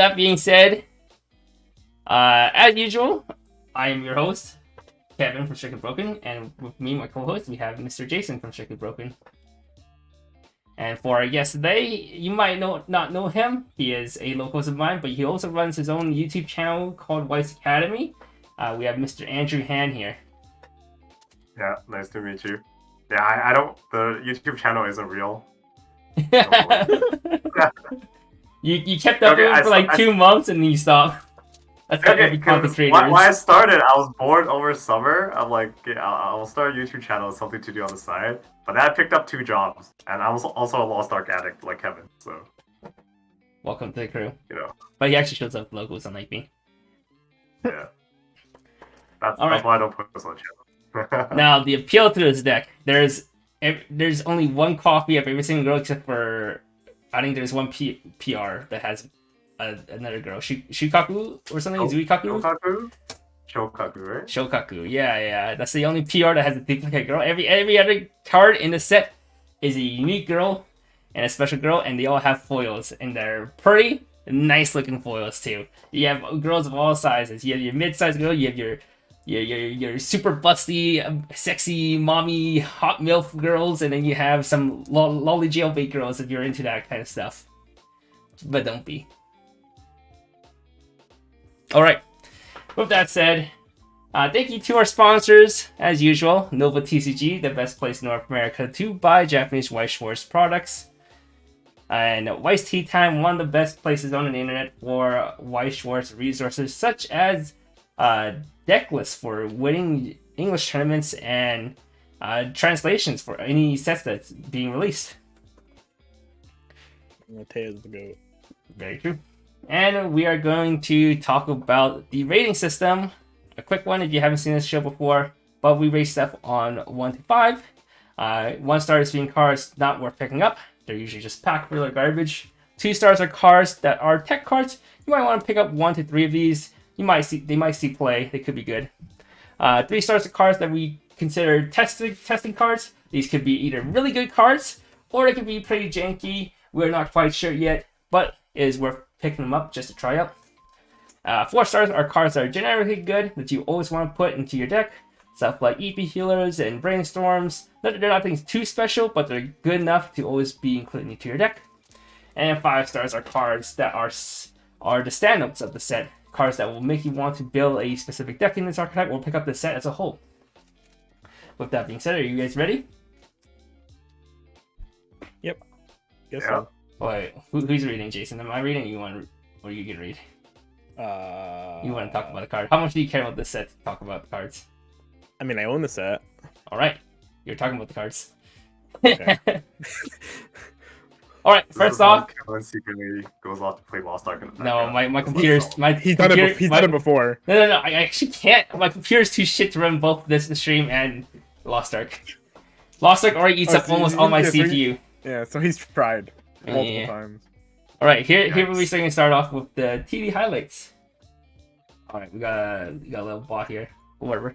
That being said, as usual, I am your host, Kevin from Srictly Broken, and with me, my co-host, we have Mr. Jason from Srictly Broken. And for our guest today, you might not know him. He is a local of mine, but he also runs his own YouTube channel called Weiss Academy. We have Mr. Andrew Han here. Yeah, nice to meet you. Yeah, I don't. The YouTube channel isn't real. You kept up with it for like 2 months and then you stopped. That's how every content creator is. When I started, I was bored over summer. I'm like, yeah, I'll start a YouTube channel, something to do on the side. But then I picked up 2 jobs, and I was also a Lost Ark addict like Kevin. So, welcome to the crew. You know, but he actually shows up locals, unlike me. Yeah, that's why I don't put this on channel. Now, the appeal to this deck, there's only one copy of every single girl except for, I think there's one PR that has another girl, Shukaku or something. Shokaku, right? Shokaku, yeah. That's the only PR that has a duplicate girl. Every other card in the set is a unique girl and a special girl, and they all have foils, and they're pretty nice looking foils too. You have girls of all sizes. You have your mid-sized girl. You have your super busty, sexy, mommy, hot milf girls, and then you have some lolly jailbait girls if you're into that kind of stuff. But don't be. Alright, with that said, thank you to our sponsors, as usual, Nova TCG, the best place in North America to buy Japanese Weiss Schwarz products. And Weiss Tea Time, one of the best places on the internet for Weiss Schwarz resources, such as deck lists for winning English tournaments and translations for any sets that's being released. Matea's the GOAT. Very true. And we are going to talk about the rating system. A quick one if you haven't seen this show before, but we rate stuff on 1 to 5. 1 star is being cards not worth picking up. They're usually just packed real garbage. 2 stars are cards that are tech cards. You might want to pick up 1 to 3 of these. They might see play. They could be good. 3 stars are cards that we consider testing cards. These could be either really good cards or they could be pretty janky. We're not quite sure yet, but it is worth picking them up just to try out. 4 stars are cards that are generally good that you always want to put into your deck. Stuff like EP Healers and Brainstorms. They're not things too special, but they're good enough to always be included into your deck. And 5 stars are cards that are the standouts of the set. Cards that will make you want to build a specific deck in this archetype or pick up the set as a whole. With that being said, are you guys ready? Yep. Guess so. Wait, who's reading, Jason? Am I reading or you can read? You want to talk about the card. How much do you care about this set to talk about the cards? I mean, I own the set. Alright. You're talking about the cards. Okay. Alright, first off. Kevin secretly goes off to play Lost Ark. No, my computer's. He's done it before. No. I actually can't. My computer's too shit to run both the stream and Lost Ark. Lost Ark already eats up almost all my CPU. So he's tried multiple times. Alright, here we're going to start off with the TD highlights. Alright, we got a little bot here. Whatever.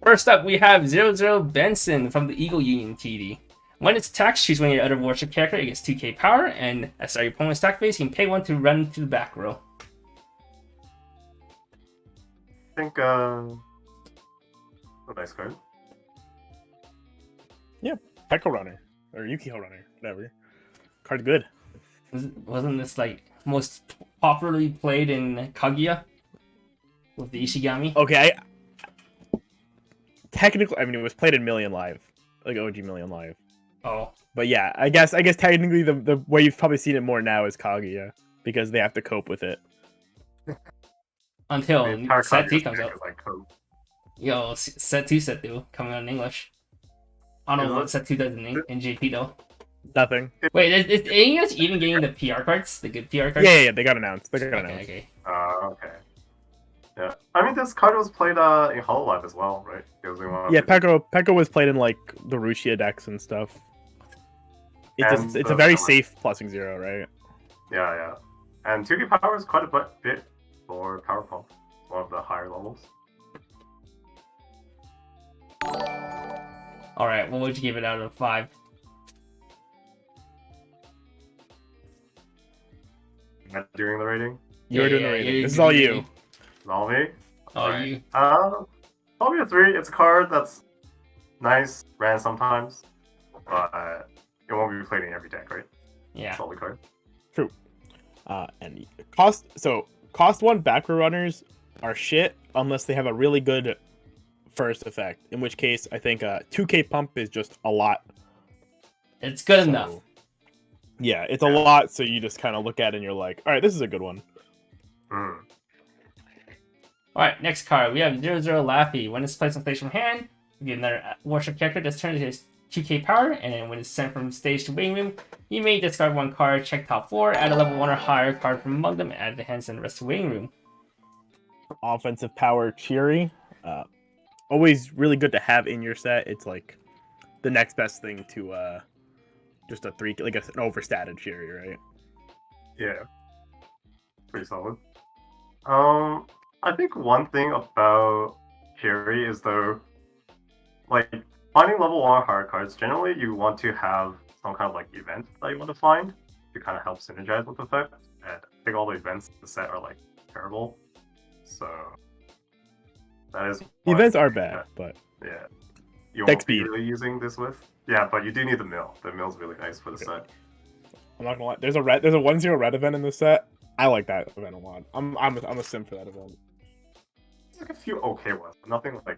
First up, we have 00 Benson from the Eagle Union TD. When it's attacked, choose one of your other worship character. It gets 2k power, and as your opponent's attack phase, you can pay 1 to run to the back row. I think, a nice card. Yeah, Pekko Runner. Or Yukio Runner, whatever. Card's good. Wasn't this, like, most popularly played in Kaguya? With the Ishigami? Okay, technically, I mean, it was played in Million Live. Like OG Million Live. Oh. But yeah, I guess technically the way you've probably seen it more now is Kaguya. Because they have to cope with it. Until Set 2 comes out. Yo, Set 2 Set 2 coming out in English. I don't know what Set 2 does in JP though. Nothing. Wait, is English even getting the PR cards? The good PR cards? Yeah, they got announced. Okay. Okay. Yeah. I mean, this card was played in Hololive as well, right? Yeah, Pekko was played in like the Rushia decks and stuff. It's a very safe +0, right? Yeah. And 2k power is quite a bit for Power Pump. One of the higher levels. Alright, what would you give it out of 5? during the rating? You were doing the rating. you- This is all you. It's all me? Oh, Alright. you. Probably a 3. It's a card that's nice, ran sometimes, but it won't be played in every deck, right? Yeah. Solid card. True. And cost 1 back row runners are shit unless they have a really good first effect. In which case, I think 2K pump is just a lot. It's good enough. Yeah, it's a lot. So you just kind of look at it and you're like, all right, this is a good one. Mm. Alright, next card. We have 0-0 Laffy. When it's placed on stage from hand, you get another worship character that's turned into his 2k power, and then when it's sent from stage to waiting room, you may discard 1 card, check top 4, add a level 1 or higher card from among them, add the hands and the rest to waiting room. Offensive power Cheery. Always really good to have in your set. It's like the next best thing to just a 3, like an overstated Cheery, right? Yeah. Pretty solid. I think one thing about Fury is though, like finding level 1 hard cards, generally you want to have some kind of like event that you want to find to kind of help synergize with the effect. And I think all the events in the set are like terrible. So that is The events are bad, but yeah. You Deck won't be speed. really using this with. Yeah, but you do need the mill. The mill's really nice for the set. I'm not gonna lie. There's a 1-0 red event in this set. I like that event a lot. I'm a sim for that event. There's like a few okay ones, but nothing like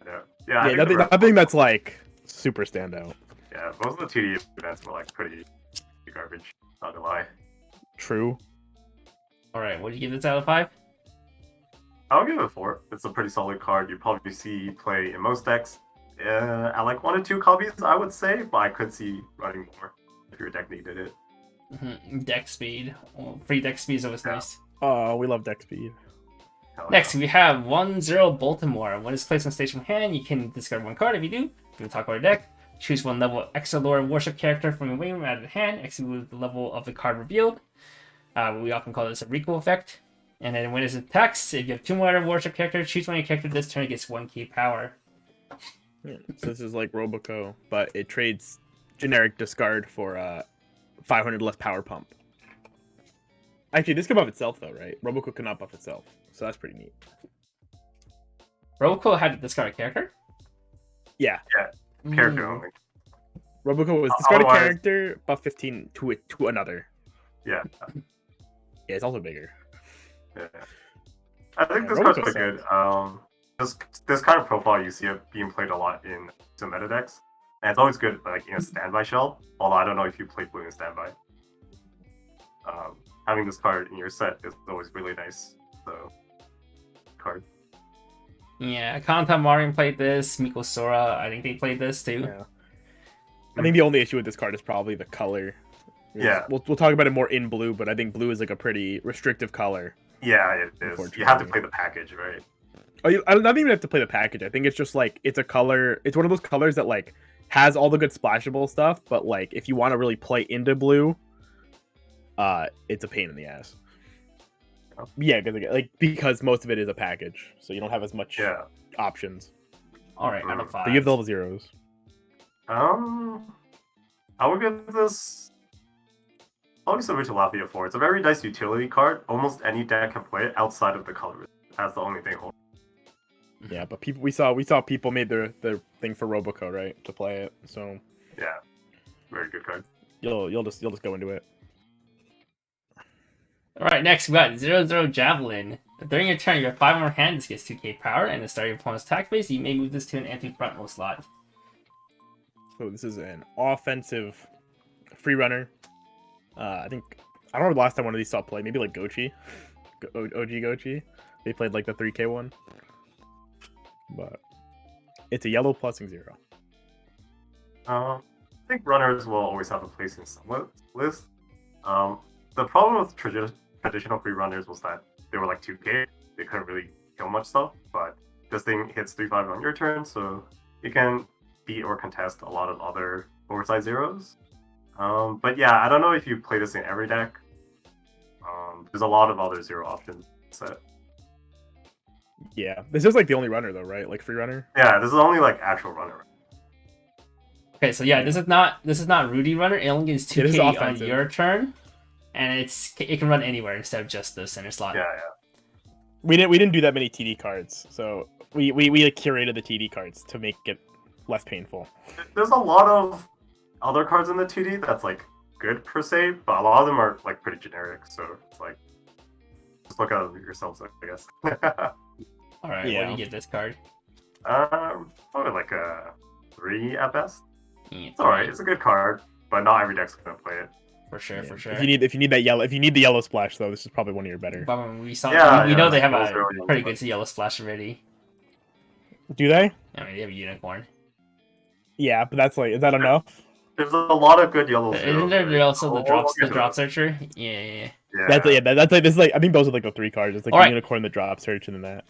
yeah. I Yeah, think the red nothing ones- that's like super standout. Yeah, most of the 2D events were like pretty garbage. Not gonna lie. True. Alright, what do you give this out of 5? I'll give it a 4. It's a pretty solid card. You probably see play in most decks. I like 1 or 2 copies, I would say, but I could see running more if your deck needed it. Deck speed. Well, free deck speed is always Yeah. nice. Oh, we love deck speed. Hell Next, yeah. we have 1-0 Baltimore. When it's placed on stage from hand, you can discard 1 card. If you do, we talk about your deck. Choose 1 level extra lore worship character from your waiting room out of the hand, exclude the level of the card revealed. We often call this a recoil effect. And then when it attacks, if you have 2 more worship characters, choose one of your characters this turn gets 1 key power. Yeah, so this is like Roboco, but it trades generic discard for 500 less power pump. Actually, this can buff itself though, right? Roboco cannot buff itself, so that's pretty neat. Roboco had to discard a character? Yeah, Character Mm. only. Roboco was discard a Otherwise- character, buff 15 to another. Yeah. Yeah, it's also bigger. Yeah. I think Yeah, this card's Roboco's pretty good. This kind of profile you see it being played a lot in some meta decks. And it's always good like in a standby shell. Although I don't know if you play blue in standby. Having this card in your set is always really nice. So card. Yeah, Kanta Marin played this, Miko Sora, I think they played this too. Yeah. I think the only issue with this card is probably the color. Yeah. We'll talk about it more in blue, but I think blue is like a pretty restrictive color. Yeah, it is. You have to play the package, right? Oh, I don't even have to play the package. I think it's just like it's a color. It's one of those colors that like has all the good splashable stuff, but like if you want to really play into blue, it's a pain in the ass. Oh. Yeah, because most of it is a package, so you don't have as much options. Alright, out of 5. But you have the level zeros. I would give this probably similar to Lafayette 4. It's a very nice utility card. Almost any deck can play it outside of the color. That's the only thing. Yeah, but we saw people made their thing for Roboco, right, to play it. So Yeah, very good card. you'll just go into it. Alright, next we got 0-0 Javelin. During your turn, you have 5 more hand, this gets 2k power, and at the start of your opponent's attack phase, you may move this to an empty front row slot. So this is an offensive free runner. I don't remember the last time one of these saw play. Maybe like Gochi, OG Gochi. They played like the 3K one. But it's a yellow plusing 0. I think runners will always have a place in some list. The problem with traditional free runners was that they were like 2k. They couldn't really kill much stuff, but this thing hits 3/5 on your turn, so you can beat or contest a lot of other oversized zeros. But yeah, I don't know if you play this in every deck. There's a lot of other zero options set. Yeah, this is like the only runner though, right? Like free runner. Yeah, this is only like actual runner. Okay, so yeah, this is not Rudy Runner, it only gets Yeah, this is 2k on offensive. your turn. and it can run anywhere instead of just the center slot. Yeah. We didn't do that many TD cards, so we like, curated the TD cards to make it less painful. There's a lot of other cards in the 2D that's like good per se, but a lot of them are like pretty generic. So it's like just look at it yourselves, I guess. All right, what do you get this card? Probably like a 3 at best. Yeah, It's alright. It's a good card, but not every deck's gonna play it. for sure. If you need the yellow splash though, this is probably one of your better. But when we saw, Yeah, we know they have those a really pretty yellow good yellow splash already. Do they? I mean, they have a unicorn. Yeah, but that's like, is that enough? There's a lot of good yellow. Isn't there also the Oh, drop searcher? Yeah. Yeah. That's like this is like I think those are like the 3 cards. It's like Alright. the unicorn, the drop search, and then that.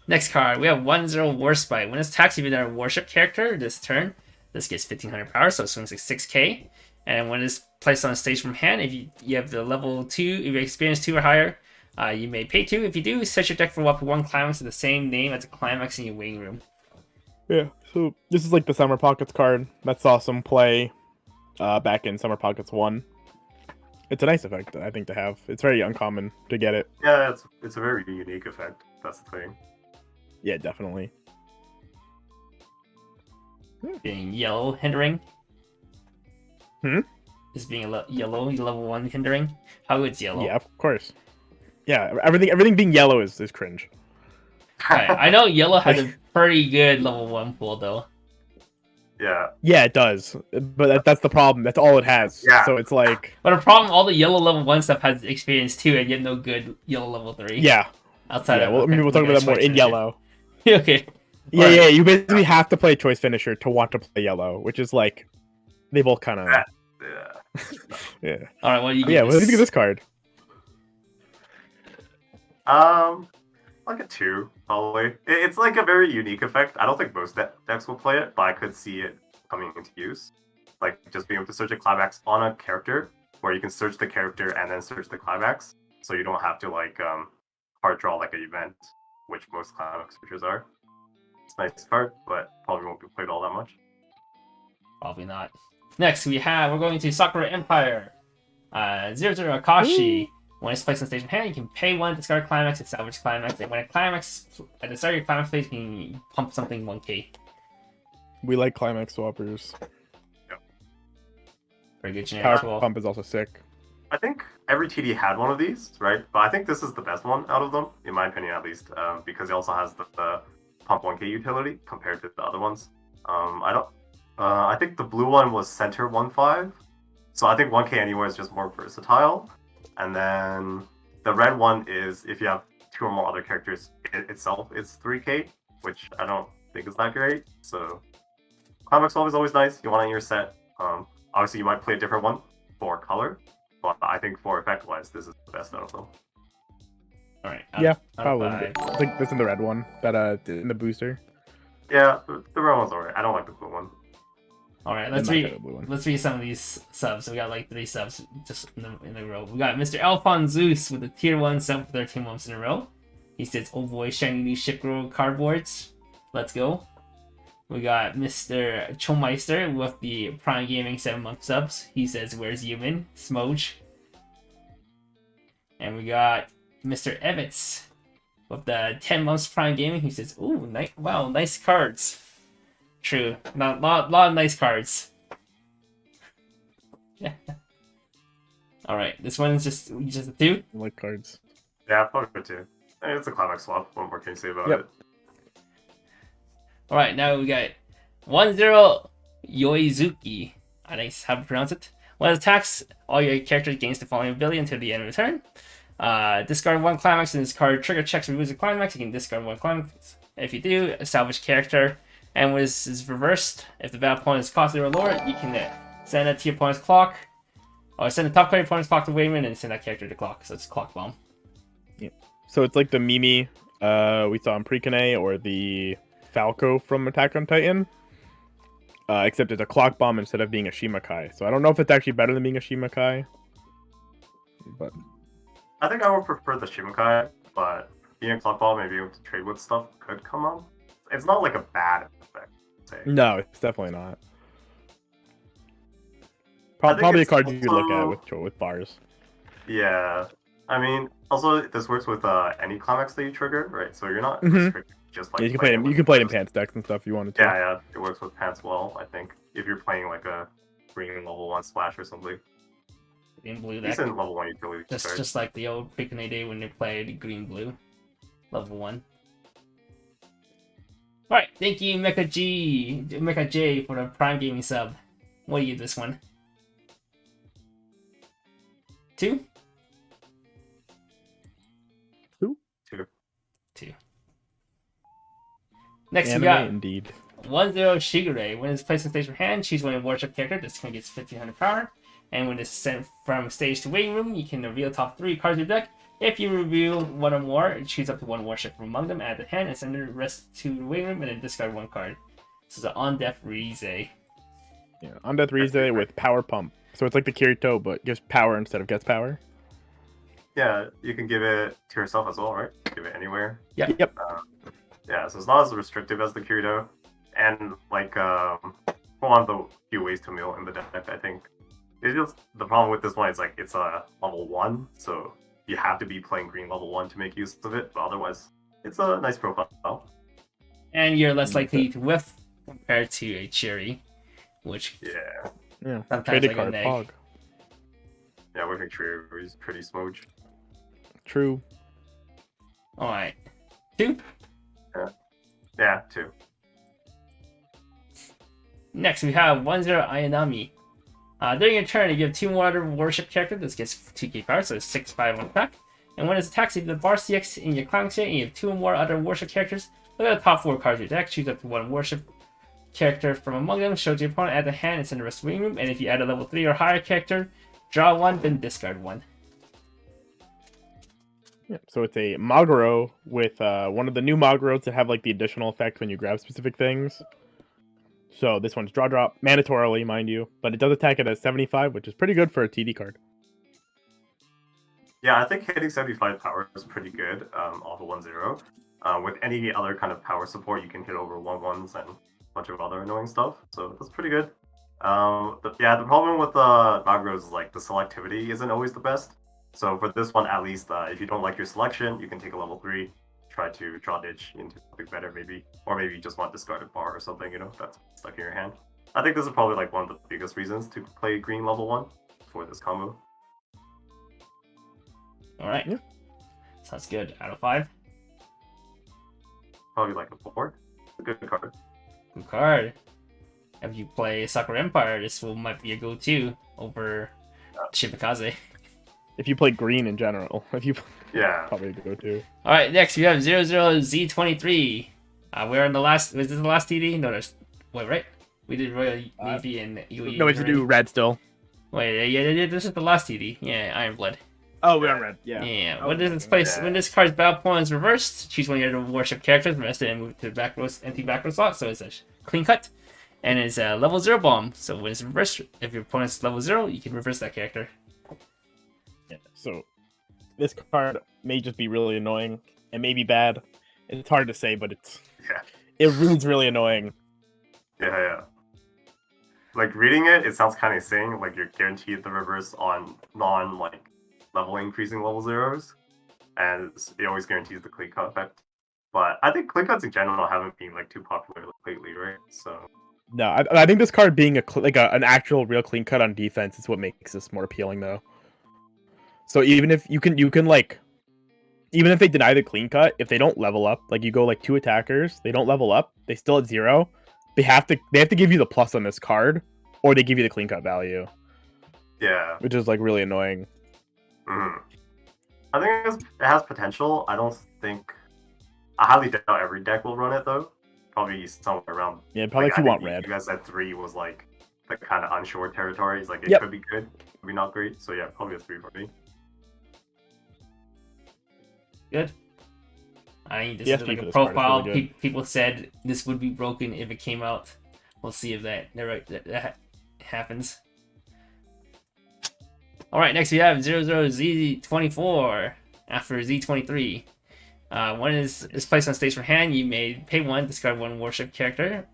Next card, we have 1-0 Warspite. When it's attacked, if you're a warship character this turn, this gets 1500 power, so it swings like 6k. And when it's placed on a stage from hand, if you have the level 2, if you experience 2 or higher, you may pay 2. If you do, set your deck for up to 1 climax with the same name as a climax in your waiting room. Yeah. So this is like the Summer Pockets card that saw some play back in Summer Pockets 1. It's a nice effect, I think, to have. It's very uncommon to get it. Yeah, it's a very unique effect. That's the thing. Yeah, definitely. Being yellow hindering. Hmm? Is being yellow level 1 hindering. How good's yellow? Yeah, of course. Yeah, everything being yellow is cringe. Right, I know yellow has a pretty good level 1 pool though. Yeah. Yeah, it does. But that's the problem. That's all it has. Yeah. So it's like, But the problem, all the yellow level 1 stuff has experience 2 and yet no good yellow level 3. yeah. Outside Yeah, of well, I mean, we'll talk looking about at that more choice in finisher. yellow. Okay. Yeah, Alright. yeah. You basically have to play choice finisher to want to play yellow, which is like, they both kind of. Yeah. Yeah. Alright, what do you Yeah. What do you think of this card? Like a 2, probably. It's like a very unique effect. I don't think most decks will play it, but I could see it coming into use. Like just being able to search a climax on a character, where you can search the character and then search the climax, so you don't have to like hard draw like an event, which most climax searches are. It's a nice card, but probably won't be played all that much. Probably not. Next, we're going to Sakura Empire. 0-0 Akashi. When it's placed on stage in hand, you can pay 1, discard climax, and salvage climax. And when a climax, at the start of your climax phase, you can pump something 1k. We like climax swappers. Very good generic Power tool. pump is also sick. I think every TD had one of these, right? But I think this is the best one out of them, in my opinion at least, because it also has the pump 1k utility compared to the other ones. I think the blue one was center 1-5, so I think 1k anywhere is just more versatile. And then the red one is if you have 2 or more other characters itself, it's 3k, which I don't think is that great. So climax swap is always nice. You want it in your set. Obviously, you might play a different one for color, but I think for effect-wise, this is the best out of them. Alright. Yeah, probably. I think this is the red one that in the booster. Yeah, the red one's alright. I don't like the blue one. Alright, I'm let's not read. good at blue one. Let's read some of these subs. We got like 3 subs just in a row. We got Mr. Alphonsus with a tier 1 sub for 13 months in a row. He says, "Oh boy, shiny new Shipro cardboards. Let's go." We got Mr. Chomeister with the Prime Gaming 7-month subs. He says, "Where's Human? Smoge." And we got Mr. Evans with the 10 months Prime Gaming. He says, "Ooh, wow, nice cards." True, lot of nice cards. Yeah. All right, this one's just a 2. I like cards. Yeah, probably too. It's a climax swap. What more can you say about Yep. it? All right, now we got 1-0 Yoizuki. I think that's how to pronounce it. When it attacks, all your characters gains the following ability until the end of the turn. Discard 1 climax, and this card trigger checks removes a climax. You can discard 1 climax. If you do, a salvage character. And when this is reversed, if the battle opponent is cost 0 or lower, you can send that to your opponent's clock. Or send the top card of your opponent's clock to Wayman and send that character to clock. So it's clock bomb. So it's like the Mimi we saw in Precone or the Falco from Attack on Titan. Except it's a clock bomb instead of being a Shimakai. So I don't know if it's actually better than being a Shimakai. But I think I would prefer the Shimakai, but being a clock ball, maybe able to trade with stuff could come up. It's not like a bad effect. Say. no, it's definitely not. I think Probably a it's card you could look at also- with bars. Yeah. I mean, also this works with any climax that you trigger, right? So you're not Mhm. restricted just like Yeah, you can play playing it. with You can play it in just- pants decks and stuff if you wanted to. Yeah, yeah. It works with pants well, I think. If you're playing like a green level 1 splash or something. Green blue deck. Decent level 1 utility card. Just like the old Picnic day when they played green blue. Level 1. Alright, thank you Mecha J for the Prime Gaming sub. What do you give this one? 2? 2? 2. 2. Next Anime, we got indeed. 1-0 Shigure. When it's placed in stage from hand, choose one worship character. This one gets 1500 power. And when it's sent from stage to waiting room, you can reveal top 3 cards of your deck. If you reveal one or more, choose up to one worship from among them, add the hand, and send the rest to the waiting room, and then discard one card. This is an on-death Rize. Yeah, on Death Rize with Power Pump. So it's like the Kirito, but gives power instead of gets power. Yeah, you can give it to yourself as well, right? Give it anywhere. Yep. Yep. Yeah, so it's not as restrictive as the Kirito. And like one of the few ways to mill in the deck, I think. It's just the problem with this one is like it's a level 1, so you have to be playing green level 1 to make use of it, but otherwise it's a nice profile. And you're less likely to whiff compared to a Cherry, which Yeah. Yeah. sometimes Traded like a card, neg. Pog. Yeah, Whipping Tree is pretty smooch. True. Alright. 2? Yeah, 2. Next, we have 1-0 Ayanami. During your turn, you give 2 more other worship characters. This gets 2k power, so it's 6/5 on attack. And when it attacks, if the bar CX in your climax state and you have 2 or more other worship characters, look at the top 4 cards of your deck, choose up to one worship character from among them, show to your opponent, add the hand, and send the rest to the waiting room. And if you add a level 3 or higher character, draw 1, then discard 1. Yeah. So it's a Maguro with one of the new Maguros that have like the additional effect when you grab specific things. So this one's draw drop, mandatorily, mind you, but it does attack it at 75, which is pretty good for a TD card. Yeah, I think hitting 75 power is pretty good off of 1-0. With any other kind of power support, you can hit over 1-1s and a bunch of other annoying stuff, so that's pretty good. Yeah, the problem with Magros is like the selectivity isn't always the best. So for this one, at least, if you don't like your selection, you can take a level 3, try to draw ditch into something better maybe, or maybe you just want discarded bar or something, you know, that's stuck in your hand. I think this is probably like one of the biggest reasons to play green level 1 for this combo. Alright. Yeah. Sounds good. Out of 5. Probably like a 4. It's a good card. Good card. If you play Sakura Empire, this might be a go-to over Shibakaze. If you play green in general, if you Yeah. probably go to. Alright, next we have 00Z23. We're on the last. Was this the last TD? No, there's. Wait, right? We did Royal Navy and UE. No, we have to do red still. Wait, yeah, this is the last TD. Yeah, Iron Blood. Oh, we're on red. Yeah. Yeah. Oh, When this place, yeah. when this card's battle point is reversed, choose one of your worship characters, rest it, and move to the back row, empty back row slot. So it's a clean cut, and it's a level 0 bomb. So when it's reversed, if your opponent's level 0, you can reverse that character. Yeah. So this card may just be really annoying. It may be bad. It's hard to say, but Yeah. it reads really annoying. Yeah. Like reading it, it sounds kind of insane. Like you're guaranteed the reverse on non level increasing level 0s, and it always guarantees the clean cut effect. But I think clean cuts in general haven't been like too popular lately, right? So No, I think this card being an actual real clean cut on defense is what makes this more appealing, though. So even if you can like, even if they deny the clean cut, if they don't level up, like you go like 2 attackers, they don't level up, they still at 0. They have to give you the plus on this card, or they give you the clean cut value, yeah. which is like really annoying. Mhm. I think it has potential. I don't think I highly doubt every deck will run it though. Probably somewhere around. Yeah, probably if I you want think red. You guys said 3 was like the kind of unsure territories. Like it Yep. could be good, could be not great. So yeah, probably a 3 for me. Good. I mean, this The is SP like for a this card is profile. really good. People said this would be broken if it came out. We'll see if that happens. Alright, next we have 00Z24 after Z23. When is placed on stage for hand, you may pay 1, discard 1 worship character.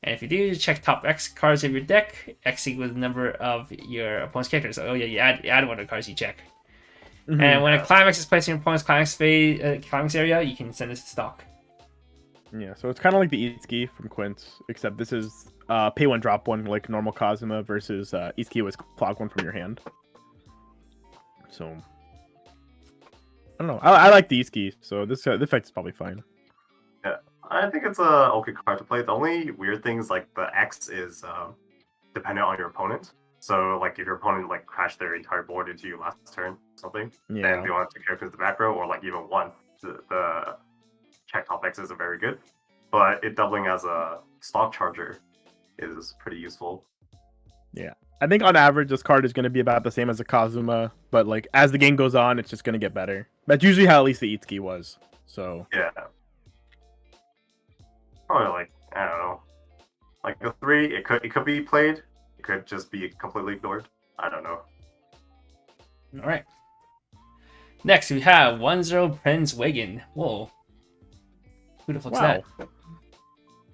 And if you do, check top X cards of your deck. X equals the number of your opponent's characters. So, oh yeah, you add one of the cards you check. And when a climax is placed in your opponent's climax area, you can send this to stock. Yeah, so it's kind of like the Itsuki from Quince, except this is pay one, drop one, like normal Kazuma, versus Itsuki was clock one from your hand. So, I don't know. I like the Itsuki, so this effect is probably fine. Yeah, I think it's a okay card to play. The only weird thing is like the X is dependent on your opponent. So like if your opponent like crashed their entire board into you last turn or something, then they want to characters in the back row, or like even one, the check top X isn't very good. But it doubling as a stock charger is pretty useful. Yeah. I think on average this card is going to be about the same as a Kazuma, but like as the game goes on, it's just going to get better. That's usually how at least the Itsuki was. So yeah, probably like I don't know, like a 3. It could be played. It could just be completely ignored. I don't know. All right. Next we have 1-0 Prince Wagon. Whoa. Who the fuck's that?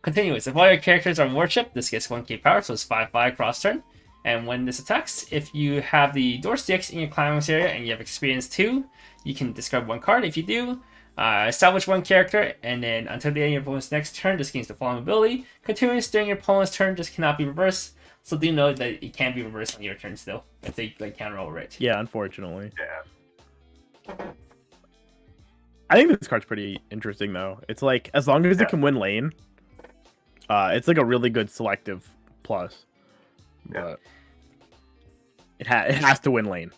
Continuous. If all your characters are worshipped, this gets 1k power, so it's 5/5 cross turn. And when this attacks, if you have the door sticks in your climax area and you have experience 2, you can discard 1 card. If you do, establish 1 character, and then until the end of your opponent's next turn, this gains the following ability. Continuous during your opponent's turn, this cannot be reversed. So do know that it can be reversed on your turn still, if they like counter over it. Yeah, unfortunately. Yeah. I think this card's pretty interesting though. It's like as long as it can win lane, it's like a really good selective plus. Yeah. But it has to win lane.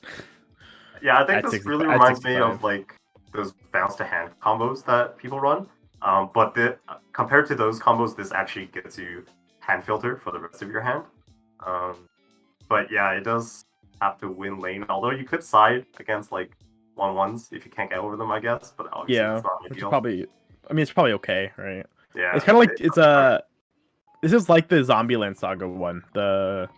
Yeah, I think this really reminds me of like those bounce to hand combos that people run. But compared to those combos, this actually gets you hand filter for the rest of your hand. But yeah, it does have to win lane. Although you could side against like 1/1s if you can't get over them, I guess. But obviously it's not which is ideal. probably. I mean, it's probably okay, right? Yeah, it's kind of like it's a. This is like the Zombieland Saga one, the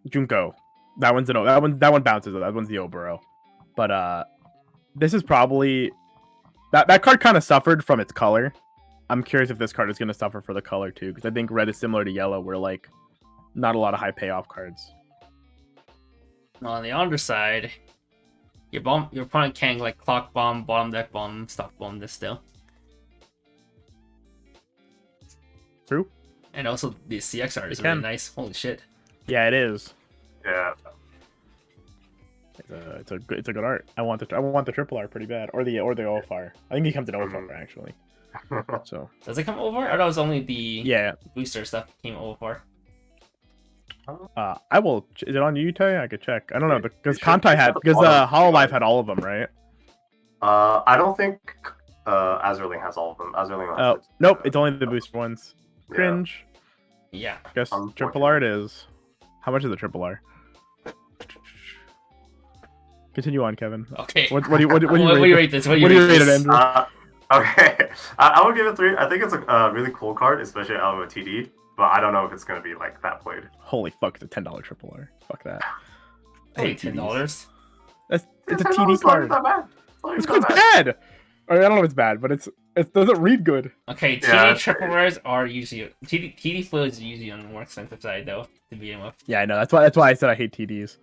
Junko. That one's that one bounces. That one's the Oboro. But this is probably that card kind of suffered from its color. I'm curious if this card is going to suffer for the color too, because I think red is similar to yellow, where like not a lot of high payoff cards. On the underside, your opponent can like clock bomb, bottom deck bomb, stock bomb this still. True. And also the CX art is really nice. Holy shit. Yeah, it is. Yeah. It's a good art. I want the triple art pretty bad, or the OFR. I think he comes in OFR actually. So does it come over? I thought it was only the booster stuff came over. I will. Is it on you, Tay? I could check. I don't know because Hololive had all of them, right? I don't think Azurling has all of them. Azurling. Oh nope, it's only the booster ones. Cringe. Yeah. Guess triple art is. How much is the triple R? Continue on, Kevin. Okay. What do you rate this? What do you rate it, Andrew? Okay, I would give it 3. I think it's a really cool card, especially out of a TD. But I don't know if it's gonna be like that played. Holy fuck! It's a $10 triple R. Fuck that. I hate $10. It's a TD card. This card's bad. Or, I don't know if it's bad, but it doesn't read good. Okay, TD triple Rs are usually TD fluid is usually on the more expensive side though to begin with. Yeah, I know. That's why I said I hate TDs.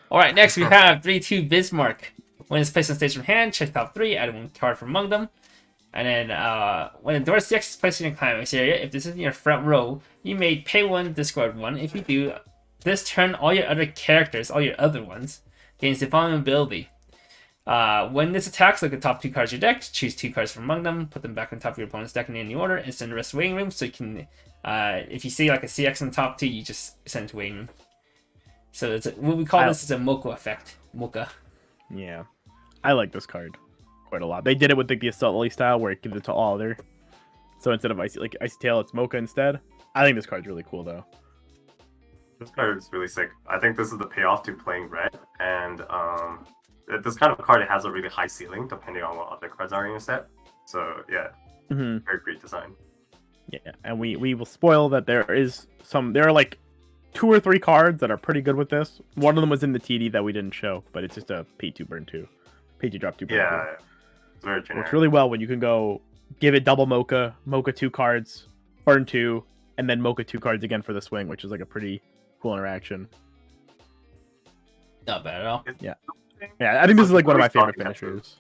All right, next we have 3/2 Bismarck. When it's placed on stage from hand, check top 3, add 1 card from among them. And then when the door 6 is placed in your climax area, if this is in your front row, you may pay 1, discard 1. If you do, this turn all your other characters, all your other ones, gains the following ability. When this attacks, look at the top 2 cards of your deck, choose 2 cards from among them, put them back on top of your opponent's deck in any order, and send the rest to waiting room. So you can, if you see like a CX on the top 2, you just send it to waiting room. So it's what we call this is a Mocha effect. Mocha. Yeah, I like this card quite a lot. They did it with the Assault style where it gives it to all other. So instead of Icy Tail, it's Mocha instead. I think this card's really cool though. This card is really sick. I think this is the payoff to playing red, and this kind of card it has a really high ceiling depending on what other cards are in your set. So yeah, very great design. Yeah, and we will spoil that there are like 2 or 3 cards that are pretty good with this. One of them was in the TD that we didn't show, but it's just a pay 2 burn 2, pay 2 drop 2 burn 2. Yeah, it's very generic. Works really well when you can go give it double Mocha 2 cards, burn 2, and then Mocha 2 cards again for the swing, which is like a pretty cool interaction. Not bad at all. Yeah. Yeah, I think this is like one of my favorite Stock finishers.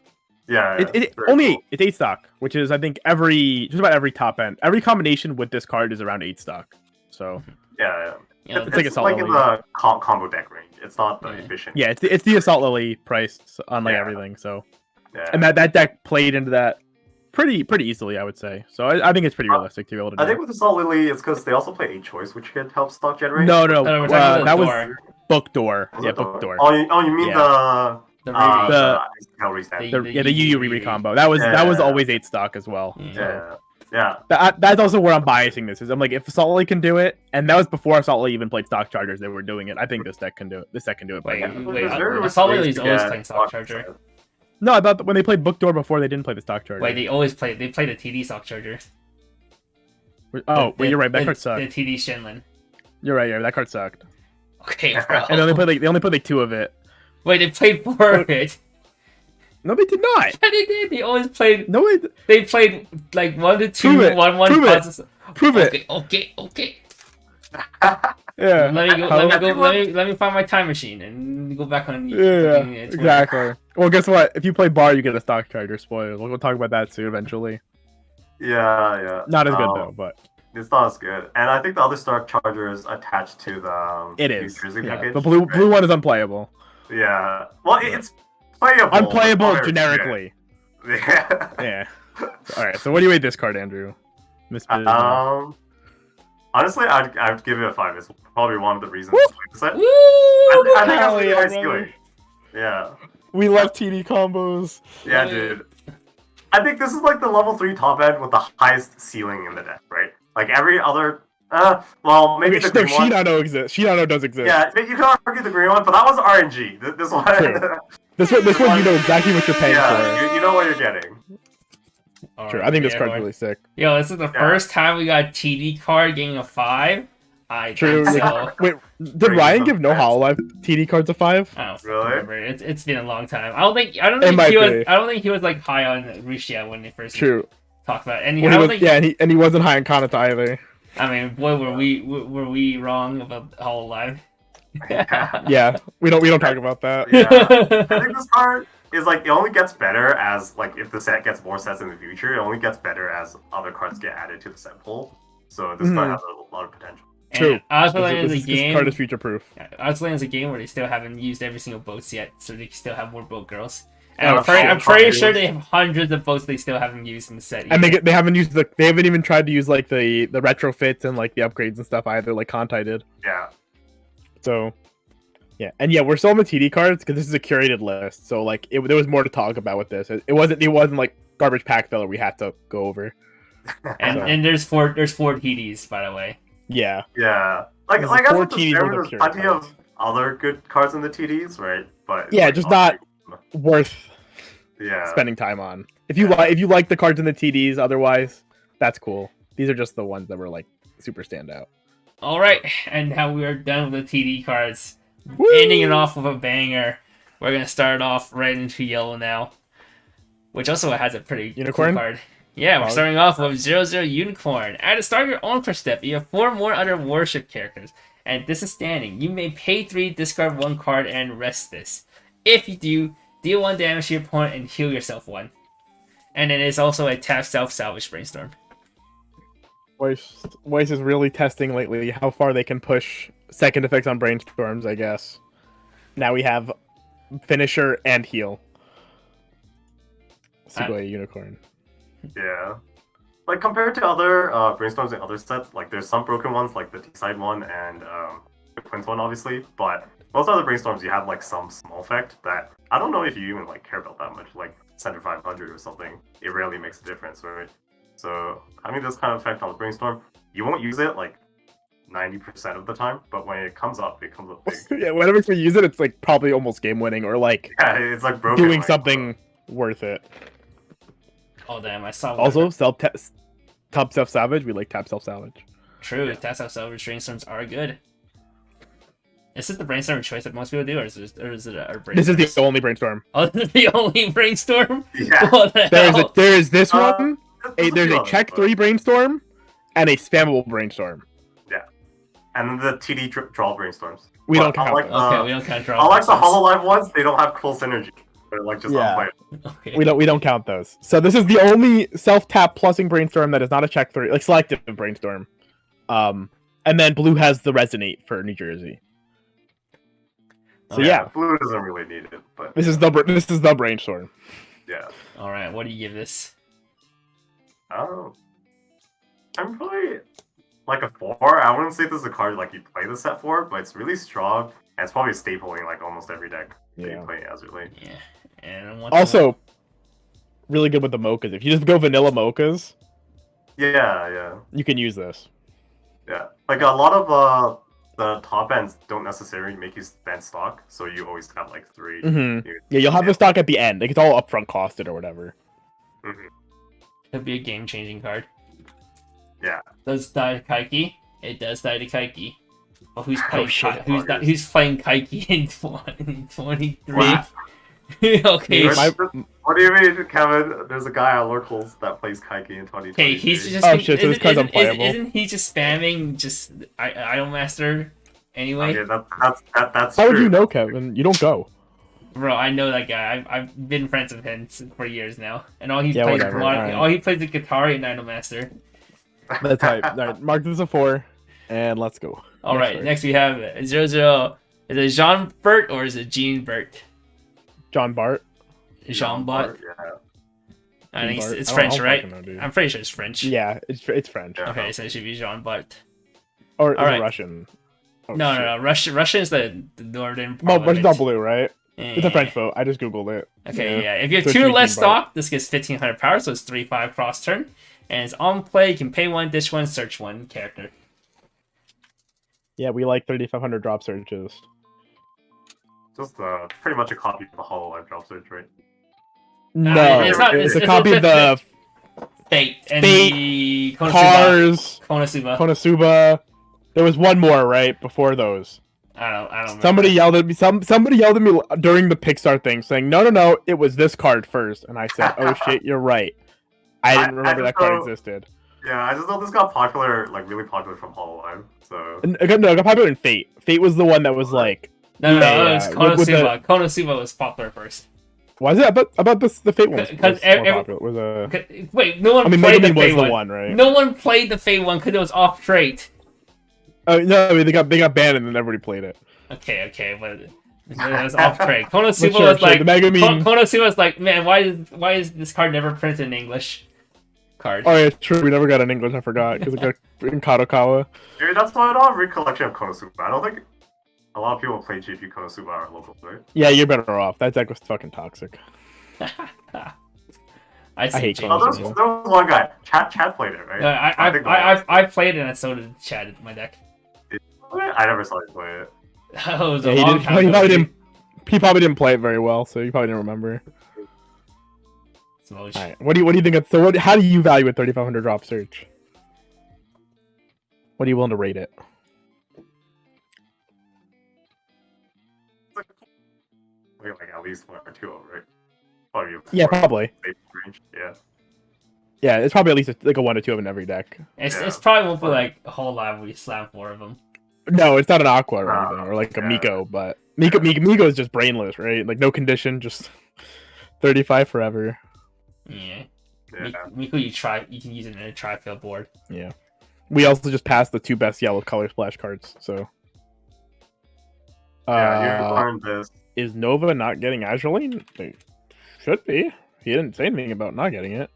Yeah, It very only cool. eight. It's 8 stock, which is I think just about every top end. Every combination with this card is around 8 stock. So Yeah. You know, It's like Assault like in Lily. the combo deck range. It's not the Yeah. efficient. yeah, it's the Assault Lily price on like Yeah. everything. So Yeah. and that deck played into that pretty easily, I would say. So I think it's pretty realistic to be able to do. I think with Assault Lily, it's because they also play 8 choice, which could help stock generate. No, we're talking about that was Door. Book Door. Was Yeah, it Book Door. Oh, you mean Yeah. The the Riri. hell reset. The- The UU Riri combo. That was Yeah. always 8 stock as well. Yeah. Yeah. That's also where I'm biasing this. Is I'm like, if Assault Lily can do it, and that was before Assault Lily even played Stock Chargers, they were doing it. I think this deck can do it. This deck can do it. Wait, better. wait, There's very Assault ways Lily's to always get playing Stock Charger. No, I thought when they played Book Door before, they didn't play the Stock Charger. Wait, they play the TD Stock Charger. Oh, wait, you're right. That the, card sucked. The TD Shenlin. You're right. Yeah, that card sucked. Okay, bro. And they only played like 2 of it. Wait, they played 4 of it. No, they did not. Yeah, they did. They always played. No, They played like 1 to 2, Prove it. 1-1 Prove it. pauses. Prove it. Okay. Yeah. Let me find my time machine and go back on. Yeah, fucking, exactly. Well, guess what? If you play Bar, you get a Stock Charger. Spoilers. We'll talk about that soon eventually. Yeah. Not as good though, but It's not as good. And I think the other Stock Charger is attached to the it New is. Jersey Yeah. package. The blue one is unplayable. Yeah. Well, it's playable. Unplayable but- generically. Yeah. Yeah. All right. So what do you rate this card, Andrew? Miss Business. Honestly, I'd give it a 5. It's probably one of the reasons. Woo! I Woo! think that's Hell really yeah, high brother. ceiling. Yeah. We love TD combos. Yeah, Love it. dude. I think this is like the level 3 top end with the highest ceiling in the deck, right? Like every other. Well, maybe the green one. Shinano exists. Shinano does exist. Yeah, you can argue the green one, but that was RNG. This one. True. This one, you know exactly what you're paying Yeah, you know what you're getting. for. True. I think this Yeah, card's boy. really sick. Yo, this is the first time we got a TD card getting a 5. I True. think so. Wait, did Bring Ryan them give no back. Hololive TD cards a 5? I don't fucking Really? remember. It's been a long time. I don't think might he was. be. I don't think he was like high on Rushia when they first True. talked about it. And When I he don't was, think. and he wasn't high on Kanata either. I mean, boy, were we wrong about Hololive? Yeah, we don't talk about that. Yeah. I think this card is like it only gets better as like if the set gets more sets in the future, it only gets better as other cards get added to the set pool. So this card has a lot of potential. True. And I was playing as a This game. card is future proof. I was playing as a game where they still haven't used every single boats yet, so they still have more boat girls. And Oh, I'm shit. pretty sure they have hundreds of boats they still haven't used in the set. And either. they haven't even tried to use like the retrofits and like the upgrades and stuff either, like Kantai did. Yeah. So yeah, and yeah, we're still on the TD cards because this is a curated list. So like there was more to talk about with this. It wasn't like garbage pack filler we had to go over. And there's four TDs, by the way. Yeah. Yeah. Like There's I guess four with the TDs Spare, worth of there's pure plenty cards. of other good cards in the TDs, right? But it's Yeah, like, just not obviously- worth Yeah. spending time on. If you like the cards in the TDs, otherwise, that's cool. These are just the ones that were like super standout. All right, and now we are done with the TD cards. Woo! Ending it off with a banger. We're gonna start off right into yellow now, which also has a pretty Unicorn? cool card. Yeah, we're Wow. starting off with 0-0 Unicorn. At the start of your own first step, you have 4 more other worship characters, and this is standing. You may pay 3, discard 1 card, and rest this. If you do, deal 1 damage to your opponent and heal yourself 1. And then it's also a tap self-salvage brainstorm. Weiss is really testing lately how far they can push second effects on brainstorms, I guess. Now we have finisher and heal. Sugoi Unicorn. Yeah. Like compared to other brainstorms and other sets, like there's some broken ones like the T-side one and the Twins one obviously, but most other brainstorms you have like some small effect that I don't know if you even like care about that much, like Center 500 or something. It rarely makes a difference, right? So having this kind of effect on the brainstorm, you won't use it like 90% of the time, but when it comes up big. Yeah, whenever we use it, it's like probably almost game winning or like Yeah, it's like broken. doing like, something worth it. Oh damn, I saw Also, Tap Self Savage. We like Tap Self Savage. True, tap self-salvage brainstorms are good. Is this the brainstorm choice that most people do, or is it our brainstorm? This is the only brainstorm. Oh, this is the only brainstorm? Yeah. What the hell? There is this one. There's There's few a others, check but- 3 brainstorm and a spammable brainstorm. Yeah. And then the TD draw brainstorms. We But don't count unlike those. Okay, we don't count draw. Unlike the process. Hololive ones, they don't have full synergy. They're like just Yeah. unplayable. Okay. We don't count those. So this is the only self-tap plusing brainstorm that is not a check 3, like selective brainstorm. And then blue has the resonate for New Jersey. So yeah, Blue doesn't really need it, but this is the brainstorm. yeah. All right, what do you give this? Oh, I'm probably like a 4. I wouldn't say this is a card like you play the set for, but it's really strong. And it's probably a staple in like almost every deck that you play Azur. Yeah, and Also, really good with the mochas. If you just go vanilla mochas, Yeah. you can use this. Yeah. Like a lot of the top ends don't necessarily make you spend stock, so you always have like 3. Mm-hmm. Yeah, you'll have the stock at the end. Like it's all upfront costed or whatever. Mm-hmm. Could be a game-changing card. Yeah. Does die to Kaiki? It does die to Kaiki. But who's Oh, playing? shit. Who's playing Kaiki in 2023? Wow. Okay. What do you mean, Kevin? There's a guy on Lurkles that plays Kaiki in 2020. Okay, he's just. Oh, shit, so this card's unplayable. Isn't he just spamming just Idolmaster anyway? Okay, that's How true. would you know, Kevin? You don't go. Bro, I know that guy. I've been friends with him for years now, and all he Yeah, plays, whatever, all he plays is guitar and Idolmaster. That's right. All right, mark this a 4, and let's go. All right, next we have 00. Is it Jean Bert or is it Jean Bert? John Bart. Jean Bart. Yeah. I think Bart. it's I don't French, fucking right? know, dude. I'm pretty sure it's French. Yeah, it's French. Yeah. Okay, so it should be Jean Bart. Or is All it right. Russian? Oh, No, shit. no. Russian is the northern. Well, part of Russian's it. not blue, right? Yeah. It's a French vote. I just googled it. Okay, yeah. If you have So 2 or it's less Jean Bart. stock, this gets 1500 power, so it's 3/5 cross turn. And it's on play. You can pay 1, dish 1, search 1 character. Yeah, we like 3,500 drop searches. Just pretty much a copy of the Hololive drop search, right? No, it's not- it's it's a copy of the Fate and Fate, the Konosuba. Cars, Konosuba. Konosuba. There was one more, right, before those. I don't remember. Somebody yelled at me. Somebody yelled at me during the Pixar thing, saying, "No, it was this card first." And I said, "Oh shit, you're right. I didn't remember that card existed." Yeah, I just know this got popular, like really popular from Hololive. So No, it got popular in Fate. Fate was the one that was like, No, Yeah, it was with the- Konosuba. Konosuba was popular first. why is it about this? The Fate one was Because more popular. Was a, Wait, no one I mean, played the Megumin was Fate the one. one, right? No one played the Fate one because it was off trait. Oh no, I mean, they got banned and then everybody played it. Okay, but it was off trade. Konosuba But sure, was like the Megumin. Konosuba was like, man, why is this card never printed in English? Card. Oh yeah, true. We never got an English. I forgot because it got in Kadokawa. maybe that's why I don't have a recollection of Konosuba. I don't think a lot of people play JP Konosuba are locals, right? Yeah, you're better off. That deck was fucking toxic. I hate JP. Oh, there was one guy. Chad played it, right? I played it and so did Chad in my deck. I never saw him play it. That was Yeah, a he long didn't. time He ago. probably didn't. He probably didn't play it very well, so you probably didn't remember. Smooch. All right. What do you think? So how do you value a 3,500 drop search? What are you willing to rate it? Like at least 1 or 2 of them, right? Probably Yeah, probably. safe range. Yeah. Yeah, it's probably at least like a 1 or 2 of in every deck. It's probably won't be like a whole lot where you slam 4 of them. No, it's not an Aqua or No, anything, or like a yeah. Miko, but Miko is just brainless, right? Like no condition, just 35 forever. Yeah. Yeah. Miku, you can use it in a tri-field board. Yeah. We also just passed the 2 best yellow color splash cards, so. Yeah, you learned this. Is Nova not getting Azureline? They should be. He didn't say anything about not getting it.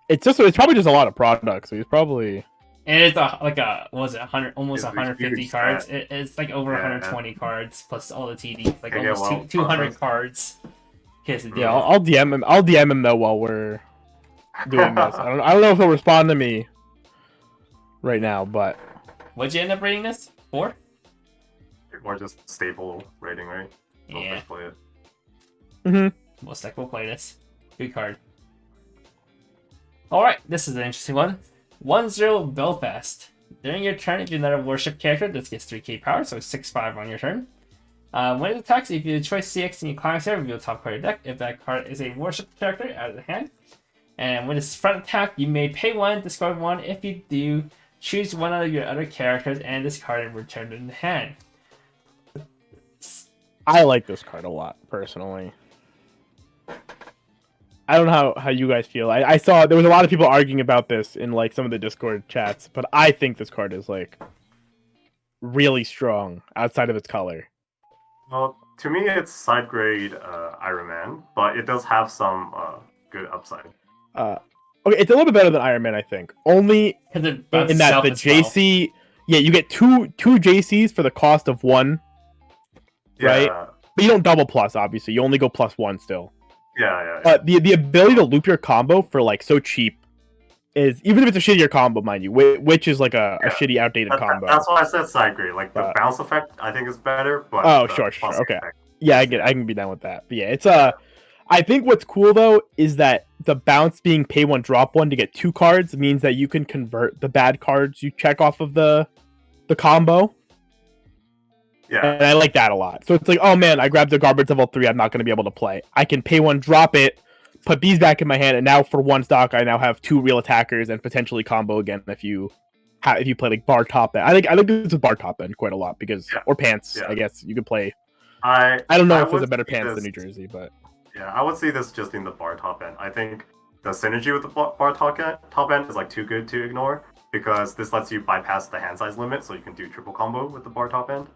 It's probably just a lot of products, so he's probably. And it's what was it, 100, almost It's a 150 huge cards. set. It's like over Yeah. 120 cards plus all the TDs, like Okay, almost well, 200 cards. Here's the deal. Yeah, I'll DM him. I'll DM him though while we're doing this. I don't know if he'll respond to me right now, but What'd you end up rating this? 4? Or just stable rating, right? Most Yeah. decks play it. Most deck will play this. Good card. Alright, this is an interesting one. 1-0 Belfast. During your turn, if you're not a worship character, this gets 3k power, so 6/5 on your turn. When it attacks, if you choose CX in your client's area, reveal top card of your deck. If that card is a worship character, out of the hand. And when it's front attack, you may pay 1, discard 1. If you do, choose one of your other characters and discard and return it in hand. I like this card a lot, personally. I don't know how you guys feel. I saw there was a lot of people arguing about this in like some of the Discord chats, but I think this card is like really strong outside of its color. Well, to me, it's side grade Iron Man, but it does have some good upside. Okay, it's a little bit better than Iron Man, I think. Only in that the JC, yeah, you get two JCs for the cost of one, right? But you don't double plus, obviously. You only go +1 still. Yeah. But the ability to loop your combo for like so cheap is, even if it's a shittier combo, mind you, which is like a shitty outdated combo. That's why I said side grade. Like the bounce effect, I think is better. But sure, okay, yeah, I can be down with that. But yeah, it's I think what's cool though is that the bounce being pay one drop one to get 2 cards means that you can convert the bad cards you check off of the combo. Yeah, and I like that a lot. So it's like, oh man, I grabbed the garbage level 3. I'm not going to be able to play. I can pay one, drop it, put these back in my hand, and now for 1 stock, I now have 2 real attackers and potentially combo again if you play like bar top end. I think this is bar top end quite a lot because or pants. I guess you could play. I don't know if there's a better pants than New Jersey, but yeah, I would see this just in the bar top end. I think the synergy with the bar top end is like too good to ignore because this lets you bypass the hand size limit, so you can do triple combo with the bar top end.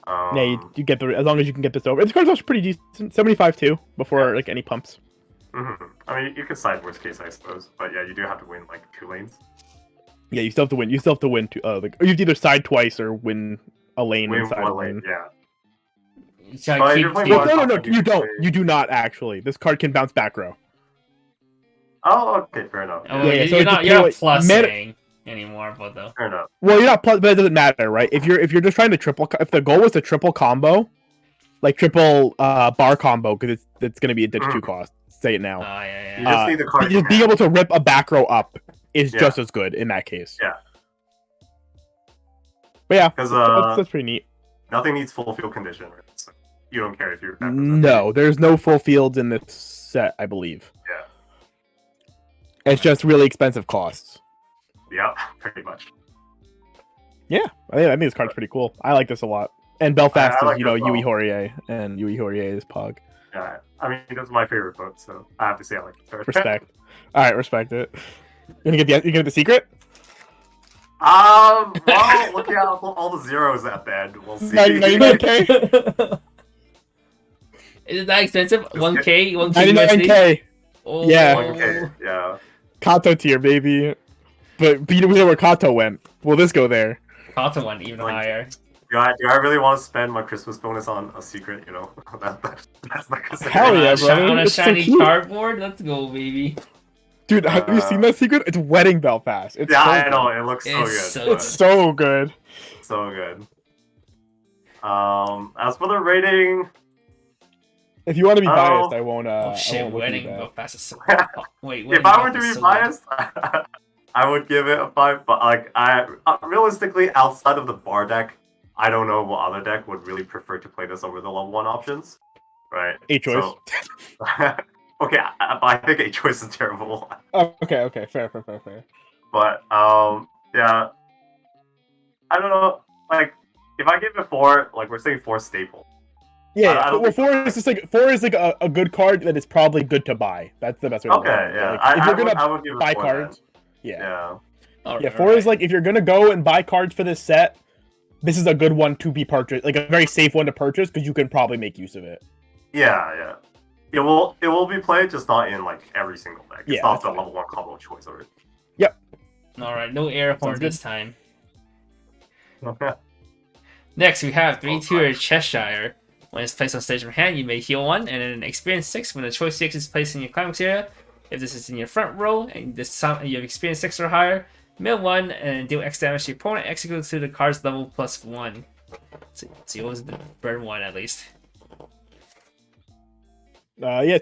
Yeah, you get as long as you can get this over. This card's also pretty decent, 75 too, before like any pumps. Mm-hmm. I mean, you could side worst case, I suppose, but yeah, you do have to win like 2 lanes. Yeah, you still have to win. You still have to win or you have to either side twice or win a lane. Win inside one lane. lane, yeah. No, you don't. You do not actually. This card can bounce back row. Oh, okay, fair enough. Oh, yeah, you're not plusing anymore, but though. Fair enough. Well, you're not plus, but it doesn't matter, right? If you're just trying to triple, if the goal was to triple combo, like triple bar combo, because it's going to be a ditch 2 cost. Say it now. Yeah. You just need the card. Just being able to rip a back row up is just as good in that case. Yeah. But yeah, because that's pretty neat. Nothing needs full field condition. Right? So you don't care if you're. No, there's no full fields in this set, I believe. Yeah. It's just really expensive costs. Yeah, pretty much. Yeah, I think this card's pretty cool. I like this a lot. And Belfast like is, Yui Horie, and Yui Horie is Pog. Yeah, I mean, that's my favorite book, so I have to say I like it. Respect. All right, respect it. You gonna get the secret? Well, look at all the zeros at the end. We'll see. 99K? Is it that expensive? 1K? 99K. Oh. Yeah. 1K, yeah. Kato tier, baby. But you know where Kato went. Will this go there? Kato went even higher. Do I really want to spend my Christmas bonus on a secret, That's like a secret. Hell yeah, bro. On a it's shiny so cardboard? Let's go, baby. Dude, have you seen that secret? It's Wedding Belfast. It's I know. It looks so good. It's so good. So good. As for the rating... If you want to be biased, I won't. Wedding Belfast is so... Wait, if I were to be biased... I would give it a 5, but like realistically, outside of the bar deck, I don't know what other deck would really prefer to play this over the level 1 options, right? A choice. So, okay, I think a choice is terrible. Oh, okay, fair. But yeah, I don't know. Like, if I give it 4, like we're saying 4 staple. Yeah, well, 4 is just like 4 is like a good card that is probably good to buy. That's the best way to look at it. Yeah, like, if you're gonna I would give it buy 4 cards. Then. Yeah. Yeah, 4 is like if you're gonna go and buy cards for this set, this is a good one to be purchased, like a very safe one to purchase because you can probably make use of it. Yeah. It will be played, just not in like every single deck. It's not the level 1 combo choice already. Yep. All right, no air horn this time. Next, we have 3-tier Cheshire. When it's placed on stage from hand, you may heal 1, and then experience 6 when the choice 6 is placed in your climax area. If this is in your front row and you have experience 6 or higher, mill 1 and deal X damage to your opponent. Execute to the card's level +1. So what was the burn 1 at least? Yeah,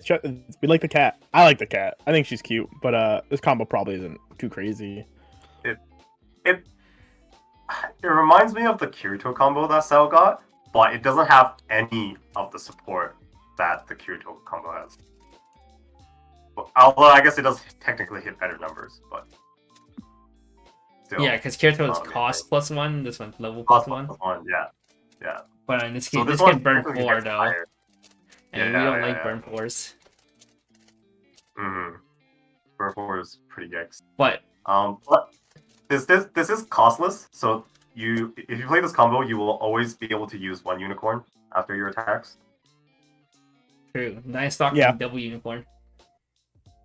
we like the cat. I like the cat. I think she's cute, but this combo probably isn't too crazy. It reminds me of the Kirito combo that Sal got, but it doesn't have any of the support that the Kirito combo has. Although I guess it does technically hit better numbers, but still. Yeah, because Kirito is amazing. cost +1, this one's level Cost +1. +1, yeah. But in this So case, this this one can burn technically 4 gets though, higher. and Yeah, we don't yeah, like yeah. burn 4s. Mm-hmm. Burn 4 is pretty gex. But But this is costless, so if you play this combo, you will always be able to use 1 unicorn after your attacks. true, 9 stock Yeah. and double unicorn.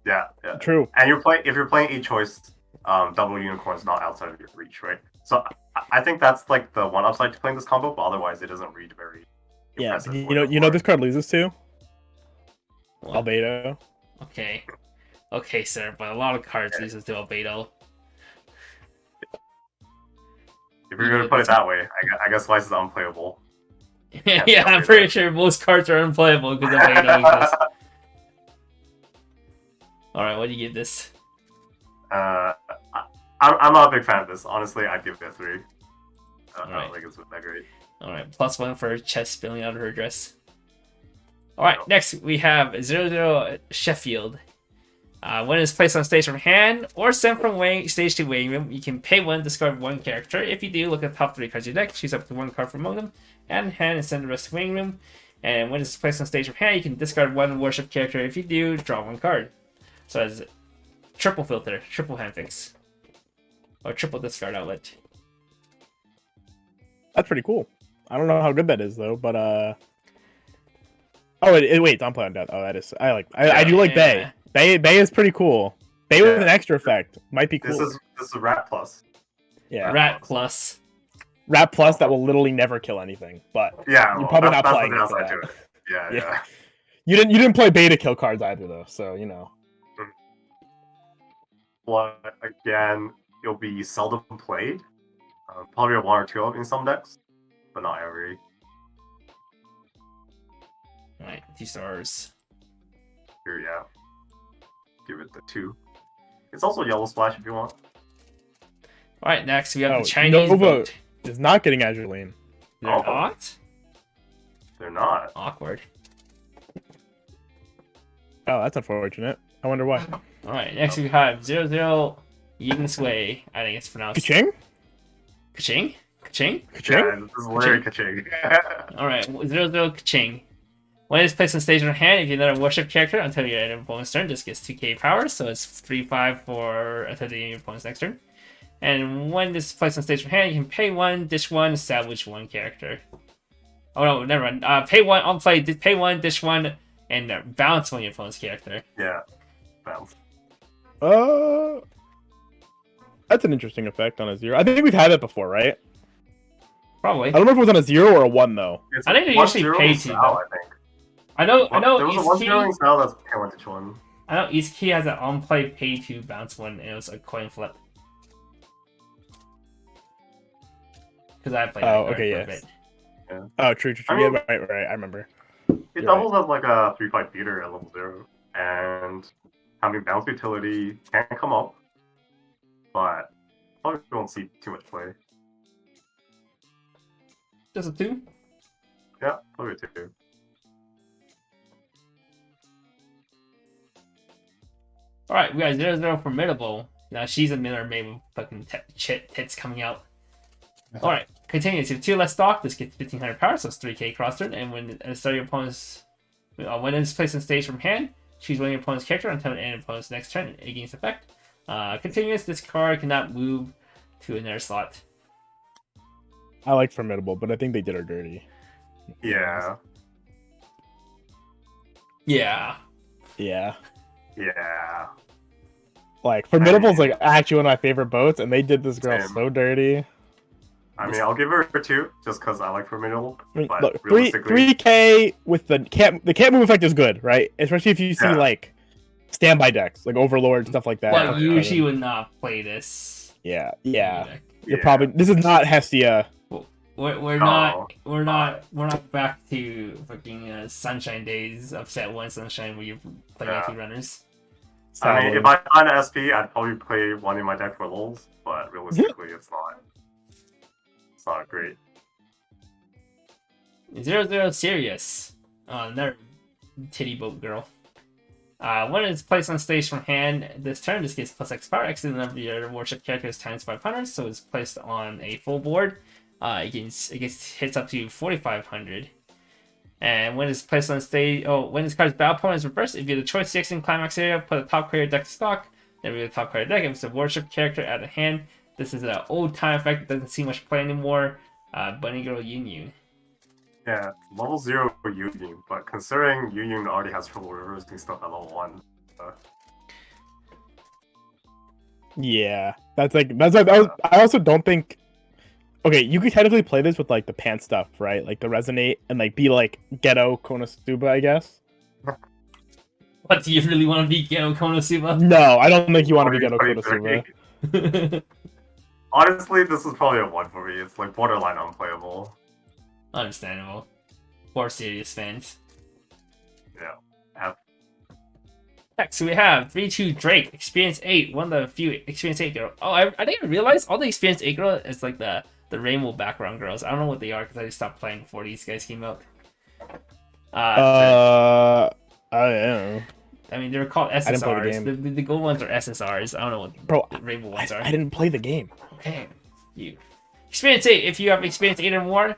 Yeah. True. And if you're playing a choice, double unicorn is not outside of your reach, right? So I think that's like the one upside to playing this combo, but otherwise it doesn't read very Yeah, impressive. you know this card loses to What? Albedo. Okay, sir, but a lot of cards loses to Albedo. If you're gonna put it that way, I guess Weiss is unplayable. Yeah, I'm pretty sure most cards are unplayable because Albedo exists. Alright, what do you give this? I'm not a big fan of this. Honestly, I'd give it a 3. I don't think it's that great. Alright, +1 for chest spilling out of her dress. Alright, next we have 0-0 Sheffield. When it's placed on stage from hand or sent from stage to waiting room, you can pay 1, discard 1 character. If you do, look at the top 3 cards of your deck, choose up to 1 card from among them, and hand and send the rest to waiting room. And when it's placed on stage from hand, you can discard 1 worship character. If you do, draw 1 card. So it's triple filter, triple hand fix, or triple discard outlet. That's pretty cool. I don't know how good that is though, but oh wait, don't play on death. Oh, that is I do like Bay. Bay is pretty cool. Bay with an extra effect might be cool. This is a Rat Plus. Yeah, Rat Plus. Rat Plus that will literally never kill anything, but Yeah, you're probably not that's playing the it for downside that. to it. Yeah. You didn't play Bay to kill cards either though, so you know. But again, it'll be seldom played. Probably a 1 or 2 in some decks, but not every. Alright, 2 stars. Here, yeah. Give it the 2. It's also Yellow Splash if you want. Alright, next we have Oh, the Chinese Nova boat. is not getting Azurine. They're Oh. not? They're not. Awkward. Oh, that's unfortunate. I wonder why. Alright, next we have 0-0 Yin Sui. I think it's pronounced Kaching? Kaching? Kaching? Kaching? Yeah, this is Larry Kaching. Alright, 0-0 Kaching. When it's placed on stage on hand, if you're not a worship character until your end of opponent's turn, this gets 2k power, so it's 3-5 for until the end of your opponent's next turn. And when this is placed on stage on hand, you can pay 1, dish 1, salvage 1 character. Oh no, never mind. Pay 1 on play, pay 1, dish 1, and bounce 1 of your opponent's character. Yeah. Bounce. That's an interesting effect on a 0. I think we've had it before, right? Probably. I don't know if it was on a 0 or a 1 though. It's I think they 1-0 usually pay in 2, Sal, though. I think. I know There was a East 1-0 in Key. Sal that's pay 1 to 1. I know East Key has an on play pay 2 bounce 1, and it was a coin flip. Because I played. Oh, that okay, card for a yes. bit. Oh, true. I mean- Yeah, right. I remember. It You're doubles as like a 3-5 beater at level 0. And having bounce utility can come up. But probably won't see too much play. Just a 2? Yeah, probably 2. Alright, we got 0-0 Formidable. Now she's a miller made with fucking tits coming out. Alright, continues. You have 2 less stock, this gets 1500 power, so it's 3k cross turn. And when at the start of your opponent's. When it's placed on stage from hand, choose one of your opponent's character until the end of your opponent's next turn. It gains effect. Continuous, this card cannot move to another slot. I like Formidable, but I think they did her dirty. Yeah. Yeah. Yeah. Yeah. Like, Formidable's like actually one of my favorite boats, and they did this girl Same. so dirty. I mean, I'll give her a 2 just because I like Formidable. I mean, But look, realistically, 3k with the can't move effect is good, right? Especially if you see Yeah. like standby decks, like Overlord stuff like that. But yeah. usually would not play this. yeah. yeah. You're probably this is not Hestia. We're not back to fucking Sunshine days of set 1 Sunshine where you play Yeah. 2 runners. I mean, Solid. if I find an SP, I'd probably play 1 in my deck for lulz, but realistically, it's not. It's not great. 0-0 Sirius. Another titty boat girl. When it's placed on stage from hand this turn, this gets plus X power. X is the number of your worship characters times 500, so it's placed on a full board. It gets hits up to 4,500. And when it's placed on stage, when this card's battle point is reversed, if you have the choice 6 in climax area, put a top card of your deck to stock. Then reveal the top card of the deck. If it's a worship character out of hand, this is an old time effect that doesn't see much play anymore. Bunny Girl Union. Yeah, level 0 for Union, but considering Union already has trouble reversing stuff at level 1. Yeah, that's like I also don't think. Okay, you could technically play this with like the pant stuff, right? Like the resonate and like be like Ghetto Konosuba, I guess. What, do you really want to be Ghetto Konosuba? No, I don't think you want to be Ghetto Konosuba. Honestly, this is probably a 1 for me. It's like borderline unplayable. Understandable. For serious fans. Yeah. Next, we have 3-2 Drake, Experience 8, one of the few Experience 8 girls. Oh, I didn't realize all the Experience 8 girls is like the rainbow background girls. I don't know what they are because I just stopped playing before these guys came out. I don't know. I mean, they're called SSRs. I didn't play the game. The gold ones are SSRs. I don't know what Bro, the rainbow ones are. I didn't play the game. Okay, you. Experience 8. If you have Experience 8 or more,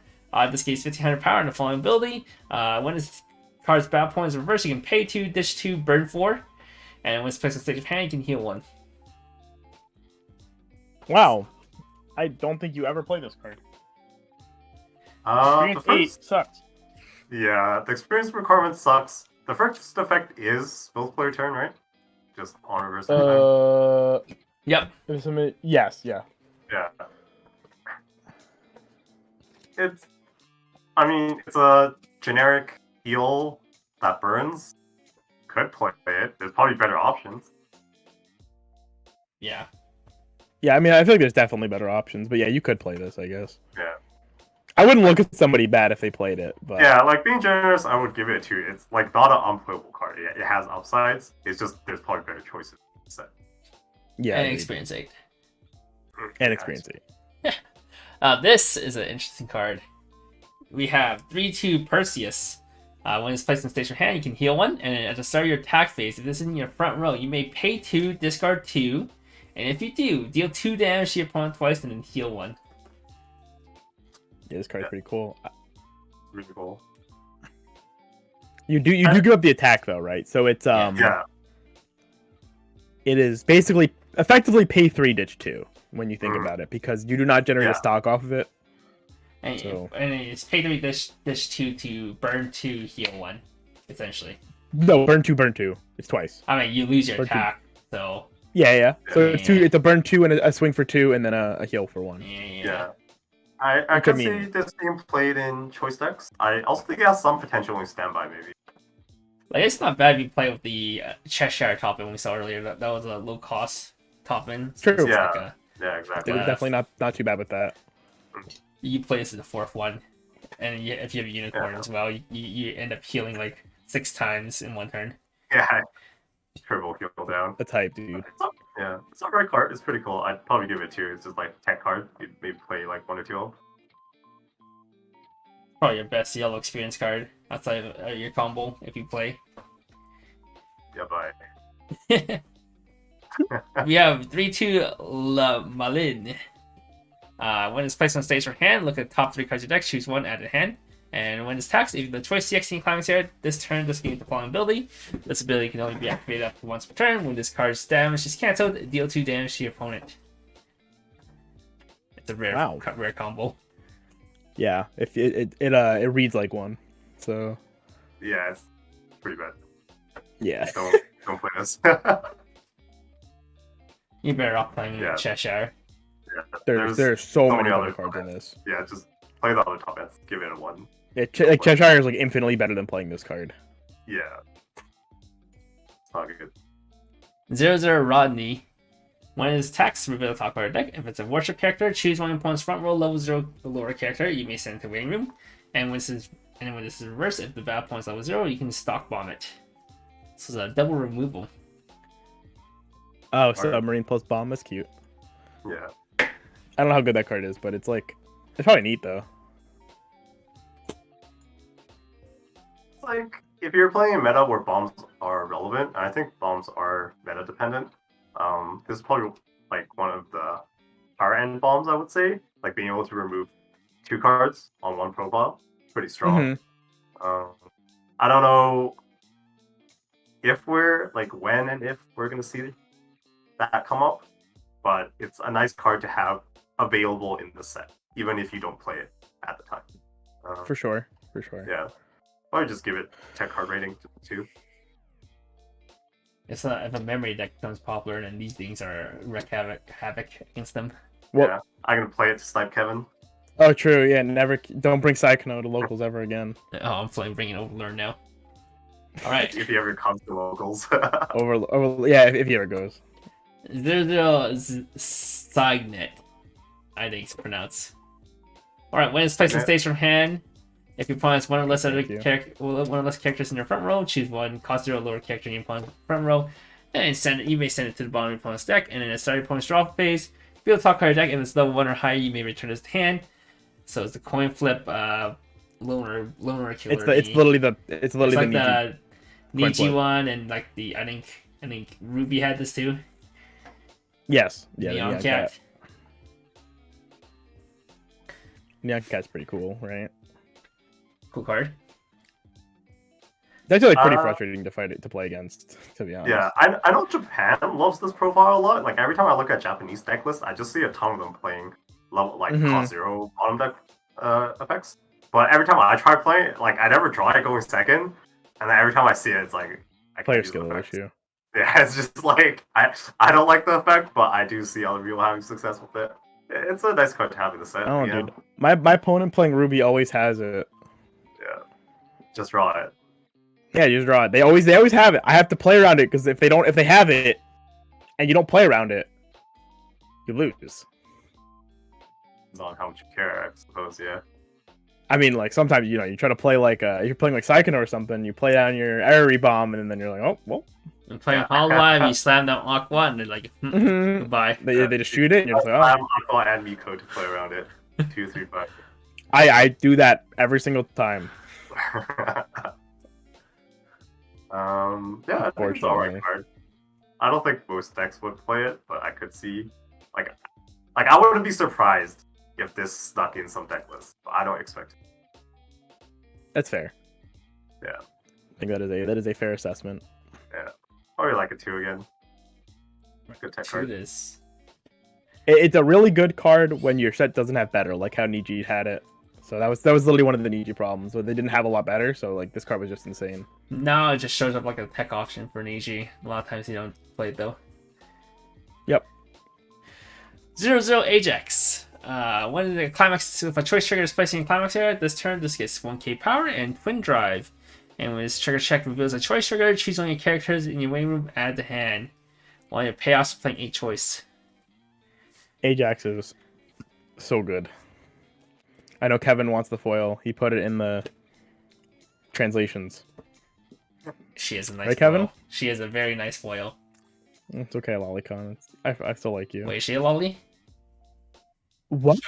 this gains 1,500 power in the following ability. When this card's battle point is reversed, you can pay 2, dish 2, burn 4. And when it's placed on stage of hand, you can heal 1. Wow. I don't think you ever play this card. The Experience 8 sucks. Yeah, the experience requirement sucks. The first effect is both player turn, right? Just on reverse. Yep. Yes, yeah. Yeah. It's a generic heal that burns. Could play it. There's probably better options. Yeah. Yeah, I mean, I feel like there's definitely better options, but yeah, you could play this, I guess. Yeah. I wouldn't look at somebody bad if they played it, but Yeah, like being generous, I would give it a 2. It's like not an unplayable card. It has upsides. It's just there's probably better choices set. yeah, And Experience 8. and Experience 8. This is an interesting card. We have 3-2 Perseus. When it's placed in stage your hand, you can heal 1, and at the start of your attack phase, if this is in your front row, you may pay 2, discard 2, and if you do, deal 2 damage to your opponent twice and then heal 1. Yeah, this card's pretty cool. Really cool. You do give up the attack though, right? So it's Yeah. it is basically effectively pay 3, ditch 2 when you think Mhm. about it, because you do not generate a Yeah. stock off of it. And, So- and it's pay 3, dish 2 to burn 2, heal 1, essentially. No, burn 2. It's twice. I mean, you lose your Burn 2. attack, so Yeah. So it's Yeah. It's a burn 2 and a swing for 2, and then a heal for 1. Yeah. I What could could see mean? this being played in choice decks. I also think it has some potential in standby, maybe. Like, it's not bad if you play with the Cheshire top in we saw earlier. That was a low cost top in. True. it's Yeah. like Yeah, exactly. Definitely not too bad with that. you play this as the 4th one, and if you have a unicorn Yeah. as well, you end up healing like 6 times in 1 turn. Yeah. Triple heal down. That's hype, dude. It's a great card. It's pretty cool. I'd probably give it 2. It's just like tech card. You'd maybe play like 1 or 2 of them. Probably your best yellow experience card outside of your combo if you play. Yeah, bye. We have 3-2 La Malin. When it's placed on stage or hand, look at the top 3 cards of your deck, choose 1 added hand. And when it's taxed, if the choice CX in climbing area, this turn this gains the following ability. This ability can only be activated up to once per turn. When this card's damage is cancelled, deal 2 damage to your opponent. It's a rare combo. Yeah, if it reads like 1, so Yeah, it's pretty bad. yeah. Don't play this. You're better off playing Yeah. Cheshire. There's so many other other cards in this. Yeah, just play the other top ends. Give it a 1. Yeah, Cheshire is like infinitely better than playing this card. Yeah. It's not good. 0-0 Rodney. When it's taxed, reveal the top card of the deck. If it's a worship character, choose one opponent's front row level 0 the lower character. You may send it to waiting room. And when this is reversed, if the battle point is level 0, you can stock bomb it. This is a double removal. Oh, submarine plus bomb, that's cute. Yeah. I don't know how good that card is, but it's probably neat though. if you're playing a meta where bombs are relevant, and I think bombs are meta dependent, this is probably like one of the higher end bombs, I would say. Like being able to remove 2 cards on one profile, pretty strong. I don't know if we're like when and if we're gonna see that come up, but it's a nice card to have available in the set, even if you don't play it at the time. For sure. Yeah, probably just give it tech card rating too. It's not if a memory deck becomes popular, and these things are wreak havoc against them. Well, Yeah, I'm gonna play it to snipe Kevin. Oh, true. Yeah, never. Don't bring Psychono to locals ever again. Oh, I'm bringing Overlord now. All right. If he ever comes to locals. Yeah, if he ever goes. Signet, I think it's pronounced. All right. When it's placed on stage from hand, if your opponent has one or less characters in your front row, choose one. Cost 0 lower character in your opponent's front row, and you may send it to the bottom of your opponent's deck. And then at the start of your opponent's draw phase, build a top card of your deck. If it's level 1 or higher, you may return this to hand. So it's the coin flip, loner killer. It's literally the Niji one, and like I think Ruby had this too. Yes. Yeah. Neon Cat. Neon Cat's pretty cool, right? Cool card. That's actually pretty frustrating to play against, to be honest. Yeah, I know Japan loves this profile a lot. Like every time I look at Japanese deck lists, I just see a ton of them playing level cost 0 bottom deck effects. But every time I try playing it, like I never draw it going second, and then every time I see it, it's like player skill issue. Yeah, it's just like I don't like the effect, but I do see other people having success with it. It's a nice card to have in the set. Oh, dude, my opponent playing Ruby always has it. Yeah, just draw it. Yeah, you just draw it. They always have it. I have to play around it because if they have it, and you don't play around it, you lose. It's on how much you care, I suppose. Yeah. I mean, like sometimes you try to play like you're playing like Psychono or something. You play down your Airy Bomb, and then you're like, oh well. I'm playing Hololive, you slam down Aqu 1, and they're like, goodbye. They just shoot it, and you're just like, oh. I have Aqu and Miko to play around it. 2, 3, 5. I do that every single time. Yeah, I think it's alright card. I don't think most decks would play it, but I could see, like I wouldn't be surprised if this snuck in some deck lists, but I don't expect it. That's fair. Yeah, I think that is a fair assessment. Yeah, probably like a 2 again. Good tech card. It's a really good card when your set doesn't have better, like how Niji had it. So that was literally one of the Niji problems, where they didn't have a lot better. So like this card was just insane. Now it just shows up like a tech option for Niji. A lot of times you don't play it though. Yep. 0-0 Ajax. When the climax, if a choice trigger is placed in climax area, this turn this gets 1k power and twin drive. And when this trigger check reveals a choice trigger, choose one of your characters in your waiting room, add to hand. While your payoffs playing 8 choice. Ajax is so good. I know Kevin wants the foil. He put it in the translations. She has a nice right, foil. Kevin? She has a very nice foil. It's okay, Lolicon. I still like you. Wait, is she a lolly? What?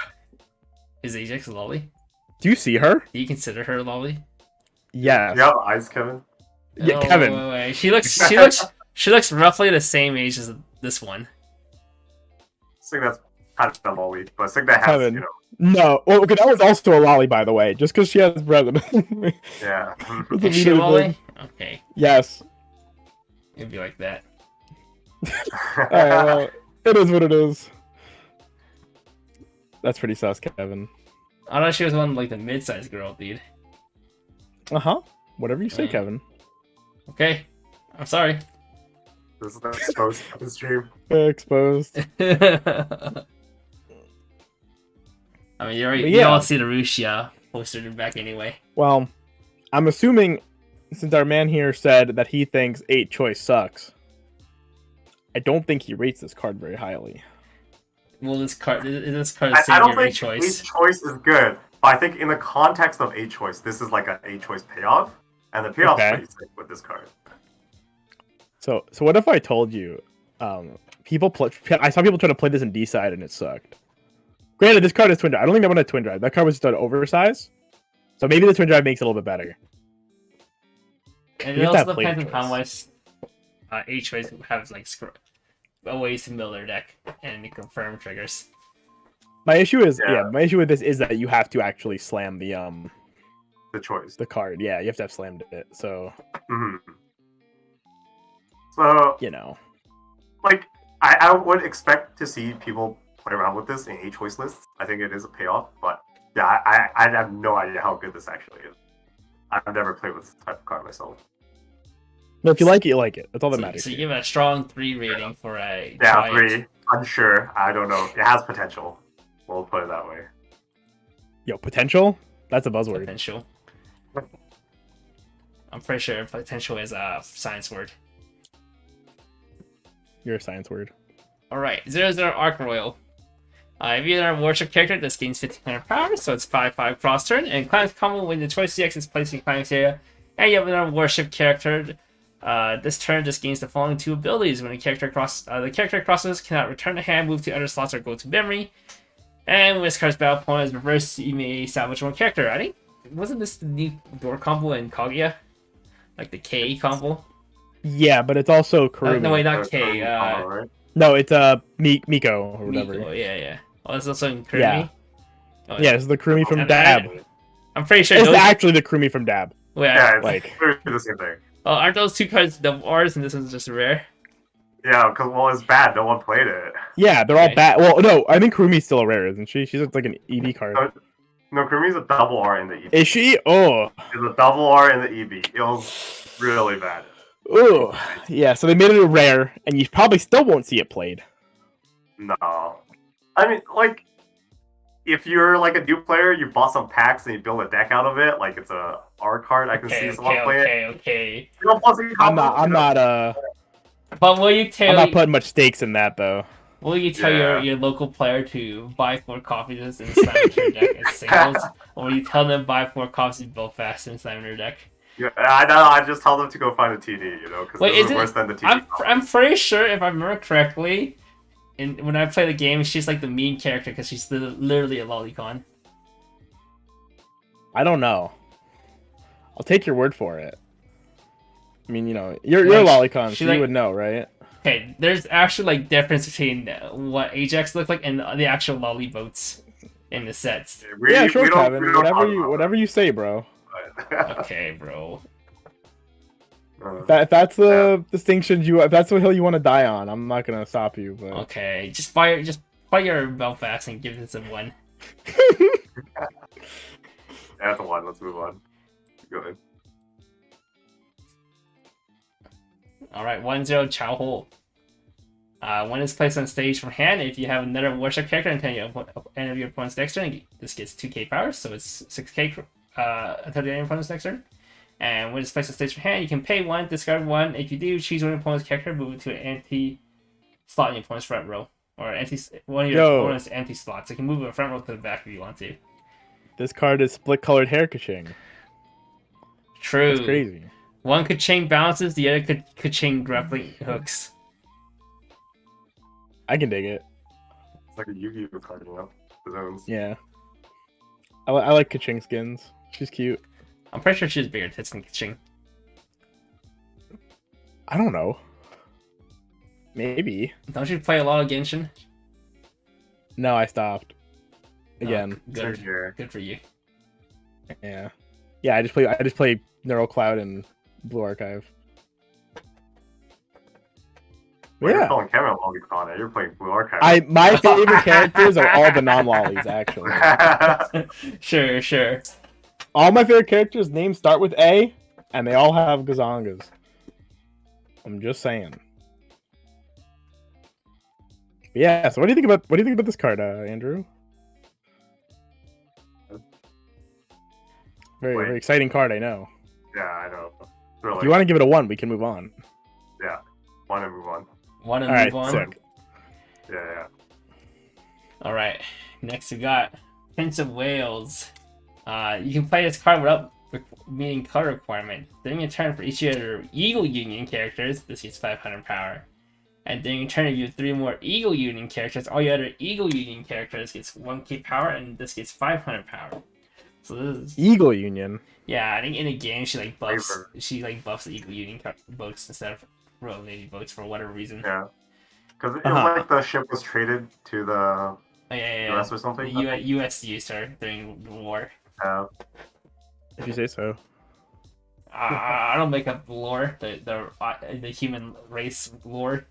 Is Ajax a lolly? Do you see her? Do you consider her a lolly? Yes. Yeah, eyes, Kevin. Yeah, Kevin. Wait. She looks roughly the same age as this one. I think that's kind of a lolly, but I think that has, Kevin. No. Well, okay, that was also a lolly, by the way. Just because she has bread. Yeah. Is she a lolly? Okay. Yes. It'd be like that. Alright, well, it is what it is. That's pretty sus, Kevin. I thought she was one like the mid-sized girl, dude. Uh-huh. Whatever you say, Kevin. Okay. I'm sorry. This is exposed to the stream. Exposed. I mean, you all see the Rushia posted back anyway. Well, I'm assuming, since our man here said that he thinks 8 choice sucks, I don't think he rates this card very highly. Well, this card is I don't think choice. 8 choice is good, but I think in the context of 8 choice, this is like an 8 choice payoff, and the payoff's pretty sick with this card. So what if I told you, I saw people try to play this in D side and it sucked. Granted, this card is twin drive. I don't think that one had twin drive. That card was just an oversize. So maybe the twin drive makes it a little bit better. And You it have to also have player depends on how choice. much each choice has like ways to mill their deck and confirm triggers. My issue is Yeah. my issue with this is that you have to actually slam The choice. the card. Yeah, you have to have slammed it. So Mhm. So, you know. like, I would expect to see people play around with this in a choice lists. I think it is a payoff, but yeah, I have no idea how good this actually is. I've never played with this type of card myself. No, if you like it, you like it. That's all that So, matters. so you here. give it a strong 3 rating for a Yeah, giant. 3. Unsure. I don't know. It has potential. We'll put it that way. Yo, potential? That's a buzzword. Potential. I'm pretty sure potential is a science word. You're a science word. Alright, 0-0 Arc Royal. If you're a worship character, this gains 1500 power, so it's 5-5 cross turn. And Climax combo when the choice CX is placed in Climax area, and you have another worship character. This turn just gains the following 2 abilities. When the character crosses, cannot return to hand, move to other slots, or go to memory. And when this card's battle opponent is reversed, you may salvage one character. I think, wasn't this the new door combo in Kaguya? Like the K combo? Yeah, but it's also Kurumi. No, wait, not K. Right? No, it's Miko or whatever. Miko, yeah. Oh, that's also in Kurumi? Yeah. Oh, Yeah, it's the Kurumi from And Dab. I'm pretty sure It's those... actually the Kurumi from Dab. Wait, Yeah, it's like- literally the same thing. oh, aren't those 2 cards double R's and this one's just rare? Yeah, because, well, it's bad. No one played it. Yeah, they're all Okay. bad. Well, no, I think Kurumi's still a rare, isn't she? She's like an EB card. No, Kurumi's a double R in the EB. Is she? Oh. It's a double R in the EB. It was really bad. Ooh. Yeah, so they made it a rare, and you probably still won't see it played. No. I mean, like, if you're like a new player, you bought some packs and you build a deck out of it, like it's a R card, I can see someone play it. Okay. You know, plus you I'm combo, not But will you I'm tell not putting much stakes in that though. Yeah. your local player to buy 4 copies and slam into your deck as singles? Or will you tell them buy 4 copies and build fast and slam in their deck? Yeah, I know. I just tell them to go find a TD, you know, because Wait, this is is it- worse than the TD. I'm pretty sure, if I remember correctly, when I play the game, she's like the mean character because she's literally a lolicon. I don't know. I'll take your word for it. I mean, you know, you're a Like, lolicon, she so like- you would know, right? Okay, there's actually like difference between what Ajax look like and the actual lolly boats in the sets. Yeah, sure, Kevin. we don't Whatever talk you about whatever you say, bro. that. Okay, bro. If that's the distinction if that's the hill you want to die on, I'm not gonna stop you. But Okay, just buy your Belfast and give this a 1. That's a 1. Let's move on. Go ahead. Alright, 1-0 Chow Hole. When it's placed on stage from hand, if you have another worship character until end of your opponent's next turn, this gets 2k power, so it's 6k until the end of your opponent's next turn. And when it's placed on stage from hand, you can pay 1, discard 1. If you do, choose one of your opponent's character, move it to an empty slot in your opponent's front row. Or one of your opponent's empty slots. You can move it from front row to the back if you want to. this card is split-colored hair kaching. True. That's crazy. One could chain balances, the other could chain grappling hooks. I can dig it. It's like a Yu-Gi-Oh card, you know? The zones. Yeah. I like kaching skins. She's cute. I'm pretty sure she's bigger tits than Ching. I don't know. Maybe. Don't you play a lot of Genshin? No, I stopped. Again. Good. Here. Good for you. Yeah. Yeah, I just play Neural Cloud and Blue Archive. Well, You're Yeah. calling Cameron Lolicon, you're playing Blue Archive. My favorite characters are all the non-lollies, actually. Sure. All my favorite characters' names start with A, and they all have Gazongas. I'm just saying. Yeah. So what do you think about this card, Andrew? Very Wait. very exciting card, I know. Yeah, I know. Really. If you want to give it a 1, we can move on. Yeah. Want to move on. Want to All right, move on? sick. Yeah. Alright. Next we got Prince of Wales. You can play this card without meeting color requirement. During your turn for each of your Eagle Union characters, this gets 500 power. And during your turn, if you have 3 more Eagle Union characters, all your other Eagle Union characters gets 1k power, and this gets 500 power. So this is, Eagle Union. yeah, I think in the game she like buffs Flavor. the Eagle Union boats instead of Royal Navy boats for whatever reason. Yeah, because it was Uh-huh. like the ship was traded to the Oh, yeah. US or something. The US used her during the war. Yeah. If you say so. I don't make up lore, the human race lore.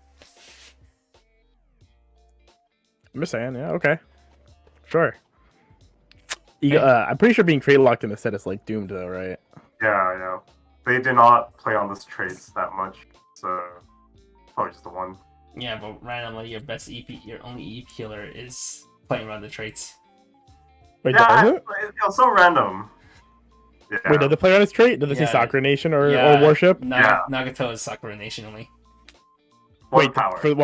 I'm just saying, yeah, okay. Sure. I'm pretty sure being trade locked in a set is like doomed though, right? Yeah. They did not play on this traits that much, so probably just the one. Yeah, but randomly your best your only EP healer is playing around the traits. Wait, Yeah, does it? it's so random. Yeah. Wait, does it play on its trait? Does it say Yeah. Sakura Nation or Yeah. Warship? Nagato is Sakura Nation only. What Wait, power? for the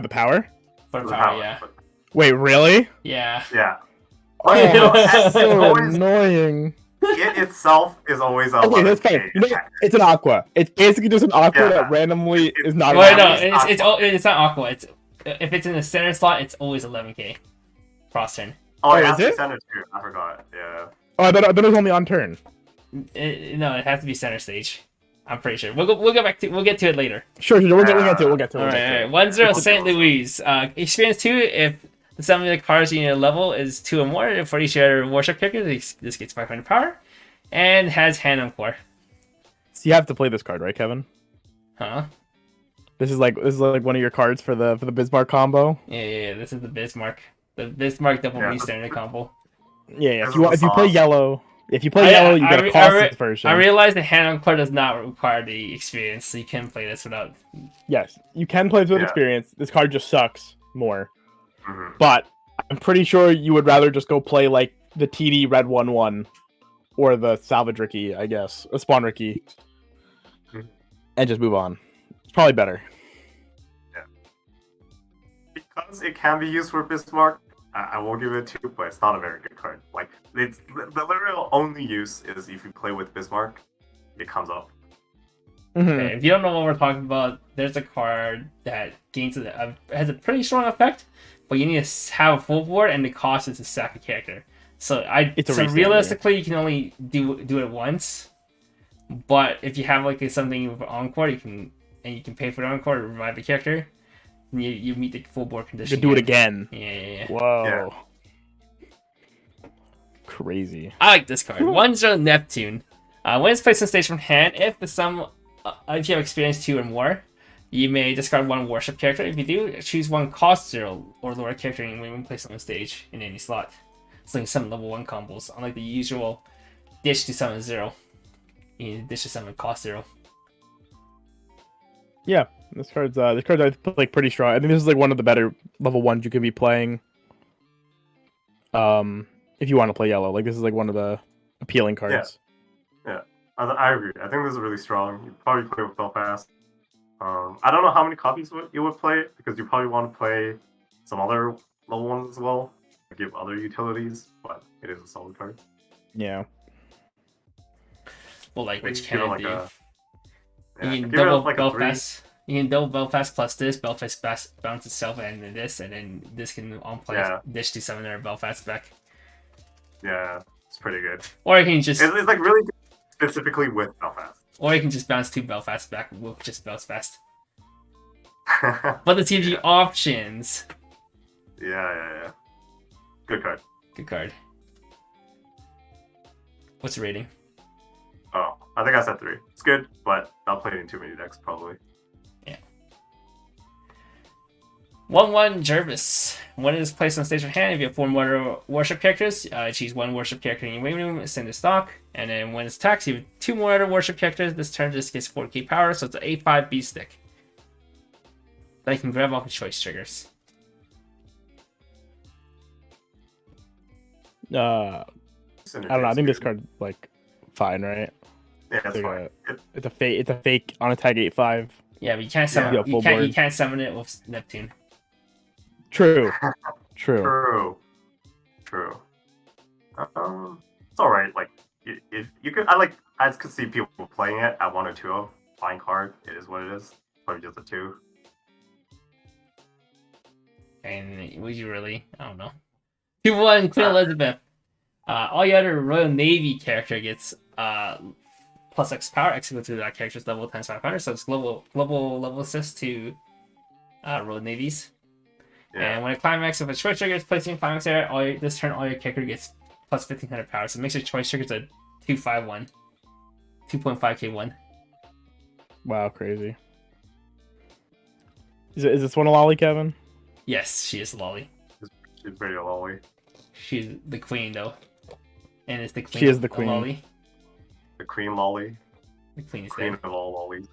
power? For The power, power. yeah. Wait, really? Yeah. Yeah. Oh, that's so Always- annoying. It itself is always a Okay, that's 11K fine. You know, attack. it's an aqua. It's basically just an aqua Yeah. that randomly is not. Wait, no, Aqua. it's not Aqua. It's if it's in the center slot, it's always 11k. Cross turn. Oh, Oh, it is has to be it? center too. I forgot. Yeah. Oh, I thought it was only on turn. No, it has to be center stage. I'm pretty sure. We'll get to it later. Sure, we'll get to it. We'll get to it. All We'll get to right, it. 1-0 St. Louis. Experience 2 if the sum of the cards in your level is 2 or more. For each other worship character, this gets 500 power, and has hand on core. So you have to play this card, right, Kevin? Huh? This is like one of your cards for the Bismarck combo. Yeah. This is the Bismarck. The Bismarck double Yeah, restandard combo. Yeah. This If you play sauce. yellow, you gotta cost this version. I realize the hand on core does not require the experience, so you can play this without. Yes, you can play this with Yeah. experience. This card just sucks more. Mhm. But I'm pretty sure you would rather just go play like the TD Red 1/1 or the Salvage Ricky, I guess, a Spawn Ricky, Mhm. and just move on. It's probably better. Because it can be used for Bismarck, I will give it 2, but it's not a very good card. Like, it's the literal only use is if you play with Bismarck, it comes up. Okay, if you don't know what we're talking about, there's a card that has a pretty strong effect, but you need to have a full board, and the cost is to sack a character. So realistically, you can only do it once. But if you have like something with encore, you can pay for the encore to revive the character. And you meet the full board You condition. could do it again. Yeah. Whoa. Crazy. I like this card. 1-0 Neptune. When it's placed on stage from hand, if you have experience 2 or more, you may discard 1 worship character. If you do, choose 1 cost 0 or lower character and when placed on the stage in any slot. It's like some level 1 combos, unlike the usual dish to summon 0. You need dish to summon cost 0. Yeah, this card's like pretty strong. I think this is like one of the better level 1s you could be playing. If you want to play yellow, like this is like one of the appealing cards. Yeah, I agree. I think this is really strong. You probably play with Belfast. I don't know how many copies you would play because you probably want to play some other level 1s as well, give other utilities, but it is a solid card. Yeah. Well, like which Give can it it like do? a- You can give it double like a 3. Belfast. You can double Belfast plus this. Belfast bounce itself and then this, and then this can on play dish to summon our Belfast back. Yeah, it's pretty good. Or you can just It's like really good specifically with Belfast. Or you can just bounce 2 Belfast back with just Belfast. But it gives you options. Yeah. Good card. Good card. What's the rating? Oh, I think I said 3. It's good, but I'll play it in too many decks probably. Yeah. 1-1 Jervis. When it is placed on stage of hand, if you have 4 more worship characters, choose 1 worship character in your waiting room, send to stock, and then when it's attacked, you have 2 more other worship characters. This turn just gets 4k power, so it's an 8/5 B stick that you can grab off of choice triggers. I don't know. I think this card like fine, right? Yeah, it's Like fine. It's a fake. It's a fake on attack 8/5. Yeah, but you can't summon. Yeah, full board. You can't summon it with Neptune. True. True. It's all right. Like, if you could, I could see people playing it at 1 or 2. Fine card. It is what it is. Probably just a 2. And would you really? I don't know. 2-1 Queen Elizabeth. All your other Royal Navy character gets plus X power, X equal to that character's level times 500, so it's global level assist to Royal Navies. Yeah. And when it climax, if a choice trigger is placed in climax area, this turn all your character gets plus 1500 power, so it makes your choice triggers a 251, 2.5k one. Wow, crazy. Is this one a lolly, Kevin? Yes, she is Lolly. She's pretty lolly. She's the queen though, and it's the queen. She is the of queen. Lolly. The queen lolly. The queen is Queen there. of all lollies.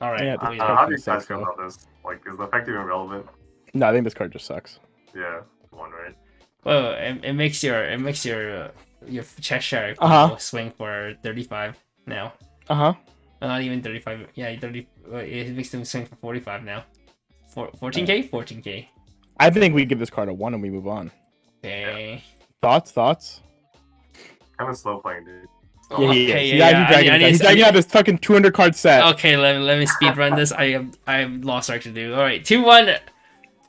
All right. Yeah, Queen. How do you sucks, guys feel though. about this? Like, is the effect even relevant? No, I think this card just sucks. Yeah, one right. Well, it makes your Cheshire swing for 35 now. Not even 35. Yeah, 30. It makes them swing for 45 now. 14k, 14k. I think we give this card a 1 and we move on. Okay. Thoughts? Kind of slow playing, dude. Yeah, he Okay, is. yeah, He's dragging out this fucking 200 card set. Okay, let me speed run this. I have lost work to do. All right, 2-1.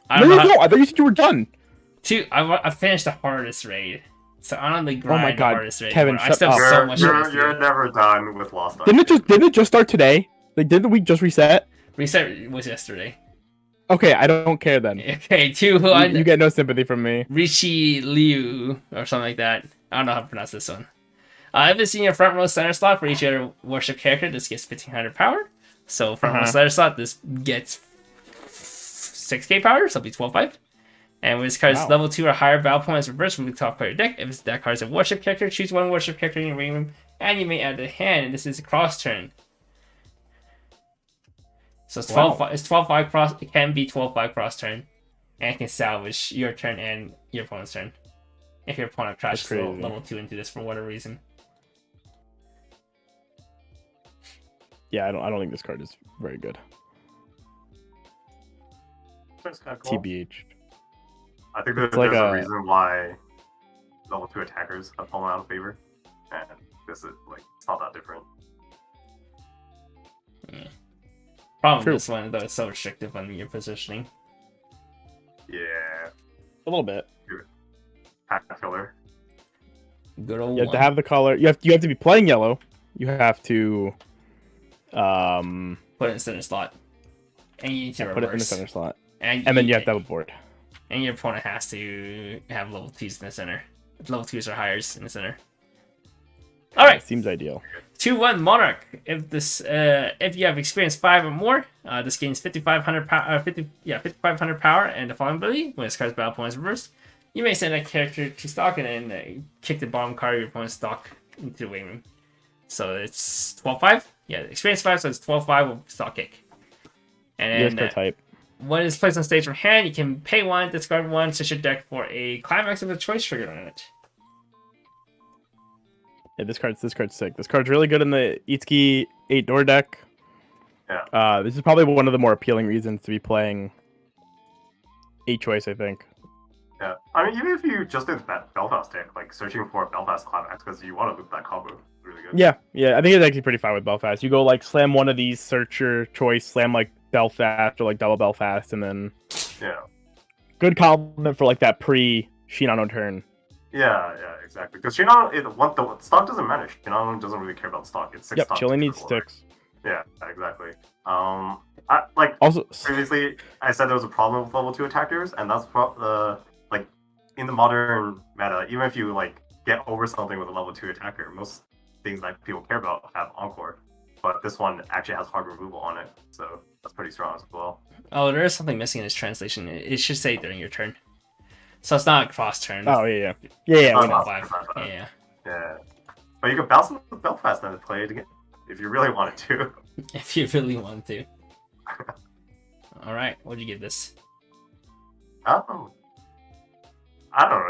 I No, don't know how- I thought you said you were done. I finished the hardest raid, so I'm on the grind. my God, the hardest raid. Kevin, I shut still up. have so much shit to You're do. never done with Lost Ark. Didn't it just start today? Like, didn't the week just reset? Reset was yesterday. Okay, I don't care then. Okay, 2-1. You get no sympathy from me. Rishi Liu or something like that. I don't know how to pronounce this one. If it's in your front row center slot for each other worship character, this gets 1500 power. So front row center slot, this gets 6k power, so it'll be 12.5. And when this card's Wow. level 2 or higher, battle point is reversed from the top part of your deck. If that card is a worship character, choose one worship character in your ring room, and you may add the hand, and this is a cross turn. So it's 12. Wow. It's 12/5 cross. It can be 12/5 cross turn, and it can salvage your turn and your opponent's turn if your opponent crashes crazy. level 2 into this for whatever reason. Yeah, I don't think this card is very good. That's kinda cool. TBH. I think there's like a a- reason why level 2 attackers have fallen out of favor. And this is, like, it's not that different. Problem True. with this one though, it's so restrictive on your positioning. Yeah. A little bit. Pack killer. Good old You have to one. have the color. You have to be playing yellow. You have to Put it in center slot, and you need to put it in the reverse. center slot. And And then you have to have a board. And your opponent has to have level 2s in the center. Level 2s or higher in the center. All right. Seems ideal. 2-1 Monarch. If you have experience 5 or more, this gains 5500 power. 5500 power, and the following ability: when this card's battle point is reversed, you may send that character to stock and then kick the bottom card of your opponent's stock into the waiting room. So it's 12/5. Yeah, experience 5, so it's 12/5 with stock kick. Yes, And card type. when it's placed on stage from hand, you can pay 1, discard 1, switch your deck for a climax of a choice trigger on it. Yeah, this card's sick. This card's really good in the Itsuki 8-door deck. Yeah. This is probably one of the more appealing reasons to be playing 8 choice, I think. Yeah. I mean, even if you just did that Belfast deck, like searching for a Belfast climax because you want to loop that combo, it's really good. Yeah, I think it's actually pretty fine with Belfast. You go like slam one of these, search your choice, slam like Belfast or like double Belfast, and then Yeah. good compliment for like that pre-Shinano turn. Yeah, exactly. Because the stock doesn't matter. Shinano doesn't really care about stock. It's 6 Yep, stock. she only to needs triple order. sticks. Yeah, exactly. Also, Previously, I said there was a problem with level 2 attackers, and that's like in the modern meta. Even if you like get over something with a level 2 attacker, most things that people care about have encore. But this one actually has hard removal on it, so that's pretty strong as well. Oh, there is something missing in this translation. It should say during your turn. So it's not a cross turn. oh yeah, Oh, we It's know. 5. Yeah. Yeah, but you can bounce it with Belfast and then play it again if you really wanted to. If you really want to. Alright, what'd you give this? I don't know.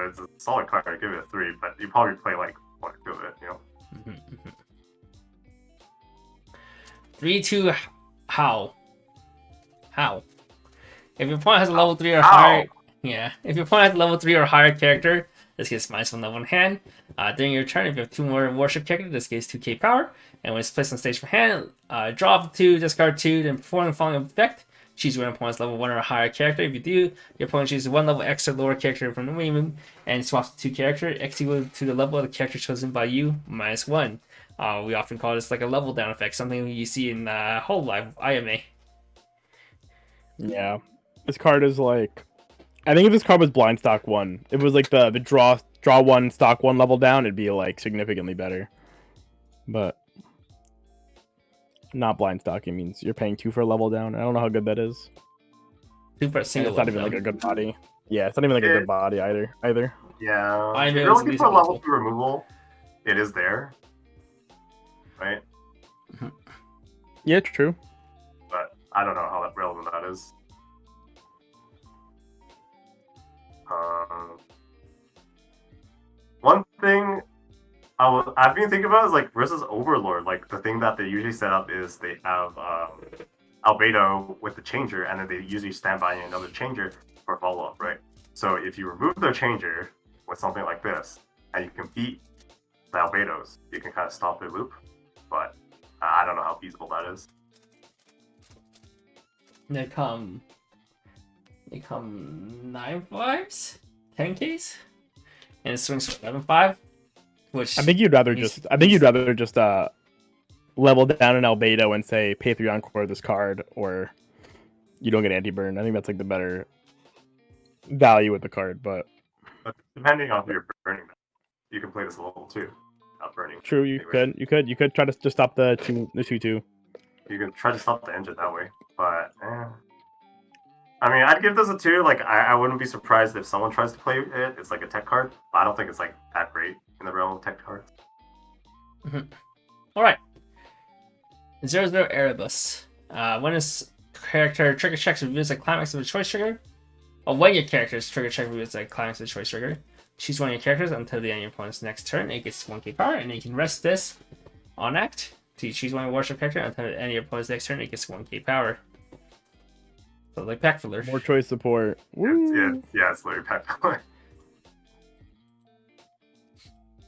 It's a solid card. I give it a 3, but you probably play like 1 or 2 of it. You know. 3-2 How? If your opponent has a level 3 or How? higher, if your opponent has a level 3 or higher character, this gets -1 level in hand. During your turn, if you have 2 more worship characters, this gets 2k power. And when it's placed on stage for hand, draw up 2, discard 2, then perform the following effect. choose your opponent's level 1 or higher character. If you do, your opponent chooses 1 level extra lower character from the minimum and swaps the 2 character X equal to the level of the character chosen by you -1. We often call this like a level down effect, something you see in whole live IMA. Yeah, this card is like, I think if this card was blind stock 1, if it was like the draw 1 stock 1 level down, it'd be like significantly better. But not blind stock, it means you're paying 2 for a level down. I don't know how good that is. 2 for a single. It's not even like a good body. Yeah, it's not even like a good body either. Yeah. I If know you're it's looking for a musical. level 2 removal, it is there. Right? Yeah, it's true. But I don't know how relevant that is. One thing I've been thinking about is like versus Overlord. Like the thing that they usually set up is they have Albedo with the changer, and then they usually stand by another changer for follow up, right? So if you remove their changer with something like this, and you can beat the Albedos, you can kind of stop their loop. But I don't know how feasible that is. They come 9/5s, 10Ks, and it swings for 11/5. Which I think you'd rather just level down an Albedo and say pay 3 encore this card, or you don't get anti-burn. I think that's like the better value with the card, but depending on who you're burning, you can play this level 2 without burning. true, you could try to just stop the 2/2. You can try to stop the engine that way, but I mean, I'd give this a 2. Like, I wouldn't be surprised if someone tries to play it. It's like a tech card, but I don't think it's like that great in the realm of tech cards. All right. 0/0 Erebus. When his character trigger checks reviews a climax of a choice trigger, or when your character's trigger check reviews a climax of a choice trigger, choose one of your characters until the end of your opponent's next turn. It gets 1k power, and then you can rest this on act to choose one of your worship character until the end of your opponent's next turn. It gets 1k power. So like pack filler. More choice support. Woo! Yeah, it's literally pack filler.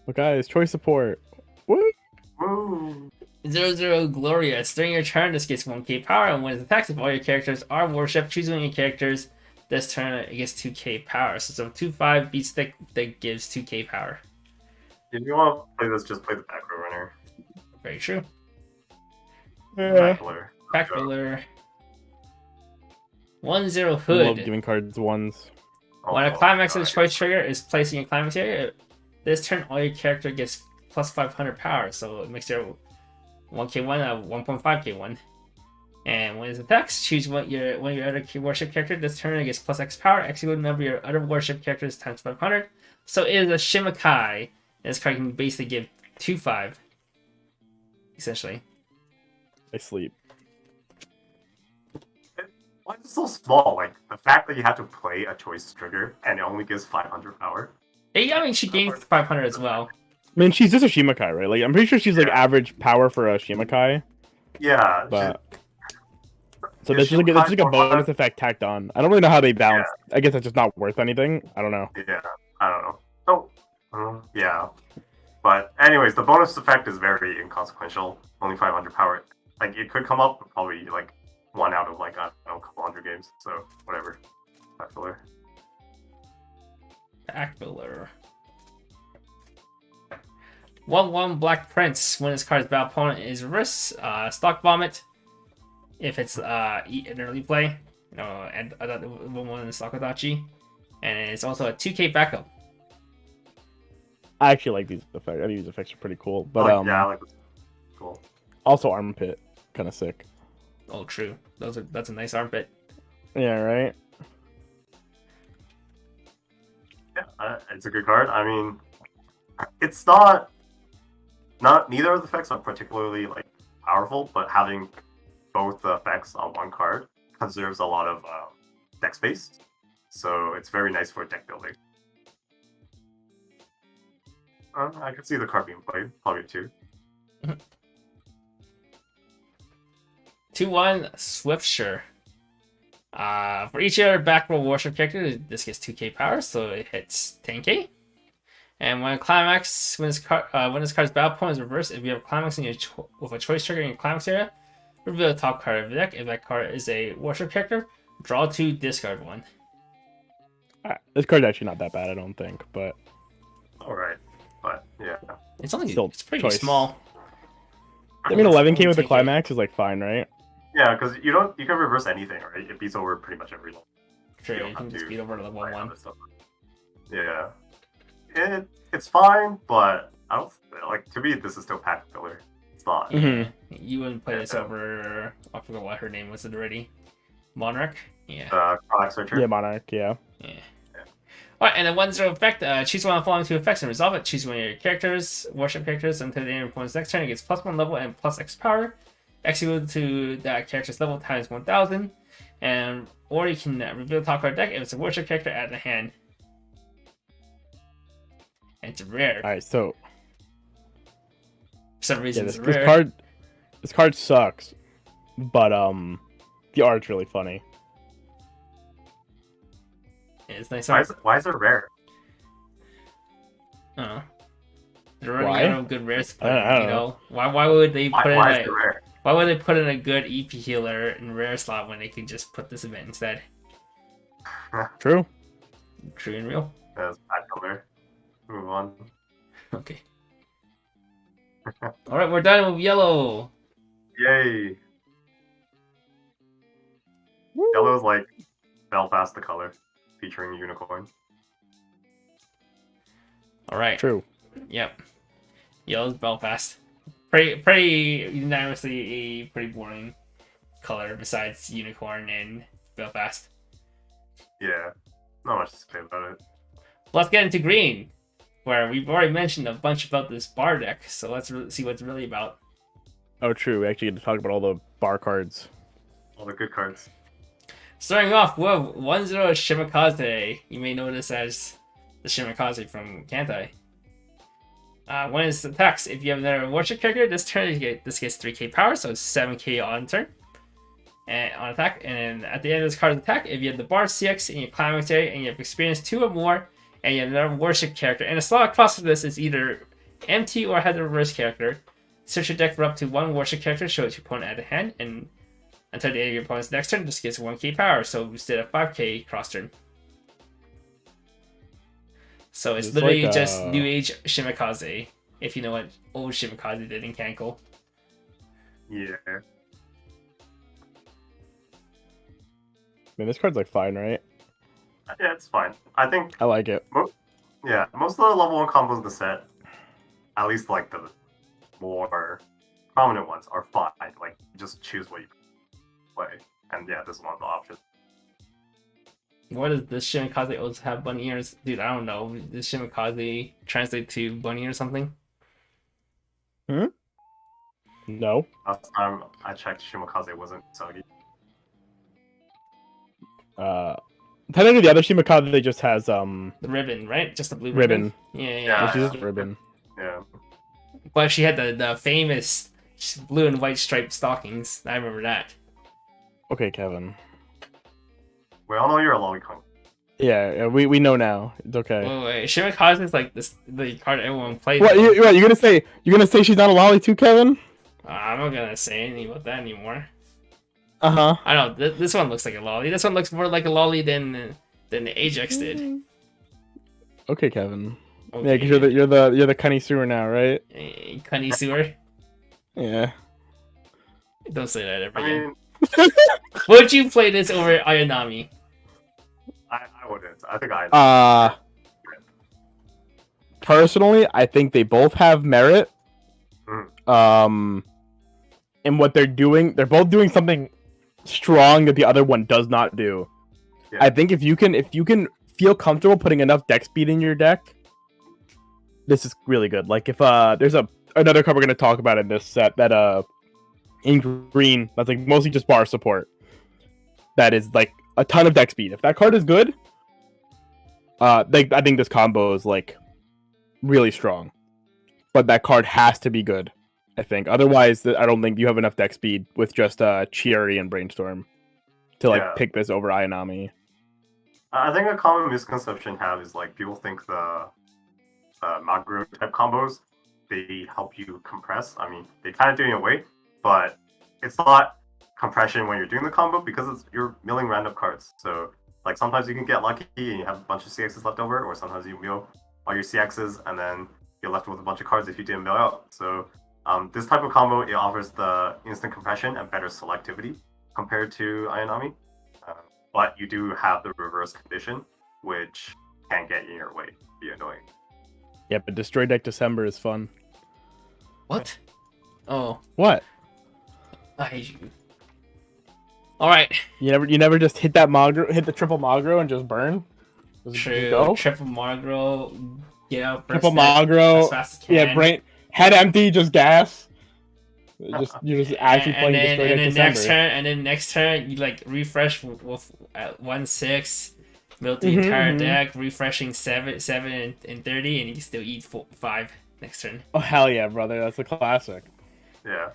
Well, guys, choice support. Woo! Woo! 0/0 Glorious. During your turn, this gets 1k power, and when it attacks, if all your characters are worship, choose one of your characters. This turn, it gets 2k power. So 2/5 beats stick that gives 2k power. If you want to play this, just play the back row runner. Very true. Yeah. Pack filler. Pack filler. 1/0 I Hood. love giving cards ones. When a climax of the choice trigger is placed in your climax area, this turn all your character gets plus 500 power, so it makes your 1k1 a 1.5k1. And when it attacks, choose one of your other worship character. This turn it gets plus X power, X equal to the number of your other worship characters times 500. So it is a Shimikai. This card can basically give 2/5, essentially. I sleep. Why is it so small? Like, the fact that you have to play a choice trigger and it only gives 500 power. I mean, she gains 500 as well. I mean, she's just a Shimikai, right? Like, I'm pretty sure she's like Yeah. average power for a Shimikai. Yeah, But Yeah, so this is like Shimikai a for bonus fun. effect tacked on. I don't really know how they balance. I guess it's just not worth anything. I don't know. yeah, I don't know. Yeah. But anyways, the bonus effect is very inconsequential. Only 500 power. Like, it could come up probably like 1 out of like, I don't know, a couple hundred games. So, whatever. Pack filler. Pack filler. 1/1 Black Prince. When this card's battle opponent is reverse, stock vomit. If it's eat an early play, and one in the stock Adachi. And it's also a 2k backup. I actually like these effects. I think these effects are pretty cool. But yeah, I like this. Cool. also armpit, kind of sick. Oh, true. That's a nice armpit. Yeah, right. Yeah, it's a good card. I mean, it's not neither of the effects are particularly like powerful, but having both the effects on one card conserves a lot of deck space, so it's very nice for deck building. I could see the card being played, probably 2. 2/1 Swiftsure. For each other back row worship character, this gets 2k power, so it hits 10k. And when this card's battle opponent is reversed, if you have a climax with a choice trigger in your climax area, reveal the top card of the deck. If that card is a worship character, draw 2, discard 1. This card's actually not that bad, I don't think, but All right, but yeah, It's only Still it's pretty choice. small. I mean 11k with the Take it. climax is like fine, right? yeah, because you can reverse anything, right? It beats over pretty much every level. Sure, You you don't can have just to beat over level play 1. other stuff. Yeah, it's fine, but I don't like to me. This is still pack filler. It's not. Mhm. You wouldn't play this Yeah. over. I forgot what her name was already. Monarch. Yeah. Product searcher. Yeah, Monarch, yeah. Yeah. Alright, and then 1/0 effect, choose one of the following 2 effects and resolve it. Choose one of your characters, worship characters, until the end of opponent's next turn. It gets +1 level and +X power. X equal to that character's level times 1000. And or you can reveal the top card deck if it's a worship character at the hand. And it's rare. Alright, so For some yeah, reason, this, it's this rare. card sucks. But the art's really funny. Yeah, it's nice. Why is it rare? They're running Why? out of good rares. To put I in, don't know. Why would they put Why in is it rare? why would they put in a good EP healer in rare slot when they could just put this event instead? True. True and real. That's bad color. Move on. Okay. All right, we're done with yellow. Yay! Yellow is like Belfast the color, featuring unicorn. All right. True. Yep. Yellow's Belfast. Pretty unanimously a pretty boring color besides unicorn and Belfast. Yeah, not much to say about it. Let's get into green, where we've already mentioned a bunch about this bar deck. So let's see what it's really about. Oh, true. We actually get to talk about all the bar cards. All the good cards. Starting off with 1/0 Shimakaze. You may know this as the Shimakaze from Kantai. When it attacks, if you have another worship character, this turn this gets 3k power, so it's 7k on turn. And on attack, and at the end of this card's attack, if you have the bar CX in your climax area and you have experienced 2 or more, and you have another worship character, and the slot cost of this is either empty or has a reverse character, search your deck for up to 1 worship character, show it to your opponent at the hand, and until the end of your opponent's next turn, this gets 1k power, so instead of 5k cross turn. So it's literally like, just New Age Shimakaze, if you know what old Shimakaze did in Kanko. Yeah. I mean, this card's like fine, right? Yeah, it's fine. I think, I like it. yeah, most of the level 1 combos in the set, at least like the more prominent ones, are fine. Like, just choose what you play. And yeah, this is one of the options. What does this Shimakaze also have bunny ears? Dude, I don't know. Does Shimakaze translate to bunny or something? No. Last time I checked, Shimakaze wasn't Usagi. Technically, the other Shimakaze just has The ribbon, right? Just the blue ribbon. Yeah. Yeah. She's just a ribbon. Yeah. But she had the famous blue and white striped stockings. I remember that. Okay, Kevin. We all know you're a lolicon. Yeah, we know now. It's okay. Wait. Shimakaze is like the card everyone plays. What you're gonna say? You're gonna say she's not a lolly too, Kevin? I'm not gonna say anything about that anymore. Uh huh. I don't know. This one looks like a lolly. This one looks more like a lolly than Ajax did. Okay, Kevin. Okay. Yeah, because you're the Cunny Sewer now, right? Cunny sewer. Yeah. Don't say that ever I again. mean, Would you play this over Ayanami? I wouldn't. I think Personally, I think they both have merit. In what they're doing, they're both doing something strong that the other one does not do. Yeah. I think if you can feel comfortable putting enough deck speed in your deck, this is really good. Like if there's another card we're gonna talk about in this set that in green that's like mostly just bar support. That is like a ton of deck speed. If that card is good, I think this combo is like really strong. But that card has to be good, I think. Otherwise, I don't think you have enough deck speed with just Chiari and Brainstorm to like pick this over Ayanami. I think a common misconception have is like people think the Maguro type combos they help you compress. I mean, they kind of do in a way, but it's not compression when you're doing the combo because you're milling random cards. So like sometimes you can get lucky and you have a bunch of CXs left over, or sometimes you mill all your CXs and then you're left with a bunch of cards if you didn't mill out. So this type of combo, it offers the instant compression and better selectivity compared to Ayanami. But you do have the reverse condition, which can get in your way, be annoying. Yeah, but Destroy Deck December is fun. What? Oh, What? I hate you. All right. You never just hit that Magro, hit the triple Magro and just burn? Just True. go? Triple Margro. Yeah. Triple Magro. As fast as can. Yeah, brain head empty, just gas. You're just actually playing Destroy Deck December. And then next turn you like refresh with 1/6, build the entire deck, refreshing 7 and 30, and you can still eat 5 next turn. Oh hell yeah, brother! That's a classic. Yeah.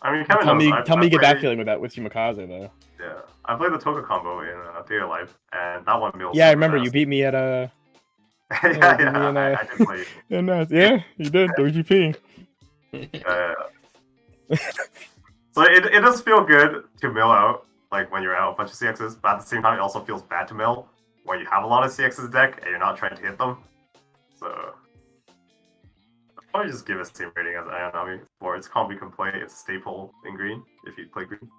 I mean, Tell me you get that feeling with Shimakaze though. Yeah, I played the Toga combo in Data Life, and that one mills. Yeah, I remember you beat me at a. I did play. Yeah, you did. WGP. So it does feel good to mill out, like when you're out a bunch of CXs, but at the same time, it also feels bad to mill when you have a lot of CXs deck and you're not trying to hit them. So I'll probably just give it the same rating as Ayanami. For its combo you can play, it's a staple in green if you play green.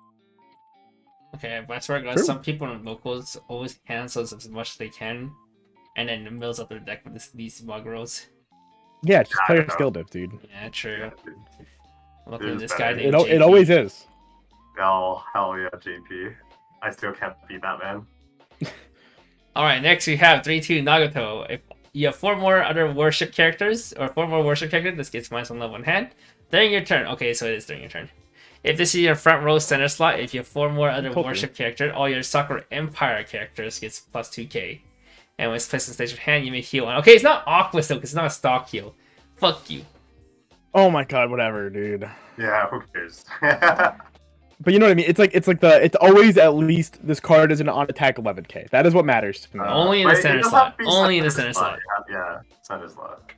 Okay, but I swear to God, some people in locals always cancels as much as they can, and then mills up their deck with these Magros. Yeah, just play your skill diff, dude. Yeah, true. Yeah, Look at this better. guy. It always is. Oh, hell yeah, JP. I still can't beat that, man. Alright, next we have 3-2 Nagato. If you have 4 more other worship characters, or 4 more worship characters, this gets minus 1 level in hand. During your turn. Okay, so it is during your turn. If this is your front row center slot, if you have 4 more other worship characters, all your Sakura Empire characters gets plus 2k. And when it's placed in stage of hand, you may heal 1. Okay, it's not Aqua still, because it's not a stock heal. Fuck you. Oh my god, whatever, dude. Yeah, who cares? But you know what I mean? It's always at least this card isn't on attack 11k. That is what matters to me. Only in the center slot. Only in the center slot. Yeah, center slot.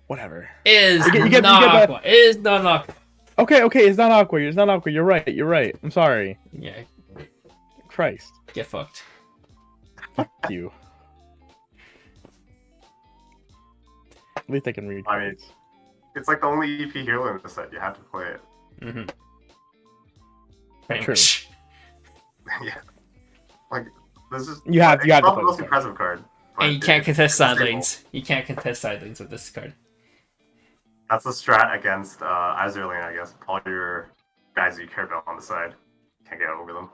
Whatever. Is you get not that. Aqua. Is not Aqua. Okay, it's not Aqua. It's not Aqua. You're right. I'm sorry. Yeah. Christ. Get fucked. Fuck you. At least I can read. I mean, it's like the only EP healer in the set. You have to play it. Mm-hmm. True. Yeah. Like, this is... You have it's to not the play most this impressive card. And you can't contest side lanes. You can't contest side lanes with this card. That's the strat against Azur lane, I guess. All your guys you care about on the side. Can't get over them.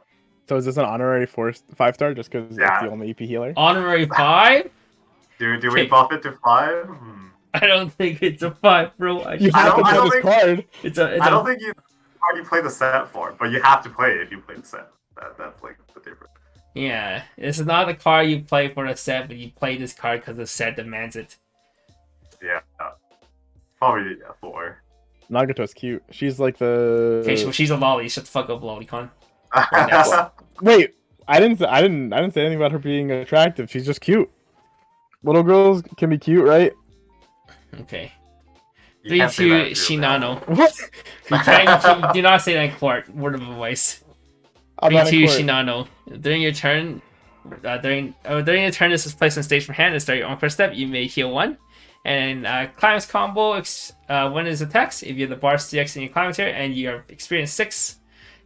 So is this an honorary 5-star just because it's the only EP healer? Honorary 5? Do we buff it to 5? I don't think it's a 5, bro. You have to play this card. I don't think you already play the set for it, but you have to play it if you play the set. That's like the difference. Yeah, it's not a card you play for the set, but you play this card because the set demands it. Yeah. Probably a 4. Nagato's cute. She's like the. Okay, so she's a lolly. Shut the fuck up, lolicon. Wait, I didn't say anything about her being attractive. She's just cute. Little girls can be cute, right? Okay. You can't say 3-2 that if you're a man. Shinano. What? You do not say that in court. Word of advice. I'm not in 3-2 court. Shinano. During your turn, during your turn, this is placed on stage from hand and start your own first step. You may heal 1. And climax combo, when it attacks, if you have the bar CX in your climax here and you are experienced 6,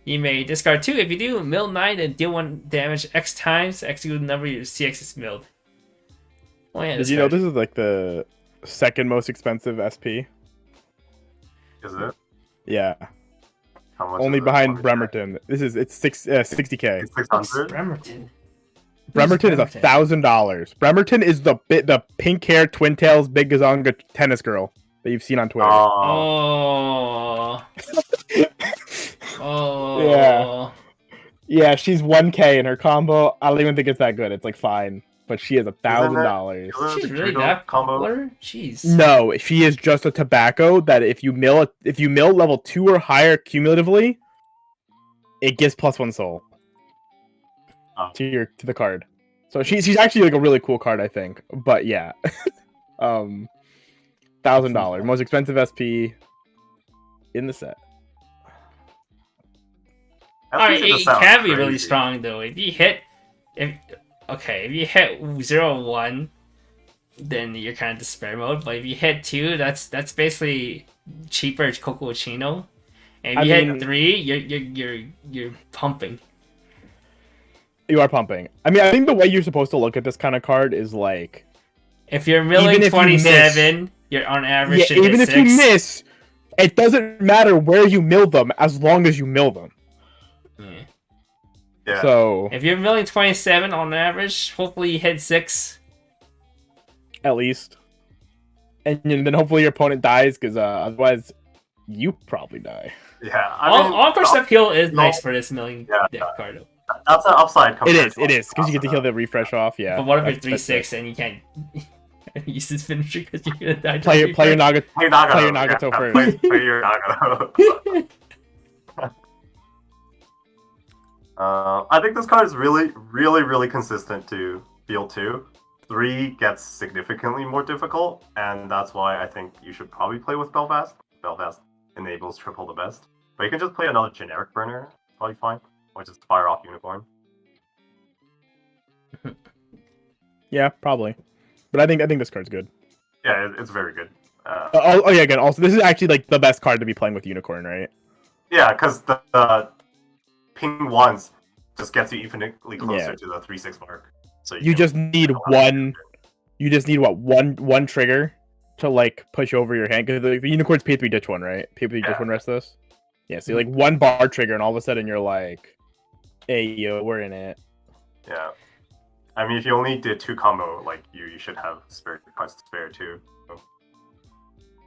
you may discard 2. If you do, mill 9 and deal 1 damage X times. Execute the number your CX is milled. Oh yeah, Did you know this is like the second most expensive SP? Is it? Yeah. How much Only is it? behind What is Bremerton. It's 60k. it? It's 600? Bremerton. Bremerton is $1,000. Bremerton is the pink hair twin tails big gazonga tennis girl that you've seen on Twitter. Oh. Oh. Yeah, she's 1k in her combo. I don't even think it's that good. It's like fine, but she is $1,000. She's really that popular? Jeez. No, she is just a tobacco that if you mill level 2 or higher cumulatively, it gives +1 soul to the card. So she's actually like a really cool card, I think. But yeah, $1,000, most expensive SP in the set. Alright, Especially the it set was can be really crazy. strong though. If you hit 0-1, then you're kind of despair mode. But if you hit 2, that's basically cheaper Coco Chino. And if you hit 3, you're pumping. You are pumping. I mean, I think the way you're supposed to look at this kind of card is like, If you're milling if you 27, you're on average. yeah, should hit even if 6. you miss, it doesn't matter where you mill them as long as you mill them. Yeah. Yeah. So If you're milling 27 on average, hopefully you hit 6. at least, and then hopefully your opponent dies, because otherwise you probably die. Yeah. I mean, On-course appeal is no. nice for this milling Yeah. deck card. Though. that's an upside. It compared is, to because you get to heal the refresh off. Yeah. But what if that's- you're that's 3-6 and you can't use this finisher because you're gonna die? Play your Naga. Play Nagato. Play your Nagato first. Play your Nagato. I think this card is really, really, really consistent to field 2. 3 gets significantly more difficult, and that's why I think you should probably play with Belfast. Belfast enables triple the best. But you can just play another generic burner, probably fine. Or just fire off Unicorn. Yeah, probably. But I think this card's good. Yeah, it's very good. Oh yeah, again. Also, this is actually like the best card to be playing with Unicorn, right? Yeah, because the ping 1s just gets you infinitely closer Yeah. to the 3-6 mark. So You can- just need one. You just need what one trigger to like push over your hand, because the Unicorn's pay 3 ditch one, right? Pay 3 ditch Yeah. one rest this. Yeah, so like one bar trigger, and all of a sudden you're like, "Hey yo, we're in it." Yeah. I mean, if you only did 2 combo, like you should have spare cards to spare too. So,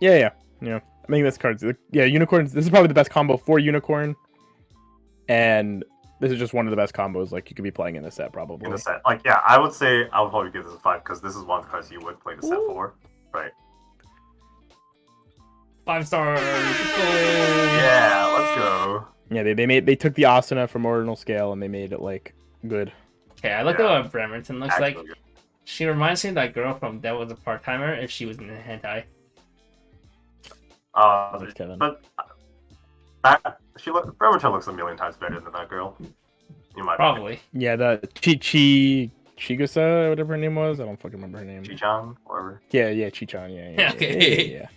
Yeah. I think this card's Unicorns. This is probably the best combo for Unicorn, and this is just one of the best combos like you could be playing in this set probably. in the set, like I would say I would probably give this a 5 because this is one of the cards you would play the set for, right? 5 stars. Let's go. Yeah, let's go. Yeah, they took the Asuna from Ordinal Scale and they made it like good. Okay, I looked at what Bremerton looks Actually like. good. She reminds me of that girl from That Was a Part-Timer if she was in the hentai. Thanks, Kevin. But Bremerton looks a million times better than that girl. You might Probably. Yeah, the Chigusa, whatever her name was. I don't fucking remember her name. Chichan, whatever. Yeah, Chichan. Yeah. Okay. Yeah.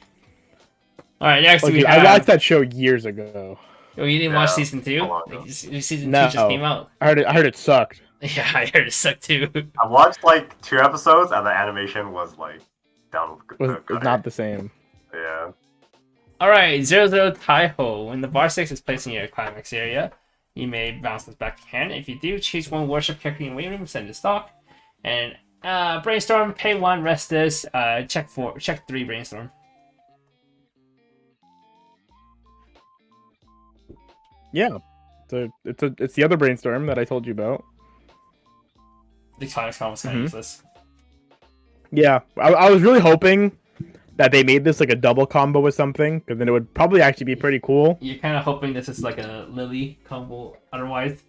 Alright, next we Okay, have... I watched that show years ago. Oh, you didn't watch Yeah, season 2? a while ago. Like, season 2 No. just came out. I heard it sucked. Yeah, I heard it sucked too. I watched like 2 episodes and the animation was like down with Was the gutter. not the same. Yeah. Alright, 0-0 Taiho. When the bar 6 is placed in your climax area, you may bounce this back to hand. If you do, choose one worship character in waiting room, send to stock. And brainstorm, pay 1, rest this, check 3 brainstorm. Yeah. It's the other brainstorm that I told you about. The climax combo is kind of useless. Yeah, I was really hoping that they made this like a double combo with something, because then it would probably actually be pretty cool. You're kind of hoping this is like a Lily combo otherwise.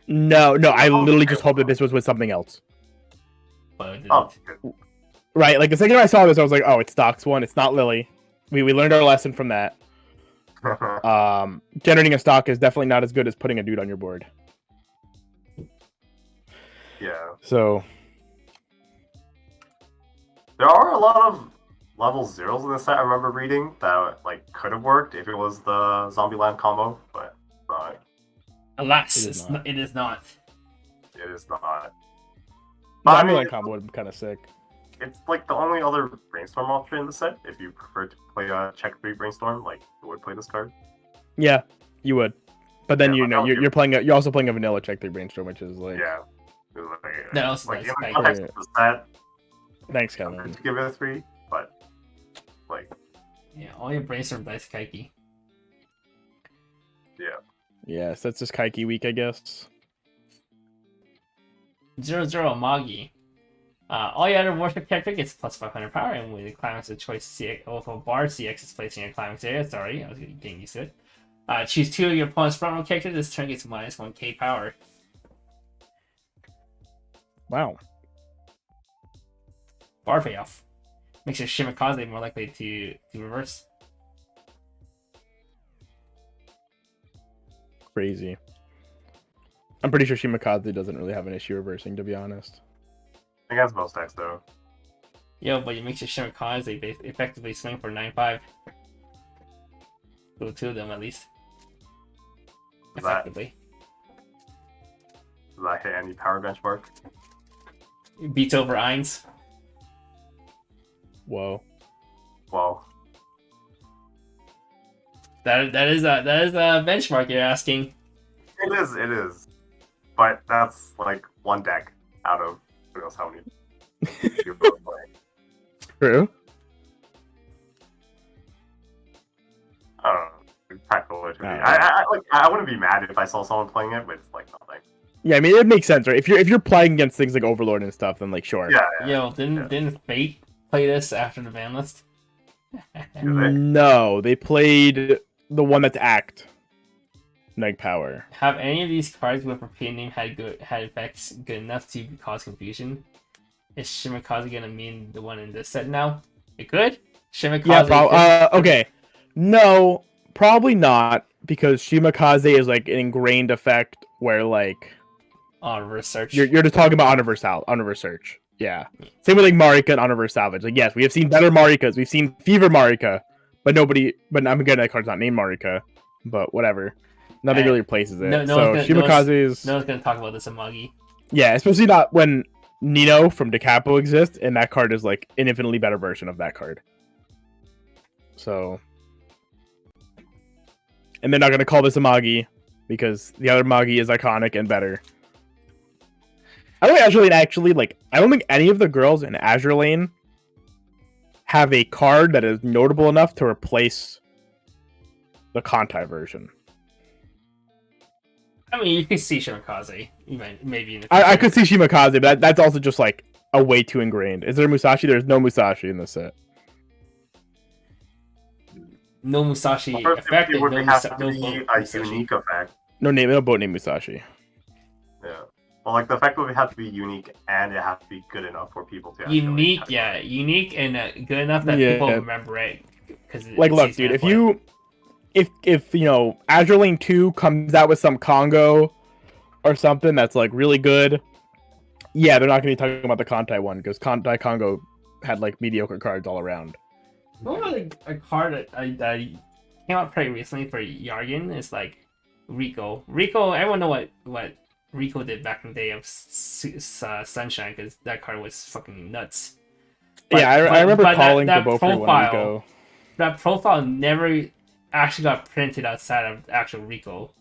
No, I literally just hoped that this was with something else. But it didn't. Oh, good. Right, like the second I saw this, I was like, oh, it's Stocks one, it's not Lily. We learned our lesson from that. Generating a stock is definitely not as good as putting a dude on your board. Yeah. So There are a lot of level 0s in this set I remember reading that like could have worked if it was the Zombieland combo, but not. Alas, It is not. it is not. It is not. the I mean, Zombieland combo would be kind of sick. it's like the only other brainstorm option in the set. If you prefer to play a check 3 brainstorm, like you would play this card. Yeah, you would. But then Yeah, you know but you're also playing a vanilla check 3 brainstorm, which is like Yeah. It was like, That also like does, in the like- context of the set, thanks, I'm Kevin. going to give it a 3, but like Yeah, all your brainstorm dice Kaiki. yeah. Yes, that's just Kaiki week, I guess. 0-0 Magi. All your other worship character gets plus 500 power, and with the climax of choice CX, or if a bar CX is placed in your climax area, sorry, I was getting used to it. Choose 2 of your opponent's front row characters, this turn gets minus 1k power. Wow. Bar payoff. Makes your Shimakaze more likely to reverse. crazy. I'm pretty sure Shimakaze doesn't really have an issue reversing, to be honest. Against most decks, though. Yo, but it makes your Shimakaze effectively swing for 9-5. Well, two of them at least. Effectively. Does that hit any power benchmark? Beats over Ainz. Whoa. Well, That is a benchmark you're asking. it is. But that's like one deck out of who knows how many you're both playing. True. I don't know. Practical it to me. I wouldn't be mad if I saw someone playing it, but it's like nothing. Yeah, I mean it makes sense, right? If you're playing against things like Overlord and stuff, then like sure. Yeah. Yo, didn't Fate play this after the ban list? No, they played the one that's Act. Neg Power. Have any of these cards with repeat name had effects good enough to cause confusion? Is Shimakaze gonna mean the one in this set now? It could. Shimakaze. Yeah, okay. No, probably not, because Shimakaze is like an ingrained effect where like on reverse search. You're just talking about on reverse search. Yeah. Same with like Marika and on reverse salvage. Like yes, we have seen better Marikas. We've seen Fever Marika, but I'm again that card's not named Marika, but whatever. Nothing really replaces it. Shimakaze is. No one's gonna talk about this Amagi. Yeah, especially not when Nino from DeCapo exists, and that card is like an infinitely better version of that card. So, and they're not gonna call this Amagi because the other Magi is iconic and better. I don't think any of the girls in Azure Lane have a card that is notable enough to replace the Kantai version. I mean, you could see Shimakaze, maybe in the I could see Shimakaze, but that's also just like a way too ingrained. Is there Musashi? There's no Musashi in this set. No Musashi effect. It would have to be a unique effect. No boat named Musashi. Yeah. Well, like the effect would have to be unique, and it has to be good enough for people to. Unique and good enough that people remember it. Like, look, dude, if you know Azure Lane 2 comes out with some Congo or something that's like really good, yeah, they're not going to be talking about the Kantai one because Kantai Congo had like mediocre cards all around. What about a card that came out pretty recently for Yargin is like Rico. Everyone know what Rico did back in the day of Sunshine because that card was fucking nuts. I remember calling the Beaufort one Rico. That profile never actually got printed outside of actual Rico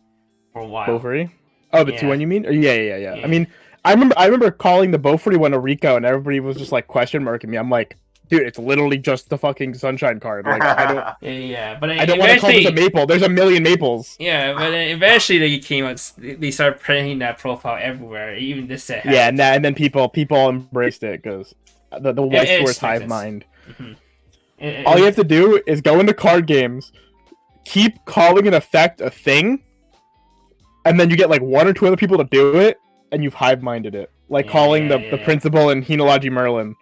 for a while. Beaufort? Oh, the 2-1 you mean? Yeah. I mean, I remember calling the Beaufort one a Rico, and everybody was just like question marking me. I'm like, dude, it's literally just the fucking Sunshine card. Like, I don't. But I don't want to call this a maple. There's a million maples. Yeah, but eventually they came out. They started printing that profile everywhere. Even this set. Yeah, and then people embraced it because the Weiss Schwarz hive mind. Mm-hmm. All you have to do is go into card games, keep calling an effect a thing, and then you get like one or two other people to do it, and you've hive minded it. Like calling the principal in Henology Merlin.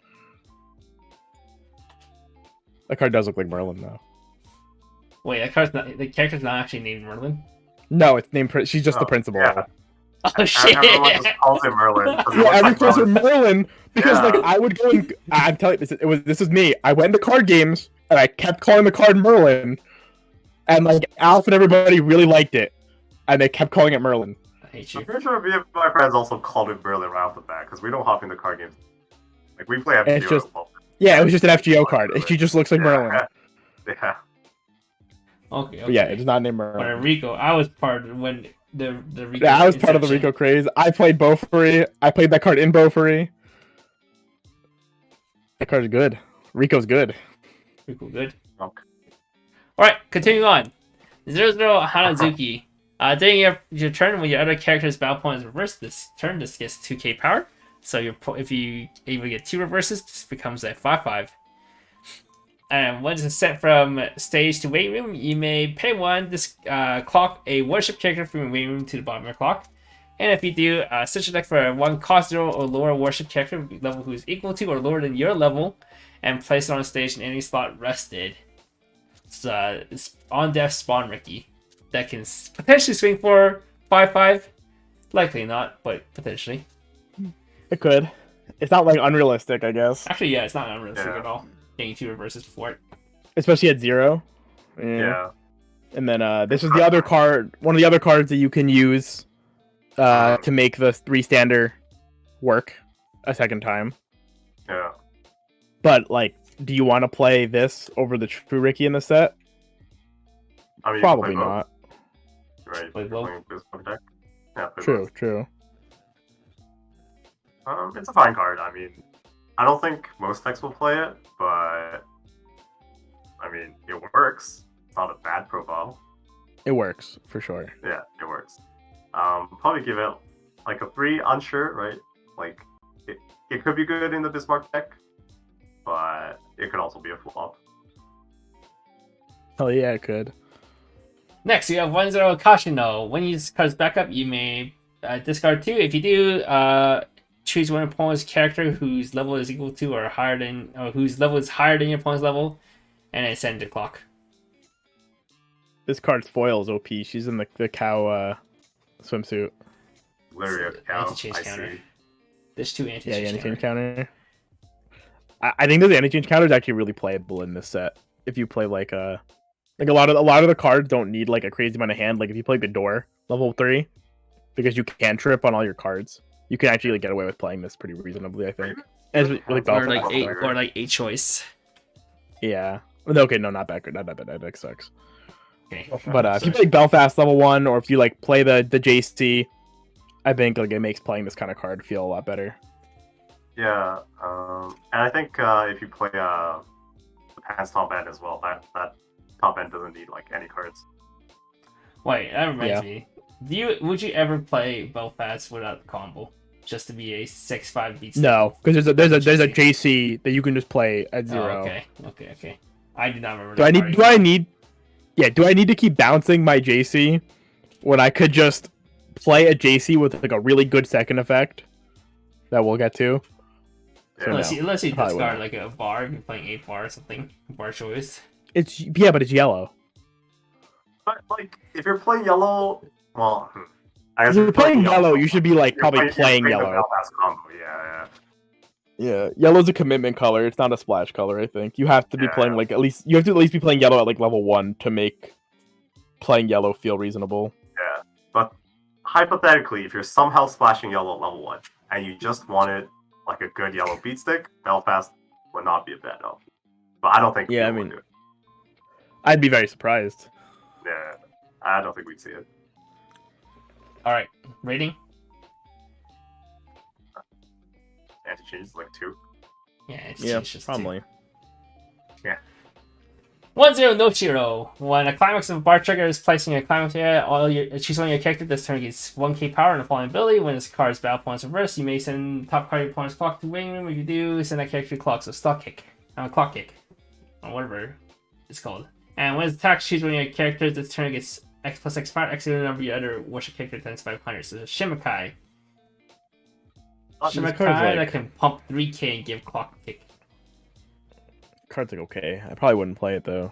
That card does look like Merlin, though. Wait, the character's not actually named Merlin? No, it's named... She's just the principal. Yeah. Oh, shit! Everyone just calls it Merlin. Yeah, everyone calls her Merlin, because, like, I would go and... I'm telling you, this is me. I went into card games, and I kept calling the card Merlin, and, like, Alf and everybody really liked it, and they kept calling it Merlin. I hate you. I'm pretty sure me and my friends also called it Merlin right off the bat, because we don't hop into card games. Like, we play FGO as well. Yeah, it was just an FGO card. She just looks like Merlin. Yeah. Okay. But yeah, it's not named Merlin. But Rico, I was part of when the Rico. Yeah, I was part of the Rico craze. I played Beaufort. I played that card in Beaufort. That card's good. Rico's good. Rico good. Okay. Alright, continuing on. 0-0 Hanazuki. During your turn, when your other character's battle point is reversed, this turn this gets 2k power. So if you able to get 2 reverses, this becomes a 5/5. And once it's sent from stage to waiting room, you may pay 1. This clock a worship character from your waiting room to the bottom of your clock. And if you do, search your deck for 1 cost 0 or lower worship character level who is equal to or lower than your level, and place it on stage in any slot rested. It's on death spawn Ricky. that can potentially swing for 5/5. Likely not, but potentially. It could. It's not like unrealistic, I guess. Actually, yeah, it's not unrealistic Yeah. at all. Getting 2 reverses before it. Especially at 0. Yeah. And then this is the other card, one of the other cards that you can use to make the 3-stander work a second time. Yeah. But like, do you want to play this over the True Ricky in the set? I mean, you can Probably play both, not. right? Play You're both. playing Bismarck deck. Yeah, play True, both. true. It's a fine card. I mean, I don't think most decks will play it, but I mean, it works. It's not a bad profile. It works for sure. Yeah, it works. Probably give it like a 3, unsure, right? Like, it could be good in the Bismarck deck, but it could also be a flop. Oh yeah, it could. Next, you have 1-0 Kashino. When you use cards back up, you may discard 2. If you do, choose one opponent's character whose level is equal to or higher than, or whose level is higher than your opponent's level, and then send it to clock. This card's foil is OP. She's in the cow swimsuit. Literally So, a cow. anti-change I counter. see. There's 2 Yeah, anti-change anti-change counter. counter. I think this anti-change counter is actually really playable in this set. If you play like a lot of the cards don't need like a crazy amount of hand. Like if you play Gador level 3, because you can trip on all your cards, you can actually like, get away with playing this pretty reasonably. I think. And it's really Or Belfast. like 8 choice. Yeah. Okay, no, not that good. Not that bad. That deck sucks. Okay. But if you play Belfast level 1, or if you like play the JC, I think like it makes playing this kind of card feel a lot better. Yeah, and I think if you play the Pants top end as well, that top end doesn't need like any cards. Wait, that reminds Yeah. me. Would you ever play Belfast without the combo? Just to be a 6/5 beat? No, because there's a JC that you can just play at 0. Oh, okay. I did not remember. Do I need to keep bouncing my JC when I could just play a JC with like a really good second effect that we'll get to? So Unless no, you probably discard wouldn't. like a bar, if you're playing 8 bar or something. Bar choice. But it's yellow. But like, if you're playing yellow, well, I guess If you're playing yellow, you should be like you're probably playing the yellow. Belfast combo. Yeah. Yeah, yellow's a commitment color. It's not a splash color. I think you have to be Yeah. playing like at least be playing yellow at like level 1 to make playing yellow feel reasonable. Yeah, but hypothetically, if you're somehow splashing yellow at level 1 and you just wanted like a good yellow beat stick, Belfast would not be a bad option. But I don't think. Yeah, I people would mean- do it. I'd be very surprised. Yeah, I don't think we'd see it. Alright, rating? Anti-change is like 2. Yeah, it's Yeah, just probably. 1-0 no Shiro. When a climax of a bar trigger is placing a climax area, choose one of your character. This turn gets 1k power and the following ability. When this card's battle points reverse, you may send top card of your opponent's clock to waiting room. If you do, send that character to clock. So clock kick, or whatever it's called. And when it's attacked, choose one of your characters. This turn gets X plus X power. X is the number of your other worship character times 500. So Shimakai. This Shimakai card's like- that can pump 3k and give clock kick. Card's like okay. I probably wouldn't play it though.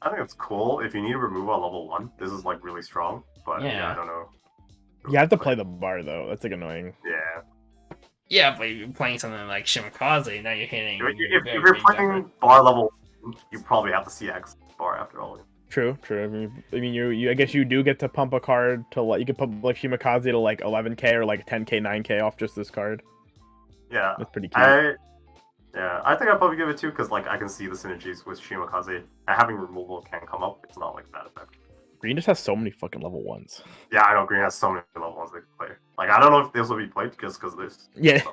I think it's cool. If you need to remove on level 1, this is like really strong. But Yeah. I don't know. You have to play the bar though. That's like annoying. Yeah. Yeah, but you're playing something like Shimakaze, now you're hitting. If very you're big playing number. bar level, you probably have to see X bar after all. True. I mean, you. I guess you do get to pump a card to like you can pump like Shimakaze to like 11k or like 10k, 9k off just this card. Yeah. That's pretty cute. I think I'd probably give it 2 because like I can see the synergies with Shimakaze. And having removal can come up. It's not like that effect. Green just has so many fucking level 1s. Yeah, I know Green has so many level 1s they can play. Like I don't know if this will be played just because this. Yeah.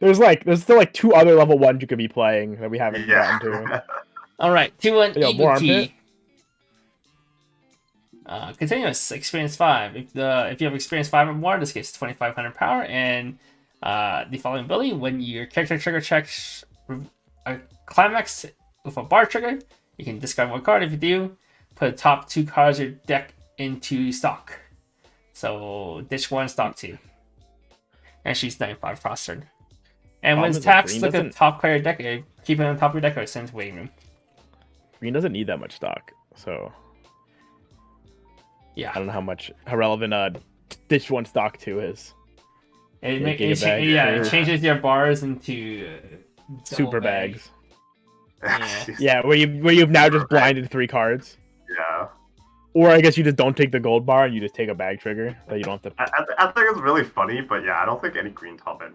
There's still like 2 other level 1s you could be playing that we haven't gotten to. Yeah. Alright, 2-1 Yo, more Ibuki. Continuous, experience 5. If you have experience 5 or more, this gets 2500 power, and the following ability, when your character trigger checks a climax with a bar trigger, you can discard one card. If you do, put the top 2 cards of your deck into stock. So ditch 1, stock 2. And she's 95 frosted. And when Problem is it's that taxed, green look at the doesn't- top card of your deck, keep it on top of your deck or send it to waiting room. Green doesn't need that much stock, so Yeah. I don't know how relevant Ditch 1 stock 2 is. It, Yeah, ma- it, Giga cha- bag, yeah, sure. it changes your bars into double Super bag. bags. Yeah. Yeah, where you've now Super just bag. blinded 3 cards. Yeah. Or I guess you just don't take the gold bar and you just take a bag trigger that you don't have to. I think it's really funny, but yeah, I don't think any green top end.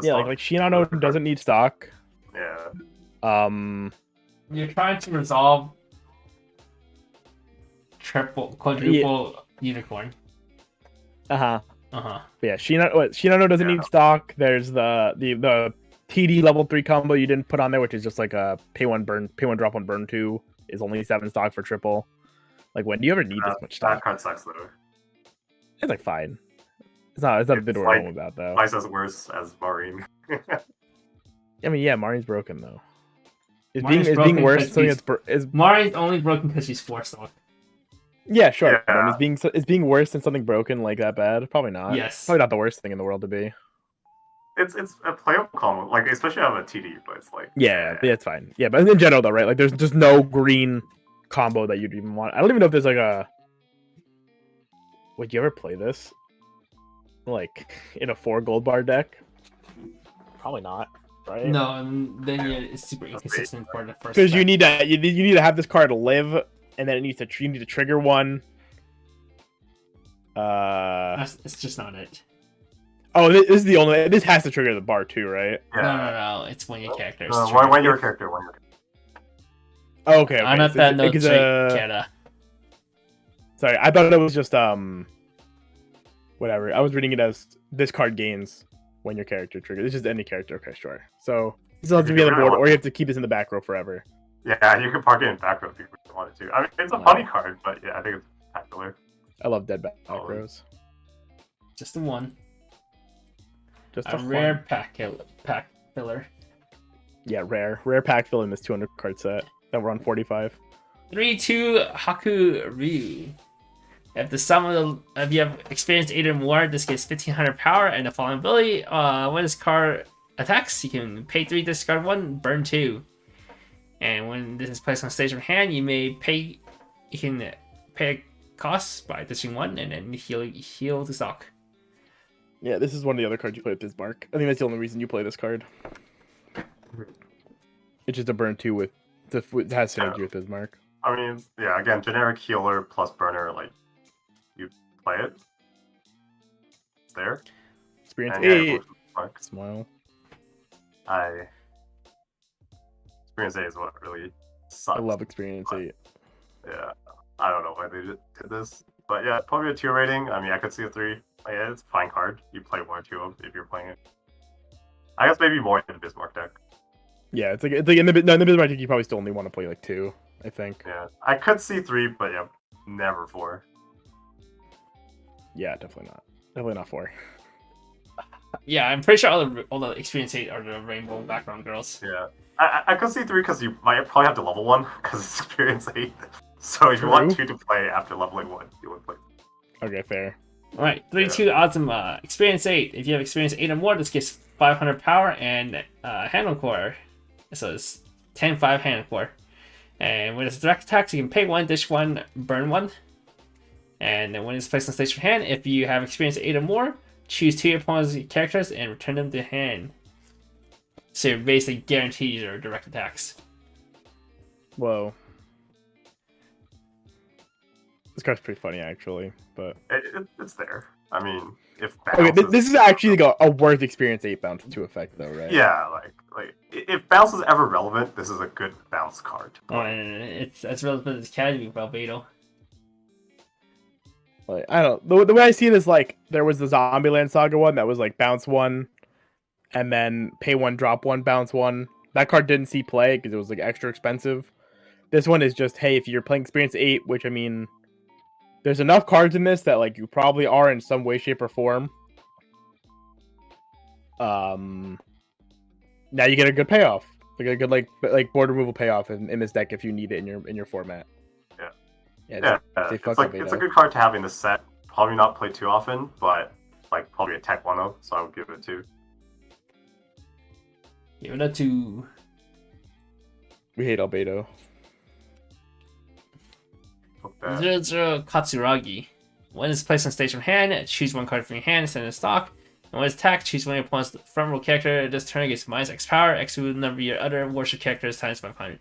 Yeah, like Shinano doesn't need stock. Yeah. You're trying to resolve quadruple unicorn. Uh-huh. Uh-huh. Yeah, Shinano doesn't Yeah. need stock. There's the TD level 3 combo you didn't put on there, which is just like a pay 1 drop 1 burn 2 is only 7 stock for triple. Like, when do you ever need this much stock? That card sucks though. It's like fine. It's not a bit It's worrying like about though. twice as worse as Marine. I mean, yeah, Marine's broken though. Is Marine's being broken worse because something he's- is Marine's only broken because she's 4 stock. yeah, sure. Yeah. But is being worse than something broken like that bad? Probably not. Yes. Probably not the worst thing in the world to be. It's a playable combo, like especially out of a TD, but it's like Yeah, it's fine. Yeah, but in general though, right? Like, there's just no green combo that you'd even want. I don't even know if there's like a. Would you ever play this? Like in a 4 gold bar deck? Probably not, right? No, and then it's super inconsistent for the first. Because you step. need to have this card live, and then you need to trigger one. It's just not it. Oh, this is the only. This has to trigger the bar too, right? yeah. No. It's when your character is. When your character, when your Oh, okay. I'm not that no because, Kata. sorry, I thought it was just whatever. I was reading it as this card gains when your character triggers. It's just any character. Okay, sure. So this has to be on the board, or you have to keep this in the back row forever. Yeah, you can park it in back row if you wanted to. I mean, it's a funny card, but yeah, I think it's spectacular. I love dead back Oh. rows. Just the one. Just A rare pack filler. Yeah, rare pack fill in this 200 card set that we're on 45. 3-2 Haku Ryu. If you have experienced 8 or more, this gets 1500 power and the following ability. When this card attacks, you can pay 3, discard 1, burn 2. And when this is placed on stage or hand, you can pay a cost by discarding 1 and then heal the stock. Yeah, this is one of the other cards you play with Bismarck. I think that's the only reason you play this card. It's just a burn 2 with it has synergy with Bismarck. I mean, yeah, again, generic healer plus burner, like, you play it. It's there. Experience And yeah, 8. it works. Smile. Experience 8 is what really sucks. I love Experience 8. Yeah, I don't know why they did this, but yeah, probably a 2 rating. I mean, I could see a 3. Like, yeah, it's a fine card. You play 1 or 2 of if you're playing it. I guess maybe more in the Bismarck deck. Yeah, it's like in the Bismarck deck you probably still only want to play like 2, I think. Yeah, I could see 3, but yeah, never 4. Yeah, definitely not. Definitely not 4. Yeah, I'm pretty sure all the experience 8 are the rainbow background girls. Yeah, I could see 3 because you might probably have to level 1 because it's experience 8. So if you want 2 to play after leveling 1, you would play. Okay, fair. Alright, 3-2 Azuma. Experience 8. If you have experience 8 or more, this gets 500 power and handle core. So it's 10-5 handle core. And when it's direct attacks, you can pay 1, dish 1, burn 1. And then when it's placed on stage for hand, if you have experience 8 or more, choose 2 of your opponent's characters and return them to hand. So you're basically guaranteed your direct attacks. Whoa. This card's pretty funny, actually, but... It's there. I mean, if Okay, this is actually like a worth experience 8 bounce to effect, though, right? Yeah, like if bounce is ever relevant, this is a good bounce card. Oh, and it's as relevant as Academy for Albedo. Like, I don't... The way I see it is, like, there was the Zombieland Saga one that was, like, bounce 1, and then pay 1, drop 1, bounce 1. That card didn't see play because it was, like, extra expensive. This one is just, hey, if you're playing experience 8, which, I mean... There's enough cards in this that like you probably are in some way, shape, or form. Now you get a good payoff, like a good like board removal payoff in this deck if you need it in your format. Yeah, it's a good card to have in the set. Probably not played too often, but like probably a tech 1-0, so I would give it 2. Give it a 2. We hate Albedo. Fuck that. 0-0 Katsuragi. When it's placed on stage from hand, choose one card from your hand, send it in stock. And when it's attacked, choose one of your opponent's front row character. This turn gets minus X power. X will number your other worship characters times 500.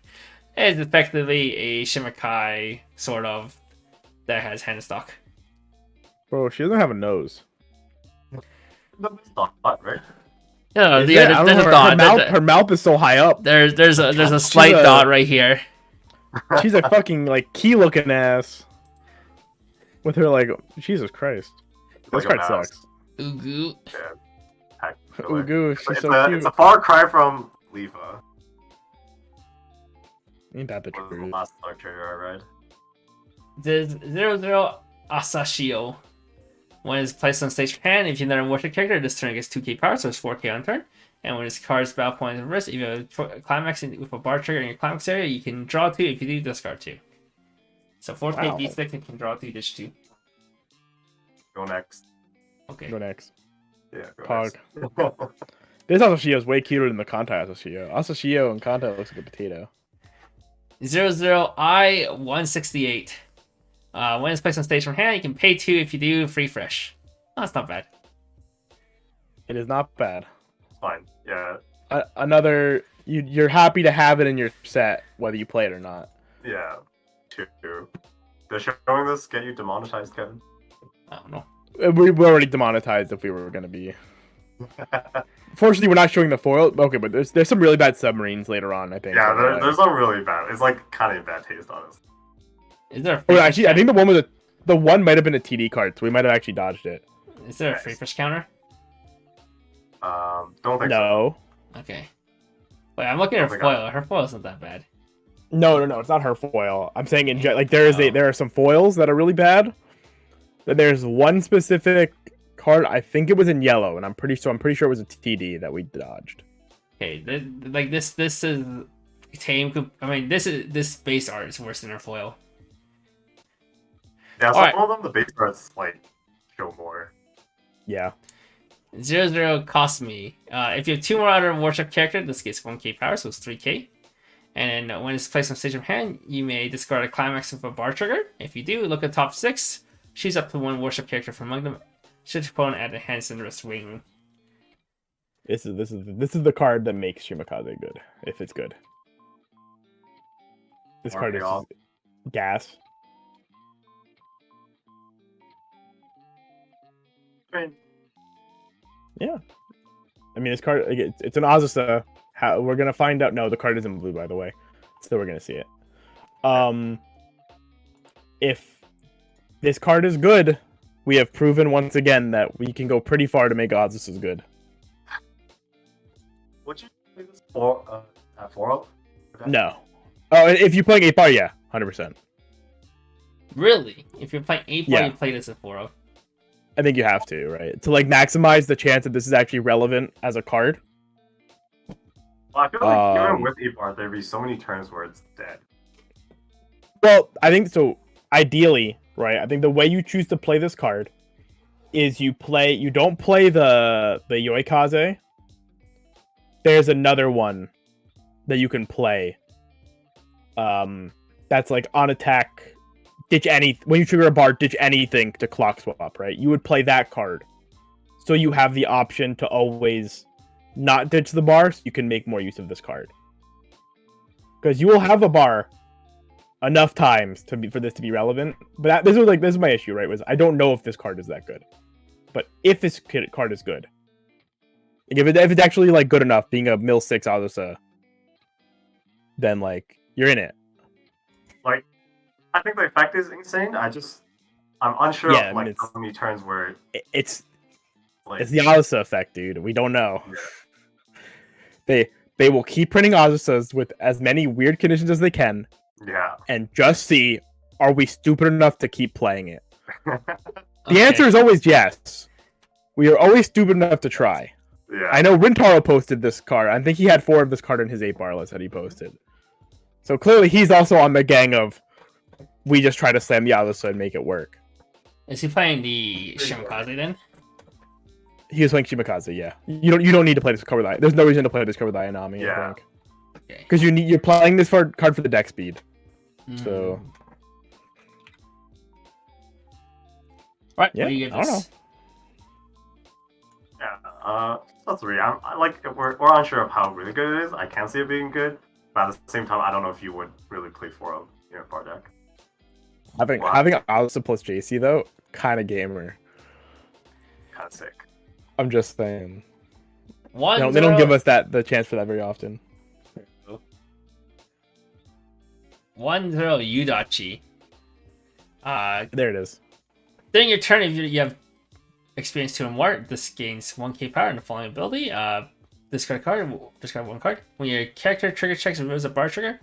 It's effectively a Shimikai, sort of, that has hand in stock. Bro, she doesn't have a nose. That's not hot, right? Yeah, Is yeah, it? I don't there's know, a dot. her mouth is so high up. There's a slight dot right here. She's a fucking like key looking ass. With her like Jesus Christ. This Like a card mouse. sucks. Ugu. Yeah. Heck, really. Ugu, she's It's so a, cute. it's a far cry from Leafa. Ain't that the Was the truth? last Dark Trader I read. There's 0-0 Asashio. When it's placed on stage from hand, if you're not a worship character, this turn gets 2k power, so it's 4k on turn. And when its card's battle point is reversed, if you have a climax with a bar trigger in your climax area, you can draw 2. If you do, discard 2. So 4k Wow. D6 and can draw 2, dish 2. Go next. Go Okay. next. Yeah, go Pog. next. This Asashio is way cuter than the Kantai Asashio. Asashio in Kantai looks like a potato. 0-0 I-168. When it's placed on stage from hand, you can pay 2. If you do, free fresh. Oh, that's not bad. It is not bad. It's fine. Yeah. Another you're happy to have it in your set whether you play it or not. Yeah. Two. Does showing this get you demonetized, Kevin? I don't know. We were already demonetized if we were gonna be. Fortunately, we're not showing the foil. Okay, but there's some really bad submarines later on. I think. Yeah, there's some really bad. It's like kind of bad taste, honestly. Is there a Oh, free actually, I think the one with the one might have been a TD card, so we might have actually dodged it. Is there a free fresh counter? Don't think so. No. Okay. Wait, I'm looking at Oh her my foil. God. Her foil isn't that bad. No, it's not her foil. I'm saying in like there are some foils that are really bad. Then there's one specific card. I think it was in yellow, and I'm pretty sure it was a TD that we dodged. Okay, like this is tame. I mean, this base art is worse than her foil. Yeah, some Alright. of them, the base cards, like, show more. Yeah. 0-0 cost me. If you have 2 more other worship character, this gets 1k power, so it's 3k. And then when it's placed on stage of hand, you may discard a climax with a bar trigger. If you do, look at top 6. Choose up to 1 worship character from among them. Should your opponent add a hand in the rest wing. This is the card that makes Shimakaze good, if it's good. This card is RPL. gas. I mean, Yeah. I mean, this card, like, it's an Azusa. How we're gonna find out? No, the card isn't blue, by the way. Still, we're gonna see it. If this card is good, we have proven once again that we can go pretty far to make Azusas good. would you play this for at 4-0? No. Oh, if you're playing 8-bar, yeah, 100%. Really? If you're playing 8 bar, Yeah. you play this at 4-0. I think you have to, right? To like maximize the chance that this is actually relevant as a card. Well, I feel like even Um, with 8-bar, there'd be so many turns where it's dead. Well, I think so. Ideally, right? I think the way you choose to play this card is you don't play the Yoikaze. There's another one that you can play. That's like on attack. When you trigger a bar, ditch anything to clock swap, right? You would play that card. So you have the option to always not ditch the bar, so you can make more use of this card. Because you will have a bar enough times for this to be relevant. But this is my issue, right? Was I don't know if this card is that good. But if this card is good, like if it's actually like good enough, being a mill 6 Azusa, then like you're in it. Like, I think the effect is insane. I'm unsure Yeah, of like it's- how many turns where It's like the Azusa effect, dude. We don't know. They will keep printing Azusas with as many weird conditions as they can, yeah. and just see, are we stupid enough to keep playing it? The Okay. answer is always yes. We are always stupid enough to try. Yeah. I know Rintaro posted this card. I think he had 4 of this card in his 8-bar list that he posted. So clearly he's also on the gang of, we just try to slam the Azusa and make it work. Is he playing the Shimakaze then? He was playing Shimakaze, yeah. You don't need to play this card with There's no reason to play this card with Ayanami, Yeah. I think. Okay. Because you're playing this card for the deck speed. So Mm. Right, Yeah, what do you give I don't this? Yeah, so 3. I like we're unsure of how really good it is. I can see it being good, but at the same time, I don't know if you would really play 4 of bar deck. Having Azur plus JC though, kind of gamer. Kind of sick. I'm just saying. One They don't give us the chance for that very often. 1-0 Yudachi. There it is. During your turn, if you have experience 2 or more, this gains 1k power and the following ability. Discard a card, discard 1 card. When your character trigger checks removes a bar trigger,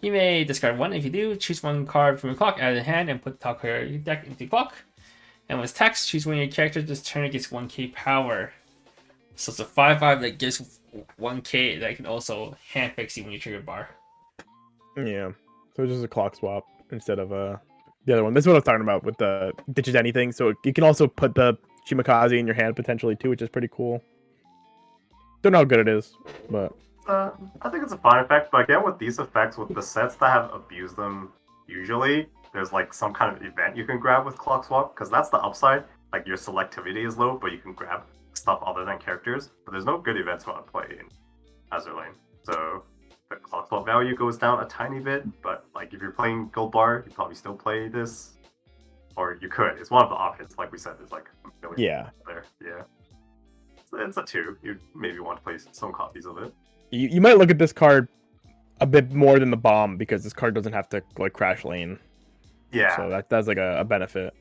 you may discard 1. If you do, choose 1 card from your clock out of the hand and put the top card of your deck into the clock. And with text, choose one of your characters this turn gets 1k power. So it's a 5/5 that gives 1k that can also hand fix you when you trigger bar. Yeah. So it's just a clock swap instead of the other one. This is what I was talking about with the ditches anything. So you can also put the Shimakaze in your hand potentially too, which is pretty cool. Don't know how good it is, but I think it's a fine effect, but again, with these effects, with the sets that have abused them, usually there's like some kind of event you can grab with Clock Swap, because that's the upside. Like your selectivity is low, but you can grab stuff other than characters. But there's no good events you want to play in Azur Lane, so the Clock Swap value goes down a tiny bit. But like if you're playing Gold Bar, you probably still play this, or you could. It's one of the options. Like we said, there's like a million there. Yeah. It's a 2. You maybe want to play some copies of it. you might look at this card a bit more than the bomb because this card doesn't have to like crash lane. Yeah. So that's like a benefit.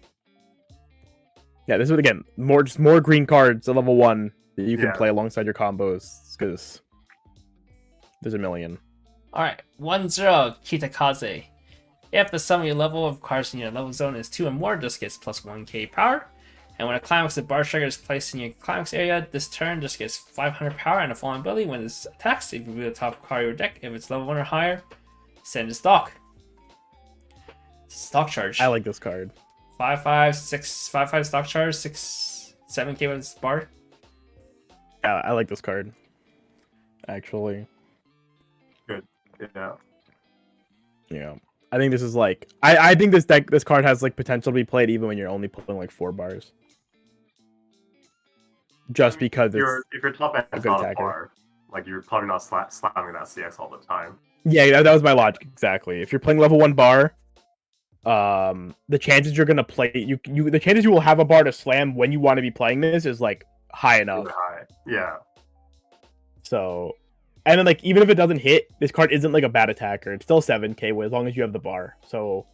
Yeah, this is again more green cards at level 1 that you can play alongside your combos because there's a million. Alright, 1-0 Kitakaze. If the sum of your level of cards in your level zone is 2 or more, this gets plus 1k power. And when a climax of bar trigger is placed in your climax area, this turn just gets 500 power and a falling ability when it attacks. If you reveal the top card of your deck, if it's level 1 or higher, send to stock. Stock charge. I like this card. 5/5 stock charge, 7k with this bar. I like this card. Actually. Good. Yeah. Yeah. I think this is like I think this card has like potential to be played even when you're only pulling like 4 bars. Just because if you're top end a is good not a attacker. bar, like you're probably not slamming that CX all the time. Yeah, that was my logic exactly. If you're playing level 1 bar, the chances you're gonna play the chances you will have a bar to slam when you want to be playing this is like high enough. Really high. Yeah. So, and then like even if it doesn't hit, this card isn't like a bad attacker. It's still 7k as long as you have the bar. So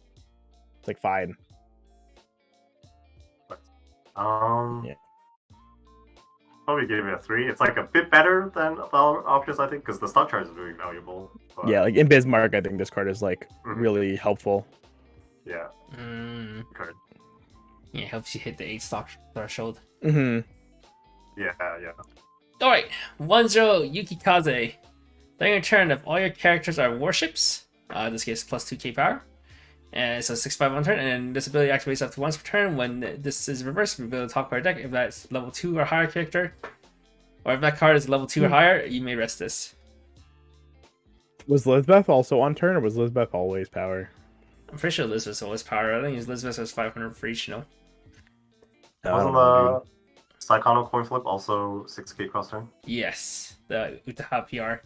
it's like fine. Yeah. Probably give it a 3. It's like a bit better than the other options, I think, because the stock charge is really valuable. But... Yeah, like in Bismarck, I think this card is like really helpful. Yeah. Card. Yeah, it helps you hit the 8 stock threshold. Mm-hmm. Yeah. Alright, 1-0 Yukikaze. During your turn, if all your characters are warships, this gives plus 2k power. And so 6/5 on turn, and this ability activates up to once per turn. When this is reversed, reveal the top card of deck. If that's level 2 or higher character, or if that card is level 2 or higher, you may rest this. Was Lizbeth also on turn, or was Lizbeth always power? I'm pretty sure Elizabeth's always power. I think Elizabeth has 500 for each, Wasn't the Psychono coin flip also 6k cross turn? Yes, the Utaha PR.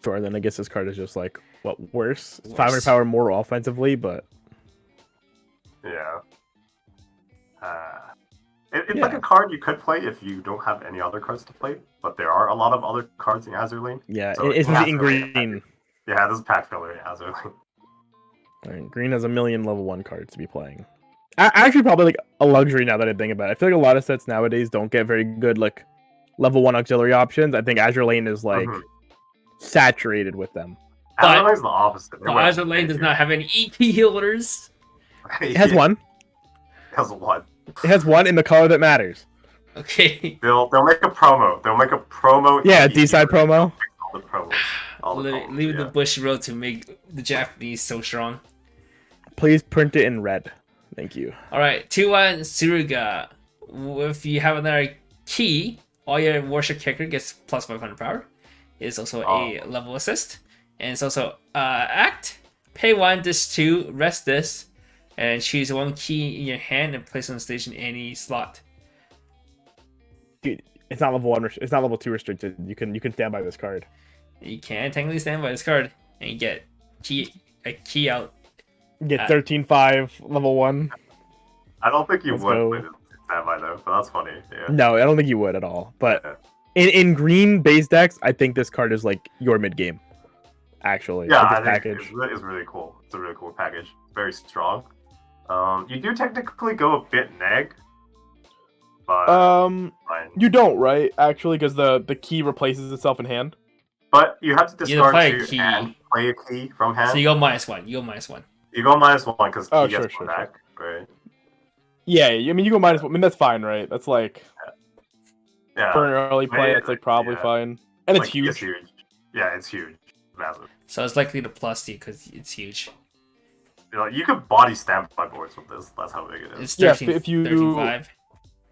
Sure, then I guess this card is just like, what, worse? 500 power more offensively, but... Yeah. It's like a card you could play if you don't have any other cards to play, but there are a lot of other cards in Azur Lane. Yeah, so it's in green. Yeah, this is pack filler in Azur Lane. Right, green has a million level 1 cards to be playing. Actually, probably like a luxury now that I think about it. I feel like a lot of sets nowadays don't get very good like level 1 auxiliary options. I think Azur Lane is like saturated with them. Azur Lane's the opposite. No, Azur Lane does not have any EP healers. It has one. It has one. It has one in the color that matters. Okay. They'll make a promo. They'll make a promo. Yeah, D-side promo. All the promos. Leave the Bush road to make the Japanese so strong. Please print it in red. Thank you. Alright, 2-1 Suruga. If you have another key, all your worship character gets plus 500 power. It's also a level assist. And it's also act. Pay 1, this 2, rest this. and choose one key in your hand and place on the stage in any slot. Dude, it's not level 1. It's not level 2 restricted. You can stand by this card. You can technically stand by this card and you get a key out. You get 13-5 level 1. I don't think you Let's would go. play this standby though, but that's funny. Yeah. No, I don't think you would at all. But in green base decks, I think this card is like your mid game. Actually, Yeah, like I this think package. it's really cool. It's a really cool package. Very strong. You do technically go a bit neg, but fine. You don't, right? Actually, because the key replaces itself in hand. But you have to You have to discard play a 2 key. and play a key from hand. So you go -1. You go -1. You go -1 because Oh, key gets sure. back, right? Yeah, I mean you go -1. I mean that's fine, right? That's like Yeah. for an early play, Yeah, it's like probably yeah. fine, and Like, it's huge. Yeah, it's huge. Massive. So it's likely to plus you because it's huge. You know, you could body stamp my boards with this. That's how big it is. It's Yeah, 13, if you- 13-5.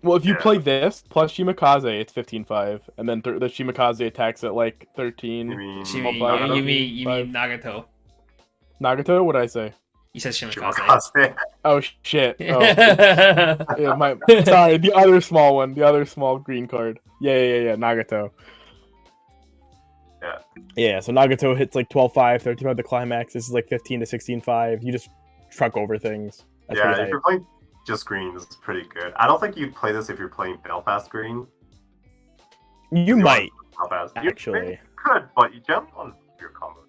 Well, if you Yeah. play this plus Shimakaze, it's 15-5, and then the Shimakaze attacks at like 13. You mean You Well, mean, five, you mean, you five. mean Nagato. Nagato? What did I say? You said Shimakaze. Shimakaze? Oh shit! Oh, yeah, sorry, the other small one, the other small green card. Yeah, Nagato. Yeah. Yeah, so Nagato hits like 12-5, 13-5 the climax. This is like 15 to 16-5. You just truck over things. That's Yeah, pretty if hype. you're playing just green, this is pretty good. I don't think you'd play this if you're playing Belfast green. You might, Belfast. actually. You could, but you generally want your combo.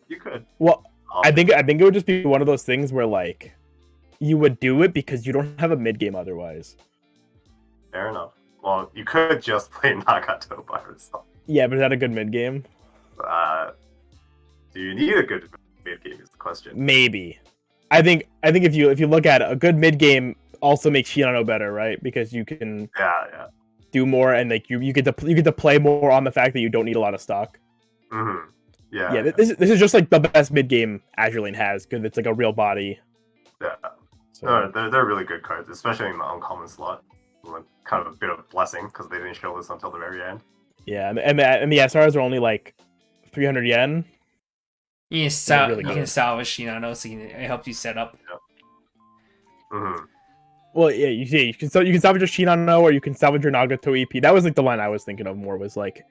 You could. Well, I think it would just be one of those things where like you would do it because you don't have a mid game otherwise. Fair enough. Well, you could just play Nagato by yourself. Yeah, but is that a good mid game? Do you need a good mid game? Is the question. Maybe. I think if you look at it, a good mid game also makes Shinano better, right? Because you can Yeah. do more and like you get to play more on the fact that you don't need a lot of stock. Mm-hmm. Yeah. Yeah, this is just like the best mid game Azure Lane has because it's like a real body. Yeah. So, No, they're really good cards, especially in the uncommon slot. Like, kind of a bit of a blessing because they didn't show this until the very end. yeah, and the SRs are only like 300 yen. You can, really you good. can salvage Shinano, so it helps you set up. Mm-hmm. Well, yeah, you can salvage your Shinano or you can salvage your Nagato EP. That was like the line I was thinking of more was like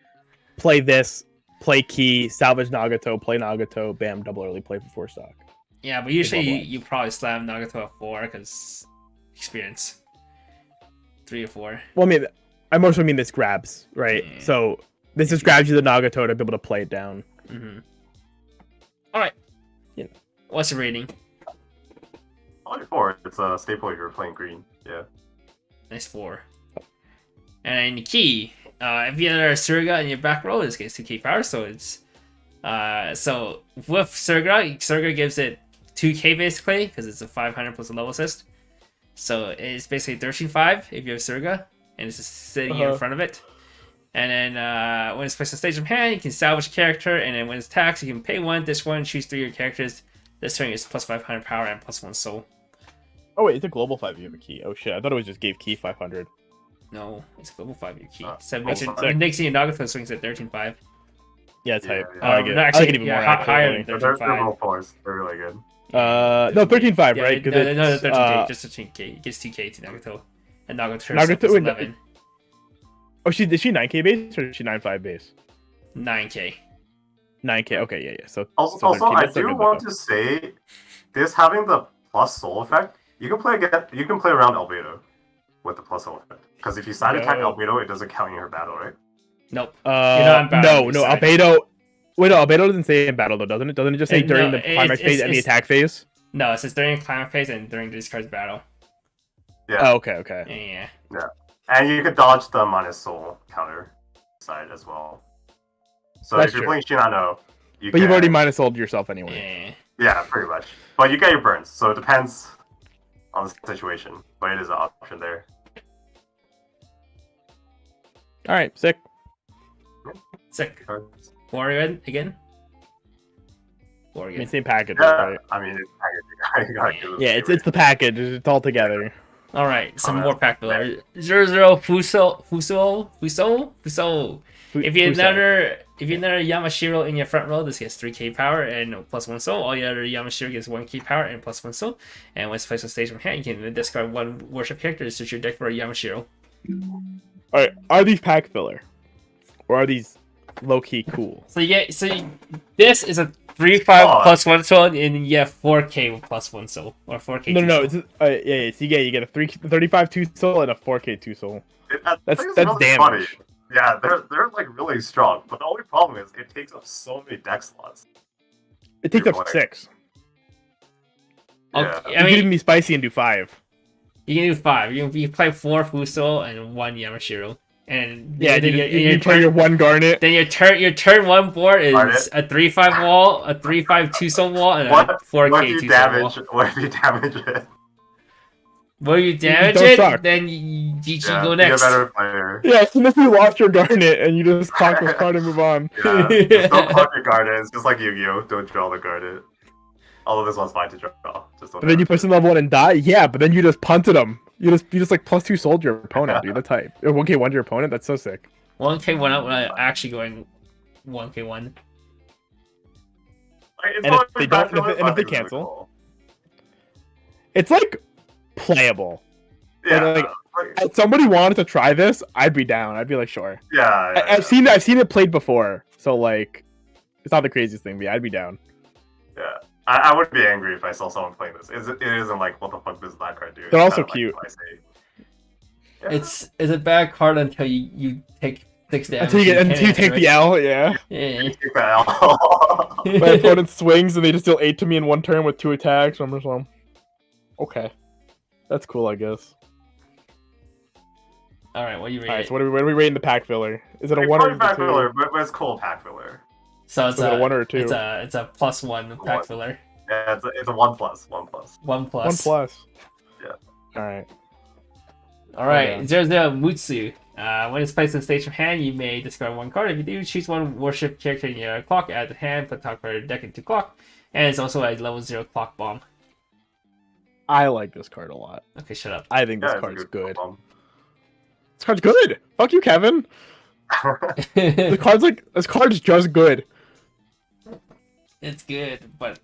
play this, play key, salvage Nagato, play Nagato, bam, double early play for 4 stock. Yeah, but usually level you probably slam Nagato at 4 because experience. 3 or 4. Well, I mean, I mostly mean this grabs, right? Yeah. So this just grabs you the Nagato to be able to play it down. Mm-hmm. Alright. Yeah. What's the rating? Only 4. It's a staple if you're playing green. Yeah. Nice 4. And the key, if you have Surga in your back row, this gets 2k power, so it's so with Surga gives it 2k basically, because it's a 500 plus a level assist. So it's basically 13-5 if you have Surga, and it's just sitting in front of it. And then when it's placed on stage of hand, you can salvage a character, and then when it's taxed, you can pay 1, this one, choose 3 of your characters. This turn is plus 500 power and plus 1 soul. Oh wait, it's a global 5 you have a key. Oh shit, I thought it was just gave key 500. No, it's global 5 your key. Oh, So it makes also- it next in your Nagato swings at 13-5. Yeah, it's Yeah, hype. yeah. I like it. No, I actually, like it even yeah, more. higher actually. than They're 13-5. all 4s. They're really good. No, 13-5, Yeah, right? 'Cause no, it's, 13k, just 13k. It gives 2k to Nagato. And Nagato Nagato is and- 11. Oh, is she 9k base or is she 9.5 base? 9k. 9k. Okay, yeah. So Also, so 13, I that's still do good, want though. to say, this having the plus soul effect, you can play around Albedo with the plus soul effect. Because if you side attack No. Albedo, it doesn't count in your battle, right? Nope. not in battle, No, you side. Albedo. Wait, no, Albedo doesn't say in battle though, doesn't it? Doesn't it just say during No, the climax phase and the it's- attack phase? No, it says during climate phase and during this card's battle. Yeah. Oh, okay. Yeah. And you can dodge the minus soul counter side as well. So That's if you're true. playing Shinano, you But you've can- already minus sold yourself anyway. Yeah. Yeah, pretty much. But you get your burns, so it depends on the situation. But it is an option there. All right, sick. Sick. Cards. Warrior again? I Warrior. mean, same package, Yeah, right? I mean, it's packaging. You gotta do this Yeah, it's the package. It's all together. All right, some Oh, more that's pack filler. 00 Fuso. If you another Yamashiro in your front row, this gets 3k power and +1 soul. All your other Yamashiro gets 1k power and +1 soul. And when it's placed on stage from hand, you can discard one worship character to switch your deck for a Yamashiro. Alright, are these pack filler? Or are these low-key cool? So this is a 3/5 +1 soul, and you get 4k with +1 soul or 4k. No. It's, yeah. So you get a 35 2 soul and a 4k 2 soul. That's really damage. funny. Yeah, they're like really strong, but the only problem is it takes up so many deck slots. It takes up 6. Okay, Yeah. I You mean, can be spicy and do 5. you can do 5. You play 4 Fuso and 1 Yamashiro, and Yeah, then you play your 1 Garnet. Then your turn 1 board is Garnet. a 3/5 wall, a 3/5 2 soul wall, and a What 4k if 2 you soul wall. damage? What if you damage it? Will you damage don't it? suck. Then GG Yeah, go be a next. better player. Yeah, as soon as you lost your Garnet and you just clock this card and move on. Yeah, just don't clock your Garnet. It's just like Yu-Gi-Oh! Don't draw the Garnet. Although this one's fine to draw. Just don't But then you push him level 1 and die? Yeah, but then you just punted him. You just like +2 sold your opponent, dude. The type. 1k1 your opponent? That's so sick. 1k1 out when I actually going 1k1. Like, it's And not if they bad don't- filler, and if but they it's really cancel? cool. It's like playable. Yeah. Like, if somebody wanted to try this, I'd be down. I'd be like, sure. Yeah. I've seen it played before, so like, it's not the craziest thing, but yeah, I'd be down. Yeah. I would be angry if I saw someone playing this. It isn't like, what the fuck does that card do? They're It's also kinda cute. Like what I say. Yeah. It's a bad card until you take 6 damage. Until you take the L, yeah. Yeah. You take that out. My opponent swings and they just deal 8 to me in 1 turn with 2 attacks. I'm just like, okay, that's cool, I guess. All right, what are you rating? All right, so what are we rating the pack filler? Is it a It's 1 or probably a pack 2? filler, but it's cool pack filler. So it's So is it a 1 or a 2? It's a +1 pack One. filler. Yeah, it's a 1+. 1+. 1 plus. 1+. Yeah. All right. All right, Okay. there's the Mutsu. When it's placed on stage from hand, you may discard 1 card. If you do, choose 1 worship character in your clock, add the hand, put top card of the deck into clock, and it's also a level 0 clock bomb. I like this card a lot. Okay, shut up. I think this Yeah, it's a card's good. bomb. This card's good. Fuck you, Kevin. This card's just good. It's good, but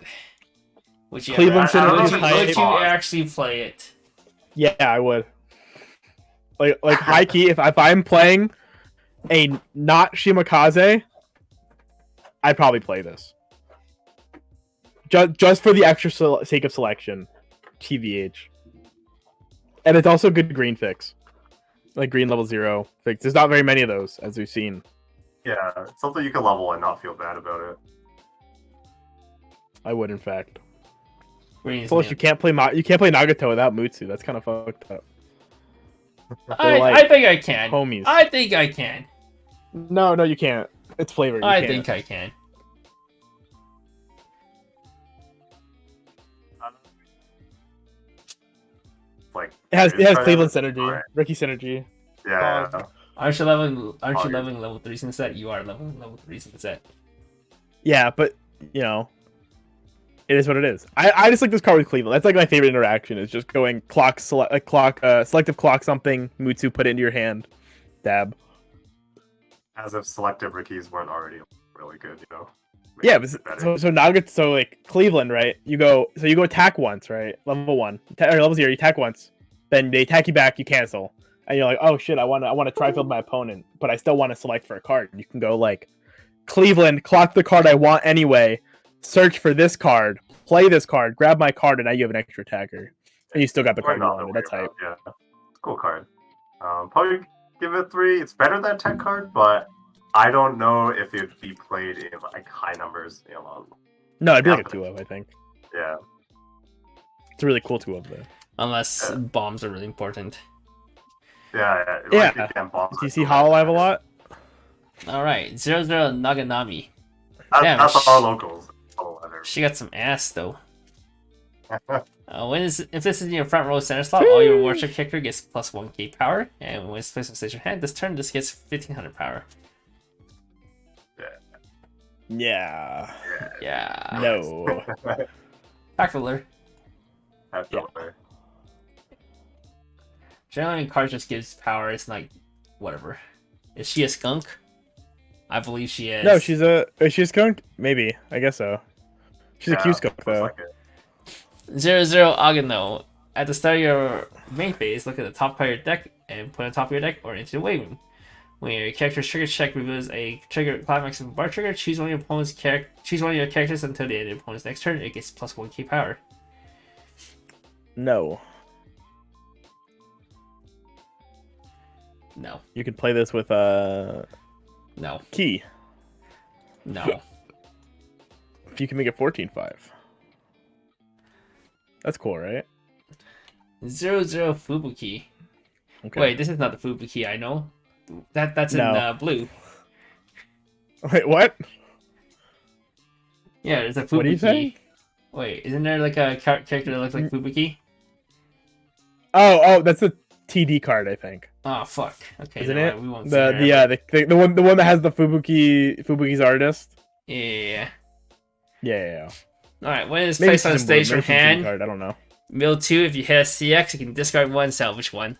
would you, Cleveland Center would is you, high would you cost. actually play it? Yeah, I would. Like high key, if I'm playing a not Shimakaze, I'd probably play this. Just for the extra sake of selection, TVH. And it's also good green fix. Like green level 0 fix. There's not very many of those, as we've seen. Yeah, something you can level and not feel bad about it. I would, in fact. Green is Plus, new. you can't play Nagato without Mutsu. That's kind of fucked up. I think I can. Homies. I think I can. No, you can't. It's flavor. You I can't. think I can. Like It has it's Cleveland kinda- synergy, Alright. Ricky synergy. Yeah. Aren't you leveling Oh, level 3s in the set? You are leveling level 3s in the set. Yeah, but you know, it is what it is. I just like this card with Cleveland. That's like my favorite interaction. Is just going selective clock something, Mutsu, put it into your hand, dab. As if selective Rickies weren't already really good, you know. Yeah, Makes but it better. so Nagato, so like Cleveland, right? You go attack once, right? Level 1 or level 0, you attack once, then they attack you back, you cancel, and you're like, oh shit, I want to tri-field my opponent, but I still want to select for a card. You can go like Cleveland, clock the card I want anyway, search for this card, play this card, grab my card, and now you have an extra attacker, and you still got the Or card you not wanted. that That's weird hype. about, Yeah, it's a cool card. Probably give it 3. It's better than tech card, but I don't know if it'd be played in like high numbers. You know, No, it'd be Yeah. like a 2-of, I think. yeah. It's a really cool 2-of though. Unless Yeah. bombs are really important. Yeah. Yeah. Like, you can't boss Do you it. see Hololive a lot? Alright, 00 Naganami. That's, Damn, that's our locals. She got some ass though. If this is in your front row center slot, all your worship character gets plus 1k power, and when it's placed on stage your hand, this turn this gets 1500 power. Yeah. Yeah. No. Back filler. That's Yeah. over. Generally, card just gives power. It's like, whatever. Is she a skunk? I believe she is. No, she's a skunk. Maybe, I guess so. She's a cute skunk looks though. like it. 0-0 Agano. At the start of your main phase, look at the top part of your deck and put it on top of your deck or into the way room. When your character's trigger check reveals a trigger climax of a bar trigger, choose one of your characters until the end of your opponent's next turn. It gets plus 1k power. No. No. You could play this with No. Key. No. If you can make it 14-5. That's cool, right? 0-0 Fubuki. Okay. Wait, this is not the Fubuki I know. That's in blue. Wait, what? Yeah, there's a Fubuki. What are you saying? Wait, isn't there like a character that looks like Fubuki? Oh, that's a TD card, I think. Oh fuck. Okay, Isn't no, it? we won't The one that has the Fubuki's artist. Yeah. Yeah. Alright, when it's Maybe placed on it's stage maybe from it's a TD hand, card. I don't know. mill 2, if you hit a CX, you can discard 1, salvage 1.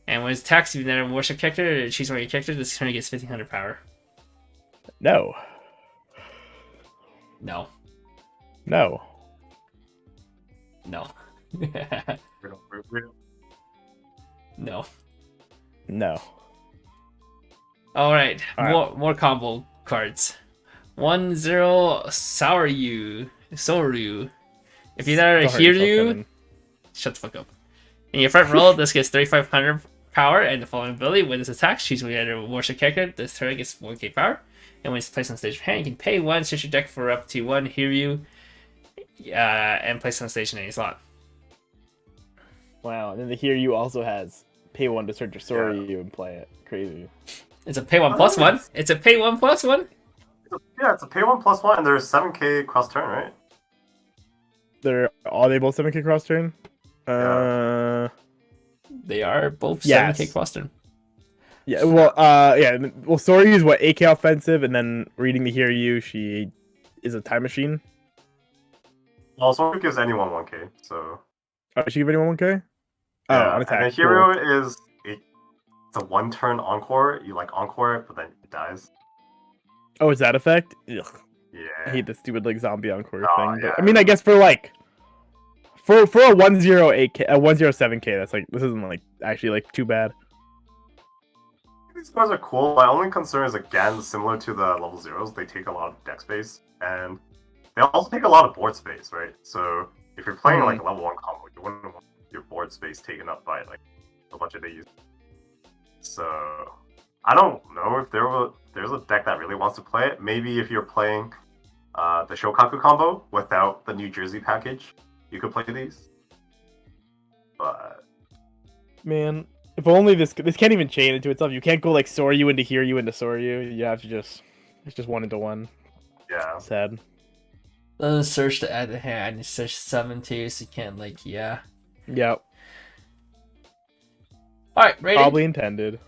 And when it's attacks, if you never worship character or choose one of your characters, this turn gets 1500 power. No. No. No. No. No. No. Alright, Alright. more combo cards. 1-0 Soryu. If you never hear you, shut the fuck up. In your front row, this gets 3500 power, and the following ability, when this attacks, choose one of your worship character. This turn gets 1k power. And when it's placed on stage of hand, you can pay 1, search your deck for up to 1 Hiryu, and place it on stage in any slot. Wow, and then the Here You also has pay 1 to search your Soryu and play it. Crazy. It's a pay 1 plus 1. It's a pay 1 plus 1. Yeah, it's a pay 1 plus 1, and there's 7k cross turn, right? Are they both 7k cross turn? They are both Yes. 7k cross turn. Yeah, well, well, Soryu is what, 8k offensive, and then reading the Hear You, she is a time machine. Also, it gives anyone 1k, so... Oh, she give anyone 1k? Oh, Yeah, on attack. and then Cool. Hero is... It's a 1-turn encore. You, like, encore it, but then it dies. Oh, is that effect? Ugh. I Yeah. hate the stupid, like, zombie encore Oh, thing. But, yeah. I mean, I guess for, like... For a 108k, a 107k, that's, like, this isn't, like, actually, like, too bad. These cards are cool. My only concern is, again, similar to the level 0s, they take a lot of deck space, and they also take a lot of board space, right? So, if you're playing, like, a level 1 combo, you wouldn't want your board space taken up by, like, a bunch of these. So, I don't know if there's a deck that really wants to play it. Maybe if you're playing the Shokaku combo without the New Jersey package, you could play these. But Man, if only this can't even chain into itself. You can't go, like, Soryu into Hear You into Soryu. You have to just... It's just 1-into-1. yeah, Sad. Then search to add the hand. You search 7 too, so you can't, like, yeah. Yep. Alright, rating. Probably intended.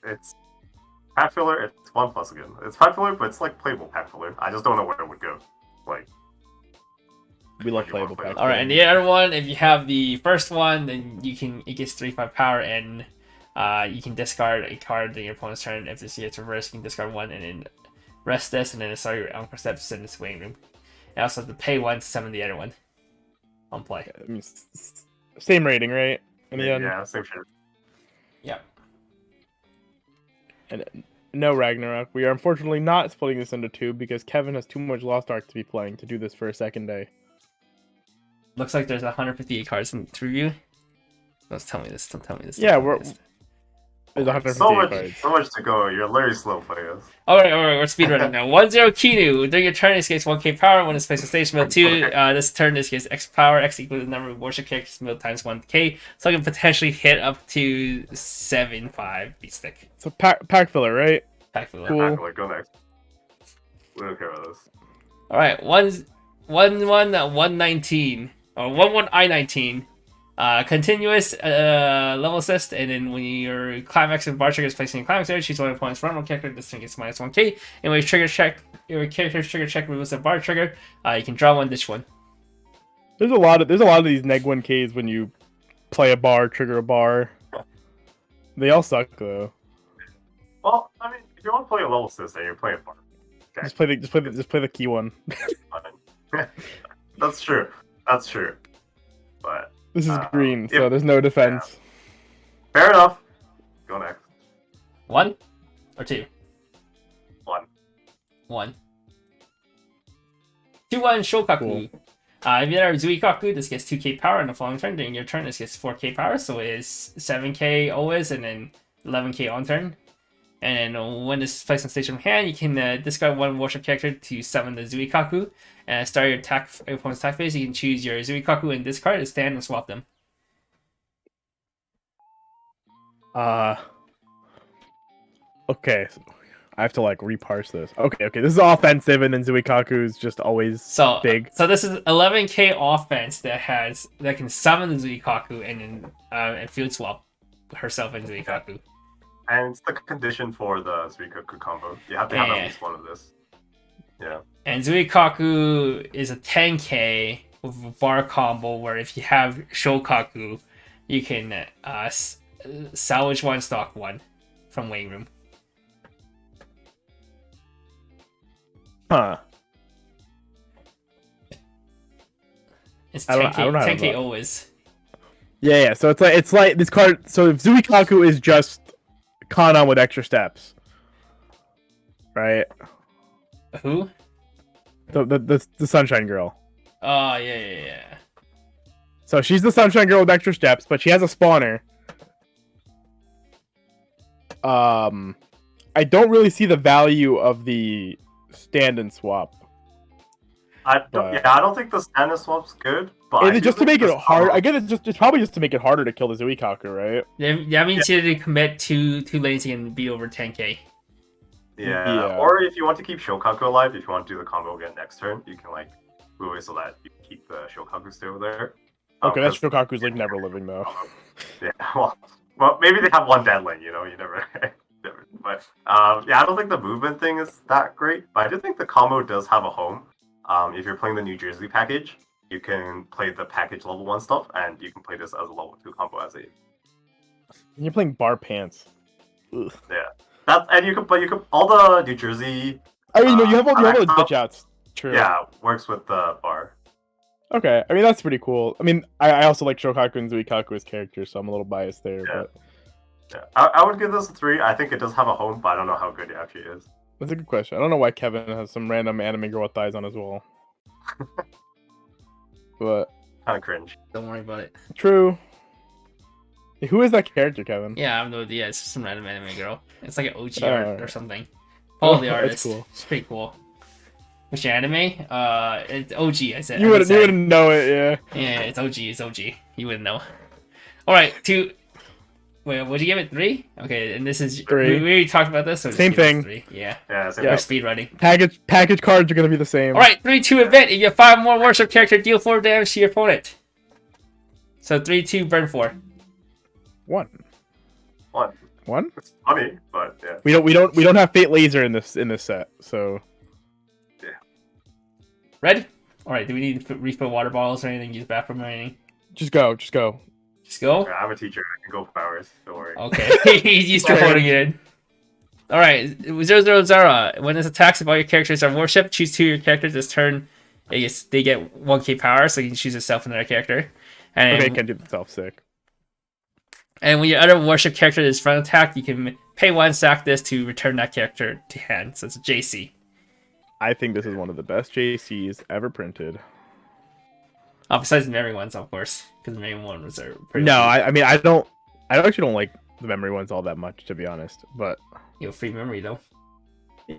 it's pack filler. It's 1+ again. It's pack filler, but it's like playable pack filler. I just don't know where it would go. Like, We love You playable wanna play packs. Alright, and the other one, if you have the first one, then it gets 3-5 power, and you can discard a card in your opponent's turn. If this gets reversed, you can discard 1 and then rest this, and then start your Encore Steps in this waiting room. You also have to pay 1 to summon the other one on play. I mean, same rating, right? In the end. yeah, same shit. Yeah. And no Ragnarok. We are unfortunately not splitting this into 2 because Kevin has too much Lost Ark to be playing to do this for a second day. Looks like there's 158 cards in to review. Don't tell me this. Don't tell me this. Yeah, Don't tell me this. There's So 158 much, cards. so much to go. You're literally slow players. Alright, we're speedrunning now. 1-0 Kinu. During your turn, this gets 1k power. When it's placed on stage, mill 2. This turn, this gets X power. X equals the number of worship characters milled times 1k. So I can potentially hit up to 7-5 beat stick. So pack filler, right? Pack filler. Cool. Pack filler, go next. We don't care about this. Alright, 1-1-119. Or 1-1 I-19. Continuous level assist, and then when your climax and bar trigger is placed in your climax area, choose one of your opponent's front row character. This thing gets minus 1k. And when your character's trigger check removes a bar trigger, you can draw 1, ditch 1. There's a lot of these neg 1ks when you play a bar, trigger a bar. They all suck though. Well, I mean, if you want to play a level system, you're playing bar. Okay. Just play the key one. That's true. That's true. But This is green, so there's no defense. Yeah. Fair enough. Go next. 1 or 2? 1. 1. 2-1 Shokaku. Cool. If you have Zuikaku, this gets 2k power on the following turn. During your turn, this gets 4k power, so it is 7k always, and then 11k on turn. And then when this is placed on station from hand, you can discard one worship character to summon the Zuikaku. And start your opponent's attack phase, you can choose your Zuikaku and discard it, stand and swap them. Okay. I have to like reparse this. Okay. This is offensive, and then Zuikaku is just always big. So this is 11k offense that can summon the Zuikaku and then and field swap herself and Zuikaku. And it's the condition for the Srictly combo. You have to have at least one of this. Yeah. And Zuikaku is a 10k with a bar combo where if you have Shokaku, you can salvage one, stock one from waiting room. Huh. It's I 10k, don't know how to 10k vote. always. Yeah. So it's like this card. So if Zuikaku is just Kanan with extra steps, right? Who? The Sunshine Girl. Oh, yeah. So she's the Sunshine Girl with extra steps, but she has a spawner. I don't really see the value of the stand and swap. I don't think the stand swap's good, but Is it just to make it hard? I guess it's probably just to make it harder to kill the Zuikaku, right? That means you need to commit two lanes and be over 10k. Yeah. Or if you want to keep Shokaku alive, if you want to do the combo again next turn, you can like move it so that you keep the Shokaku still there. Okay, that Shokaku's like never living though. Yeah, well, maybe they have one dead lane, you never. But I don't think the movement thing is that great. But I do think the combo does have a home. If you're playing the New Jersey package, you can play the package level 1 stuff, and you can play this as a level 2 combo as a. You're playing bar pants. Ugh. Yeah. And you could all the New Jersey. I mean, you have all the glitch outs. True. Yeah, works with the bar. Okay, I mean that's pretty cool. I mean, I also like Shokaku and Zuikaku as characters, so I'm a little biased there. Yeah. But I would give this a 3. I think it does have a home, but I don't know how good it actually is. that's a good question. I don't know why Kevin has some random anime girl with thighs on his wall. But Kind of cringe. Don't worry about it. true. Who is that character, Kevin? Yeah, I have no idea. It's some random anime girl. It's like an OG Oh. art or something. Follow the That's artist. cool. It's pretty cool. Which anime? It's OG. I said. You wouldn't know it, yeah. Yeah, it's OG. It's OG. You wouldn't know. All right, 2. Wait, would you give it 3? Okay, and this is 3. We already talked about this. So Same just give it thing. 3. Yeah. Yeah, same We're Yeah. speed running. Package cards are gonna be the same. All right, 3-2 event. If you have 5 more worship character, deal 4 damage to your opponent. So 3-2, burn 4. 1. One? It's funny, but yeah. We don't have Fate Laser in this set, so Red? All right. Do we need to refill water bottles or anything? Use bathroom or anything? just go. Just go. Yeah, I'm a teacher. I can go for hours. Don't worry. Okay. He's still holding it in. All right. 000. When this attacks about your characters are worship, choose 2 of your characters this turn. They get 1k power, so you can choose yourself another character. And Okay, can't do itself sick. And when your other worship character is front attack, you can pay 1, sack this to return that character to hand. So it's a JC. I think this is one of the best JCs ever printed. Besides the memory ones, of course, because the memory ones are pretty. No, I mean I actually don't like the memory ones all that much, to be honest. But free memory though.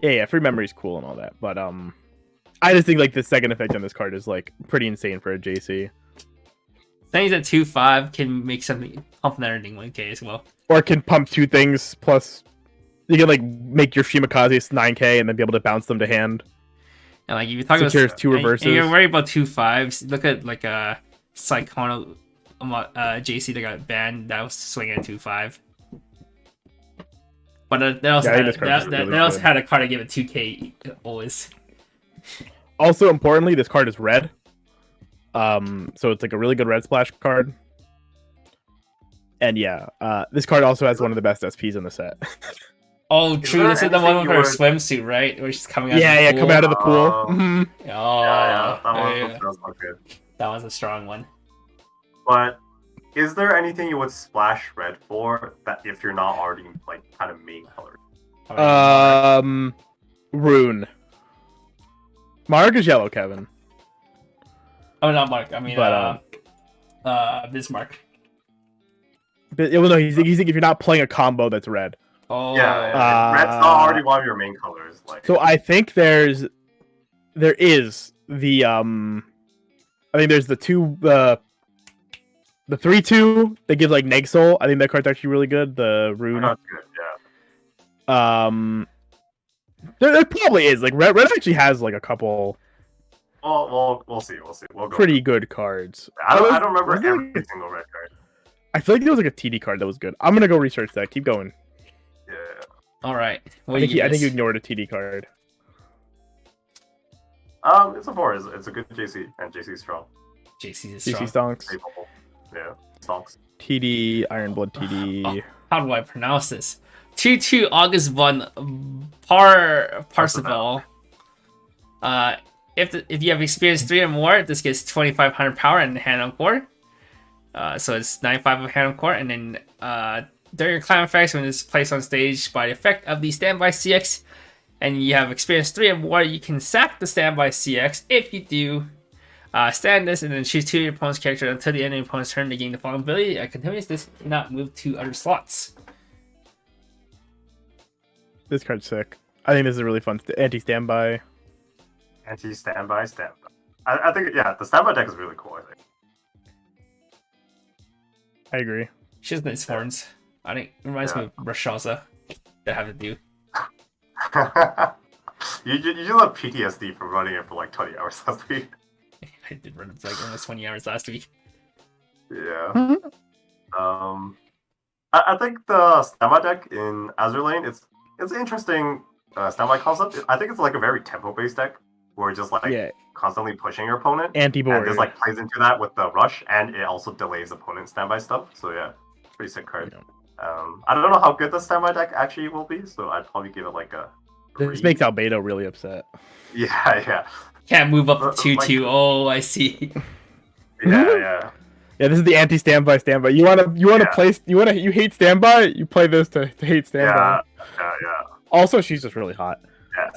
yeah, free memory is cool and all that. But I just think like the second effect on this card is like pretty insane for a JC. Things at 2/5 can make something pump another thing 1k as well. Or can pump 2 things plus. You can like make your Shimakaze 9k and then be able to bounce them to hand. And like if you talk Since there's about 2 reverses. and you're worried about 2/5s, look at like a Psychono JC that got banned that was swinging at 2/5. But that also, Yeah, I think this card is really also good. had a card to give it 2k always. Also, importantly, this card is red. So it's like a really good red splash card. And yeah, this card also has one of the best SPs in the set. Oh, Is true. there This is the one with anything her you would- swimsuit, right? Where she's coming out. Yeah, of the yeah, pool. come out of the pool. Oh. Mhm. Oh, Yeah, that one yeah. does look good. That one's a strong one. But is there anything you would splash red for that if you're not already like kind of main color? Rune. Mark is yellow, Kevin. Oh, not Mark. I mean, Bismarck. But, well, no, he's thinking if you're not playing a combo that's red. Oh, Yeah. Red's not already one of your main colors. Like, So I think there is the I think there's the 3/2 that gives like Neg Soul. I think that card's actually really good. The Rune. that's good. Yeah. There probably is like red actually has like a couple Well, we'll see. We'll go. pretty good cards. I don't remember was there, every like, single red card. I feel like there was like a TD card that was good. I'm gonna go research that. Keep going. Yeah. All right. What I do think you I think you guess? ignored a TD card. It's a 4. It's a good JC, and JC's strong. JC is CC strong. Stonks. Capable. Yeah. Stonks. TD Ironblood TD. How do I pronounce this? 2/2 August 1 Parseval. If you have experience 3 or more, this gets 2,500 power and hand on core. So it's 9/5 of hand on core, and then during your climb effects, when it's placed on stage by the effect of the standby CX, and you have experience 3 or more, you can sack the standby CX. If you do, stand this and then choose 2 of your opponent's character until the end of your opponent's turn to gain the following ability. Continuous, this cannot move to other slots. This card's sick. I think this is a really fun anti-standby. Anti-standby. I think the standby deck is really cool. I think. I agree. She has nice horns. I think it reminds me of Rashaza. That have to do. you just have PTSD from running it for like 20 hours last week. I did run it for like almost 20 hours last week. Yeah. I think the standby deck in Azur Lane, it's an interesting standby concept. I think it's like a very tempo-based deck where it's just like constantly pushing your opponent. Anti-board. And this like plays into that with the rush, and it also delays opponent standby stuff. So yeah, pretty sick card. Yeah. I don't know how good the standby deck actually will be, so I'd probably give it like a 3. This makes Albedo really upset. Yeah. Can't move up Like- 2/2. Oh, I see. Yeah. Yeah, this is the anti-standby standby. You wanna place you hate standby, you play this to hate standby. Yeah. Also, she's just really hot. Yeah.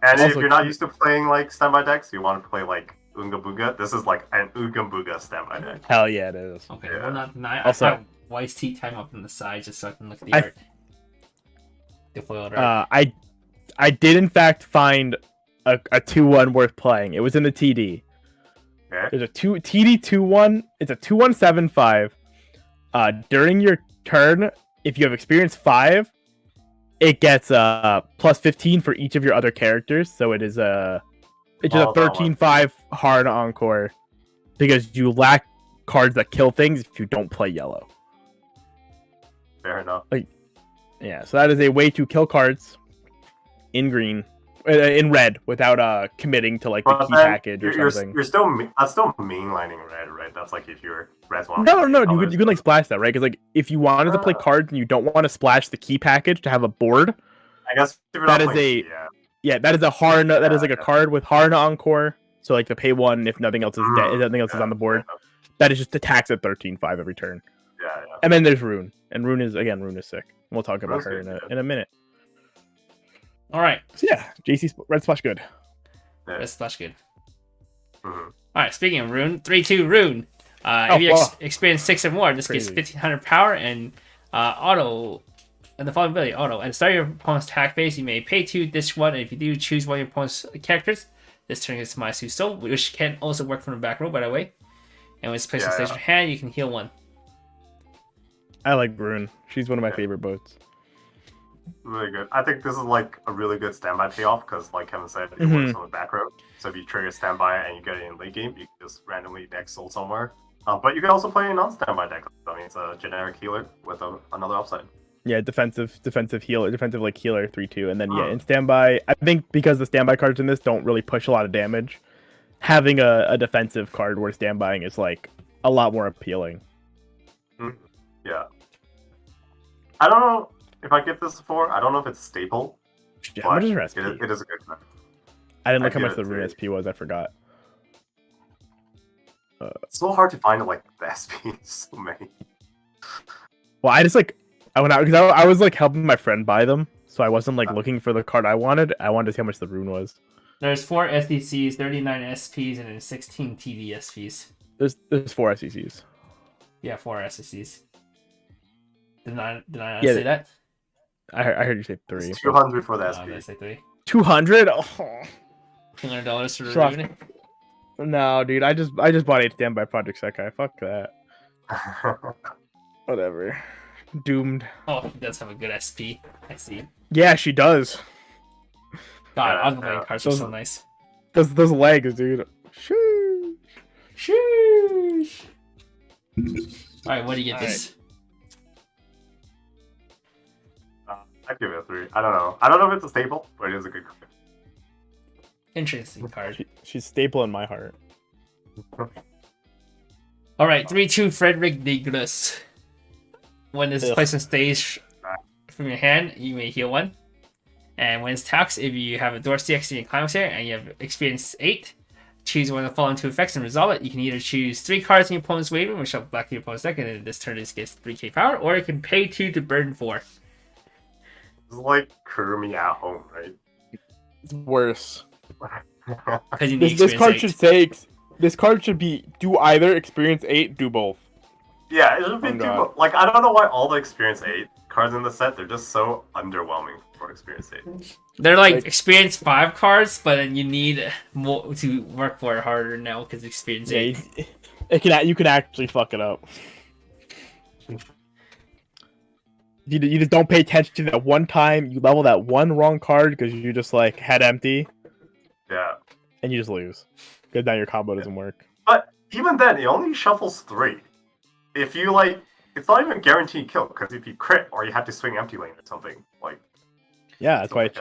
And if also, you're not used to playing like standby decks, you want to play like Unga Bunga. This is like an Unga Bunga standby deck. hell yeah, it is. Okay, Yeah. well, not deny. Also- I have Weiss tea time up on the side just so I can look at the I- art. The foiled art. I did in fact find a 2/1 worth playing. It was in the TD. Okay. There's a TD 2/1. It's a 2/1/7/5. During your turn, if you have experience 5, it gets plus 15 for each of your other characters. So it is it's just a Oh, that one. 13/5 hard encore because you lack cards that kill things if you don't play yellow. Fair enough. Yeah, so that is a way to kill cards in green, in red, without committing to like the But key then package or something. You're still that's still mainlining red, right? That's like if you're red's one. No, you can like splash that, right? Because like if you wanted to play cards and you don't want to splash the key package to have a board, I guess if you're that not is playing, that is a Harna. That is like a Yeah. card with Harna Encore. So like the pay 1 if nothing else is dead, if nothing else is Yeah, on the board. fair enough. That is just attacks at 13/5 every turn. Yeah. And then there's Rune, and Rune is sick. We'll talk about Rune's her good, in a minute. All right, So yeah, JC Red Splash good. Yeah. that's splash good. Mhm. All right, speaking of Rune, 3/2 Rune. If you wow. experience 6 or more, this gets Crazy. 1,500 power and auto. And the following ability, auto. At the start of your opponent's attack phase, you may pay 2, dish 1, and if you do, choose one of your opponent's characters. This turn gets minus 2 soul, which can also work from the back row, by the way. And when it's placed on stage in your hand, you can heal 1. I like Rune. She's one of my Yeah. favorite boats. Really good. I think this is like a really good standby payoff because, like Kevin said, it Mhm. works on the back row. So if you trigger standby and you get it in late game, you can just randomly next soul somewhere. But you can also play a non-standby deck. I mean, it's a generic healer with another upside. Yeah, defensive healer, defensive like healer 3/2, and then Mm. in standby. I think because the standby cards in this don't really push a lot of damage, having a defensive card where standbying is like a lot more appealing. Yeah. I don't know if I give this a 4. I don't know if it's a staple. How much is her It SP? it is a good card. I didn't look I how give much the it rune 3. SP was. I forgot. It's so hard to find like the SP. So many. Well, I just like I went out because I was like helping my friend buy them, so I wasn't like looking for the card I wanted. I wanted to see how much the rune was. There's 4 SDCs, 39 SPs, and then 16 TD SPs. There's 4 SECs. Yeah, 4 SDCs. Did I not Yeah, say that? I heard you say 3. It's 200 for the Oh, did I SP. say 3? 200? Oh. $200 for the Trust- rune? No, dude. I just bought 8 Standby Project Sekai. Fuck that. Whatever. Doomed. Oh, he does have a good SP. I see. Yeah, she does. God, Yeah, Ogling yeah. cards are so nice. Those legs, dude. Shoo. Sheesh. Alright, what do you get this? I'd give it a 3. I don't know. I don't know if it's a staple, but it is a good card. Interesting card. She's staple in my heart. Alright, 3-2 Frederick Diglas. When this is placed on stage from your hand, you may heal 1. And when it's taxed, if you have a Dorsey X in your Climax here and you have experience 8, choose one of the following 2 effects and resolve it. You can either choose 3 cards in your opponent's waving, which will black your opponent's deck, and then this turn it gets 3k power, or you can pay 2 to burn 4. It's like Kurumi at home, right? It's worse. Because you need This card experience should say this card should be do either experience 8, do both. Yeah, it should be Oh, too. God. Like I don't know why all the experience 8 cards in the set they're just so underwhelming for experience 8. They're like Like- experience 5 cards, but then you need more to work for it harder now because experience 8. You can actually fuck it up. You just don't pay attention to that one time. You level that one wrong card because you just like head empty Yeah, and you just lose. Because now your combo doesn't work. but even then, it only shuffles 3. If you like, it's not even guaranteed kill because if you crit or you have to swing empty lane or something like. Yeah, that's why it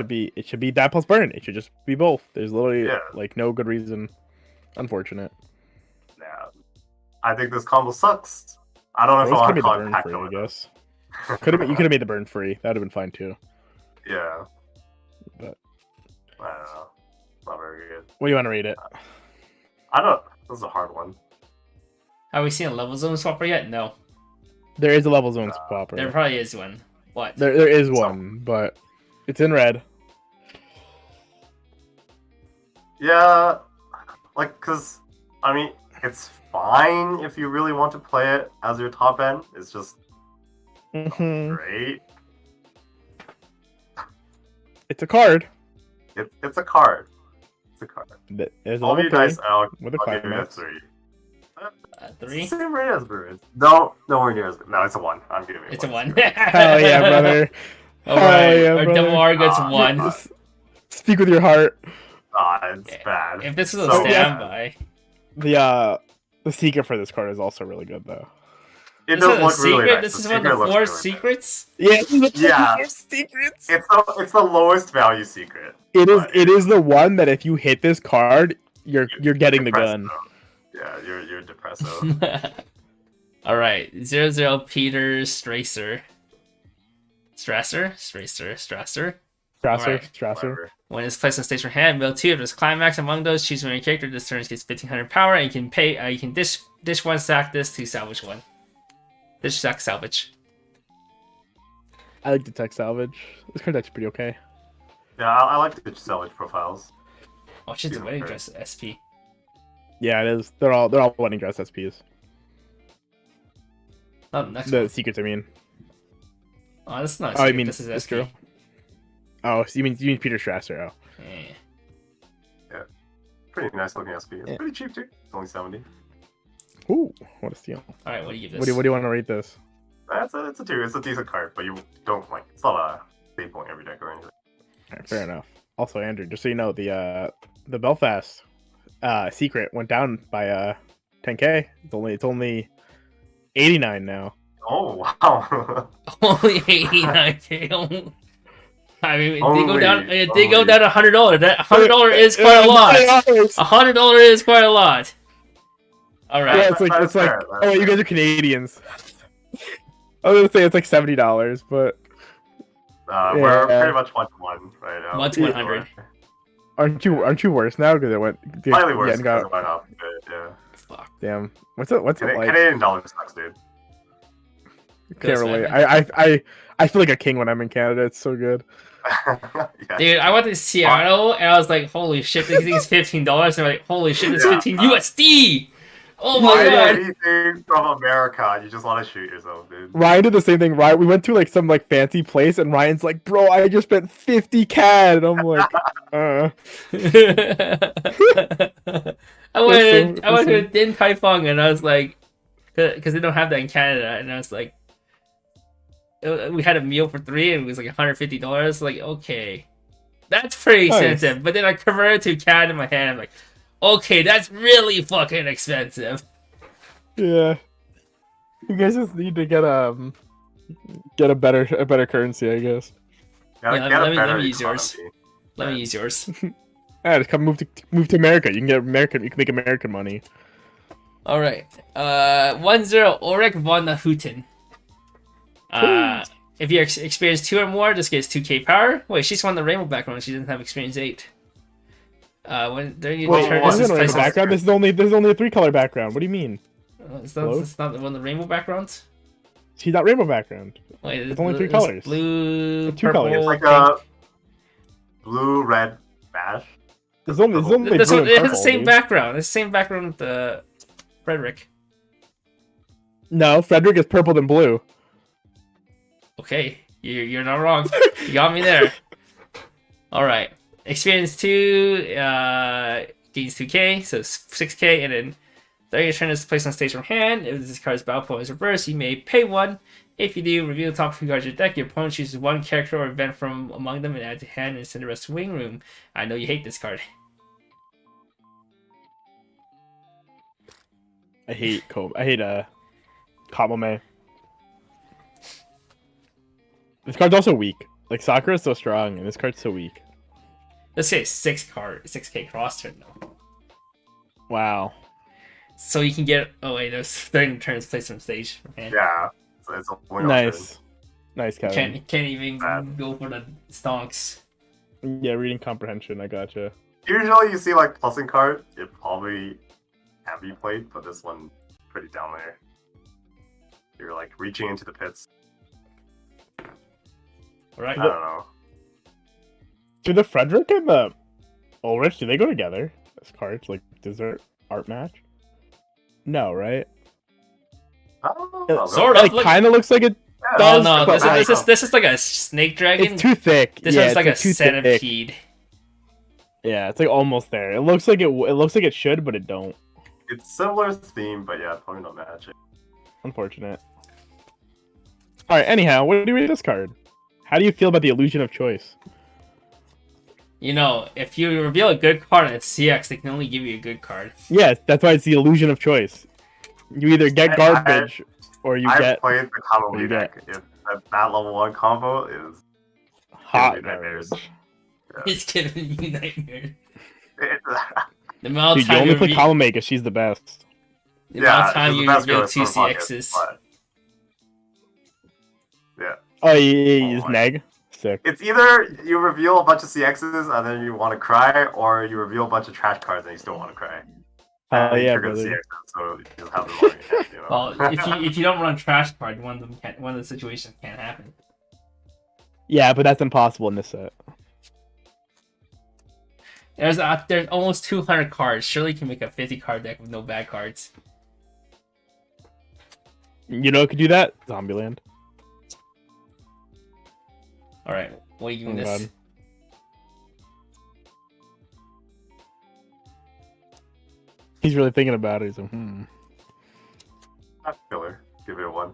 should be that plus burn. It should just be both. There's literally Yeah. like no good reason. Unfortunate. Yeah, I think this combo sucks. I don't know if I Rose want could to have call made the it burn pack free, I over. guess. You could have made the burn free. That would have been fine too. Yeah, But I don't know. Not very good. what do you want to rate it? I don't. This is a hard one. Have we seen a level zone swapper yet? No. There is a level zone swapper. There probably is one. What? There is one, but it's in red. Yeah, like, cause I mean, it's fine if you really want to play it as your top end. It's just Mhm. great. It's a card. It's a card. It's a card. There's a All of level you guys, 3 I'll with a give it a climax. 3. 3? Same rate as Bruins. No, nowhere near as good. No, it's a 1. I'm giving it It's a 1. Hell yeah, brother. Alright, yeah, our brother. double R gets Ah, 1. Speak with your heart. It's bad. If this is a So bad. standby, The secret for this card is also really good though. It this is does a look secret. really nice. This The is one of secret the looks 4 really nice. secrets. Yeah. secrets. It's the lowest value secret. It is the one that if you hit this card, you're getting the Depressed, gun. though. Yeah, you're depressed. Though. Alright, 0-0 Peter Strasser. Strasser. Alright. Strasser. Whatever. When it's placed on stage for hand, mill 2. If there's climax among those, choose one of your character. This turn gets 1500 power, and you can pay. You can dish 1, sack this to salvage 1. Dish, sack, salvage. I like the tech salvage. This card's actually pretty okay. Yeah, I like the salvage profiles. Oh, shit's a Yeah, wedding okay. dress SP. Yeah, it is. They're all wedding dress SPs. Oh, the next The one. secrets, I mean. Oh, this is not. Oh, you secret, mean this is this SP. girl? Oh, so you mean Peter Strasser? Oh, Yeah. Pretty nice looking SP. It's Yeah. pretty cheap too. It's only 70. ooh, what a steal! All right, what do you give What this? do you want to rate this? It's a 2. It's a decent card, but you don't like. It's not a staple in every deck or anything. Alright, fair enough. Also, Andrew, just so you know, the Belfast secret went down by 10k. It's only 89 now. Oh wow. Only 89k. I mean, they go Only- down. They go only. down $100. That $100 is quite a lot. $100 is quite a lot. All Yeah, right. it's like That's fair, that's oh, you fair. guys are Canadians. I was gonna say it's like $70, but We're pretty much 1-to-1 right now. 1 to 100. aren't you worse now because it went Slightly worse yen because got- it went up. But, yeah. Fuck. Damn. What's it like? Canadian dollars sucks, dude. Can't relate. I feel like a king when I'm in Canada. It's so good. Yeah. Dude, I went to Seattle and I was like, holy shit, this thing's $15. And I'm like, holy shit, it's 15 USD! Oh my Buy god! anything from America, you just want to shoot yourself, dude. Ryan did the same thing. Ryan, we went to like some like fancy place, and Ryan's like, "Bro, I just spent 50 CAD." And I'm like, I went to Din Tai Fung and I was like, because they don't have that in Canada, and I was like, we had a meal for 3 and it was like $150. Like, okay, that's pretty Nice. expensive. But then I converted to CAD in my head. I'm like, okay, that's really fucking expensive. Yeah. You guys just need to get a better currency, I guess. Gotta Yeah, get a let me better use yours. economy. Let me use yours. Yeah, just come move to America. You can get American. You can make American money. All right. 1-0 Ulrich von der Hütten. If you experience 2 or more, this gets 2k power. Wait, she's on the rainbow background. She doesn't have experience 8. When during your Wait, turn, this this isn't a rainbow background. This is only a 3-color background. What do you mean? It's not one of the rainbow backgrounds. She's not rainbow background. Wait, It's only 3 colors. Blue, 2 purple, colors. It's like pink. a blue, red bash. There's only This blue one, and it has the purple, same dude. background. It's the same background with the Frederick. No, Frederick is purple than blue. Okay, you're not wrong. You got me there. All right. Experience 2 gains 2k, so 6k, and then during your turn is placed on stage from hand. If this card's battle point is reversed, you may pay 1. If you do, reveal the top 3 cards of your deck. Your opponent chooses 1 character or event from among them and add to hand and send the rest to wing room. I know you hate this card. I hate Kamome. This card's also weak. Like Sakura is so strong, and this card's so weak. Let's say 6k cross turn though. Wow. So you can get during the turns placed on stage from hand. Yeah. So it's a win Nice. Nice, Kevin. Can't even go for the stonks. Yeah, reading comprehension. I gotcha. Usually you see like plusing card, it probably can be played, but this one pretty down there. You're like reaching into the pits. All right. I don't know. Do the Frederick and the Ulrich, do they go together as cards? Like, is there art match? No, right? I don't know. Sort of. Like, Look- kind of looks like it. Yeah, Oh does, no, but this is like a snake dragon. It's too thick. This yeah, one's like a too thick. centipede. Yeah, it's like almost there. It looks like it should, but it don't. It's similar theme, but yeah, probably not magic. Unfortunate. All right. Anyhow, what do you rate this card? How do you feel about the illusion of choice? You know, if you reveal a good card and it's CX, they can only give you a good card. Yeah, that's why it's the illusion of choice. You either get garbage or you I've get played the you combo get- deck. If that level 1 combo is hot giving me nightmares. garbage. It's giving you nightmares. It, The amount Dude, of you time only you play re- Kamome because she's the best. the amount of yeah, time it's you the best reveal girl 2 in the market, CXs. but yeah. Oh, you Oh just my. neg? Sick. It's either you reveal a bunch of CXs and then you want to cry, or you reveal a bunch of trash cards and you still want to cry. Oh, And yeah, you're gonna brother. CXs, so you just have them on your hand, you know? Well, if you don't run trash card, one of the situations can't happen. Yeah, but that's impossible in this set. There's almost 200 cards. Surely you can make a 50 card deck with no bad cards. You know who could do that? Zombieland. All right, what are you giving Oh, this? God. He's really thinking about it. He's like, Pack filler. Give it a 1.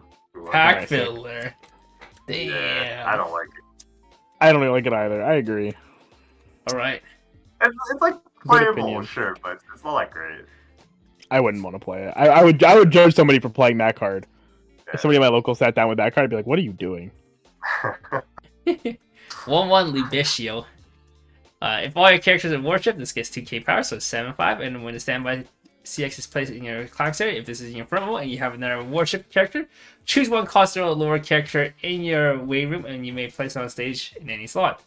Pack Alright, sick. filler. Damn. Yeah, I don't like it. I don't really like it either. I agree. All right. It's like playable, opinion. sure, but it's not like great. I wouldn't want to play it. I would judge somebody for playing that card. Yeah. If somebody in my local sat down with that card, I'd be like, "What are you doing?" 1-1 Libitio. If all your characters are worship, this gets 2k power, so 7-5, and when the standby CX is placed in your class area. If this is in your front row and you have another warship character, choose one cost 0 lower character in your waiting room, and you may place it on stage in any slot.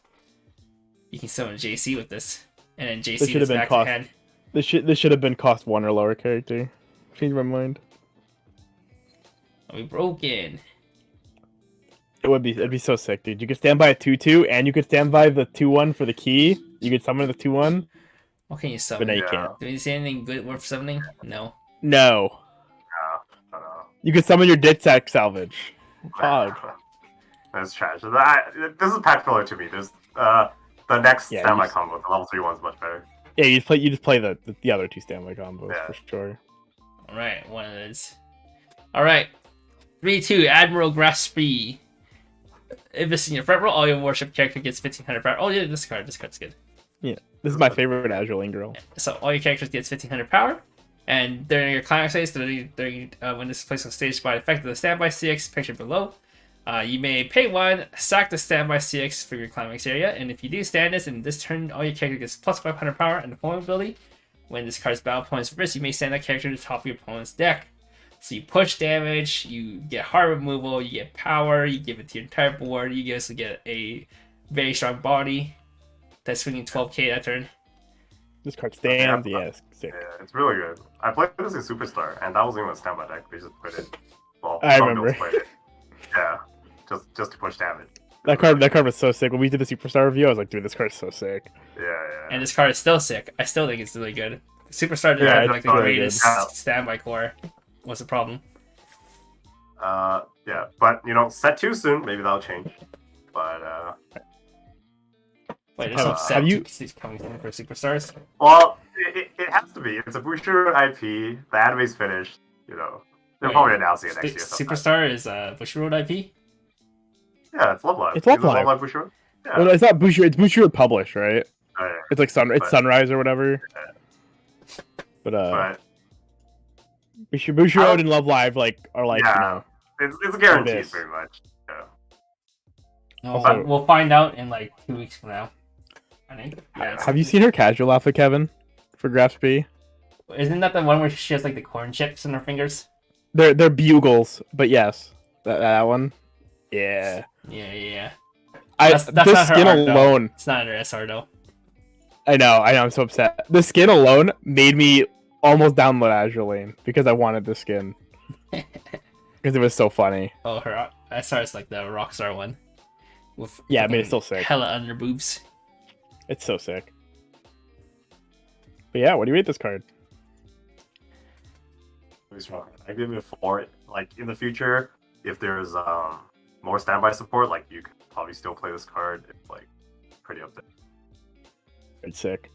You can summon JC with this, and then JC is back to hand. This should have been cost 1 or lower character. Change my mind. Are we broken? It'd be so sick, dude. You could stand by a 2/2, and you could stand by the 2/1 for the key. You could summon the 2/1. What can you summon? But now you can't. Do you see anything good worth summoning? No. No. You could summon your Ditsack salvage. Hog. That's trash. This is pack filler to me. There's the next standby combo, the level 3 one's much better. Yeah, you just play the other 2 standby combos for sure. Alright, one of those. Alright. 3-2, Admiral Graspy. If it's in your front row, all your warship character gets 1500 power. Oh yeah, this card's good. Yeah, this is my favorite Azur Lane girl. So all your characters get 1500 power, and during your climax phase, when this is placed on stage by effect of the standby CX pictured below, you may pay 1, sack the standby CX for your climax area, and if you do stand this, in this turn, all your character gets plus 500 power and the opponent ability. When this card's battle opponent's reversed, you may send that character to the top of your opponent's deck. So you push damage, you get hard removal, you get power, you give it to your entire board, you also get a very strong body that's swinging 12k that turn. This card stands, yes. Yeah, it's really good. I played this in Superstar, and that wasn't even a standby deck. They just put it. Well, I remember. Played it. Yeah, just to push damage. That card was so sick. When we did the Superstar review, I was like, dude, this card's so sick. Yeah. And this card is still sick. I still think it's really good. Superstar didn't have like the greatest standby core. What's the problem? Yeah, but set 2 soon. Maybe that'll change. But wait, there's no set coming in for Superstars. Well, it has to be. It's a Bushiroad IP. The anime's finished. They'll probably announce it next year. Superstar is Bushiroad IP. Yeah, it's Love Live. It's Love Live. Bushiroad. Yeah. Well, it's not Bushiroad. It's Bushiroad published, right? Yeah. It's like Sunrise or whatever. Yeah. But Bushiroad and Love Live are like it's guaranteed pretty much. Yeah. Also, we'll find out in like 2 weeks from now. I think. Yeah, have you seen her casual outfit, Kevin? For Graspy? Isn't that the one where she has like the corn chips in her fingers? They're bugles, but yes, that one. Yeah. Yeah. That's not the skin her alone. It's not her SR though. I know. I'm so upset. The skin alone made me almost download Azur Lane because I wanted the skin because it was so funny. Oh, her SR is like the Rockstar one. With I mean, it's still sick. Hella under boobs. It's so sick. But yeah, what do you rate this card? I give it a 4. Like in the future, if there's more standby support, like you could probably still play this card. It's like pretty up there. It's sick.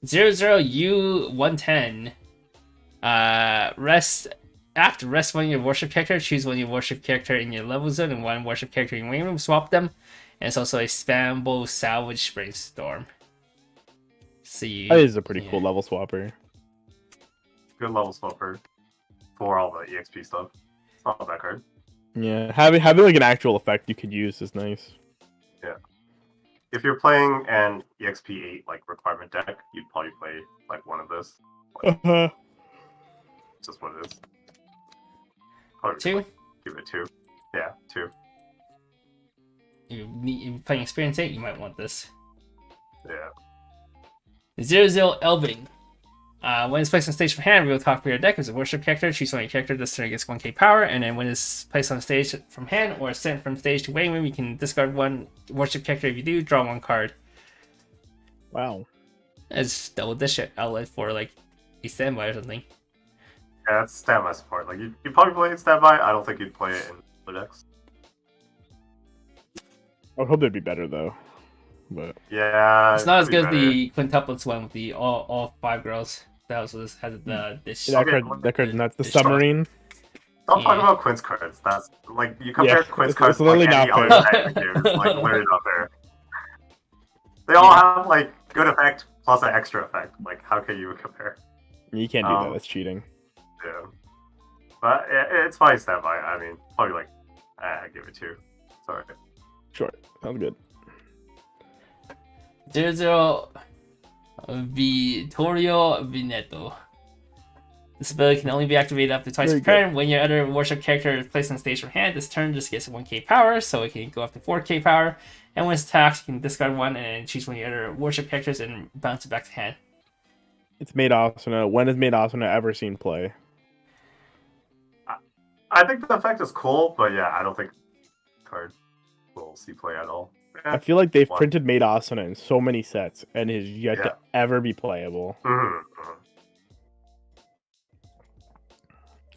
00U110. After rest one of your worship character, choose one of your worship character in your level zone and one worship character in your waiting room, swap them. And it's also a spammable salvage brainstorm. See, that is a pretty cool level swapper. Good level swapper for all the EXP stuff. It's not a bad card. Yeah, having like an actual effect you could use is nice. Yeah. If you're playing an EXP 8 like requirement deck, you'd probably play like one of this. Just what it is. Probably 2? Give it 2. Yeah, 2. If you're playing Experience 8, you might want this. Yeah. 00 Elving. When it's placed on stage from hand, reveal the top of your deck as a worship character. Choose one of your character. This turn gets 1k power, and then when it's placed on stage from hand or sent from stage to waiting room, you can discard one worship character. If you do, draw 1 card. Wow. It's double dish outlet for like a standby or something. Yeah, that's standby support. Like you probably play it standby. I don't think you'd play it in other decks. I would hope they'd be better though. But yeah, it's not as good as the quintuplets one with the all 5 girls. That also has the dish. That card nuts. The submarine. Don't talk about Quint's cards. That's like you compare Quint's cards to literally like, any other deck here. It's like literally not fair. They all have like good effect plus an extra effect. Like how can you compare? You can't do that. That's cheating. Yeah, but it's fine standby. I mean, probably like I give it 2. Sorry. Sure, sounds good. 00 Vittorio Veneto. This ability can only be activated up to twice per Very turn. When your other worship character is placed on stage from hand, this turn just gets 1k power, so it can go up to 4k power. And when it's attacked, you can discard one and then choose one of your other worship characters and bounce it back to hand. It's Maid Asuna. When has Maid Asuna ever seen play? I think the effect is cool, but yeah, I don't think the card will see play at all. I feel like they've One. printed Maid Asuna in so many sets and is yet Yeah. to ever be playable.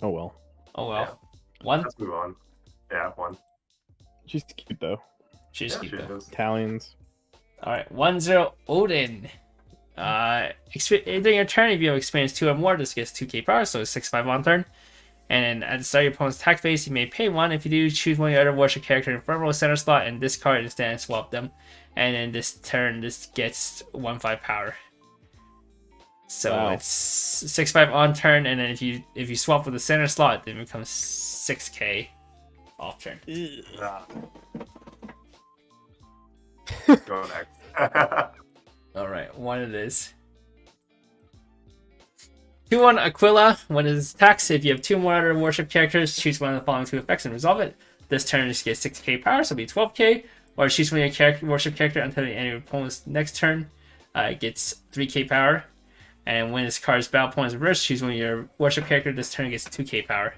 Oh well. Oh well. One? Let's move on. Yeah, one. She's cute though. She's Yeah, cute she though. is. Italians. Alright, 1-0 Odin. During your turn, if you have experience 2 or more, this gets 2k power, so it's 6-5 on turn. And at the start of your opponent's attack phase, you may pay 1. If you do, choose one of your other worship character in front row center slot and discard instead and swap them. And then this turn, this gets 1-5 power. So Wow. it's 6-5 on turn, and then if you swap with the center slot, then it becomes 6k off turn. Yeah. Go next. Alright, one it is. 2-1 Aquila. When it attacks, if you have 2 more other worship characters, choose one of the following 2 effects and resolve it. This turn just gets 6k power, so it'll be 12k. Or choose one of your worship character until the end of your opponent's next turn. It gets 3k power. And when this card's battle point is reversed, choose one of your worship character. This turn gets 2k power.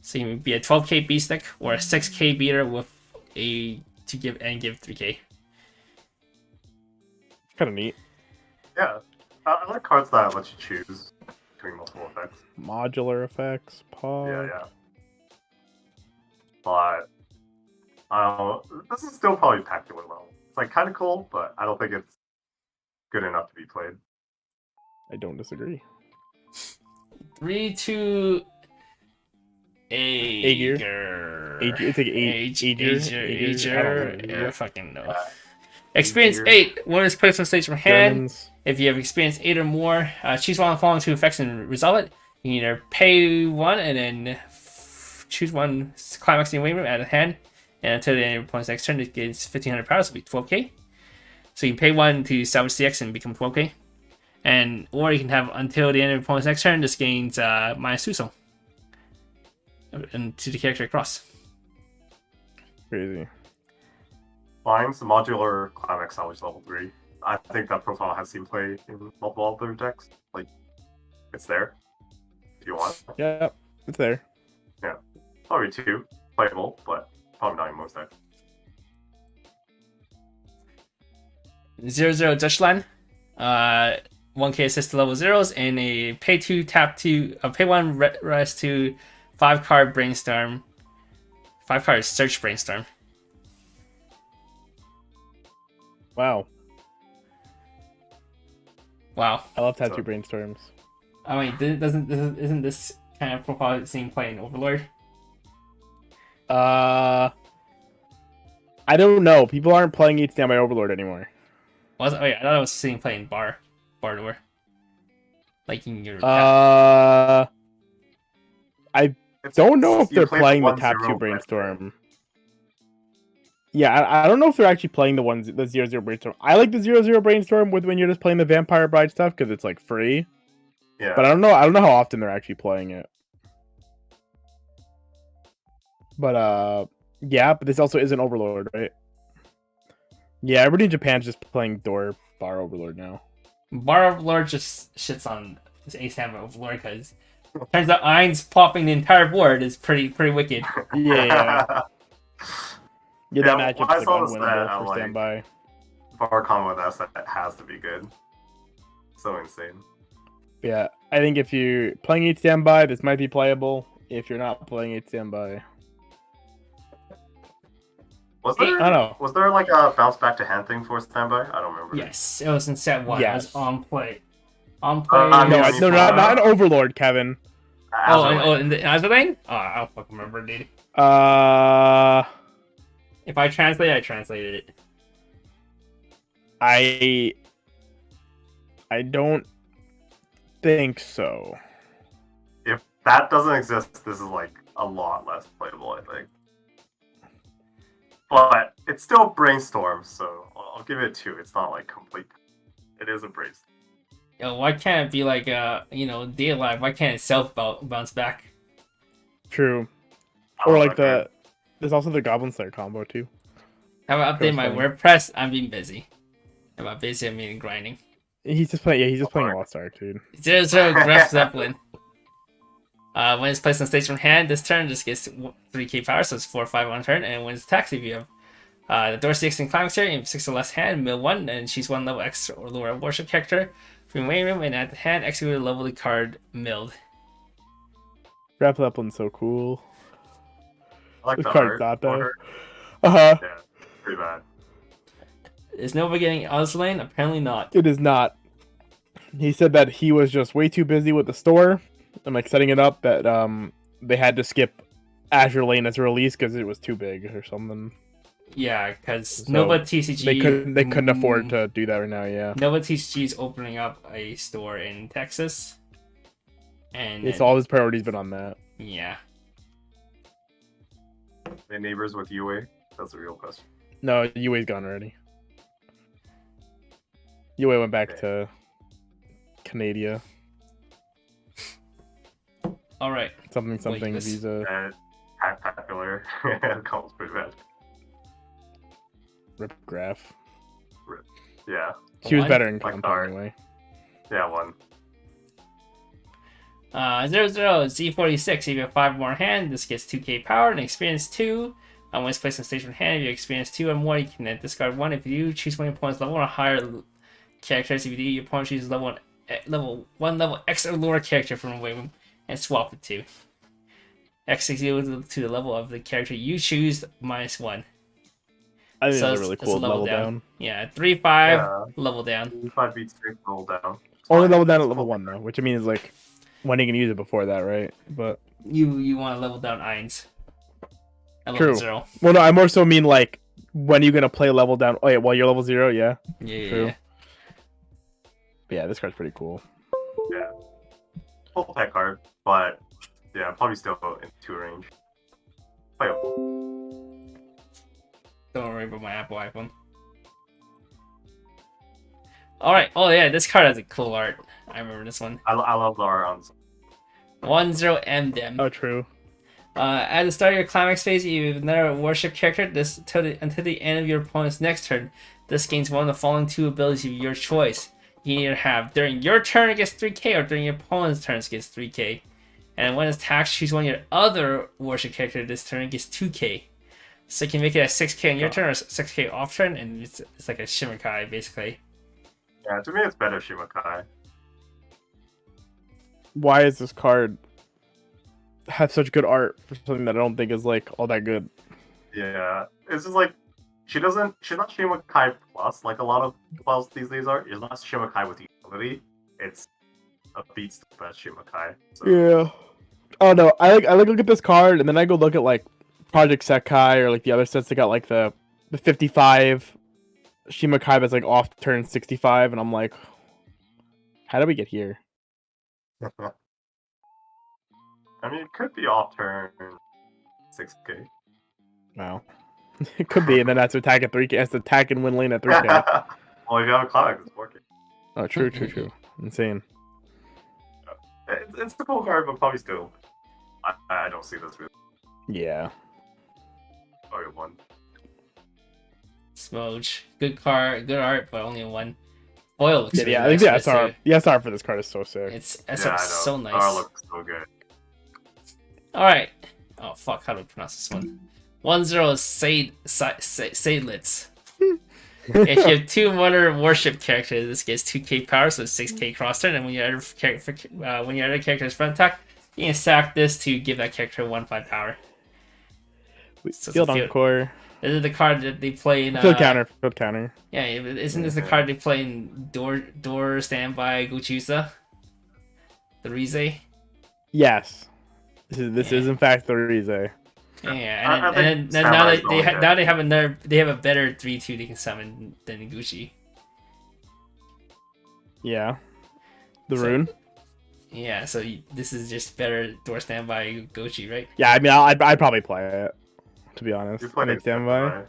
So you can be a 12k beast stick or a 6k beater with give 3k. Kind of neat. Yeah. I like cards that let you choose between multiple effects. Modular effects. Pod. Yeah. But this is still probably tactical level. It's like kind of cool, but I don't think it's good enough to be played. I don't disagree. 3-2 Aegir. It's like Aegir. Aegir. I fucking know. Experience 8. When it's placed on stage from hand, if you have experience 8 or more, choose one of the following 2 effects and resolve it. You can either pay 1 and then choose one climax in your wing out of hand, and until the end of your opponent's next turn, it gets 1500 power, so it'll be 12k. So you can pay 1 to salvage the X and become 12k. Or you can have until the end of your opponent's next turn, this gains -2 so. And to the character across. Crazy. Mine's the modular climax salvage level 3. I think that profile has seen play in multiple other decks. Like, it's there if you want. Yeah, it's there. Yeah, probably 2 playable, but probably not in most decks. 0-0 Dutchland. 1k assist to level 0s and a pay 2 tap 2 pay 1 rest to 5-card brainstorm. 5-card search brainstorm. Wow. Wow. I love tattoo So- brainstorms. I mean, isn't this kind of profile seen play in Overlord? I don't know. People aren't playing Eat Stand by Overlord anymore. I thought I was seeing play in Bar Door. Like you can get I don't know if You they're play playing the 1-0 Tap 2 Brainstorm. Brainstorm. Yeah, I don't know if they're actually playing the 0-0 Brainstorm. I like the 0-0 Brainstorm with when you're just playing the Vampire Bride stuff because it's like free. Yeah. But I don't know how often they're actually playing it. But yeah, but this also isn't Overlord, right? Yeah, everybody in Japan's just playing Bar Overlord now. Bar Overlord just shits on this A-Sam Overlord because turns out Ein's popping the entire board is pretty wicked. Yeah, Yeah, that when I matchup's like saw this stat, unwinnable I'm for like- standby. Bar combo with that has to be good. So insane. Yeah, I think if you're playing Eat Standby, this might be playable. If you're not playing Eat Standby, Was there? I don't know. Was there like a bounce back to hand thing for standby? I don't remember. Yes, it was in set 1. It Yes. was on play. On play. I mean, No, not an Overlord, Kevin. In the Azur thing? Oh, I don't fucking remember, dude. If I translate, I translated it. I don't think so. If that doesn't exist, this is like a lot less playable, I think. But it's still brainstorm, so I'll give it 2. It's not like complete It is a brace. Yo, why can't it be like Day Alive? Why can't it bounce back? True. Oh, Or like that there's also the Goblin Slayer combo too. How about update my funny. WordPress? I'm being busy. How about busy? I mean grinding. He's just playing. Yeah, he's just playing Lost Ark, dude. 0-0 Gref Zeppelin. When it's placed on stage from hand, this turn just gets 3k power, so it's 4/5 on turn. And when it's attacked, if you have the Dorsey X and Climax here, you have 6 to left hand, mill 1, and choose 1 level X or lower worship character from your main room, and at the hand, execute a level the card milled. Graf Zeppelin's so cool. I like This the card's art. not though. Order. Yeah, Pretty bad. Is Nova getting Azur lane? Apparently not. it is not. He said that he was just way too busy with the store and like setting it up that they had to skip Azure Lane as a release because it was too big or something. Yeah, because So, Nova TCG... They couldn't afford to do that right now. Yeah, Nova TCG is opening up a store in Texas. And it's all his priorities been on that. Yeah. They neighbors with UA? That's the real question. No, UA's gone already. UA went back Okay. to Canada. Alright. Something this- visa. And popular. Comes pretty bad. Rip Graph. Yeah. She was One? better in Like comp art. anyway. Yeah, one. 0-0 Z46. If you have 5 more hand, this gets 2k power and experience 2. When it's placed on stage from hand, if you experience 2 or more, you can then discard 1. If you do, choose one of your opponent's level or higher characters. If you do, your opponent chooses level 1 X or lower character from a wave and swap it to. X is equal to the level of the character you choose minus 1. I think So that's a it's- really it's a cool level level down. down. Yeah, 3/5 Yeah. level down. 5 beats 6 roll down. Only Fine. level down at It's level cool. 1 though, which I mean is like when you can use it before that, right? But You want to level down Eins. At True. level 0. well, no, I more so mean like when are you gonna play level down? Oh yeah, well you're level 0, yeah. Yeah. True. But yeah, this card's pretty cool. Yeah. Full pet card, but yeah, probably still in 2 range. Playable. Don't worry about my Apple iPhone. Alright, oh yeah, this card has a cool art. I remember this one. I love the art on this. 1-0 MDem. Oh, true. At the start of your climax phase, you have another worship character. This until the end of your opponent's next turn. This gains one of the following 2 abilities of your choice. You can either have during your turn it gets 3k, or during your opponent's turn it gets 3k. And when it's taxed, choose one of your other worship character this turn it gets 2k. So you can make it a 6k on your turn or 6k off turn, and it's like a Shimmerkai basically. Yeah, to me it's better Shimakai. Why is this card have such good art for something that I don't think is like all that good? Yeah. It's just like she's not Shimakai plus like a lot of spells these days are. It's not Shimakai with utility. It's a beats the best Shimakai. So Yeah. Oh no, I look at this card and then I go look at like Project Sekai or like the other sets that got like the 55 Shimakai that's like off turn 65 and I'm like, how did we get here? I mean it could be off turn 6k. Wow. It could be, and then that's attack at 3k. That's attack and win lane at 3k. Well if you have a cloud, it's 4k. Oh, true. Insane. It's a cool card, but probably still I don't see this really. Yeah. Okay, 1. Smooch. Good card, good art, but only 1. Foil looks really Yeah, I think nice the with it, SR, the SR for this card is so sick. too. It's Yeah, I SR know. so Star nice. looks so good. Alright. Oh fuck, how do I pronounce this one? 1-0 Sadelitz. If you have 2 modern worship characters, this gets 2k power, so 6k cross turn, and when your other character is front attack, you can sack this to give that character 1/5 power. So it's a Field field- Encore. This is the card that they play in Field counter. Yeah, isn't this the card they play in Door Standby Gochusa? The Rize? Yes. This is in fact the Rize. Yeah, I and think then now Samurai's they going good. now they have a better 3/2 they can summon than Gucci. Yeah. The So- rune. Yeah, so this is just better Door Standby Gochi, right? Yeah, I mean, I'd probably play it. To be honest, You play I mean, standby.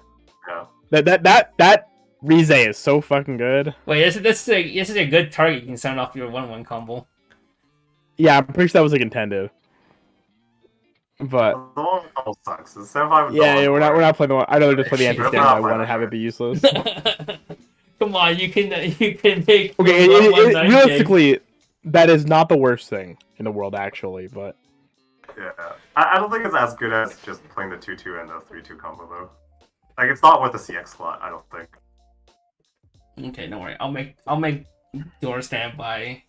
Yeah. That Rize is so fucking good. Wait, this is a good target. You can sound off your 1/1 combo. Yeah, I'm pretty sure that was like intended. But The one combo sucks. The standby with yeah, Dawn we're not playing the one. I'd rather just play the Shit. anti-standby one and have it be useless. Come on, you can make Okay, 1/1 9 realistically, that is not the worst thing in the world, actually. But Yeah, I don't think it's as good as just playing the 2/2 and the 3/2 combo though. Like it's not worth the CX slot. I don't think. Okay, don't worry. I'll make door standby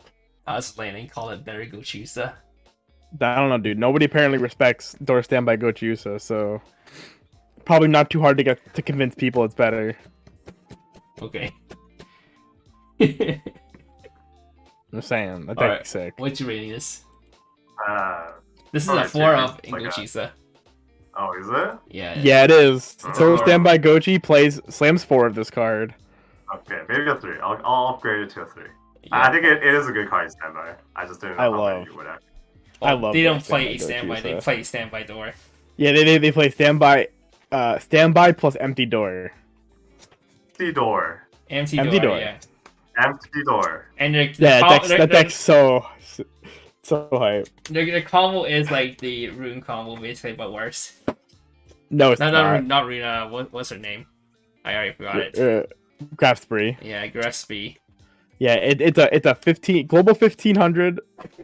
us landing. Call it better Gochusa. I don't know, dude. Nobody apparently respects door standby Gochusa, so probably not too hard to get to convince people it's better. Okay. I'm just saying, that Alright. deck's sick. What's your rating this? This is Alright, a 4 so of it's like a- Gochusa. Oh, is it? Yeah. Yeah, it is. Oh. Door standby Gochi slams 4 of this card. Okay, maybe a 3. I'll upgrade it to a 3. Yeah. I think it is a good card in standby. I just didn't know how many you would have. I love They door don't play standby standby. They Gochusa. play standby door. Yeah, they play standby plus empty door. Empty door. Empty Empty door. door. Yeah. Empty door. And their Yeah, that deck's so hype. their combo is like the rune combo, basically, but worse. No, it's Not not. not rune. What's her name? I already forgot it. Graph spree. Yeah, Gillespie. Yeah, it's a 15 global 1500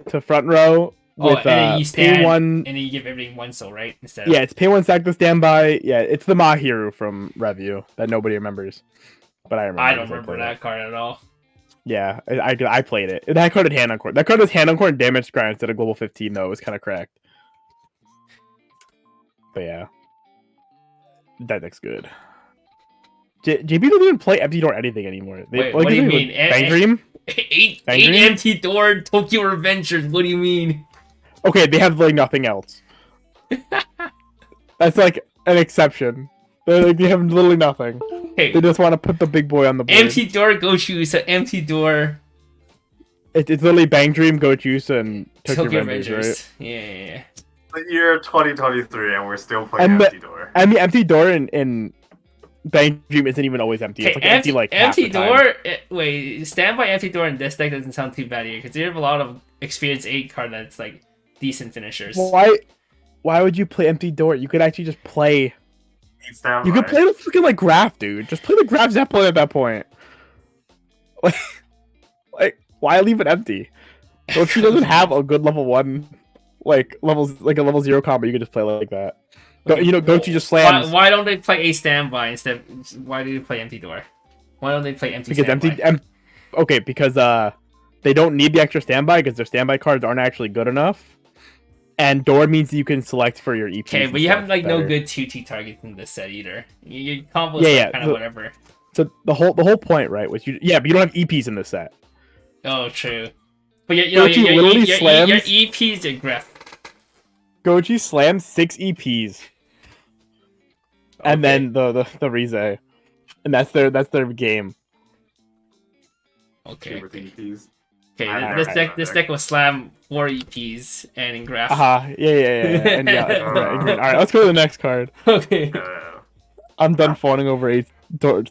to front row Oh, with and then you stand, pay one. and then you give everything 1 soul, right? Instead. Yeah, it's pay 1 sack to standby. Yeah, it's the Mahiru from Review that nobody remembers, but I remember. I don't 'cause remember played that it. card at all. Yeah, I played it. That card had hand on court. That card was hand on court and damage grind instead of global 15 though. It was kind of cracked. But yeah, that deck's good. JB doesn't even play empty door anything anymore. Wait, what do you mean? Bang Dream? eight Bang Dream? empty door Tokyo Revengers. What do you mean? Okay, they have like nothing else. That's like an exception. They have literally nothing. Hey, They just want to put the big boy on the board. empty door Goshu, so empty door It's literally Bang Dream, Gochusa, and Tokyo Tokyo Revengers, Revengers. right? Yeah. The year 2023, and we're still playing And the- empty door. I mean, empty door in Bang Dream isn't even always empty. It's like empty like half empty the time. door. Wait, standby empty door in this deck doesn't sound too bad either because you have a lot of experience 8 card that's like decent finishers. Why would you play empty door? You could actually just play. Need standby. You could play the freaking like graph, dude. Just play the graph Zeppelin at that point. Like why leave it empty? So if she doesn't have a good level 1, like a level 0 combo, you could just play like that. Okay, Gochi just slams. Why don't they play a standby instead? Why do they play empty door? Why don't they play empty Because standby? okay, because they don't need the extra standby because their standby cards aren't actually good enough. And door means you can select for your EPs. Okay, and but you stuff have like no better. good 2T targets in this set either. Your combos Yeah, are kind so- of whatever. So the whole point, right, was but you don't have EPs in this set. Oh, true. But you know, Gochi your literally slams- EPs are Gref. Gochi slams 6 EPs. And then the Rize. And that's their game. Okay. With the EPs. Okay, I this never deck had this that deck will slam 4 EPs and in Graf. Yeah. And yeah. Alright, let's go to the next card. Okay. I'm done fawning over 8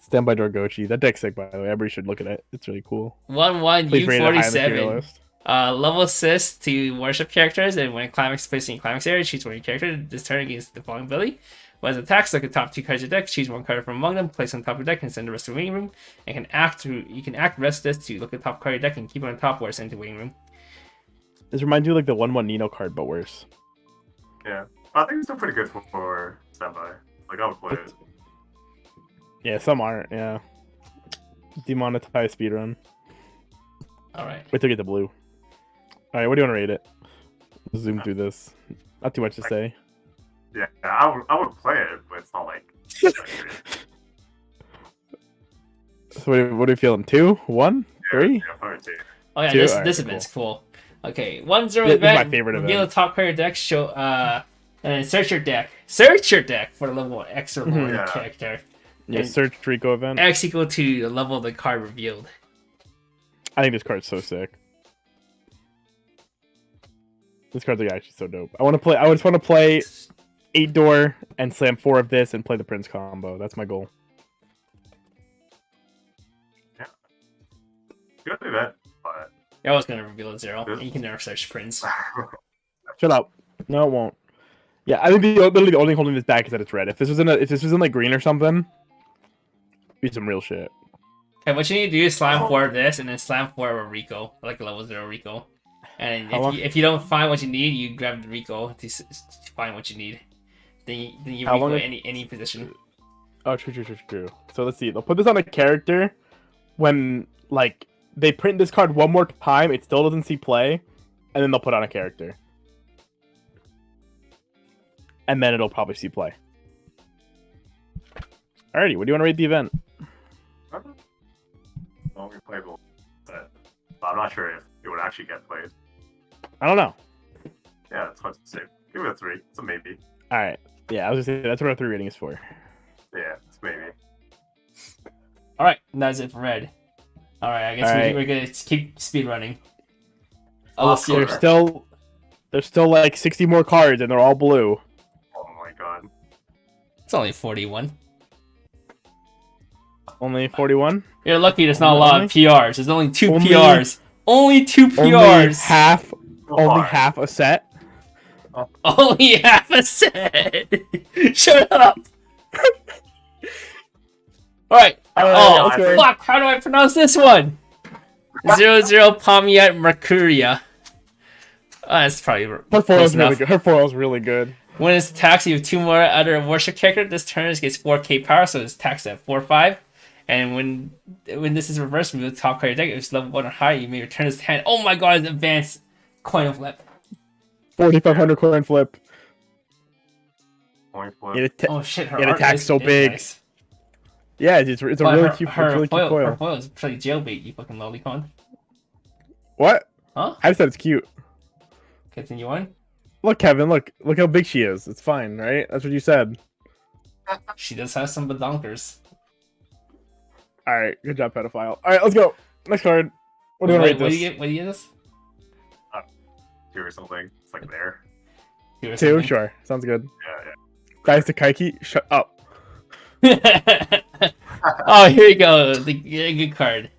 standby door Gochi. That deck's sick, by the way. Everybody should look at it. It's really cool. 1/1 Please rate it high on the tier U47. list. Level assist to worship characters, and when climax placing climax area, choose one of your character this turn against the following ability. When it attacks, look at the top 2 cards of your deck, choose 1 card from among them, place on top of your deck, and send the rest to the waiting room. And you can act rest this to look at the top card of your deck and keep it on top or send to the waiting room. This reminds you of like the 1/1 Nino card, but worse. Yeah. I think it's still pretty good for standby. Like, I would play it. Yeah, some aren't, yeah. Demonetized speedrun. Alright. Wait till we get the blue. Alright, what do you want to rate it? Let's zoom through this. Not too much to say. Yeah, I would play it, but it's not like. So what are you feeling? 2? 1? 3? Yeah, probably 2. Oh yeah, 2? this Alright, event's cool. Okay, 1/0 This is event. my favorite reveal event. the top card of your deck, show and then search your deck. Search your deck for the level of X or lower Mhm. Yeah. character. Yeah, And search Trico event. X equal to the level of the card revealed. I think this card's so sick. This card's like actually so dope. I just want to play 8 door and slam 4 of this and play the Prince combo. That's my goal. good event, but You're always gonna reveal a 0. This- You can never search prints. Shut up. No, it won't. Yeah, I think literally the only holding this back is that it's red. If this was in like green or something, it'd be some real shit. Okay, what you need to do is slam for this, and then slam for a Rico, like a level 0 Rico. And if you don't find what you need, you grab the Rico to find what you need. Then you Rico any position. Oh, true. So let's see. They'll put this on a character when like they print this card one more time. It still doesn't see play, and then they'll put on a character, and then it'll probably see play. Alrighty, what do you want to rate the event? Well, replayable, but I'm not sure if it would actually get played. I don't know. Yeah, it's hard to say. Give it a 3. It's a maybe. All right. Yeah, I was gonna say that's what our 3 rating is for. Yeah, it's maybe. All right, that's it for red. All right, I guess All right. we're gonna keep speed running. Last see. quarter. There's still like 60 more cards, and they're all blue. Oh my god. It's only 41. Only 41. You're lucky there's not a lot of PRs. There's only 2 Only- PRs. Only 2 PRs. Only half a set. Only half a set. Shut up. Alright. Oh, okay. fuck. How do I pronounce this one? 00 Pomiat Mercuria. That's probably Her close foil's really enough. good. Her foil's really good. When it's taxed, you have 2 more other worship character. This turn it gets 4k power, so it's taxed at 4/5. And when this is reversed, move the top card of your deck. If it's level 1 or higher, you may return this hand. Oh my god, it's advanced coin flip. 4,500 coin flip. Point flip. Oh shit, her It art attacks is so big. nice. Yeah, it's a But really her, cute, her really cute foil. Her foil. foil is pretty jailbait, you fucking lolicon. What? Huh? I just said it's cute. Continue on. Look, Kevin, look how big she is. It's fine, right? That's what you said. She does have some badonkers. All right, good job, pedophile. All right, let's go. Next card. What do you want to rate What this? do you get this? 2 or something. It's like there. 2 or 2, something? sure. Sounds good. Yeah. Guys, to Kaiki, shut up. Oh, here you go. The good card.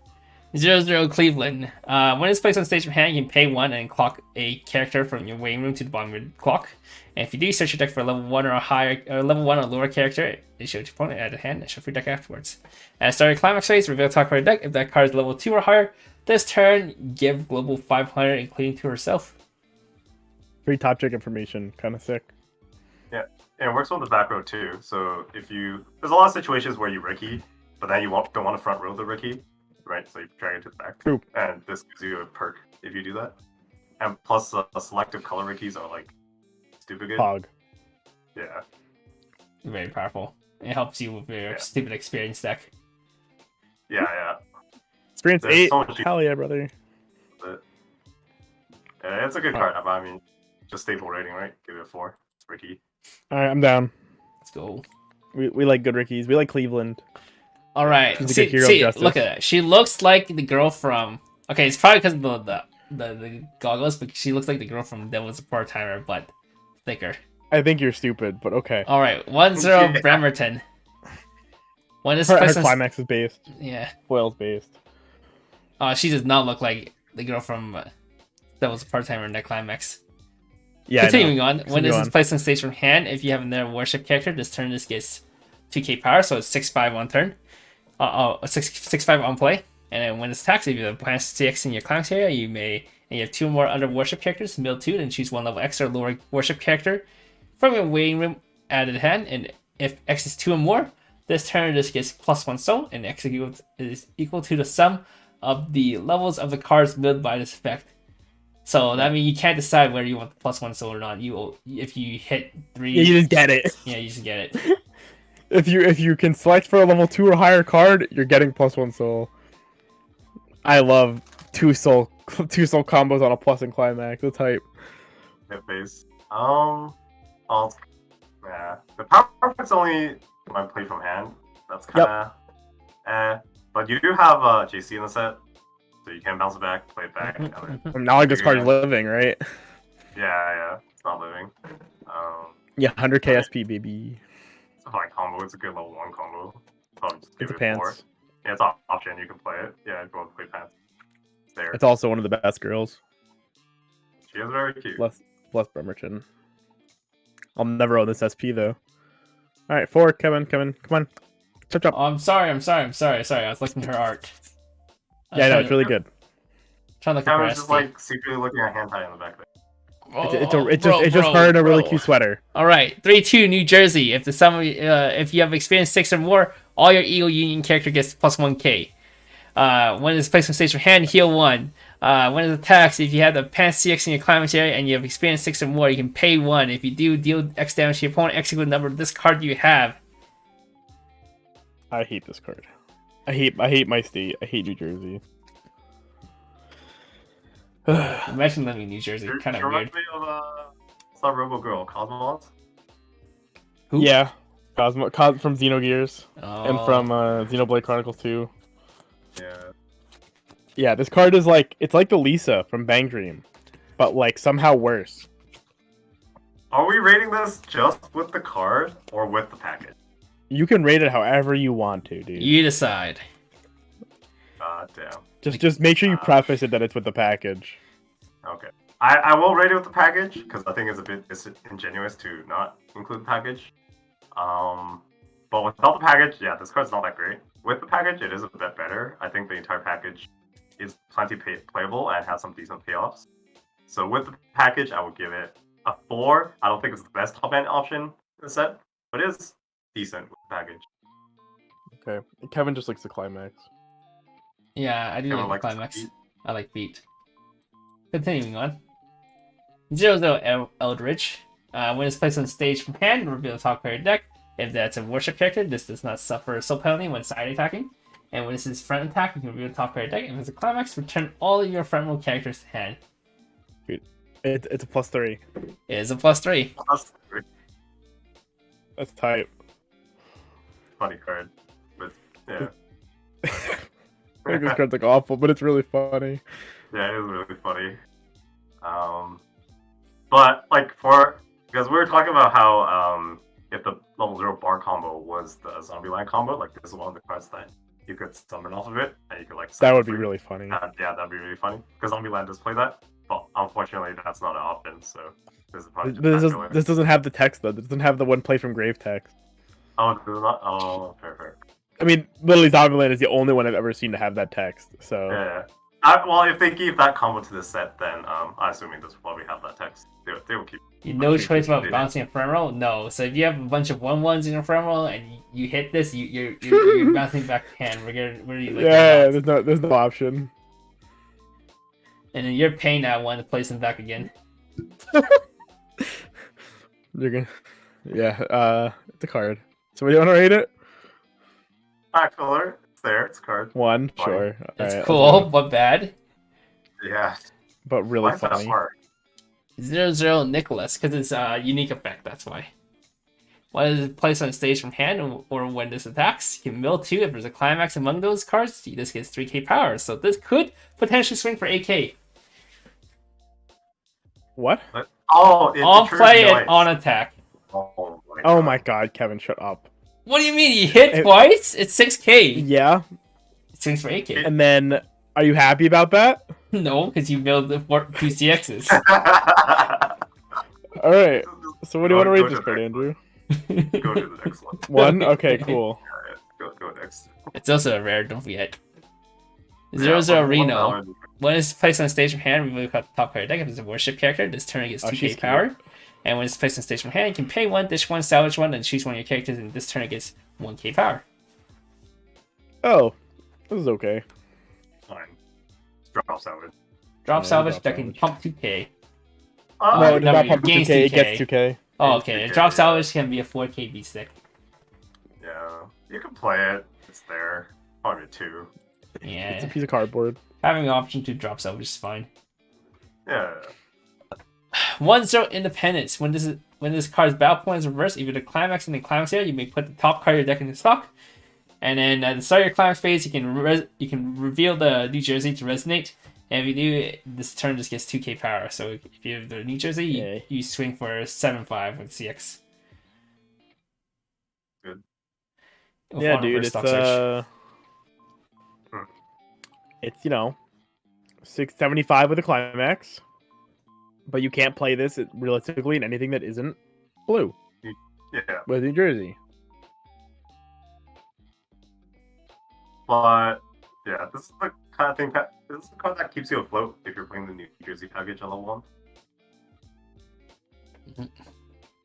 00 Cleveland. When it's placed on stage from hand, you can pay 1 and clock a character from your waiting room to the bottom of your clock. And if you do search your deck for a level 1 or higher, or level 1 or lower character, it shows your opponent at a hand and shuffle your deck afterwards. At start your climax phase, reveal top card of your deck. If that card is level 2 or higher, this turn, give global 500, including to herself. Free top check information. Kind of sick. Yeah, it works on the back row too. So if you, there's a lot of situations where you Ricky, but then you don't want to front row the Ricky, right? So you drag it to the back. True. And this gives you a perk if you do that. And plus, selective color Rickies are like stupid good. Hog. Yeah. Very powerful. It helps you with your stupid experience deck. Yeah. Experience There's 8. so much- Hell yeah, brother. But, yeah, it's a good card. I mean, just stable rating, right? Give it a 4. It's Ricky. All right, I'm down. Let's go. We like good Rickies. We like Cleveland. All right. She's a good hero of See, justice. look at that. She looks like the girl from. Okay, it's probably because of the goggles, but she looks like the girl from Devil's a Part-Timer, but thicker. I think you're stupid, but okay. All right, 1-0 Bremerton. When this Her person's climax is based. yeah, Foil's based. she does not look like the girl from Devil's a Part-Timer in that climax. Yeah, I know. Continuing on, when Continue this on. is placed on stage from hand, if you have another worship character, this turn this gets 2k power, so it's 6/5 on turn. 6/5 on play. And then when it's taxed, if you have plans 6 in your climax area, you you have 2 more other worship characters, mill 2, then choose 1 level X or lower worship character from your waiting room added hand. And if X is 2 or more, this turn just gets +1 soul, and X is equal to the sum of the levels of the cards milled by this effect. So that means you can't decide whether you want the +1 soul or not. If you hit 3, Yeah, you just get it. yeah, you just get it. If you can select for a level 2 or higher card, you're getting +1 soul. I love 2 soul combos on a plus and climax. That's hype. Hit base. Yeah. The power effect's only when I play from hand. That's kind of But you do have JC in the set, so you can bounce it back, play it back. Now like this card is living, right? Yeah. It's not living. Yeah, 100k SP, baby. It's a fine combo. It's a good level 1 combo. Probably just give It's a it 4. pants. Yeah, it's an option. You can play it. Yeah, go and play pants. there. It's also one of the best girls. She is very cute. Bless Bremerton. I'll never own this SP though. All right, 4, Kevin, come on, chop chop. Oh, I'm sorry. I was looking at her art. Yeah, no, it's really good. Trying to look at I her was just SP. like secretly looking at hentai in the back there. It's just her in a really cute sweater. All right, 3-2 New Jersey. If you have experience 6 or more, all your Eagle Union character gets plus 1k. When it's placed on stage for hand, heal 1. When it attacks, if you have the pants CX in your climax area and you have experience 6 or more, you can pay 1. If you do, deal X damage to your opponent, X equal the number of this card you have. I hate this card. I hate my state. I hate New Jersey. Imagine living in New Jersey, kind of weird. Me of Star Robo Girl, Cosmos. Who? Yeah, Cosmo from Xenogears and Oh. from Xenoblade Chronicles 2. Yeah. Yeah, this card is like it's like the Lisa from Bang Dream, but like somehow worse. Are we rating this just with the card or with the package? You can rate it however you want to, dude. You decide. God damn. Just make sure you preface it that it's with the package. Okay. I will rate it with the package because I think it's a bit ingenuous to not include the package. But without the package, yeah, this card's not that great. With the package, it is a bit better. I think the entire package is plenty playable and has some decent payoffs. So with the package, I would give it a 4. I don't think it's the best top end option in the set, but it is decent with the package. Okay, Kevin just likes the climax. Yeah, I do Everyone like the likes climax. beat. I like beat. Continuing on. 0-0 Eldritch. When it's placed on stage from hand, reveal the top card of your deck. If that's a worship character, this does not suffer a soul penalty when side attacking. And when this is front attack, you can reveal the top card of your deck. If it's a climax, return all of your front row characters to hand. It's a +3. It is a +3. That's a That's tight. funny card. But yeah. I think this card's like awful, but it's really funny. Yeah, it is really funny. But like because we were talking about how if the level 0 bar combo was the zombie line combo, like this is one of the cards that you could summon off of it, and you could like That would be free. really funny. Yeah, that'd be really funny because zombie land does play that, but unfortunately that's not an option. So this is probably just This doesn't have the text though. This doesn't have the one play from Grave text. Oh, does it not? Oh, fair. I mean, literally, Zombieland is the only one I've ever seen to have that text. So Yeah. Well, if they give that combo to this set, then I'm assuming this will probably have that text. They will keep. No choice about bouncing a front row? No. So if you have a bunch of 1/1s in your front row and you hit this, you're bouncing back to hand. Where you like yeah, there's no option. And then you're paying that one to place them back again. You're gonna, yeah. It's a card. So, what do you want to rate it? Color. It's there. It's a card. 1, Fine. sure. It's Alright, cool, but bad. Yeah. but really Why is that funny. hard? 0-0 Nicholas, because it's a unique effect, that's why. When it's placed on stage from hand, or when this attacks, you can mill 2. If there's a climax among those cards, this gets 3k power. So this could potentially swing for 8k. What? Oh, I'll triggers play noise. it on attack. Oh my god, Kevin, shut up. What do you mean? You hit twice? It's 6k. Yeah, It swings for 8k. and then are you happy about that? No, because you milled the 2 CXs. All right. So what do you want to Go rate to this the card, next Andrew? Go to the next one. 1. Okay, cool. Alright, go next. It's also a rare, don't forget. Yeah, 0-0 one Reno. dollar. When it's placed on stage from hand, remove the top card of deck. If it's a worship character, this turn gets Oh, 2k she's cute. power. And when it's placed on stage from hand, you can pay 1, dish 1, salvage 1, and choose one of your characters, and this turn it gets 1k power. Oh, this is okay. Fine. Drop salvage. Drop Yeah, salvage, drop that can salvage. pump 2k. Oh, No, no, it does not it pump to gains 2k. It 2K. gets 2k. Oh, Gains okay. 2K, Drop yeah. salvage can be a 4k beat stick. Yeah, you can play it. It's there. Probably a 2. It's a Yeah. piece of cardboard. Having an option to drop salvage is fine. Yeah. 1-0 Independence. When this card's battle point is reversed, if you're the climax in the climax area, you may put the top card of your deck in the stock. And then at the start of your climax phase, you can reveal the New Jersey to resonate. And if you do, this turn just gets 2k power. So if you have the New Jersey, Yay. you swing for 7/5 with CX. Good. Yeah, dude, it's Stock search. Hmm. it's you know, 675 with a climax. But you can't play this realistically in anything that isn't blue. Yeah, With New Jersey. but yeah, this is the kind of thing. This is the card that keeps you afloat if you're playing the New Jersey package at level 1.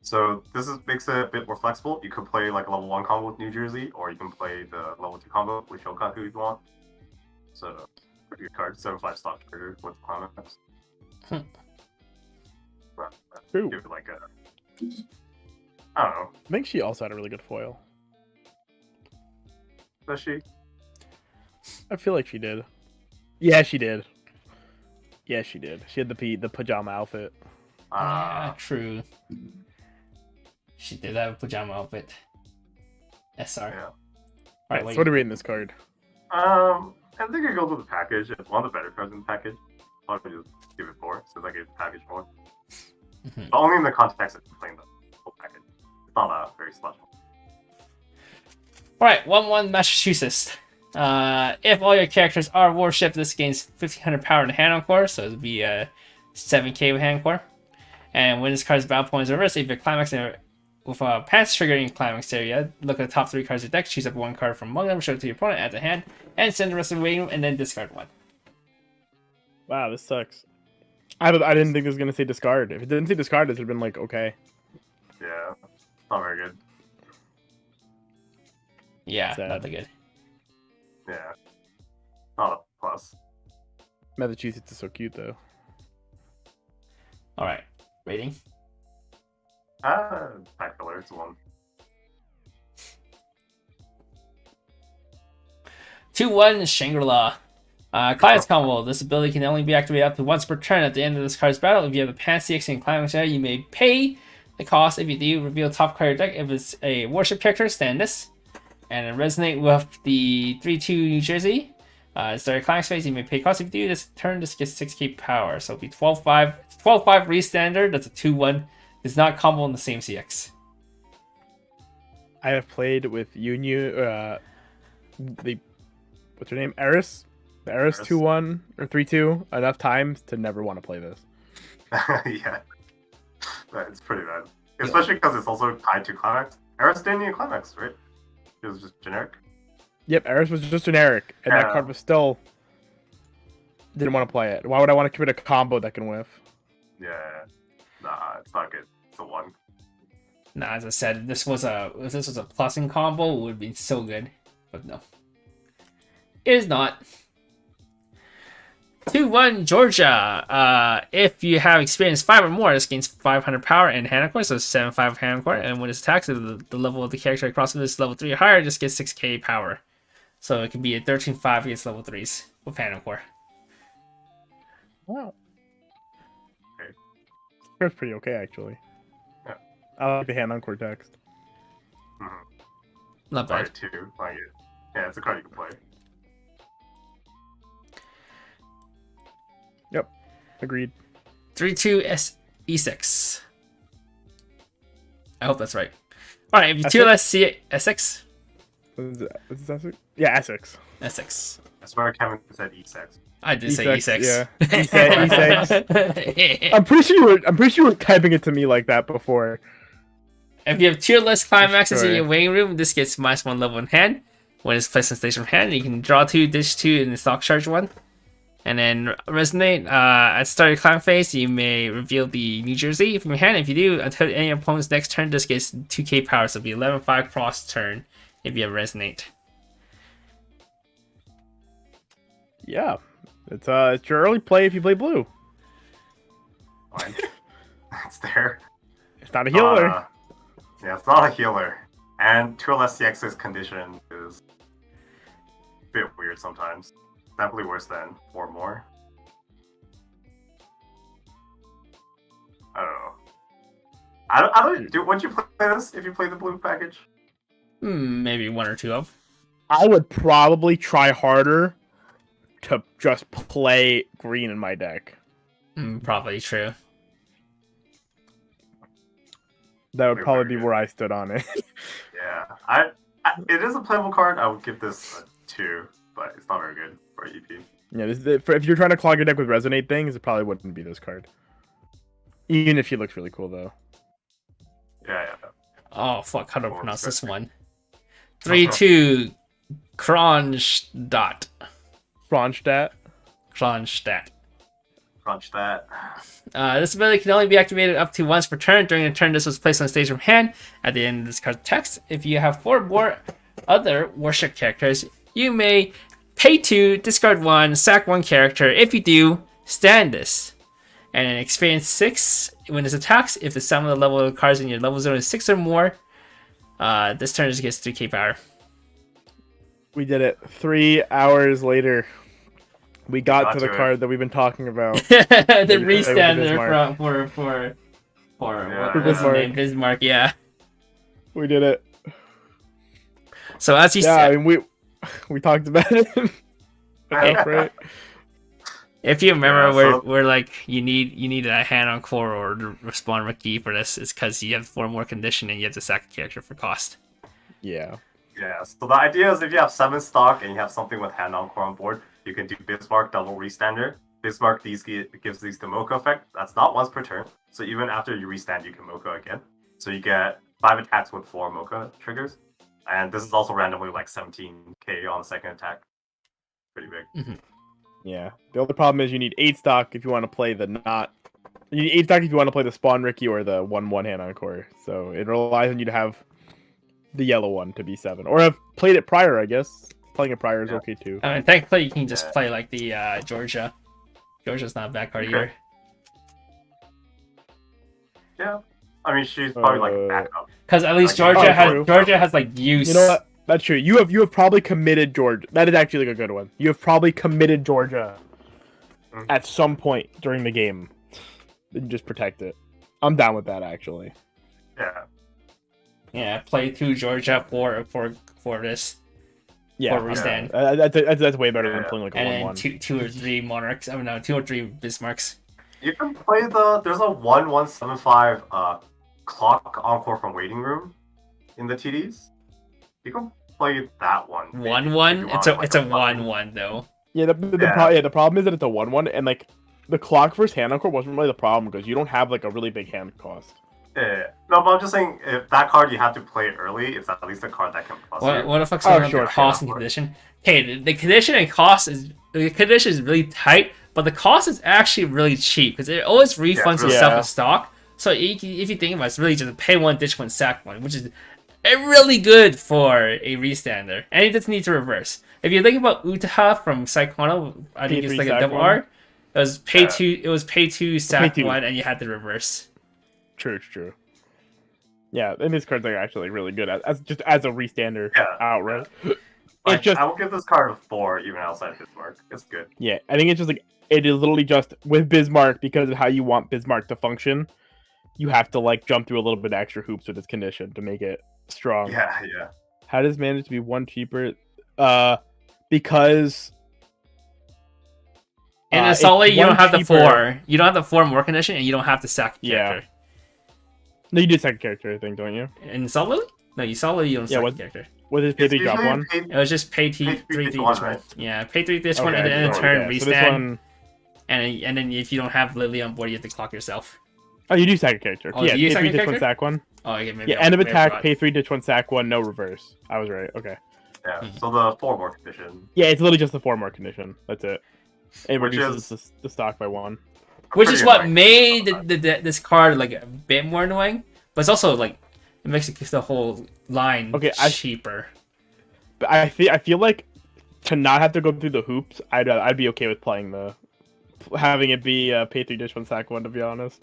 So makes it a bit more flexible. You could play like a level 1 combo with New Jersey, or you can play the level 2 combo with Shokaku if you want. So, pretty good card. 7/5 stock trigger with climax. True. Give it like a, I don't know. I think she also had a really good foil. Does she? I feel like she did. Yeah, she did. Yeah, she did. She had the pajama outfit. Yeah, true. She did have a pajama outfit. SR. Yeah. Alright, So what are we rating this card? I think it goes with the package. It's one of the better cards in the package. I'll just give it 4 since I gave the package 4. But only in the context of playing the whole package. It's not very special. Alright, 1/1 Massachusetts. If all your characters are worshipped, this gains 1500 power in hand encore, so it would be 7k with hand core. And when this card's battle point is reversed, if your climax with a pass triggering climax area, look at the top 3 cards of the deck, choose up 1 card from among them, show it to your opponent, add to hand, and send the rest of the waiting room, and then discard 1. Wow, this sucks. I didn't think it was gonna say discard. If it didn't say discard, it would have been like okay. Yeah, not very good. Yeah, Sad. not that good. Yeah, not a plus. Massachusetts is so cute though. Alright, rating. Pack color, it's 1. 2/1 Shangri-La. Climax combo. This ability can only be activated up to once per turn at the end of this card's battle. If you have a Pan CX and Climax area, you may pay the cost. If you do, reveal top card of your deck. If it's a worship character, stand this. And resonate with the 3/2 New Jersey. Start a climax phase, you may pay cost. If you do this turn, this gets 6k power. So it'll be 12/5. 12/5 re-standard. That's a 2/1. It's not combo in the same CX. I have played with what's her name? Eris? The Eris Eris. 2/1 or 3/2 enough times to never want to play this. Yeah, it's pretty bad. Especially because it's also tied to climax. Eris didn't need a climax, right? It was just generic. Yep, Eris was just generic, and that Yeah. card was still didn't want to play it. Why would I want to commit a combo that can whiff? Yeah, nah, it's not good. It's a 1. Nah, as I said, if this was a plussing combo, it would be so good. But no. It is not. 2/1 Georgia. If you have experienced 5 or more, this gains 500 power and hand core, so 7/5 hand core. And when it's attacked, the level of the character across this level 3 or higher just gets 6k power. So it can be a 13/5 against level 3s with hand core. Wow. Okay. That's pretty okay, actually. Yeah. I like the hand on core text. Not bad. Right, 2. Like it. Yeah, it's a card you can play. Yep. Agreed. 3/2 E6. I hope that's right. Alright, if you tier less see Essex. What is that? What is Essex? Yeah, Essex. Essex. I swear Kevin said E6. I did say E6, E6. yeah. E6. I'm pretty sure you were typing it to me like that before. If you have tier less climaxes in Sure. your waiting room, this gets -1 level in hand. When it's placed in station from hand, you can draw 2, dish 2, and stock charge 1. And then resonate. At start of climb phase, you may reveal the New Jersey from your hand. If you do, until any opponent's next turn, this gets 2k power, so it'll be 11/5 cross turn if you have resonate. Yeah. It's your early play if you play blue. Fine. It's there. It's not a healer. Yeah, it's not a healer. And 2 less CX's condition is a bit weird sometimes. Definitely worse than 4 more. I don't know. I don't do. Would you play this if you play the blue package? Maybe 1 or 2 of. I would probably try harder to just play green in my deck. Probably true. That would Very probably be good. where I stood on it. Yeah, it is a playable card. I would give this a 2, but it's not very good for EP. Yeah, if you're trying to clog your deck with resonate things, it probably wouldn't be this card. Even if she looks really cool though. Yeah. Oh fuck, how do I Oh, pronounce this sexy. one? 3/2 Kronstadt. Kronstadt. Kronstadt. Crunch that. This ability can only be activated up to once per turn. During a turn, this was placed on the stage from hand. At the end of this card's text, if you have 4 more other worship characters, you may pay 2, discard 1, sack 1 character. If you do, stand this. And in experience 6, when this attacks, if the sum of the level of the cards in your level zone is 6 or more, this turn just gets 3k power. We did it. 3 hours later. We got to the it. card that we've been talking about. The restander Bismarck. for Yeah, what's his Bismarck. name? Bismarck, yeah. We did it. So as you Yeah, said, I mean we talked about it. Right? if you remember, Yeah, so- we're like you need a hand on core or to respond Ricky for this is because you have 4 more condition and you have to sack a character for cost. Yeah. Yeah, so the idea is if you have 7 stock and you have something with hand on core on board, you can do Bismarck double restander. Bismarck gives these the Mocha effect. That's not once per turn. So even after you restand, you can Mocha again. So you get 5 attacks with 4 Mocha triggers. And this is also randomly like 17k on the second attack. Pretty big. Yeah. The other problem is you need 8 stock if you want to play the not. You need 8 stock if you want to play the Spawn Ricky or the 1/1 hand on core. So it relies on you to have the yellow one to be 7, or have played it prior. I guess playing it prior is okay too. I mean, technically you can just play like the Georgia. Georgia's not a bad card either. Yeah. I mean, she's probably like backup. Because at least Like, Georgia has like use. You know what? That's true. You have probably committed Georgia. That is actually like a good one. You have probably committed Georgia at some point during the game. Then just protect it. I'm down with that actually. Yeah. Yeah, play 2 Georgia for this. Yeah, For restand. That's way better than Yeah. playing like a And 1/1. then 2 or 3 monarchs. I mean, no, 2 or 3 Bismarcks. You can play there's a 1175 clock encore from waiting room in the TDs. You can play that one. maybe, if 1/1. you It's want, a 1/1. 1/1 though. Yeah, the problem is that it's a 1/1, and like the clock versus hand encore wasn't really the problem because you don't have like a really big hand cost. Yeah. No, but I'm just saying, if that card you have to play it early, it's at least a card that can plus you. What the fuck's Oh, going on sure, with the cost sure. and condition? Okay, the condition and cost is really tight, but the cost is actually really cheap because it always refunds Yeah. itself Yeah. in stock. So if you think about it, it's really just pay 1, ditch 1, sack 1, which is really good for a restander, and it doesn't need to reverse. If you think about Utaha from Saikono, I think it's P3 like a sack double one. R. It was pay Yeah. 2. It was pay 2, sack Pay 2. 1, and you had to reverse. True. Yeah, and this card's like actually really good as a restander Yeah. outright. Like, It's just I will give this card a 4 even outside Bismarck. It's good. yeah, I think it's just like it is literally just with Bismarck because of how you want Bismarck to function. You have to like jump through a little bit extra hoops with this condition to make it strong. Yeah. How does it manage to be 1 cheaper? Because And in it's Sully, you 1 don't have the cheaper. 4. You don't have the 4 more condition, and you don't have to sack a Yeah. character. No, you do second character, I think, don't you? In Sully? No, you Sully, you don't Yeah, sack what- a character. With his pay It's 3 drop usually 1. paid- It was just pay Pay 3 three, this ditch one. one, right? Yeah, pay 3 this one, and Okay, then in so, turn yeah, so restand. this one, And then if you don't have Lily on board, you have to clock yourself. oh, you do second character. Oh, Yeah, do you pay 3 second ditch 1 character? sack 1. Oh, okay, maybe. Yeah, I end of maybe I attack, forgot. pay 3 ditch 1 sack 1, no reverse. I was right. Okay. Yeah. Mhm. So the 4 more condition. Yeah, it's literally just the 4 more condition. That's it. It Which reduces is- the stock by 1. Which is Pretty what annoying. made this card like a bit more annoying, but it's also like it makes the whole line Okay, cheaper. But I feel like to not have to go through the hoops, I'd be okay with playing having it be pay 3 dish 1 sack 1, to be honest.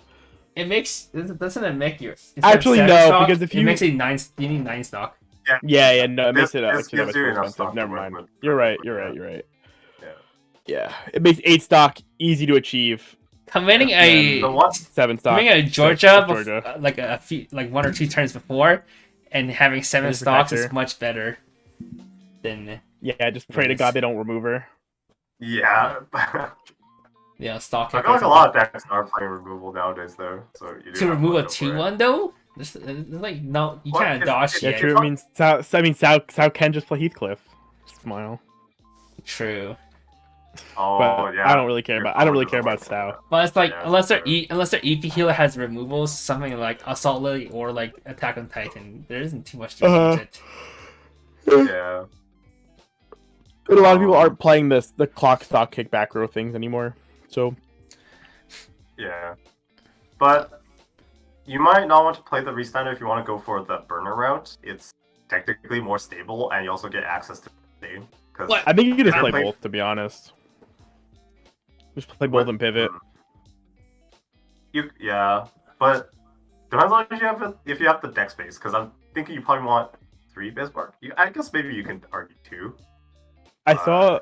It doesn't it make you Actually, instead of no, 7 stock, because if it you- makes it 9. You need 9 stock. Yeah, no, it makes This it actually that gives much you more enough expensive. stock to Never work mind. with. You're right. Yeah. Yeah, it makes 8 stock easy to achieve. Committing Yeah, a the one 7 stock. committing a six, Georgia, Georgia. like a few, like 1 or 2 turns before, and having 7 There's stocks is protector. much better than Yeah, just pray to God they don't remove her. Yeah. I stock. feel like a lot of decks are playing removal nowadays, though. So you do To have remove a to go for it. 2/1 though, this like no, you What? can't If- dodge if- Yeah, yet. true. I mean, Sao can just play Heathcliff. Smile. True. Oh But yeah. I don't really care about Stow. But it's like Yeah, unless their sure. unless their EP healer has removals, something like Assault Lily or like Attack on Titan, there isn't too much to use it. Yeah. And a lot of people aren't playing the clock stock kickback row things anymore. So Yeah. But you might not want to play the restander if you want to go for the burner route. It's technically more stable, and you also get access to the save. What? I think you can just I play play- both, to be honest. Just play both and pivot. Yeah, but depends on if you have the deck space. Because I'm thinking you probably want 3 Bismarck. I guess maybe you can argue 2. I saw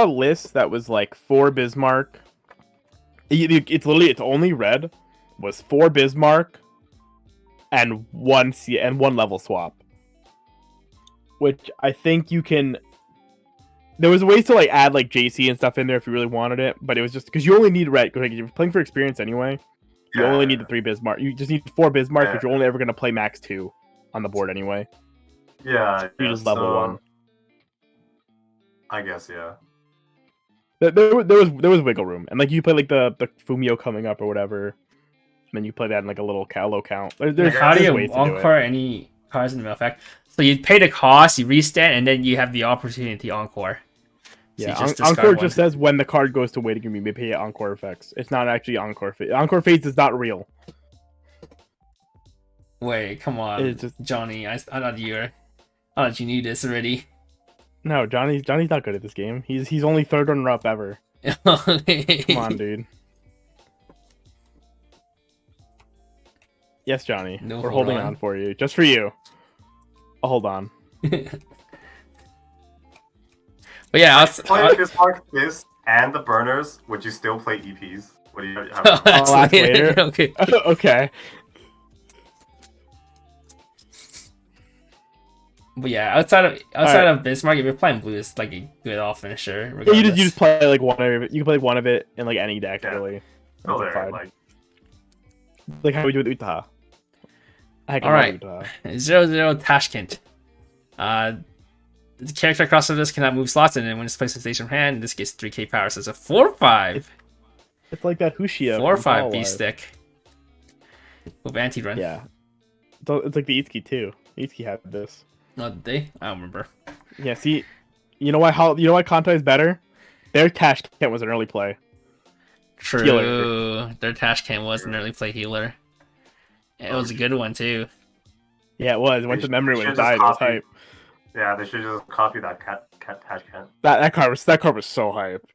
a list that was like 4 Bismarck. It's literally it's only red was 4 Bismarck and 1 level swap. Which I think you can. There was ways to like add like JC and stuff in there if you really wanted it, but it was just because you only need red. Like, you're playing for experience anyway. You only need the 3 Bismarck. You just need 4 Bismarck, but you're only ever gonna play max 2 on the board anyway. Yeah, You just level 1. I guess, yeah. There was wiggle room, and like you play like the Fumio coming up or whatever, and then you play that in like a little low count. There's How do you ways to do it. encore any cards in the middle effect? So you pay the cost, you restand, and then you have the opportunity to encore. So Yeah, you just discard encore one. just says when the card goes to waiting room, you may pay encore effects. It's not actually encore phase. Encore phase is not real. Wait, come on, It's just Johnny. I thought you knew this already. no. Johnny's not good at this game. He's only 3rd runner up ever. Come on, dude. Yes, Johnny. No, We're hold holding on for you, just for you. I'll hold on. But yeah, Play Bismarck, this, and the burners. Would you still play EPs? What do you have? that's I'll ask later. Okay. Okay. But yeah, outside of Bismarck, if you're playing blue, it's like a good off finisher. Yeah, you just regardless. play like one of it. You can play one of it in like any deck, Yeah. really. Still That's there, fine. Like how we do with Utaha. All right. 0-0 Tashkent. The character across this cannot move slots, and then when it's placed in stage from hand, this gets 3k power. So it's a 4/5. It's like that Hushia. 4/5 B stick with anti run. Yeah. It's like the Itsuki too. Itsuki had this. No, did they? I don't remember. Yeah. See, you know why? You know why Kanta is better? Their Tashkent was an early play. True. Healer. Their Tashkent was an early play healer. It was a good one too. Yeah, it was. It went They to memory when it should just died. It was copy- hype. Yeah, they should just copy that cat Tashkent. That card was so hype.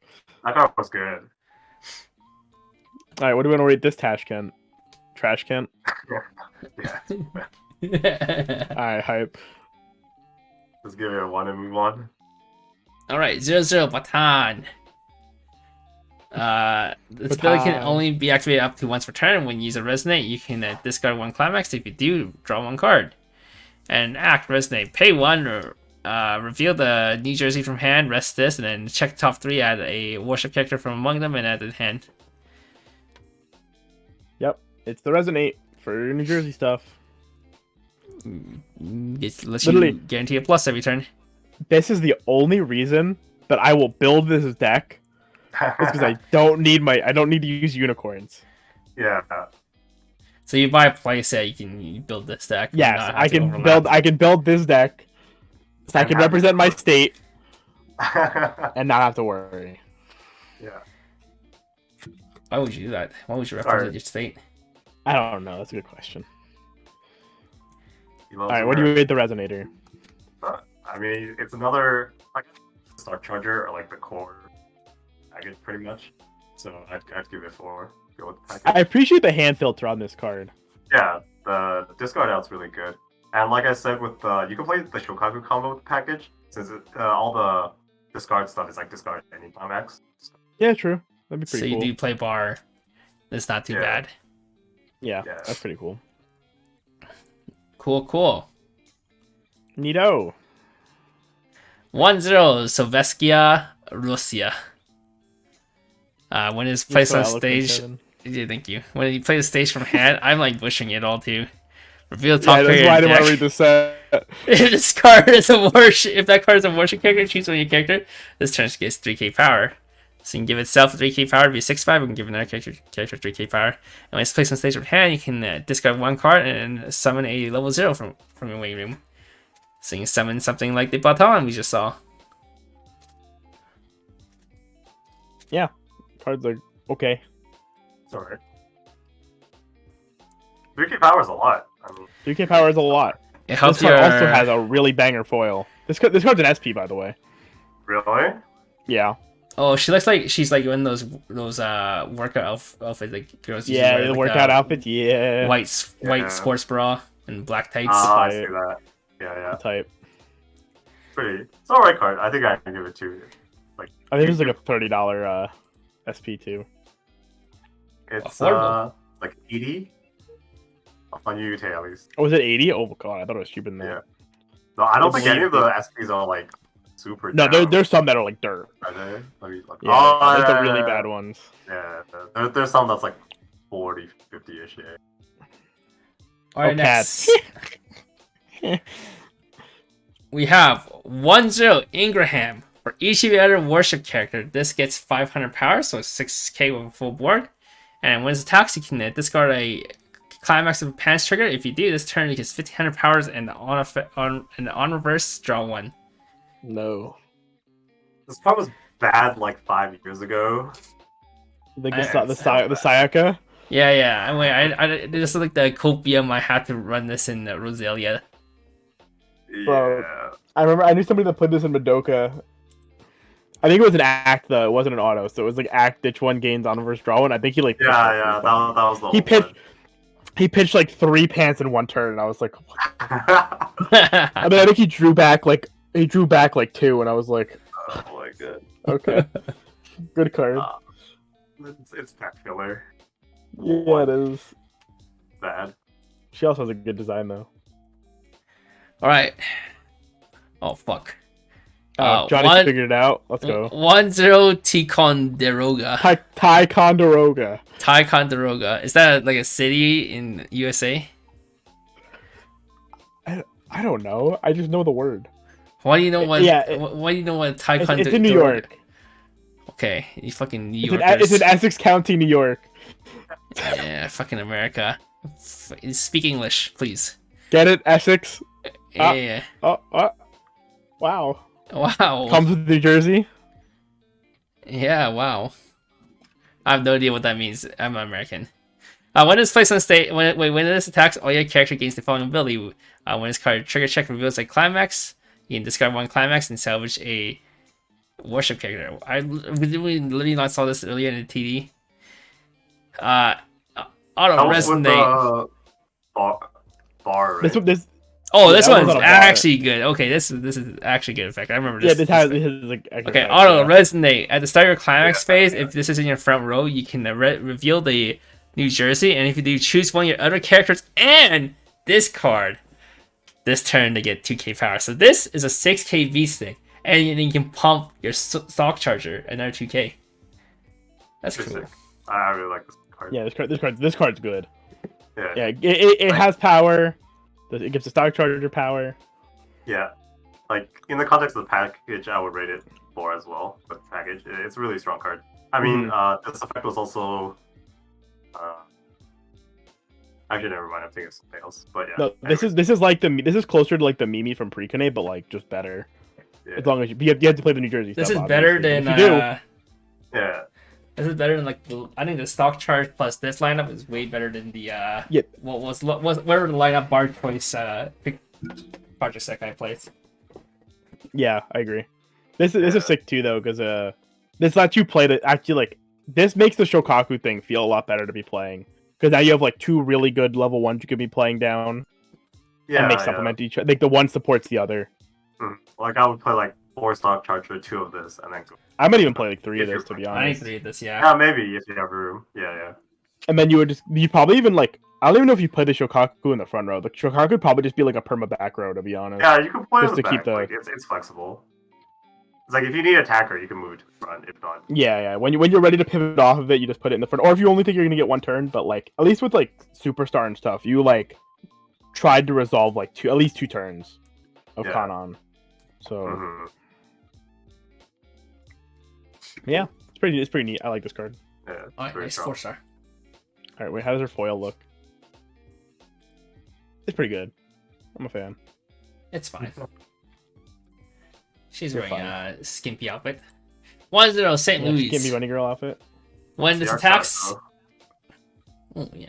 That card was good. All right, what do we want to rate this Tashkent? Trashkent. Yeah. All right, hype. Let's give it a 1 and move on. All right, 0-0 Batan. This ability can Batan. only be activated up to once per turn. When you use a resonate, you can discard 1 climax. If you do, draw 1 card. And act resonate. Pay 1 or reveal the New Jersey from hand. Rest this, and then check the top 3. Add a worship character from among them, and add it to hand. Yep, it's the Resonate for New Jersey stuff. It lets Literally. you guarantee a plus every turn. This is the only reason that I will build this deck. It's because I don't need to use unicorns. Yeah. So you buy a playset, you can build this deck. and Yes, not have I to can overlap. I can build this deck, so I And can have represent my unicorns. state Yeah. and not have to worry. Why would you do that? Why would you Sorry. represent your state? I don't know. That's a good question. He All loves right, what do you her. rate the Resonator? I mean, it's another like Star Charger or like the core package, pretty much. So I'd give it 4. Go with the package. I appreciate the hand filter on this card. Yeah, the discard out's really good. And like I said, with you can play the Shokaku combo with the package, since all the discard stuff is like discard any climax. So, Yeah, true. That'd be So pretty you cool. do play bar. That's not too Yeah. bad. Yeah, Yeah. that's pretty cool. Cool. Neato. 1-0 Soveskia Russia. When it's placed So on eloquent, stage, Kevin. yeah, thank you. When you play the stage from hand, I'm like bushing it all too. Reveal the Yeah, top that's player why I didn't want deck. to read the set. If this card is a worship, if that card is a worship character, choose one of your character. This turn gets 3k power. So you can give itself 3k power to be 6/5. We can give another character 3k power. And when it's placed on stage of hand, you can discard one card and summon a level 0 from your waiting room. So you can summon something like the Baton we just saw. Yeah, cards are okay. It's alright. 3k power is a lot. I mean, 3k power is a lot. It helps This card also has a really banger foil. This card's an SP, by the way. really? Yeah. Oh, she looks like she's like one of those workout outfits like girls. usually Yeah, wear, the like, workout outfits. Yeah. white Yeah. sports bra and black tights. I see that. Yeah. Type. It's alright card. I think I can give it to you. I think it's like a $30 SP too. It's Affordable. like 80 on UUT at least. Oh, was it 80? Oh god, I thought it was cheaper than that. Yeah. No, I don't I think any of the believe SPs are like super. No, down. there's some that are like dirt. Are they? Let me look. Yeah, Oh, like the yeah, really yeah. bad ones. Yeah, there's some that's like 40, 50-ish. Yeah. Alright, Oh, next. cats. We have 1-0 Ingraham. For each of your other worship character, this gets 500 power, so it's 6k with a full board. And when it attacks, you can discard a climax of a pants trigger. If you do, this turn it gets 1500 powers, and on reverse, draw 1. No. This card was bad like 5 years ago. Like I the understand that. Sayaka? Yeah. I just like the copium. I had to run this in Roselia. Bro. Yeah. I remember I knew somebody that played this in Madoka. I think it was an act though, it wasn't an auto, so it was like act ditch 1 gains on reverse draw 1. I think he like Yeah, that was the he whole pitched he pitched like 3 pants in 1 turn, and I was like, what? one. I mean, I think he drew back like 2, and I was like, Oh my god. okay, good card. It's pack filler. Yeah, it is. Bad. She also has a good design though. Alright. Oh, fuck. Johnny figured it out. Let's go. 1-0 Ticonderoga. Ticonderoga. Ticonderoga. Is that like a city in USA? I don't know. I just know the word. Why do you know what? Yeah, why do you know what Ticonderoga? It's in New York. Okay, you fucking New It's Yorkers. in Essex County, New York. Yeah, fucking America. Speak English, please. Get it, Essex? Yeah. Oh, wow. Wow. Comes with New Jersey. Yeah, wow. I have no idea what that means. I'm not American. When it's placed on stage, when this attacks, all your character gains the following ability. When this card trigger check reveals a climax, you can discard 1 climax and salvage a worship character. I literally not saw this earlier in the TD. Auto resonate. Bar. This Oh, this that one's was on a bar. actually good. Okay, this is actually good effect. I remember this. yeah, this has like extra Okay, effects, auto yeah. resonate. At the start of your climax Yeah, phase, yeah. if this is in your front row, you can reveal the New Jersey, and if you do, choose one of your other characters and this card. This turn to get 2k power. So this is a 6k V stick, and then you can pump your stock charger another 2k. That's cool. Interesting. I really like this card. Yeah, this card's good. Yeah. Yeah, it has power. It gives the stock charger power. Yeah. Like in the context of the package, I would rate it 4 as well. But package, it's a really strong card. I mean, this effect was also. Actually, never mind. I'm thinking of something else. But yeah. No, this is like this is closer to like the Mimi from Precone, but like just better. Yeah. As long as you have to play the New Jersey This stuff. is better obviously. than If you do, Yeah. this is better than like I think the stock charge plus this lineup is way better than the Yeah. what was whatever the lineup bar choice pick project set I played. yeah, I agree. This is sick too though, because this lets you play the actually like this makes the Shokaku thing feel a lot better to be playing. Because now you have like 2 really good level 1s you could be playing down. Yeah. And they yeah. supplement each other. Like the one supports the other. Like I would play like 4 stock charger, 2 of this, and then go. I might even play like 3 of If this to you're be I need honest. 3 of this, yeah. Yeah, maybe if you have room. Yeah. And then you probably even like I don't even know if you play the Shokaku in the front row. The Shokaku would probably just be like a perma back row to be honest. Yeah, you can play Just in the to keep back. the- Like it's flexible. It's like if you need attacker, you can move to the front. If not, Yeah. When you're ready to pivot off of it, you just put it in the front. Or if you only think you're gonna get 1 turn, but like at least with like Superstar and stuff, you like tried to resolve like at least 2 turns. of Yeah. Kanan. So Mhm. yeah, it's pretty neat. I like this card. Yeah, it's Alright, very nice strong. 4-star. All right, wait, how does her foil look? It's pretty good. I'm a fan. It's fine. She's You're wearing fine. a skimpy outfit. 1-0 St. Yeah, Louis. skimpy bunny girl outfit. When this The attacks. archetype, Oh, yeah.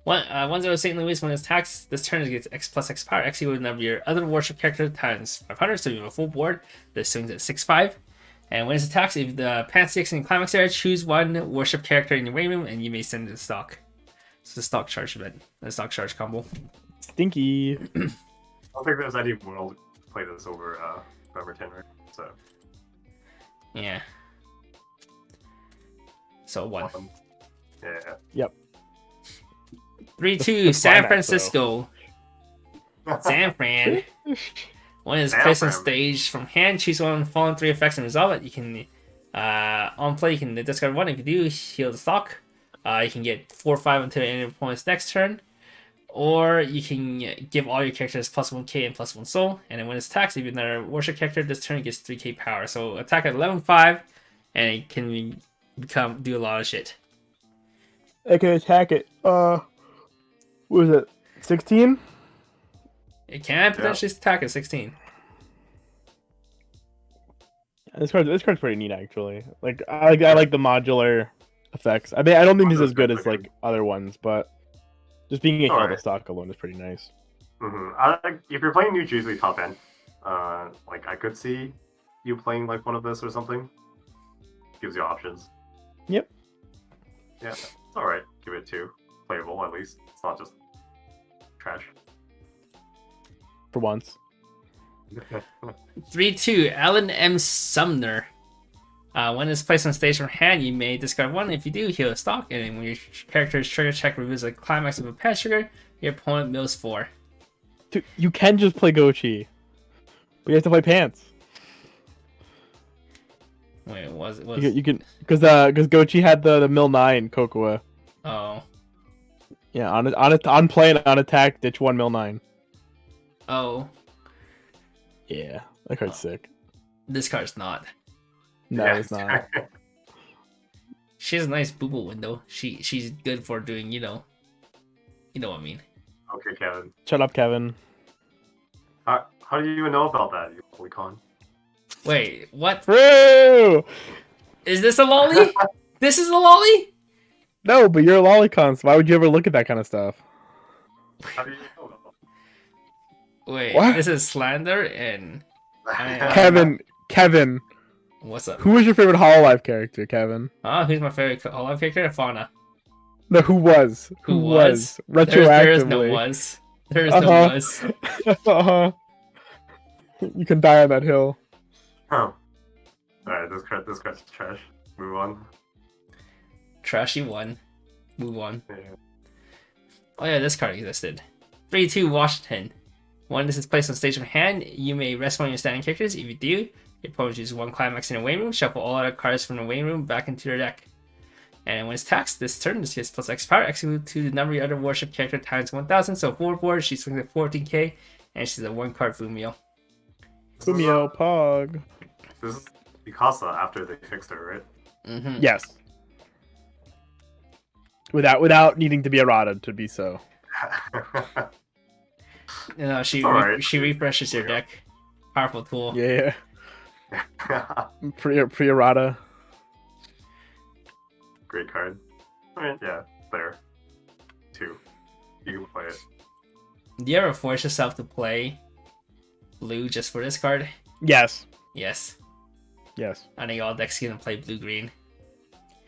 1-0 St. Louis. When it attacks, this turn it gets X plus X power. X equals the number of your other worship character times 500. So you have a full board. This swings at 6/5. And when it attacks, if the Pantsy X in Climax area, choose one worship character in your waiting room and you may send it to stock. It's a stock charge event. A stock charge combo. Stinky. I don't think there's any world play this over November 10, right? So Yeah. So 1. yeah. Yep. 3-2 The San climax, Francisco. San Fran. One is San placed on Fran. stage from hand. Choose one of the following 3 effects and resolve it. You can on play you can discard 1. If you do, heal the stock. You can get 4/5 until the end of your opponent's next turn. Or you can give all your characters +1k and +1 soul. And then when it's attacked, if you're another worship character, this turn it gets 3k power. So attack at 11/5 and it can do a lot of shit. I can attack it. What was it? 16? It can potentially attack at 16. This card's pretty neat actually. Like I like the modular effects. I mean I don't think this is as good as like other ones, but just being a heal Alright. the stock alone is pretty nice. If you're playing New Jersey top end, like I could see you playing like one of this or something. Gives you options. Yep. Yeah, it's alright. Give it 2. Playable at least. It's not just trash. For once. 3-2 Alan M. Sumner. When it's placed on stage from hand, you may discard 1. If you do, heal a stock. And when your character's trigger check reveals a climax of a pet trigger, your opponent mills 4. Dude, you can just play Gochi, but you have to play Pants. Wait, was You can because Gochi had the mill 9 Kokoa. Oh. Yeah, on play and on attack, ditch 1 mill 9. Oh. Yeah, that card's sick. This card's not. No, Yeah. it's not. She has a nice booble window. She's good for doing, you know what I mean. Okay, Kevin. Shut up, Kevin. How do you even know about that, you holy con? Wait, what? True. Is this a lolly? This is a lolly? No, but you're a lolicon, so why would you ever look at that kind of stuff? How do you know about Wait, What? this is slander and that? Kevin, what's up? who was your favorite Hololive character, Kevin? Who's my favorite Hololive character? Fauna. No, who was? Who was? Retroactively. There is no was. There is no was. Uh-huh. You can die on that hill. Oh. Alright, this card's trash. Move on. Trashy 1. Move on. Yeah. Oh yeah, this card existed. 3-2 Washington. When this is placed on stage from hand, you may rest one of your standing characters. If you do, your opponent chooses 1 climax in a waiting room, shuffle all other cards from the waiting room back into their deck. And when it's taxed, this turn, this gets plus X power, X equal to the number of your other worship character times 1000. So 4 board, she swings at 14k, and she's a 1 card Fumio. Fumio Pog. This is Mikasa after they fixed her, right? Mm-hmm. Yes. Without needing to be errata to be so. You know, she Alright. she refreshes your deck. Powerful tool. Yeah. Pre errata. Great card. Alright, yeah, there. 2. You can play it. Do you ever force yourself to play blue just for this card? Yes. Yes. Yes. I think all decks gonna play blue-green.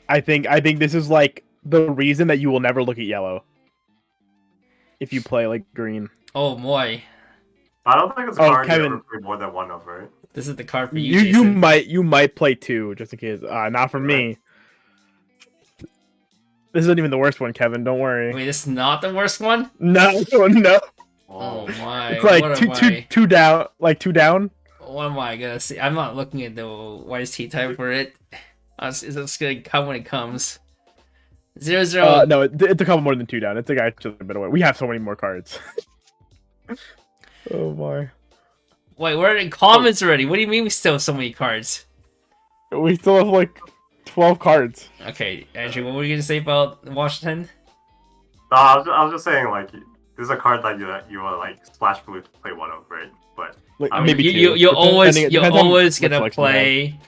I think this is like the reason that you will never look at yellow. If you play like green. Oh boy. I don't think it's a Oh, card you Kevin. ever play more than one of, right? This is the card for you, You Jason. might play 2 just in case. Not for me. This isn't even the worst one, Kevin. Don't worry. Wait, this is not the worst one? No, no. Oh my. It's like what two, am two, I? two down. Like 2 down. What am I gonna see? I'm not looking at the Weiss T type for it. It's just gonna come when it comes. 0-0. No, it's a couple more than 2 down. It's like actually a bit away. We have so many more cards. Oh my. Wait, we're in commons already. What do you mean we still have so many cards? We still have like 12 cards. Okay, Andrew, what were you gonna say about Washington? No, I was just saying, like, this is a card that you want to, like, splash blue to play one of, right? But Like, I mean, maybe you're two. always Depending- you're depends on always what gonna selection you have. play.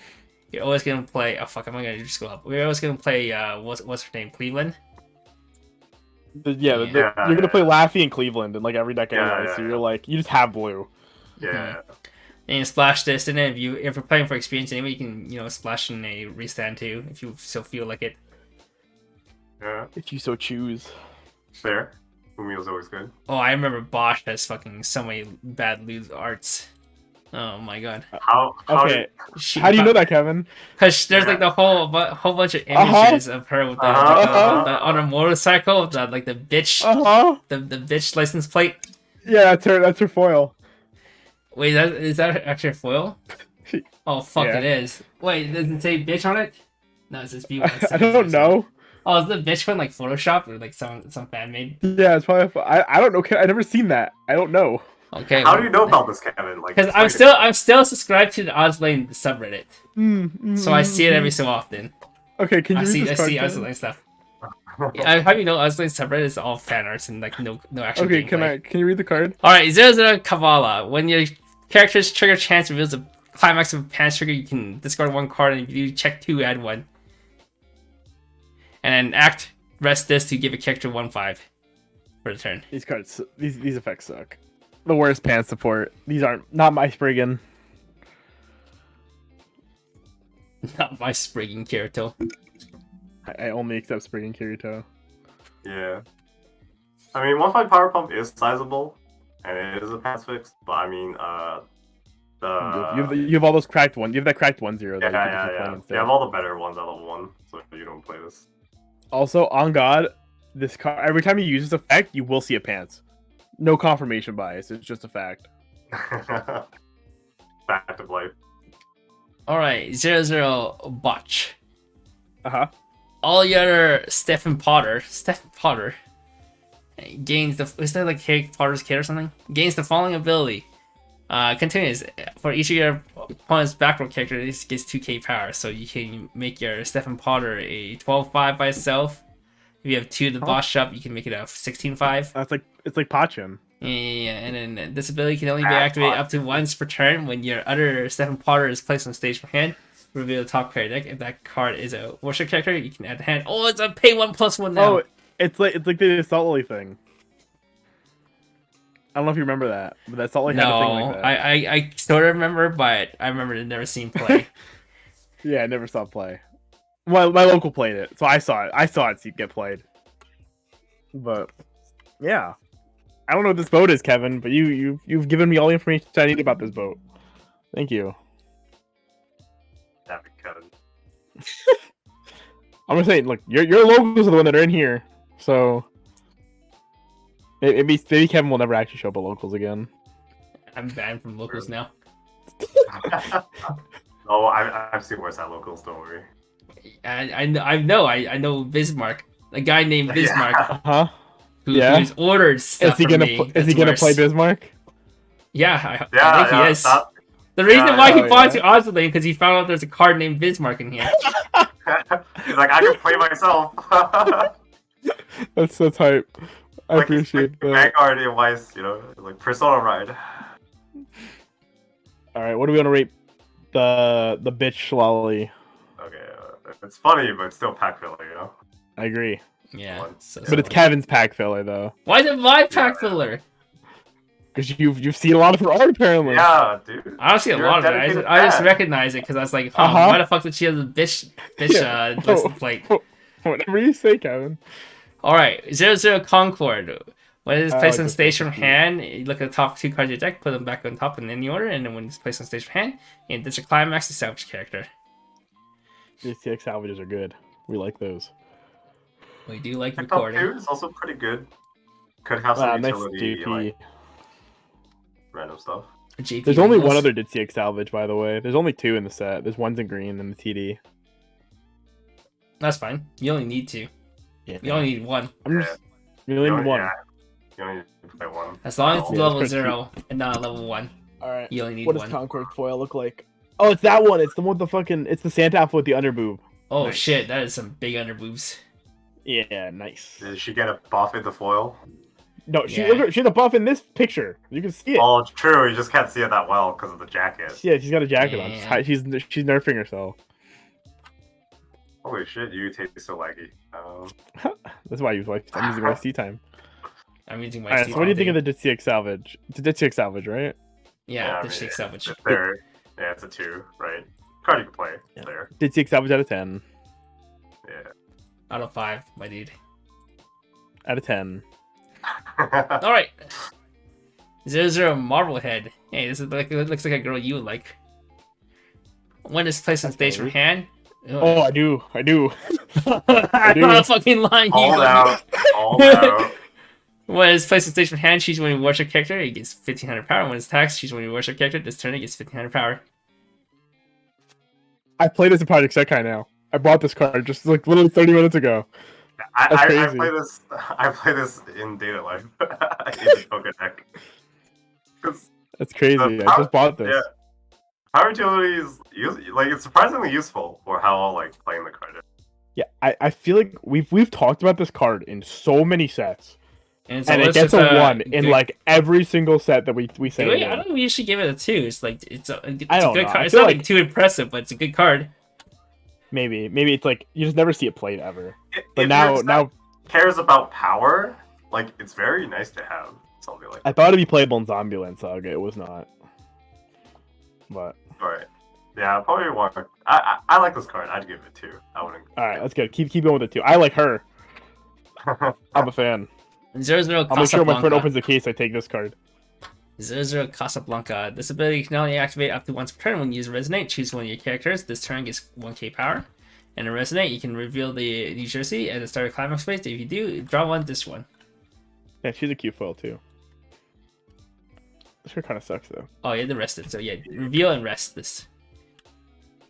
You're always gonna play. Oh fuck! I'm gonna just go up. We're always gonna play. What's her name? Cleveland. Yeah, Yeah. you're gonna play Laffy in Cleveland in like every deck anyway. Yeah, so yeah, you're like, you just have blue. yeah, And you splash this, and then if you're playing for experience anyway, you can splash in a restand too if you still feel like it. yeah. If you so choose. Fair. Umio's always good. Oh, I remember Bosch has fucking so many bad lose arts. Oh my god. How Okay, how do you know that, Kevin? Because there's like the whole bunch of images of her with on a motorcycle with the, like the bitch the bitch license plate. Yeah, that's her foil. Wait, is that actually a foil? Oh fuck, Yeah. it is. Wait, does it say bitch on it? No, it says view. I don't know. Oh, is the bitch one like Photoshop or like some fan made? Yeah, it's probably. I don't know. I never seen that. I don't know. Okay. How do you know about this, Kevin? Like, Because I'm still subscribed to the Odds-Lane subreddit, so I see it every so often. Okay, can you I read see this card, Kevin? Odds-Lane stuff. Yeah, how do you know Odds-Lane subreddit is all fan arts and like no actual Okay, gameplay? can you read the card? All right, 0-0 Kavala. When your character's trigger chance reveals a climax of a pants trigger, you can discard one card, and if you check 2, add 1. And then rest this to give a character 1/5 for the turn. These cards, these effects suck. The worst pan support. These aren't not my Spriggan. Not my Spriggan Kirito. I only accept Spriggan Kirito. Yeah. I mean, 1/5 power pump is sizable, and it is a pass fix. But I mean, You have all those cracked ones. You have that cracked 1/0. yeah, that you can yeah, play yeah. instead. You have all the better ones at level 1, so you don't play this. Also, on God, this card. Every time you use this effect, you will see a pants. No confirmation bias. It's just a fact. Fact of life. All right, 0-0 Botch. Uh-huh. All the other Stephen Potter gains the. Is that like Harry Potter's kid or something? Gains the following ability. Continues for each of your opponent's back row character. This gets 2k power, so you can make your Stephen Potter a 12/5 by itself. If you have 2 to the boss shop, you can make it a 16/5. That's like it's like Pachin. Yeah, and then this ability can only be activated up to once per turn when your other Stephen Potter is placed on stage from hand. Reveal the top card deck. If that card is a worship character, you can add the hand. Oh, it's a pay 1+1 now. Oh, it's like the Assault Lily thing. I don't know if you remember that, but that Salt Lake had a thing like that. I sort of remember, but I remember to never seen play. Yeah, I never saw it play. Well, my local played it, so I saw it. I saw it get played. But yeah, I don't know what this boat is, Kevin. But you've given me all the information I need about this boat. Thank you. Damn it, Kevin. I'm just saying, look, your locals are the one that are in here, so. Maybe Kevin will never actually show up at locals again. I'm banned from locals now. Oh, I've seen worse at locals. Don't worry. I know Bismarck, a guy named Bismarck, Huh? who's ordered stuff Is he from gonna me. is he gonna play Bismarck? Yeah, I think he is. The reason Yeah, why he oh, bought yeah. to Oslo because he found out there's a card named Bismarck in here. He's like, I can play myself. That's hype. I Like, appreciate that. Vanguard and Weiss, like Persona Ride. All right, what do we want to rate the bitch lolly? Okay, it's funny, but it's still pack filler, I agree, Yeah, so but it's Kevin's pack filler though, why is it my pack filler? because you've seen a lot of her art apparently. Yeah, dude. I don't see a You're lot of it. dedicated I just fan. recognize it because I was like, huh, Uh-huh. why the fuck did she have the bitch Yeah. license plate? Whatever you say, Kevin. All right, 0-0 Concord. When it is I placed like on this stage one. from hand, you look at the top 2 cards of your deck, put them back on top in any order, and then when it's placed on stage from hand, and there's a climax to salvage character. These TX salvages are good. We like those. We do like TikTok recording. 2 is also pretty good. Could have Wow, some nice utility, DP. like random stuff. JP There's only Ingles. one other DCX salvage, by the way. There's only 2 in the set. There's one's in green and the TD. That's fine. You only need 2. Yeah. You only need 1. I'm just. You only need one. Yeah, you only need to play one. As long as it's Yeah, level that's pretty 0 and not level 1. All right. You only need What does one. Concord foil look like? Oh, it's that one. It's the one with the fucking. It's the Santa apple with the underboob. Oh Nice. shit, that is some big underboobs. Yeah, nice. Did she get a buff in the foil? No, she Yeah. look at, she has a buff in this picture. You can see it. Oh, true. You just can't see it that well because of the jacket. Yeah, she's got a jacket Yeah. on. She's nerfing herself. Holy shit, you taste so laggy. That's why I'm using YC time. I'm using my. Alright, so what do you think of the DCX salvage? The DCX salvage, right? Yeah, I the mean, Shake Salvage. It's there. Yeah, it's a 2, right? Card you can play. Yeah. There. DCX salvage out of 10. Yeah. Out of 5, my dude. Out of 10. All right. 0-0 Marblehead. Hey, this is like it looks like a girl you would like. When it's placed on stage from hand. Oh, I do. I'm not fucking lying. All out. All out. When it's placed on stage from hand, choose when you worship character, it gets 1500 power. When it's taxed, choose when you worship character. This turn, it gets 1500 power. I played as a Project Sekai now. I bought this card just like literally 30 minutes ago. I crazy. play this. I play this in data life. In the Poké deck. 'Cause That's crazy. the I just bought this. Yeah. Power utility is like it's surprisingly useful for how like playing the card is. Yeah, I feel like we've talked about this card in so many sets, And, and it gets a 1 in like every single set that we say. Wait, I don't usually give it a 2. It's like it's a good know. card. I It's feel not like- like too impressive, but it's a good card. Maybe it's like you just never see it played ever. But If now your set cares about power, like it's very nice to have something like I thought it'd be playable in Zombieland Saga. It was not. But Alright. Yeah, probably one. I like this card. I'd give it 2. I wouldn't. all right, that's good. Keep going with it too. I like her. I'm a fan. 0-0 I'll make sure when my friend Casablanca. opens the case, I take this card. 0-0 Casablanca. This ability can only activate up to once per turn when you use Resonate. Choose one of your characters. This turn gets 1k power. And in Resonate, you can reveal the New Jersey at the start of climax phase. If you do, draw one, this one. Yeah, she's a cute foil too. This card kind of sucks though. Oh, yeah, the rested. So yeah, reveal and rest this.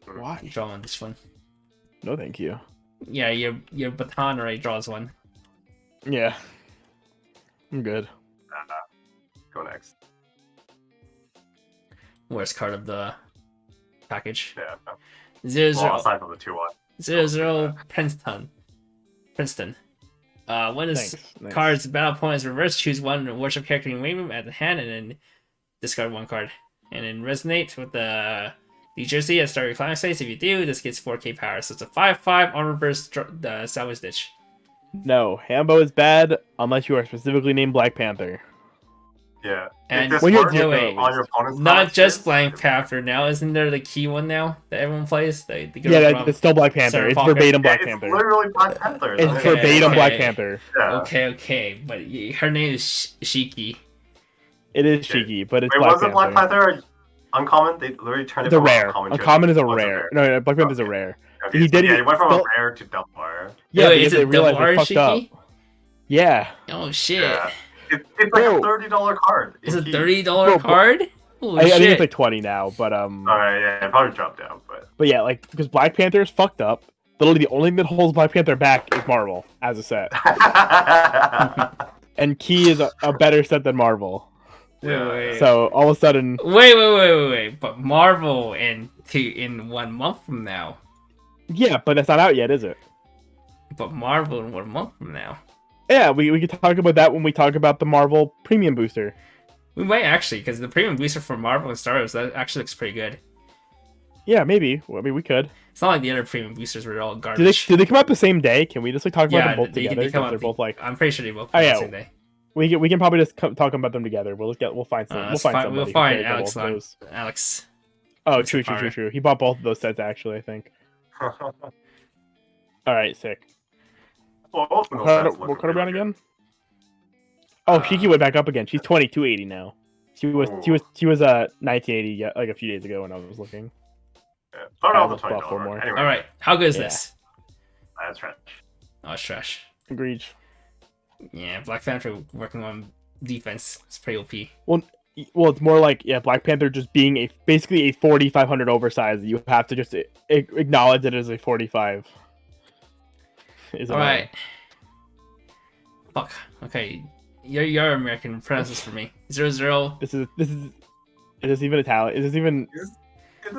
Why? Draw one, this one. No, thank you. Yeah, your baton already draws one. Yeah, I'm good. Go next. Worst card of the package. Yeah. 0-0. Well, aside from the 2-1. 0-0 Princeton. When this Thanks. Nice. card's battle point is reversed, choose one worship character in wave room at the hand and then discard one card. And then resonate with the New Jersey at start of your climax phase. If you do, this gets 4k power. So it's a 5/5 on reverse salvage ditch. No, Hambo is bad unless you are specifically named Black Panther. Yeah. And If this when you're works doing- on your opponent's Not climax just phase, Blank Panther now, isn't there the key one now that everyone plays? The girl Yeah, from- it's still Black Panther. Sarah It's Parker. verbatim yeah, Black it's Panther. literally Black Panther. It's isn't it? verbatim Black okay. Panther. Yeah. Okay, but her name is Shiki. It is cheeky, but it's Wait, Black was it Panther. Black Panther uncommon? They literally turned It's it a from rare. uncommon to Uncommon is a was it rare. No, Black Panther's a rare. Okay, He so did yeah, it- he went from still- a rare to double rare. Yeah, Wait, because is they it realized double they R fucked up. Shiki? Yeah. Oh shit! Yeah. It's like Bro. a $30 card. It's a in key. $30 Bro, card? Holy I shit. think it's like 20 now, but Alright, yeah, it probably dropped down, but But yeah, like because Black Panther is fucked up. Literally, the only thing that holds Black Panther back is Marvel as a set, and Key is a better set than Marvel. Wait. So all of a sudden, Wait. But Marvel in 1 month from now. yeah, but that's not out yet, is it? But Marvel in 1 month from now. Yeah, we could talk about that when we talk about the Marvel Premium Booster. We might actually, because the premium booster for Marvel and Star Wars, that actually looks pretty good. Yeah, maybe. Well, I mean, we could. It's not like the other premium boosters were all Did garbage. they come out the same day? Can we just like talk about Yeah, them both they together? come 'Cause out. they're both like I'm pretty sure they both Oh, come out yeah. the same day. we can probably just talk about them together. We'll find some. We'll somebody we'll who find played Alex. both of those. Alex. Oh, Alex true. Sapphire. He bought both of those sets actually. I think. All right, sick. Well, both of those What sets look card really around good. again? Oh, Shiki went back up again. She's 2280 now. She was 1980 like a few days ago when I was looking. Yeah. Oh no, the I'll swap $20 for one. more. Anyway, Alright, how good is Yeah. this? that's right. Oh, it's trash. Agreed. Yeah, Black Panther working on defense. It's pretty OP. Well, it's more like Black Panther just being basically a 4500 oversize. You have to just acknowledge it as a 45. Alright. Fuck. Okay. You're American. Pronounce this for me. 0-0. This is Is this even Italian? Is this even? This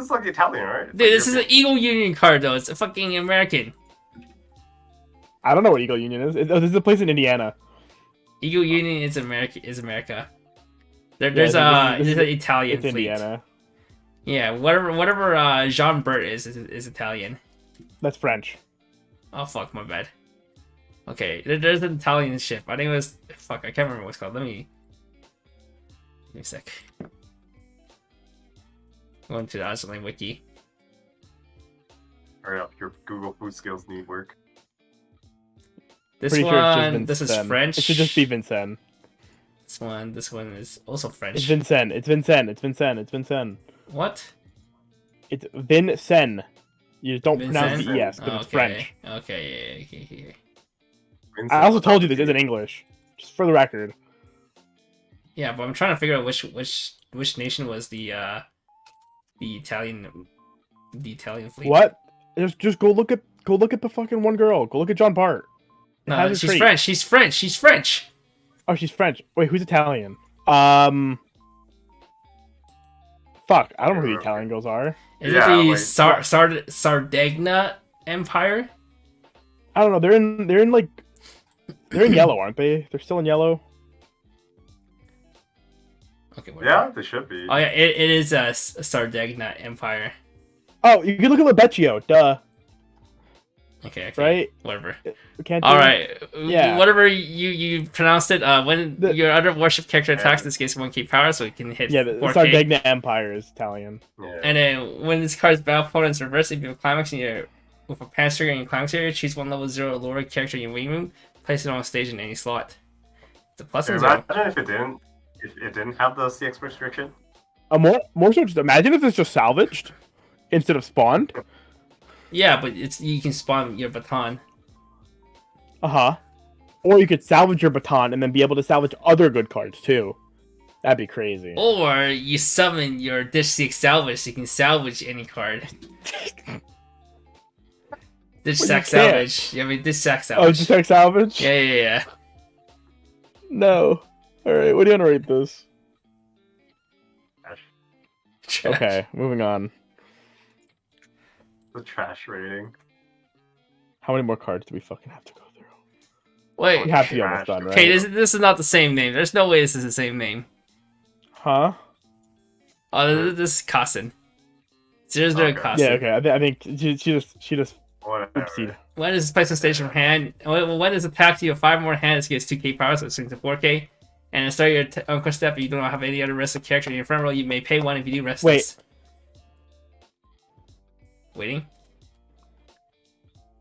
is like Italian, right? It's Dude, like this is an European. Eagle Union card though. It's a fucking American. I don't know what Eagle Union is. Oh, this is a place in Indiana. Eagle Union is America. Is America. There's this is an Italian It's fleet. Indiana. Yeah, whatever Jean Bert is Italian. That's French. Oh fuck, my bad. Okay, there's an Italian ship. I think it was fuck. I can't remember what it's called. Let me. Give me a sec. Going to the Azur wiki. Hurry up, your Google food skills need work. This Pretty one, sure it's just this is Vincennes. French. It should just be Vincennes. This one is also French. It's Vincennes. It's Vincennes. It's Vincennes. It's Vincennes. What? It's Vincennes. You just don't pronounce the Vincennes? ES because Okay. it's French. Okay, yeah, okay. I also told you this isn't English. Just for the record. Yeah, but I'm trying to figure out which nation was the Italian fleet. What? Just go look at the fucking one girl. Go look at John Bart. It No, has a she's trait. French. She's French. She's French. Oh, she's French. Wait, who's Italian? Fuck, I don't know who the Italian girls are. Is Yeah, it the like- Sardegna Empire? I don't know. They're in yellow, aren't they? They're still in yellow. Okay, Yeah, whatever. they should be. Oh yeah, it is a Sardegna Empire. Oh, you can look at Lebecchio. Duh. Okay, Right? whatever. Can't you? All right, Yeah. whatever you pronounced it. When The- your other warship character attacks, Yeah. this gets 1k power, so it can hit Yeah, the 4k. Sardegna Empire is Italian. Yeah. And then when this card's battle opponent's reversed, if you have a climax in your with a pass trigger in your climax area, choose one level 0 or lower character in your wing room, place it on a stage in any slot. It's a plus and 0. Imagine if it didn't have the CX restriction. More so, just imagine if it's just salvaged instead of spawned. Yeah, but you can spawn your baton. Or you could salvage your baton and then be able to salvage other good cards too. That'd be crazy. Or you summon your Dish Seek Salvage so you can salvage any card. Dish Well, Sack you can't. Salvage. Yeah, I mean, Dish Sack Oh, Salvage. just like salvage? Yeah. No. Alright, what do you want to rate this? Trash. Okay, moving on. The trash rating. How many more cards do we fucking have to go through? Wait. We have to be almost done, right? Okay, this is not the same name. There's no way this is the same name. Huh? Oh, this is Kassen. Zero Okay. Kassen. Yeah, okay. I think she just Whatever. oopsied. When is placed on stage from hand? When is attacked, you have 5 more hands, gets 2k power, so it swings to 4k. And at the start of your Unquest step, if you don't have any other rested character in your front row, you may pay 1 if you do rest Wait. this. Waiting?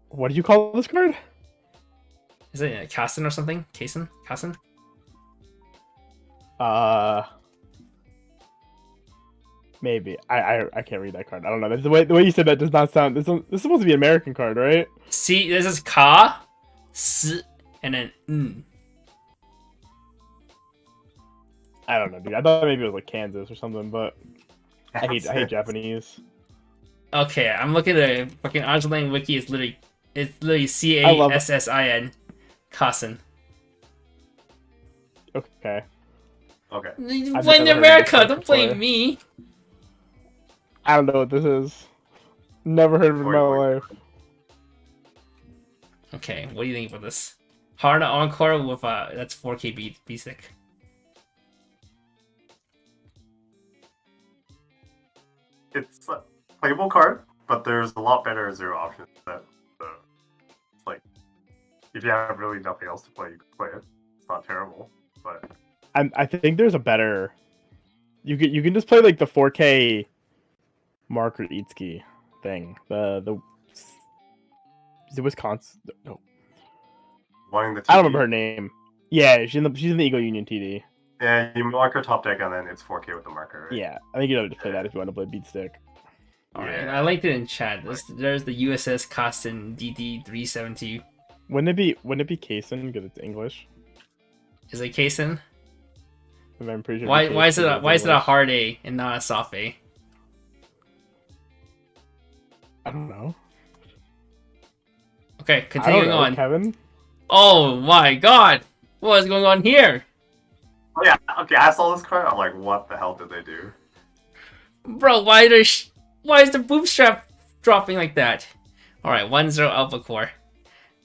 What do you call this card? Is it a Kassen or something? Kassen? Maybe. I can't read that card. I don't know. The way you said that does not sound. This is supposed to be an American card, right? See, this is Ka, S, and then N. I don't know, dude. I thought maybe it was like Kansas or something, but I hate Japanese. Okay, I'm looking at the fucking Azur wiki. It's literally I love it. Cassin. Kassen. Okay. Okay. When never heard of America, this don't before. blame me. I don't know what this is. Never heard of it in my life. Okay, what do you think about this? Hard Encore with that's 4k basic. It's a playable card, but there's a lot better zero options that it's like if you have really nothing else to play, you can play it. It's not terrible, but I think there's a better. You can just play like the 4K Mark Ritsky thing. The is it Wisconsin? No, wanting the I don't TD, remember her name. Yeah, she's in the Eagle Union TD. Yeah, you mark her top deck and then it's 4K with the marker. Right? Yeah, I think you'd have to play that if you want to play Beat Stick. Alright, Yeah. I linked it in chat. There's the USS Kassen DD372. Wouldn't it be Kaysen because it's English? Is it Kassen? I'm pretty sure. Why it's is it Kaysen, why is it a English. hard A and not a soft A? I don't know. Okay, I don't continuing know, on. Kevin. Oh my god! What is going on here? Oh yeah, okay, I saw this card, I'm like, what the hell did they do? Bro, why is the bootstrap dropping like that? Alright, 1-0 Alpha Core.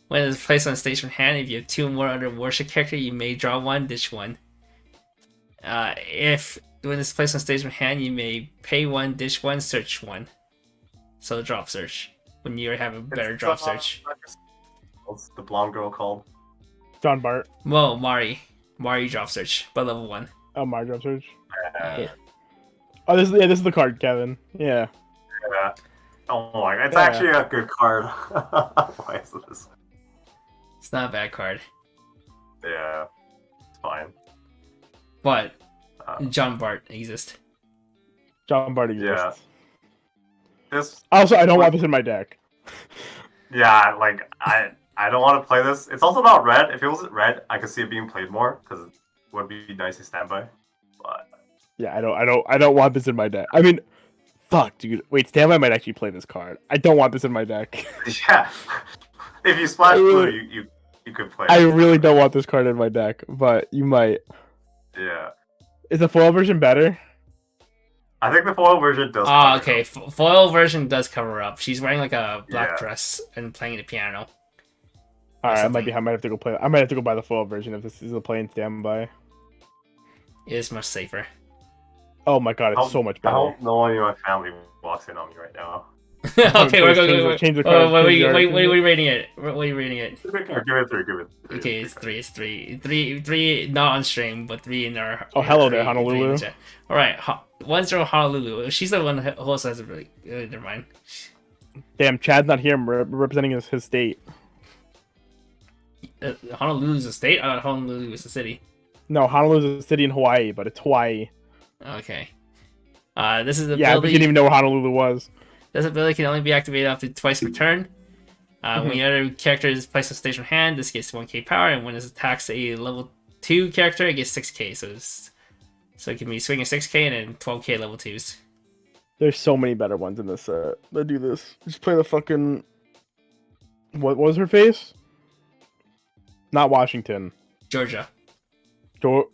When it's placed on stage from hand, if you have 2 more other worship character, you may draw 1, ditch 1. If when it's placed on stage from hand, you may pay 1, ditch 1, search 1. So drop search. When you have a better drop search. What's the blonde girl called? John Bart. Whoa, Mari. Mari drop search, but level 1. Oh, my drop search. Yeah. Oh, this is the card, Kevin. Yeah. Yeah. Oh my god, it's Yeah. actually a good card. Why is this? It's not a bad card. Yeah, it's fine. But Uh, John Bart exists. John Bart exists. This, Also, I don't want this in my deck. yeah, like I don't want to play this. It's also not red. If it wasn't red, I could see it being played more because it would be nice to stand by. But Yeah, I don't want this in my deck. I mean, fuck, dude. Wait, Standby might actually play this card. I don't want this in my deck. yeah, if you splash blue, you could play. I really don't want this card in my deck, but you might. Yeah, Is the foil version better? I think the foil version does. Ah, cover it okay. up. Foil version does cover up. She's wearing like a black Yeah. dress and playing the piano. All right, something. I might have to go play. I might have to go buy the foil version if this is a plain Standby. It is much safer. Oh my god, it's so much I better. hope no one in my family walks in on me right now. Okay, we're going. Change the card. Wait, change the wait, card. wait, wait, rating it. What are you rating it? Give it 3. Give it 3. Okay, it's 3. It's 3. 3 not on stream, but 3 in our. Oh, hello there, 3 in Honolulu. the chat. All right, 1-0 Honolulu. She's the one who also has a really. Never mind. Damn, Chad's not here. I'm representing his state. Honolulu's a state. I thought Honolulu was a city. No, Honolulu's a city in Hawaii, but it's Hawaii. Okay. This is the Yeah, but you didn't even know where Honolulu was. This ability can only be activated up to twice per turn. When the other character is placed on stage from hand, this gets 1k power, and when it attacks a level 2 character, it gets 6k. So it can be swinging 6k and then 12k level 2s. There's so many better ones in this set. Let's do this. Just play the fucking. What was her face? Not Washington. Georgia.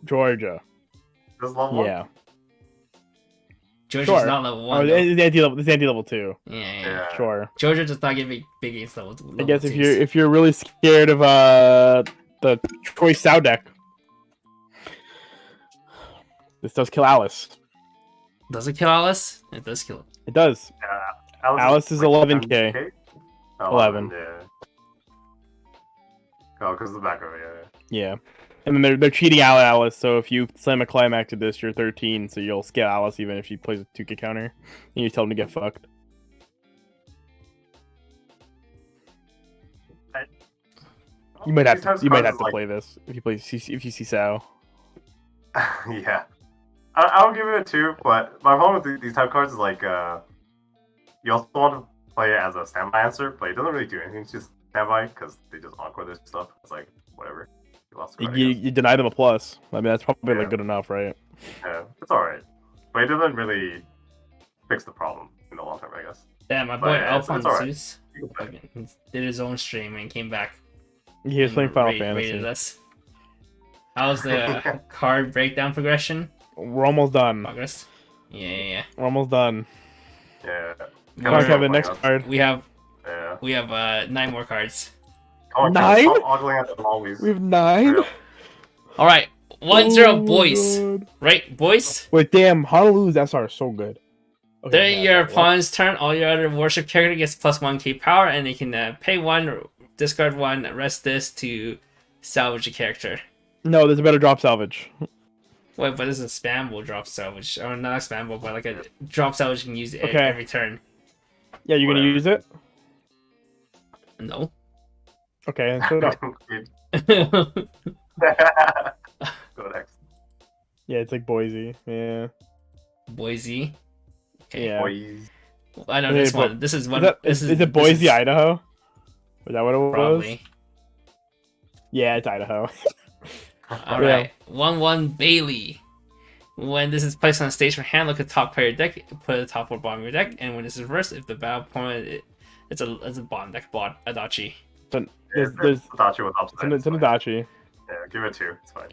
Georgia. This level 1? Yeah. Georgia's Sure. not level Oh, 1. this is anti-level. This is anti-level 2. Yeah. Yeah. Sure. Georgia does not get big against level I guess if 2s. you're really scared of the choice Sao deck, this does kill Alice. Does it kill Alice? It does kill it. It does. Alice is 11K. 10K? Oh, 11. Yeah. Oh, because the back of it, yeah. Yeah. And then they're cheating out Alice, so if you slam a climax to this, you're 13, so you'll scale Alice even if she plays a 2k counter. And you tell them to get fucked. You might have to play this if you see Sao. Yeah. I'll give it a 2, but my problem with these type cards is like, you also want to play it as a standby answer, but it doesn't really do anything. It's just standby because they just encore this stuff. It's like, whatever. You lost the card, I guess. You deny them a plus. I mean, that's probably Yeah. like good enough, right? Yeah, it's alright. But it doesn't really fix the problem in the long term, I guess. Yeah, my boy But yeah, it's Alphonse alright. Zeus did his own stream and came back. He was playing and Final rated Fantasy. us. How's the card breakdown progression? We're almost done. Progress? Yeah. We're almost done. Yeah. Come on, Kevin, next card. We have Yeah. 9 more cards. Come on, 9? Stop ogling at them always. We have 9? Yeah. All right, 1-0 Oh, boys. God. Right, boys. Wait, damn, Honolulu's SR is so good. Okay, During yeah, your what? opponent's turn, all your other worship character gets plus 1k power, and they can pay 1, discard 1, rest this to salvage a character. No, there's a better drop salvage. Wait, but this is a spammable drop salvage. Or not spammable, but like a drop salvage you can use Okay. every turn. Yeah, you're gonna Whatever. use it? No. Okay, so no. Go next. Yeah, it's like Boise. Yeah. Boise. Okay. Yeah. Boys. I know Yeah, this but- one. This is Is, one. that, this is it Boise, this is Idaho? Is that what it was? Probably. Yeah, it's Idaho. All right. 1-1 Bailey. When this is placed on stage from hand, look at top player deck, put it at the top or bottom of your deck, and when this is reversed, if the battle opponent, it's a bottom deck bot, Adachi. There's Adachi with upside. it's an It's fine. Adachi. Yeah, give it 2. It's fine.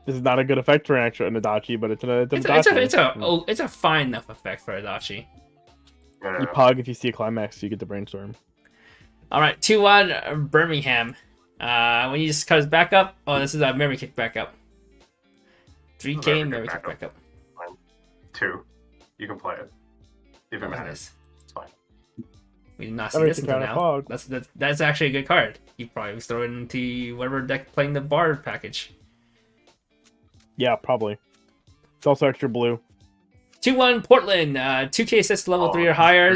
This is not a good effect for an extra Adachi, but it's an Adachi. It's a fine enough effect for Adachi. Yeah. You pug if you see a climax, you get the brainstorm. All right, 2-1 Birmingham. When you just cut his back up. Oh, this is a memory kick backup. 3K memory kick backup. 2. You can play it. If it matters. Nice. It's fine. We did not see this until now. Fog. That's actually a good card. You probably throw it into whatever deck playing the bar package. Yeah, probably. It's also extra blue. 2-1 Portland. 2K sets to level 3 or higher.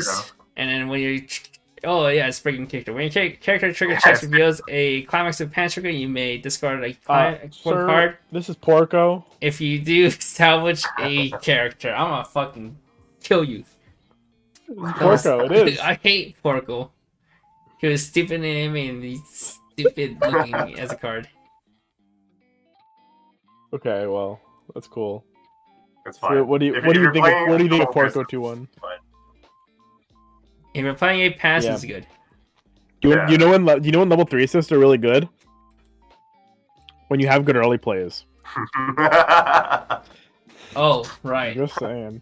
And then when you... Oh, yeah, it's freaking character. When your character trigger checks reveals a climax of pan trigger, you may discard a one card. This is Porco. If you do salvage a character, I'm gonna fucking kill you. Porco, it is. I hate Porco. He was stupid in and he's stupid looking as a card. Okay, well, that's cool. It's fine. So what do you think of Porco 2-1? If you're playing a pass, Yeah. it's good. You know when level 3 assists are really good? When you have good early plays. Oh, right. Just saying.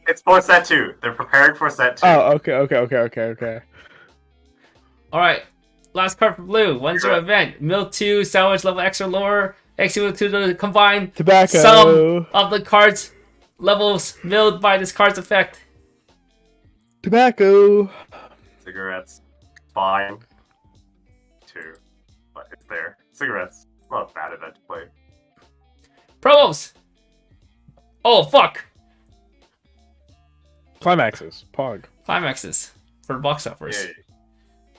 It's for set 2. They're prepared for set 2. Oh, okay. Alright. Last card for blue. 1-0 event. Mill 2, salvage level extra lower. Execute to the combined Tobacco. sum of the cards levels milled by this card's effect. Tobacco. Cigarettes. Fine. 2. But it's there. Cigarettes. Not a bad event to play. Promos! Oh, fuck! Climaxes. Pog. Climaxes for box offers. Yay.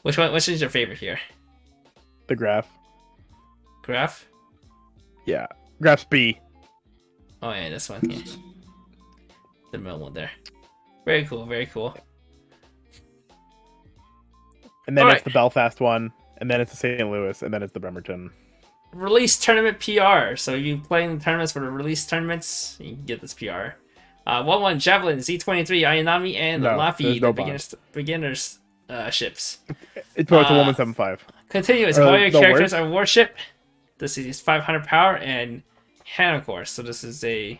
Which is your favorite here? The graph. Graph? Yeah. Graph's B. Oh yeah, this one. Yeah. The middle one there. Very cool, very cool. And then All it's right. the Belfast one. And then it's the St. Louis. And then it's the Bremerton. Release tournament PR. So if you play in the tournaments for the release tournaments, you can get this PR. 1-1 Javelin, Z23, Ayanami, and No, Laffy, there's no the beginners ships. It's both a woman 7-5. Continuous. All your the characters worst? are warship. This is 500 power and Hanacore. So this is a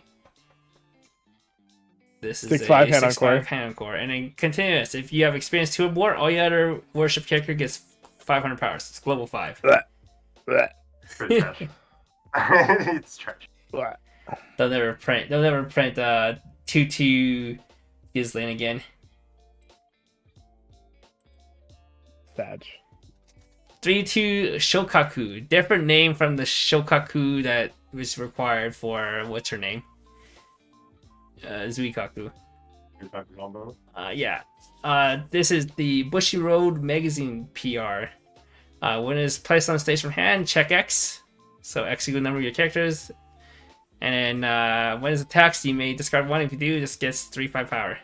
6-5 6-5 Hanacore. And then continuous. If you have experience 2 or more, all your other warship character gets 500 powers. It's global 5. Blech. Pretty trash. It's trash. Blech. They'll never print 2-2 Gizlin again. Sag. 3-2 Shokaku. Different name from the Shokaku that was required for what's her name? Zuikaku. Yeah. This is the Bushy Road magazine PR. When it's placed on stage from hand, check X. So X equals the number of your characters. And then when it's attacked, you may discard 1. If you do, this gets 3-5 power.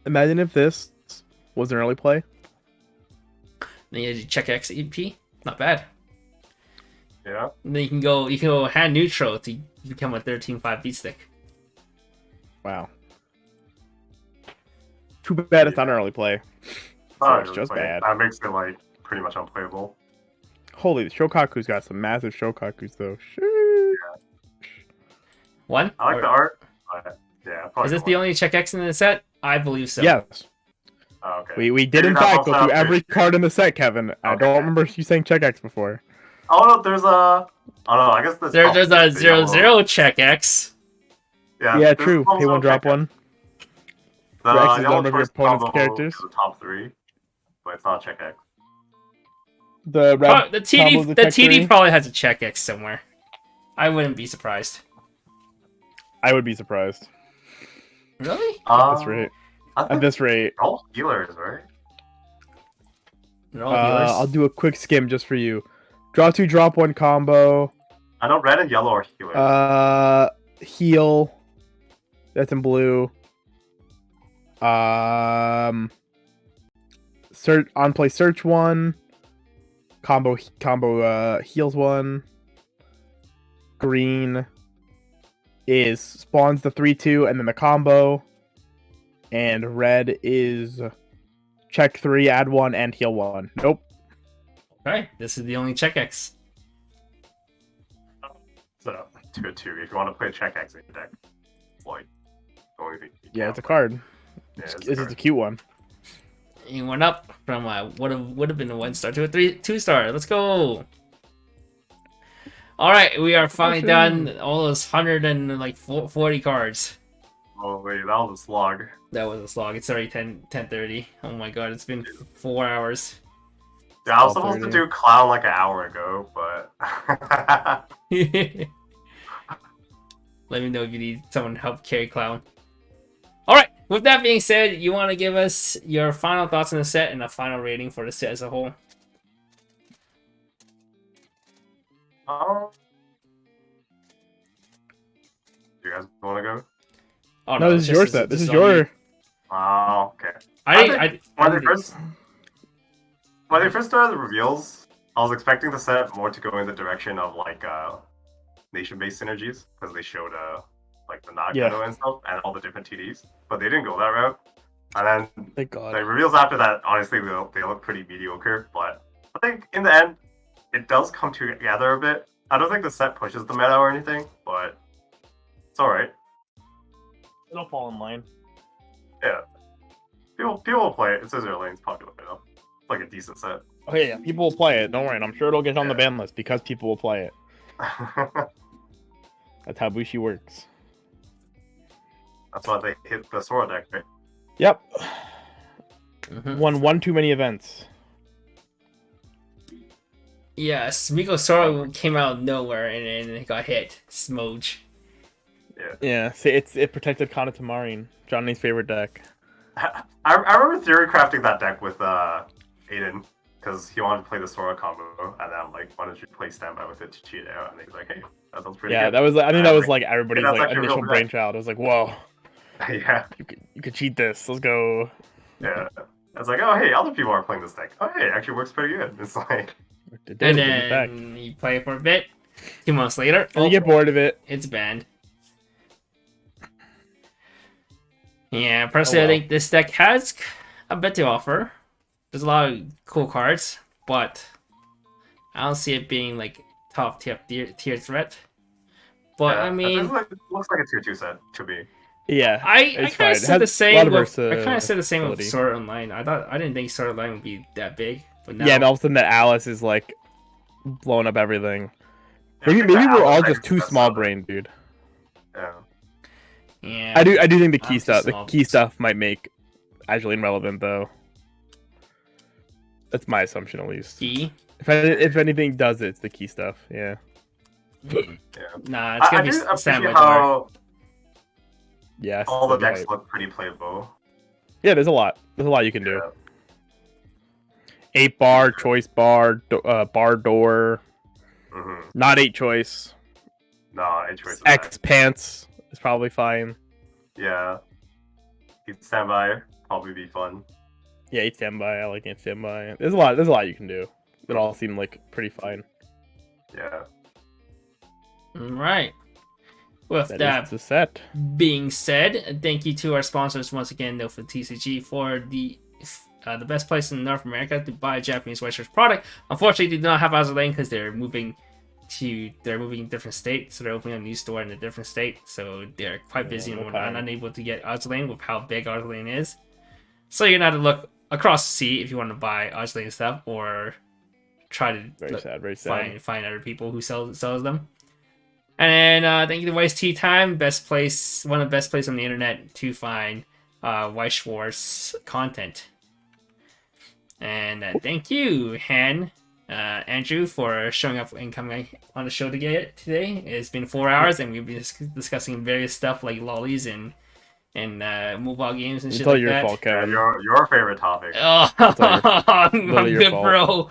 Imagine if this was an early play. Then you check X EP. Not bad. Yeah. And then you can go hand neutral to become a 13-5 beat stick. Wow. Too bad it's not an early play. So it's just bad. That makes it like pretty much unplayable. Holy, Shokaku's got some massive Shokakus though. Shit. 1? I like the art. But yeah. Is this the only check X in the set? I believe so. Yes. Oh, okay. We did in Maybe fact that go also through every has- card in the set, Kevin. I Okay. don't remember you saying check X before. Oh no, there's a. Oh no, I guess there's. There's a the 0-0 check X. Yeah, Yeah, there's true. also Pay one, drop check- one. The Rex is yellow one of your choice opponent's combo characters. is the top 3, but it's not check X. The red The combo's TD check three. probably has a check X somewhere. I wouldn't be surprised. I would be surprised. Really? At this rate. I At think this rate. they're all healers, right? They're all healers. I'll do a quick skim just for you. Draw 2, drop 1 combo. I know red and yellow are healers. Heal. That's in blue. Search on play search 1. Combo heals 1. Green is spawns the 3/2 and then the combo. And red is check 3, add 1, and heal 1. Nope. Okay, this is the only check X. So 2/2. If you want to play check X in your deck, it's like the only thing. Yeah, it's a card. Yeah, This is a cute one. He went up from would have been a 1-star to a 2-star. Let's go. All right, we are finally done. All those 140 cards. Oh wait, that was a slog. That was a slog. It's already 10:30. Oh my god, it's been 4 hours. Yeah, I was supposed to do clown like an hour ago, but Let me know if you need someone to help carry clown. All right. With that being said, you want to give us your final thoughts on the set and a final rating for the set as a whole? You guys want to go? Oh, no, this is your set. This is your. Oh, okay. When they first started the reveals, I was expecting the set more to go in the direction of like nation-based synergies because they showed like the Nagato and stuff and all the different TDs, but they didn't go that route. And then Thank God. the reveals after that, honestly, they look pretty mediocre. But I think in the end, it does come together a bit. I don't think the set pushes the meta or anything, but it's all right. It'll fall in line. Yeah, people will play it. It's Azur Lane's popular enough. It's like a decent set. Okay, yeah, people will play it. Don't worry. I'm sure it'll get on the ban list because people will play it. That's how Bushi works. That's why they hit the Sora deck, right? Yep. Won one too many events. Yes, Miko Sora came out of nowhere and then it got hit. Smoge. Yeah. See, it protected Kana Tamarin, Johnny's favorite deck. I remember theory crafting that deck with Aiden because he wanted to play the Sora combo, and then I'm like, why don't you play standby with it to cheat it out? And he's like, hey, that sounds pretty good. Yeah, that was. I think that was like everybody's like initial real brainchild. I was like, whoa. Yeah. You could cheat this. Let's go. Yeah. I was like, oh hey, other people are playing this deck. Oh hey, it actually works pretty good. It's like. And then you play it for a bit. 2 months later, you get bored of it. It's banned. Yeah, personally, I think this deck has a bit to offer. There's a lot of cool cards, but I don't see it being like top tier threat. But I mean, it looks like a tier 2 set to me. Yeah, I kind of said the same. With Sword Online. I didn't think Sword Online would be that big, but now... Yeah, and all of a sudden that Alice is like blowing up everything. Maybe we're all just too small brained, dude. Yeah. Yeah. I do think the key stuff might make Azur relevant though. That's my assumption at least. Key? If anything does it, it's the key stuff. Yeah. Nah, it's gonna be standby how... Yes. All the decks look pretty playable. Yeah, there's a lot. There's a lot you can do. 8 bar, choice bar, bar door. Not 8 choice. No, 8 choice. X pants is probably fine. Yeah. 8 standby probably be fun. Yeah, 8 standby. I like 8 standby. There's a lot you can do. It all seem like pretty fine. Yeah. All right. With that set being said, thank you to our sponsors once again, though, for TCG for the best place in North America to buy a Japanese Weiss Schwarz product. Unfortunately, they do not have Azur because they're moving different states, so they're opening a new store in a different state. So they're quite busy and we're unable to get Azur with how big Azur is. So you're gonna have to look across the sea if you want to buy Azur stuff, or try to find other people who sells them. And then thank you to Weiss Tea Time, one of the best places on the internet to find Weiss Schwarz content. And thank you, Andrew, for showing up and coming on the show today. It's been 4 hours, and we've been discussing various stuff like lollies and mobile games and shit like that. Fault, Kevin. Your favorite topic. Oh, I'm good, bro.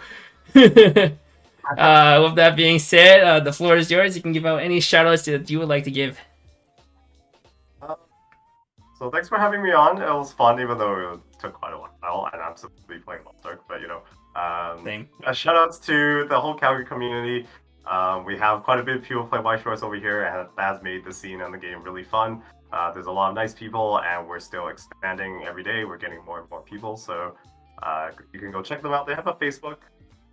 With that being said, the floor is yours. You can give out any shoutouts that you would like to give. So thanks for having me on. It was fun, even though it took quite a while, and I'm simply playing Lost Ark. But Same. Shoutouts to the whole Calgary community. We have quite a bit of people play Weiss Schwarz over here, and that has made the scene and the game really fun. There's a lot of nice people, and we're still expanding every day. We're getting more and more people, so you can go check them out. They have a Facebook.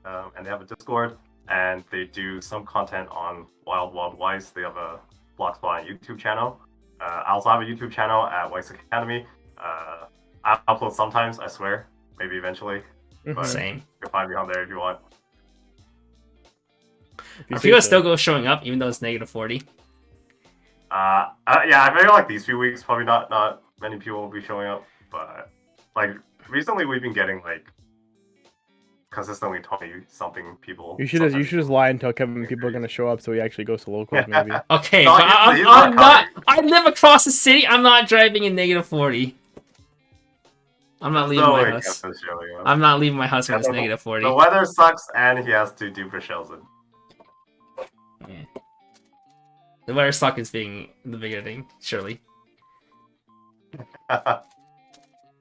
And they have a Discord, and they do some content on Wild Wild Weiss. They have a blogspot and YouTube channel. I also have a YouTube channel at Weiss Academy. I upload sometimes, I swear. Maybe eventually. But Same. you can find me on there if you want. I feel it still goes showing up, even though it's -40. Yeah, I feel like these few weeks probably not many people will be showing up, but like recently we've been getting like consistently 20 something people. You should just lie and tell Kevin people are gonna show up so he actually goes to local maybe. Okay, No, but he's I'm not not. I live across the city. I'm not driving in -40. I'm not leaving my house. I'm not leaving my house when it's -40. The weather sucks, and he has to do for Shelton. Yeah. The weather suck is being the bigger thing, surely.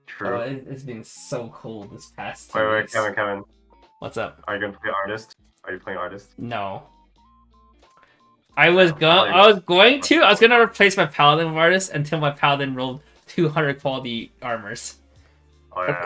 True. Oh, it's been so cold this past. Wait, Kevin. What's up? Are you gonna play artist? Are you playing artist? No. I was going to replace my paladin with artist until my paladin rolled 200 quality armors. Oh yeah.